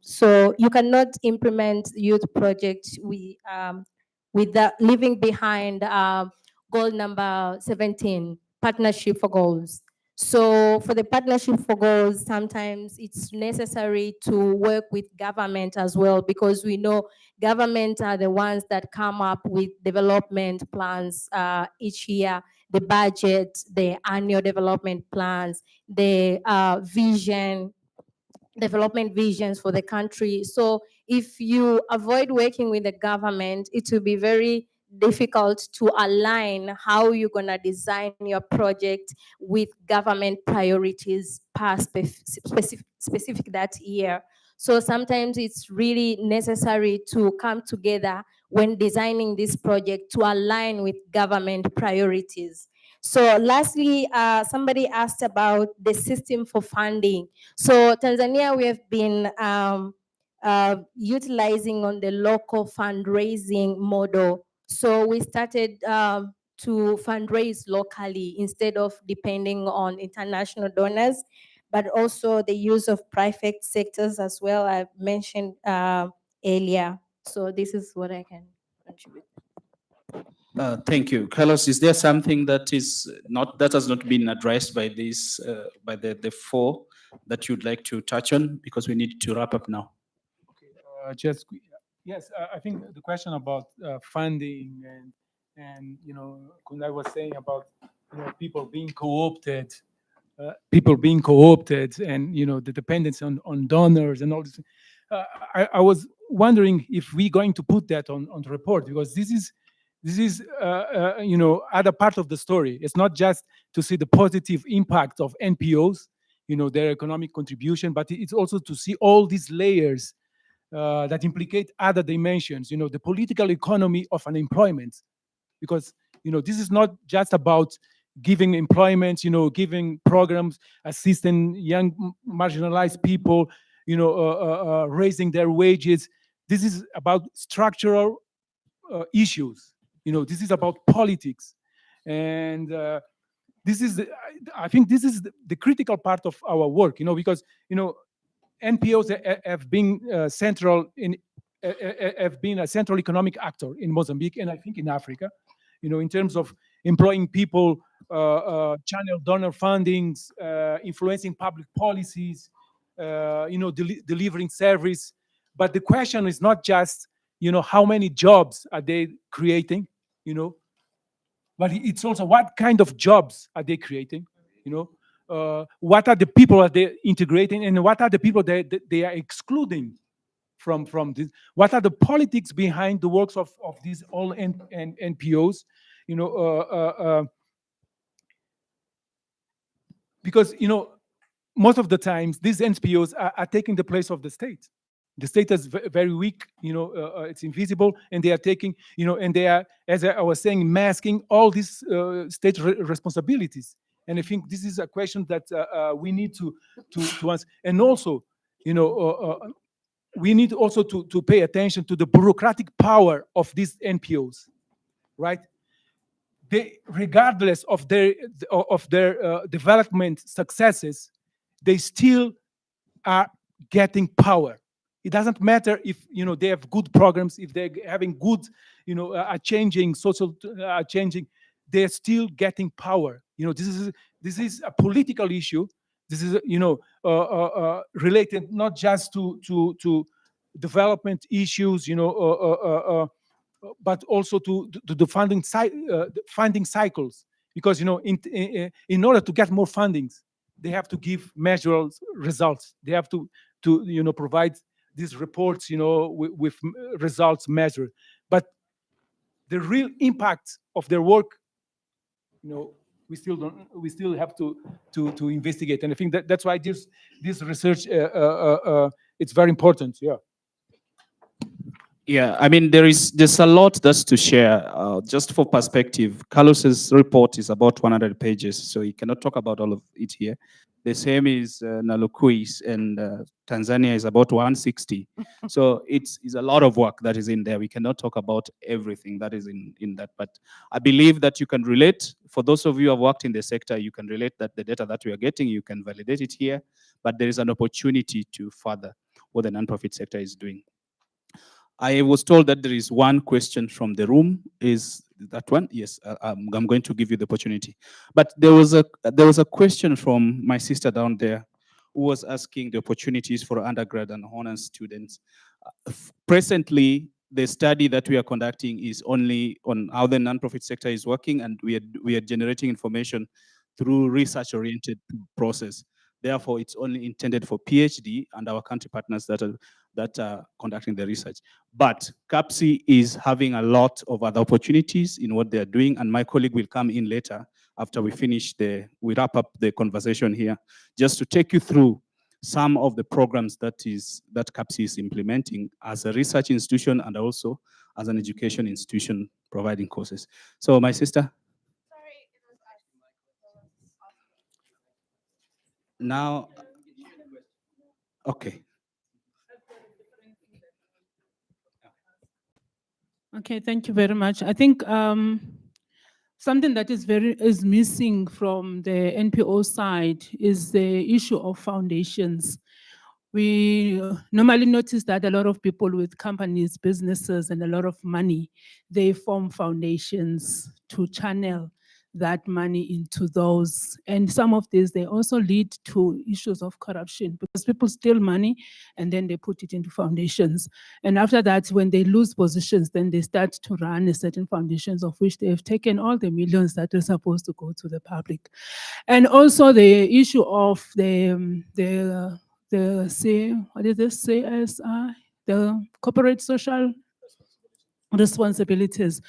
So you cannot implement youth projects without leaving behind goal number 17, partnership for goals. So for the partnership for goals, sometimes it's necessary to work with government as well, because we know government are the ones that come up with development plans each year, the budget, the annual development plans, the development visions for the country. So if you avoid working with the government, it will be very difficult to align how you're gonna design your project with government priorities per specific that year. So sometimes it's really necessary to come together when designing this project to align with government priorities. So lastly, somebody asked about the system for funding. So Tanzania, we have been utilizing on the local fundraising model. So we started to fundraise locally instead of depending on international donors, but also the use of private sectors as well, I mentioned earlier. So this is what I can contribute. Thank you. Carlos, is there something that has not been addressed by this by the four that you'd like to touch on, because we need to wrap up now? Yes, I think the question about funding and you know, Kundai was saying about, you know, people being co-opted, and you know, the dependence on donors and all this. I was wondering if we're going to put that on the report, because this is you know, other part of the story. It's not just to see the positive impact of NPOs, you know, their economic contribution, but it's also to see all these layers that implicate other dimensions, you know, the political economy of unemployment. Because, you know, this is not just about giving employment, you know, giving programs, assisting young marginalized people, you know, raising their wages. This is about structural issues. You know, this is about politics. And this is, I think this is the critical part of our work, you know, because, you know, NPOs have been have been a central economic actor in Mozambique, and I think in Africa, you know, in terms of employing people, channel donor fundings, influencing public policies, delivering service. But the question is not just, how many jobs are they creating, but it's also what kind of jobs are they creating, what are the people are they integrating, and what are the people they are excluding from this? What are the politics behind the works of these all NPOs? Because most of the times these NPOs are taking the place of the state. The state is very weak, it's invisible, and they are taking, and they are, as I was saying, masking all these state responsibilities. And I think this is a question that we need to answer. And also, we need also to pay attention to the bureaucratic power of these NPOs, right? They, regardless of their development successes, they still are getting power. It doesn't matter if they have good programs, if they're having good, changing social, changing. They're still getting power. This is a political issue. This is related not just to development issues, but also to the funding cycles. Because in order to get more fundings, they have to give measurable results. They have to provide these reports, with results measured. But the real impact of their work, we still have to investigate. And I think that's why this research it's very important. Yeah. Yeah, I mean, there's a lot that's to share. Just for perspective, Carlos's report is about 100 pages, so he cannot talk about all of it here. The same is Nalukui's, and Tanzania is about 160. So it's a lot of work that is in there. We cannot talk about everything that is in that, but I believe that you can relate. For those of you who have worked in the sector, you can relate that the data that we are getting, you can validate it here, but there is an opportunity to further what the nonprofit sector is doing. I was told that there is one question from the room. Is that one? Yes, I'm going to give you the opportunity. But there was a question from my sister down there who was asking the opportunities for undergrad and honors students. Presently, the study that we are conducting is only on how the nonprofit sector is working, and we are generating information through research-oriented process. Therefore, it's only intended for PhD and our country partners that are conducting the research. But CAPSI is having a lot of other opportunities in what they are doing, and my colleague will come in later after we wrap up the conversation here, just to take you through some of the programs that CAPSI is implementing as a research institution and also as an education institution providing courses. So my sister. Now, okay. Okay, thank you very much. I think something that is missing from the NPO side is the issue of foundations. We normally notice that a lot of people with companies, businesses, and a lot of money, they form foundations to channel that money into those. And some of these, they also lead to issues of corruption because people steal money and then they put it into foundations. And after that, when they lose positions, then they start to run a certain foundations of which they have taken all the millions that are supposed to go to the public. And also the issue of what is this, CSI, the corporate social responsibilities.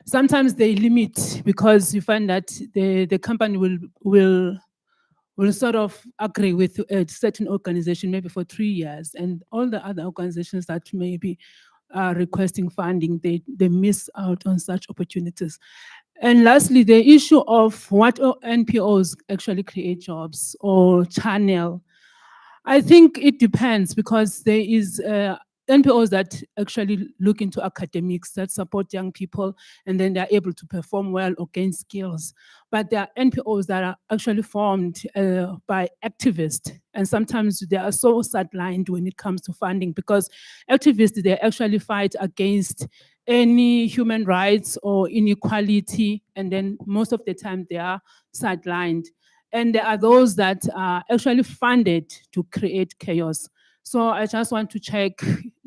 Sometimes they limit because you find that the company will sort of agree with a certain organization maybe for 3 years, and all the other organizations that maybe are requesting funding, they miss out on such opportunities. And lastly, the issue of what NPOs actually create jobs or channel. I think it depends because there is NPOs that actually look into academics that support young people and then they're able to perform well or gain skills. But there are NPOs that are actually formed by activists, and sometimes they are so sidelined when it comes to funding because activists, they actually fight against any human rights or inequality, and then most of the time they are sidelined. and there are those that are actually funded to create chaos. So I just want to check,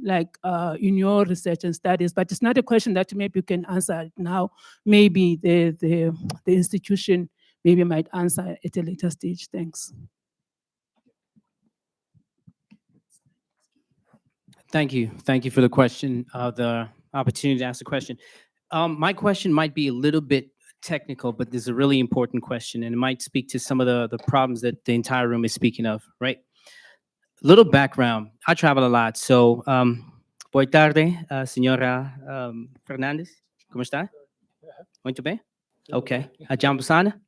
like, in your research and studies, but it's not a question that maybe you can answer now. Maybe the institution maybe might answer at a later stage. Thanks. Thank you. Thank you for the question, the opportunity to ask the question. My question might be a little bit technical, but this is a really important question, and it might speak to some of the problems that the entire room is speaking of, right? Little background. I travel a lot, so boa tarde, senhora Fernandes. Como está? Muito bem? Okay. Jambo sana?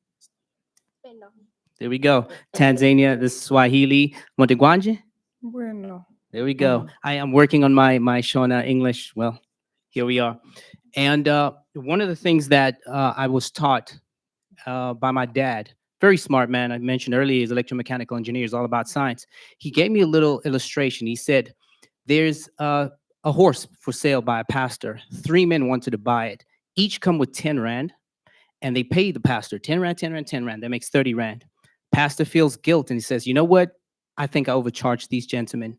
There we go. Tanzania, this is Swahili. Montiguanje? Bueno. There we go. I am working on my Shona English. Well, here we are. And one of the things that I was taught by my dad, very smart man, I mentioned earlier, he's electromechanical engineer, is all about science. He gave me a little illustration. He said, there's a horse for sale by a pastor. 3 men wanted to buy it. Each come with 10 rand, and they pay the pastor 10 rand, 10 rand, 10 rand. That makes 30 rand. Pastor feels guilt, and he says, you know what? I think I overcharged these gentlemen.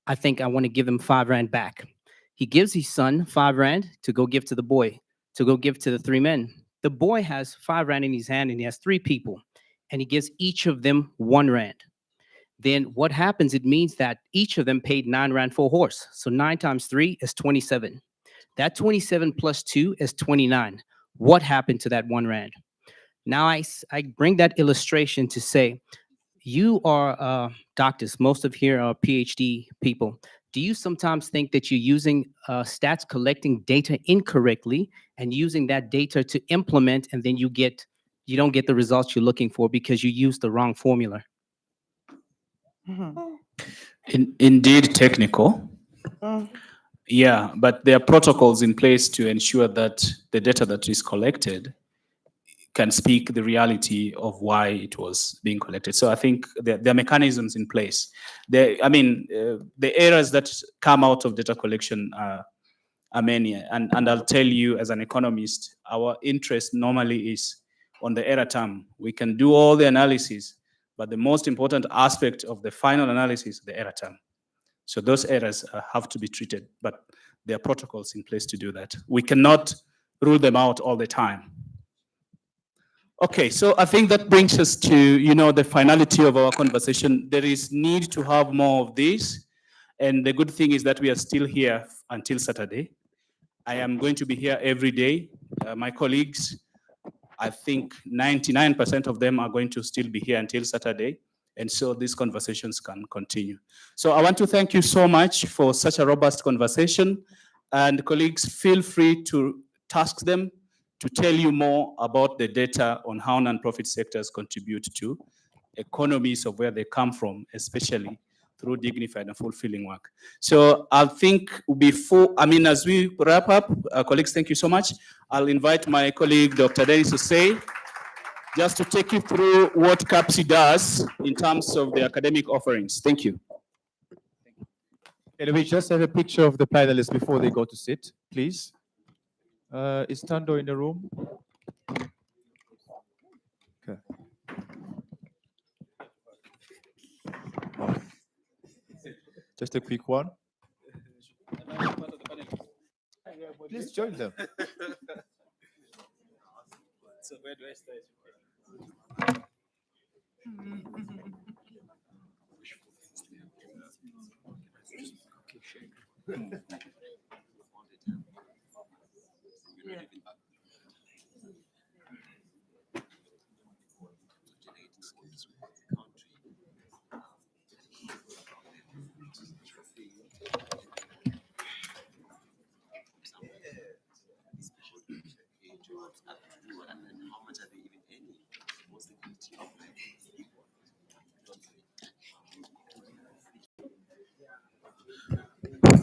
I think I want to give them 5 rand back. He gives his son 5 rand to go give to the boy, to go give to the 3 men. The boy has 5 rand in his hand, and he has 3 people, and he gives each of them 1 rand. Then what happens, it means that each of them paid 9 rand for a horse. So 9 times 3 is 27. That 27 plus 2 is 29. What happened to that 1 rand? Now I bring that illustration to say, you are doctors, most of here are PhD people. Do you sometimes think that you're using stats collecting data incorrectly and using that data to implement, and then you don't get the results you're looking for because you used the wrong formula? Indeed technical. Yeah, but there are protocols in place to ensure that the data that is collected can speak the reality of why it was being collected. So I think there are mechanisms in place. The errors that come out of data collection are many. And I'll tell you, as an economist, our interest normally is on the error term. We can do all the analysis, but the most important aspect of the final analysis is the error term. So those errors have to be treated, but there are protocols in place to do that. We cannot rule them out all the time. Okay, so I think that brings us to, the finality of our conversation. There is need to have more of this. And the good thing is that we are still here until Saturday. I am going to be here every day. My colleagues, I think 99% of them are going to still be here until Saturday. And so these conversations can continue. So I want to thank you so much for such a robust conversation. And colleagues, feel free to task them to tell you more about the data on how nonprofit sectors contribute to economies of where they come from, especially through dignified and fulfilling work. So I think as we wrap up, colleagues, thank you so much. I'll invite my colleague, Dr. Dennis Osei, just to take you through what CAPSI does in terms of the academic offerings. Thank you. Can we just have a picture of the panelists before they go to sit, please? Is Tando in the room? Okay. Just a quick one. Please join them. So where do I start?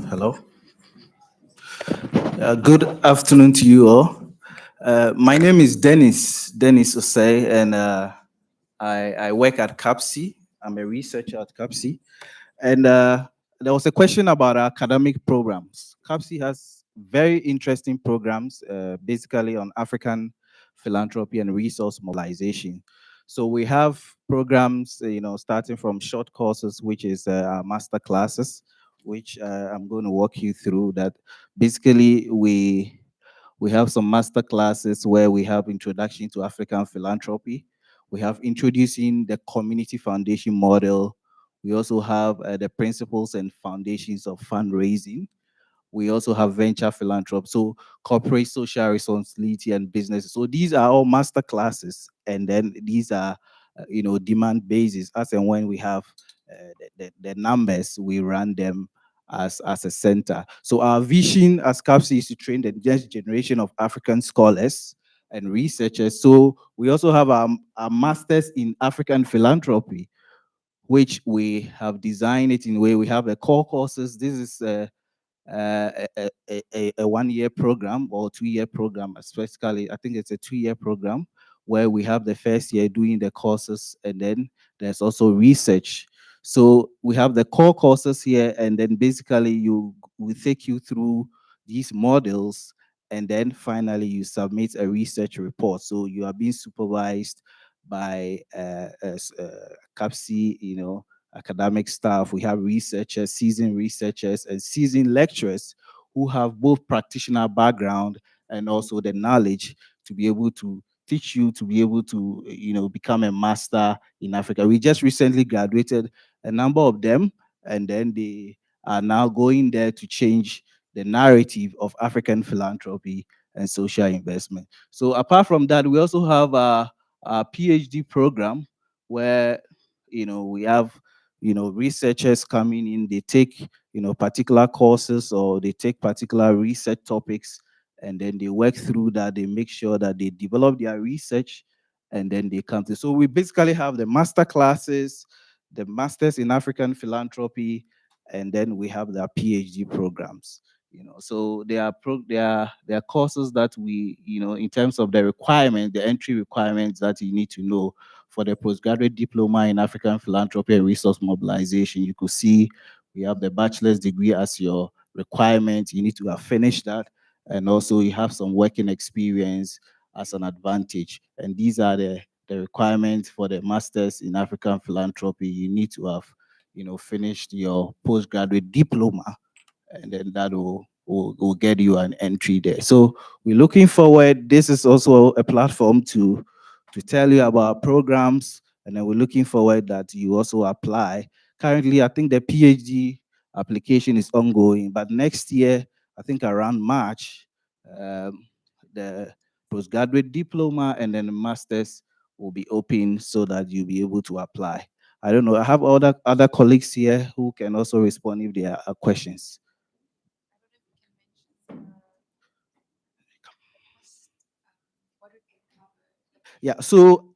Hello. Good afternoon to you all. My name is Dennis Osei, and I work at CAPSI. I'm a researcher at CAPSI. And there was a question about academic programs. CAPSI has very interesting programs, basically on African philanthropy and resource mobilization. So we have programs, starting from short courses, which is our master classes, which I'm going to walk you through. That basically we have some master classes where we have introduction to African philanthropy. We have introducing the community foundation model. We also have the principles and foundations of fundraising. We also have venture philanthropy, so corporate social responsibility and business. So these are all master classes, and then these are, demand basis. As and when we have the numbers, we run them as a center. So our vision as CAPSI is to train the next generation of African scholars and researchers. So we also have our masters in African philanthropy, which we have designed it in a way we have the core courses. This is a 1-year program or 2-year program, especially. I think it's a 2-year program where we have the first year doing the courses, and then there's also research. So we have the core courses here, and then basically we take you through these models, and then finally you submit a research report. So you are being supervised by CAPSI, academic staff. We have researchers, seasoned researchers, and seasoned lecturers who have both practitioner background and also the knowledge to be able to teach you to be able to, become a master in Africa. We just recently graduated a number of them, and then they are now going there to change the narrative of African philanthropy and social investment. So apart from that, we also have a PhD program where, we have, researchers coming in, they take, particular courses, or they take particular research topics, and then they work through that. They make sure that they develop their research, and then they come to. So we basically have the master classes, the masters in African philanthropy, and then we have the PhD programs. So there are courses that we, in terms of the requirement, the entry requirements that you need to know for the postgraduate diploma in African philanthropy and resource mobilization. You could see we have the bachelor's degree as your requirement. You need to have finished that, and also you have some working experience as an advantage. And these are the requirements for the masters in African philanthropy. You need to have, finished your postgraduate diploma, and then that will get you an entry there. So we're looking forward. This is also a platform to tell you about programs, and then we're looking forward that you also apply. Currently, I think the PhD application is ongoing, but next year, I think around March, the postgraduate diploma and then the master's will be open so that you'll be able to apply. I don't know. I have other colleagues here who can also respond if there are questions. Yeah, so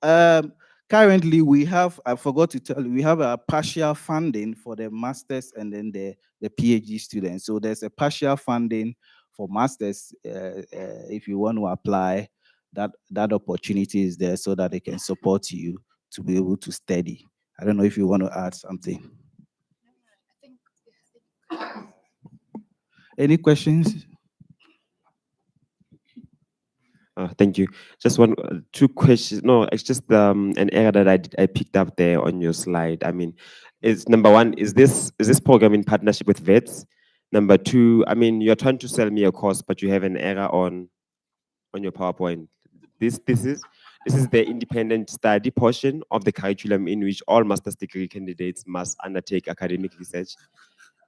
currently we have, I forgot to tell you, we have a partial funding for the masters and then the PhD students. So there's a partial funding for masters. If you want to apply, that opportunity is there so that they can support you to be able to study. I don't know if you want to add something. Any questions? Thank you. Just two questions. No, it's just an error that I picked up there on your slide. I mean, is number one, is this program in partnership with vets? Number two, I mean, you're trying to sell me a course, but you have an error on your PowerPoint. This is the independent study portion of the curriculum in which all master's degree candidates must undertake academic research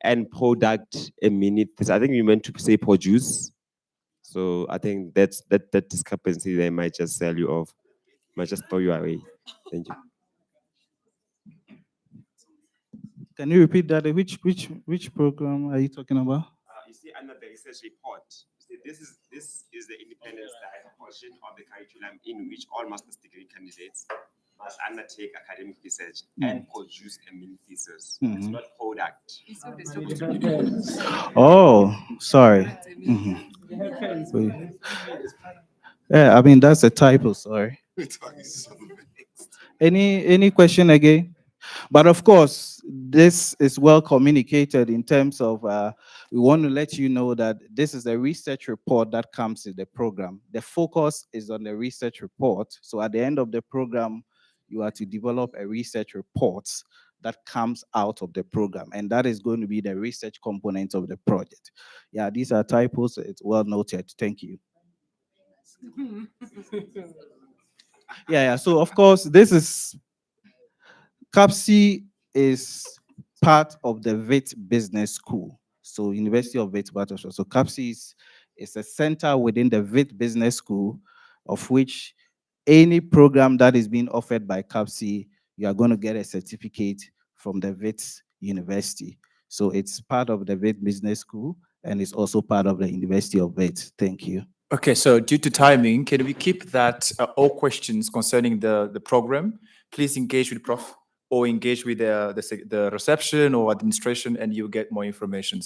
and product a minute. I think you meant to say produce. So I think that discrepancy there might just sell you off, might just throw you away. Thank you. Can you repeat that? Which program are you talking about? You see, under the research report, you see, this is the independent study portion of the curriculum in which all master's degree candidates must undertake academic research and produce a mini thesis. It's not product. Oh, sorry. Yeah, I mean that's a typo. Sorry. Any question again? But of course, this is well communicated in terms of we want to let you know that this is a research report that comes in the program. The focus is on the research report. So at the end of the program, you are to develop a research report that comes out of the program, and that is going to be the research component of the project. Yeah, these are typos. It's well noted. Thank you. Yeah. So of course, this is CAPSI is part of the VIT Business School. So University of Witwatersrand. So CAPSI is a center within the VIT Business School, of which any program that is being offered by CAPSI, you are going to get a certificate from the VIT University. So it's part of the VIT Business School, and it's also part of the University of VIT. Thank you. Okay, so due to timing, can we keep that all questions concerning the program? Please engage with Prof or engage with the reception or administration, and you'll get more information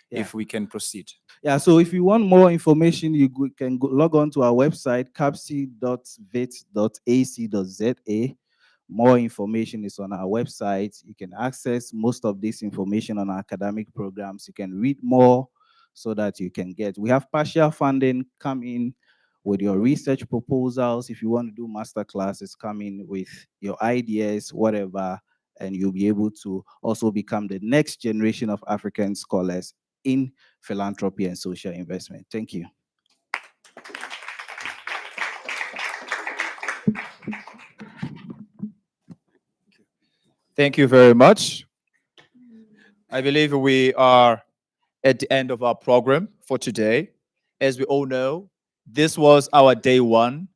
if we can proceed. Yeah, so if you want more information, you can log on to our website, capsi.vit.ac.za. More information is on our website. You can access most of this information on our academic programs. You can read more so that you can get. We have partial funding. Come in with your research proposals. If you want to do master classes, come in with your ideas, whatever, and you'll be able to also become the next generation of African scholars in philanthropy and social investment. Thank you. Thank you very much. I believe we are at the end of our program for today. As we all know, this was our day one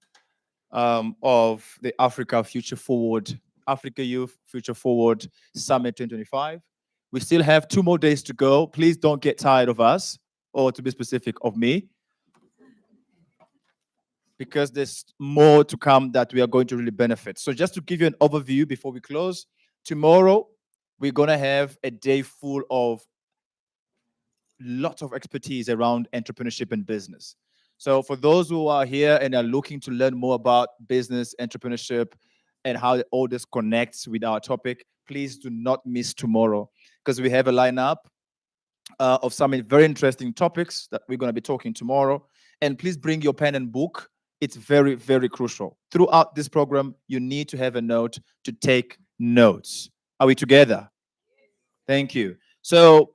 of the Africa Youth Future Forward Summit 2025. We still have 2 more days to go. Please don't get tired of us, or to be specific, of me, because there's more to come that we are going to really benefit. So just to give you an overview before we close, tomorrow we're going to have a day full of lots of expertise around entrepreneurship and business. So for those who are here and are looking to learn more about business, entrepreneurship, and how all this connects with our topic, please do not miss tomorrow, because we have a lineup of some very interesting topics that we're going to be talking tomorrow. And please bring your pen and book. It's very, very crucial. Throughout this program, you need to have a note to take notes. Are we together? Thank you. So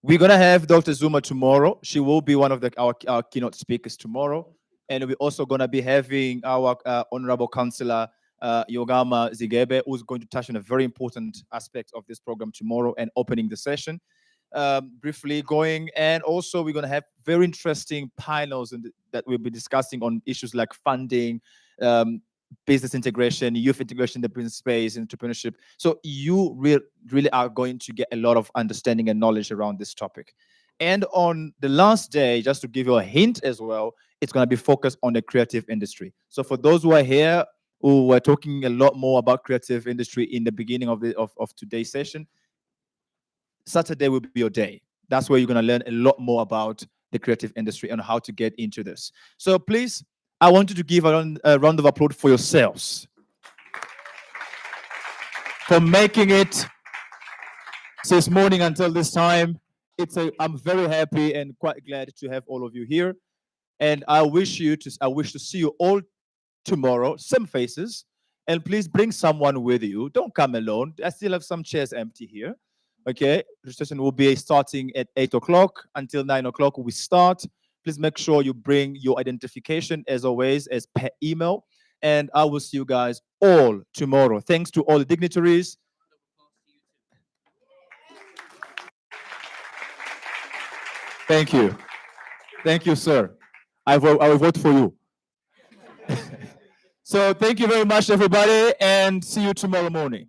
we're going to have Dr. Zuma tomorrow. She will be one of our keynote speakers tomorrow. And we're also going to be having our Honorable Councillor, Yogama Zigebe, who's going to touch on a very important aspect of this program tomorrow and opening the session. Briefly going, and also we're going to have very interesting panels that we'll be discussing on issues like funding, business integration, youth integration in the business space, entrepreneurship. So you really are going to get a lot of understanding and knowledge around this topic. And on the last day, just to give you a hint as well, it's going to be focused on the creative industry. So for those who are here, who were talking a lot more about creative industry in the beginning of today's session, Saturday will be your day. That's where you're going to learn a lot more about the creative industry and how to get into this. So please, I want you to give a round of applause for yourselves for making it since morning until this time. I'm very happy and quite glad to have all of you here. And I wish to see you all tomorrow, same faces. And please bring someone with you. Don't come alone. I still have some chairs empty here. Okay, registration will be starting at 8 o'clock until 9 o'clock. We start. Please make sure you bring your identification, as always, as per email. And I will see you guys all tomorrow. Thanks to all the dignitaries. Thank you. Thank you, sir. I will vote for you. So thank you very much, everybody, and see you tomorrow morning.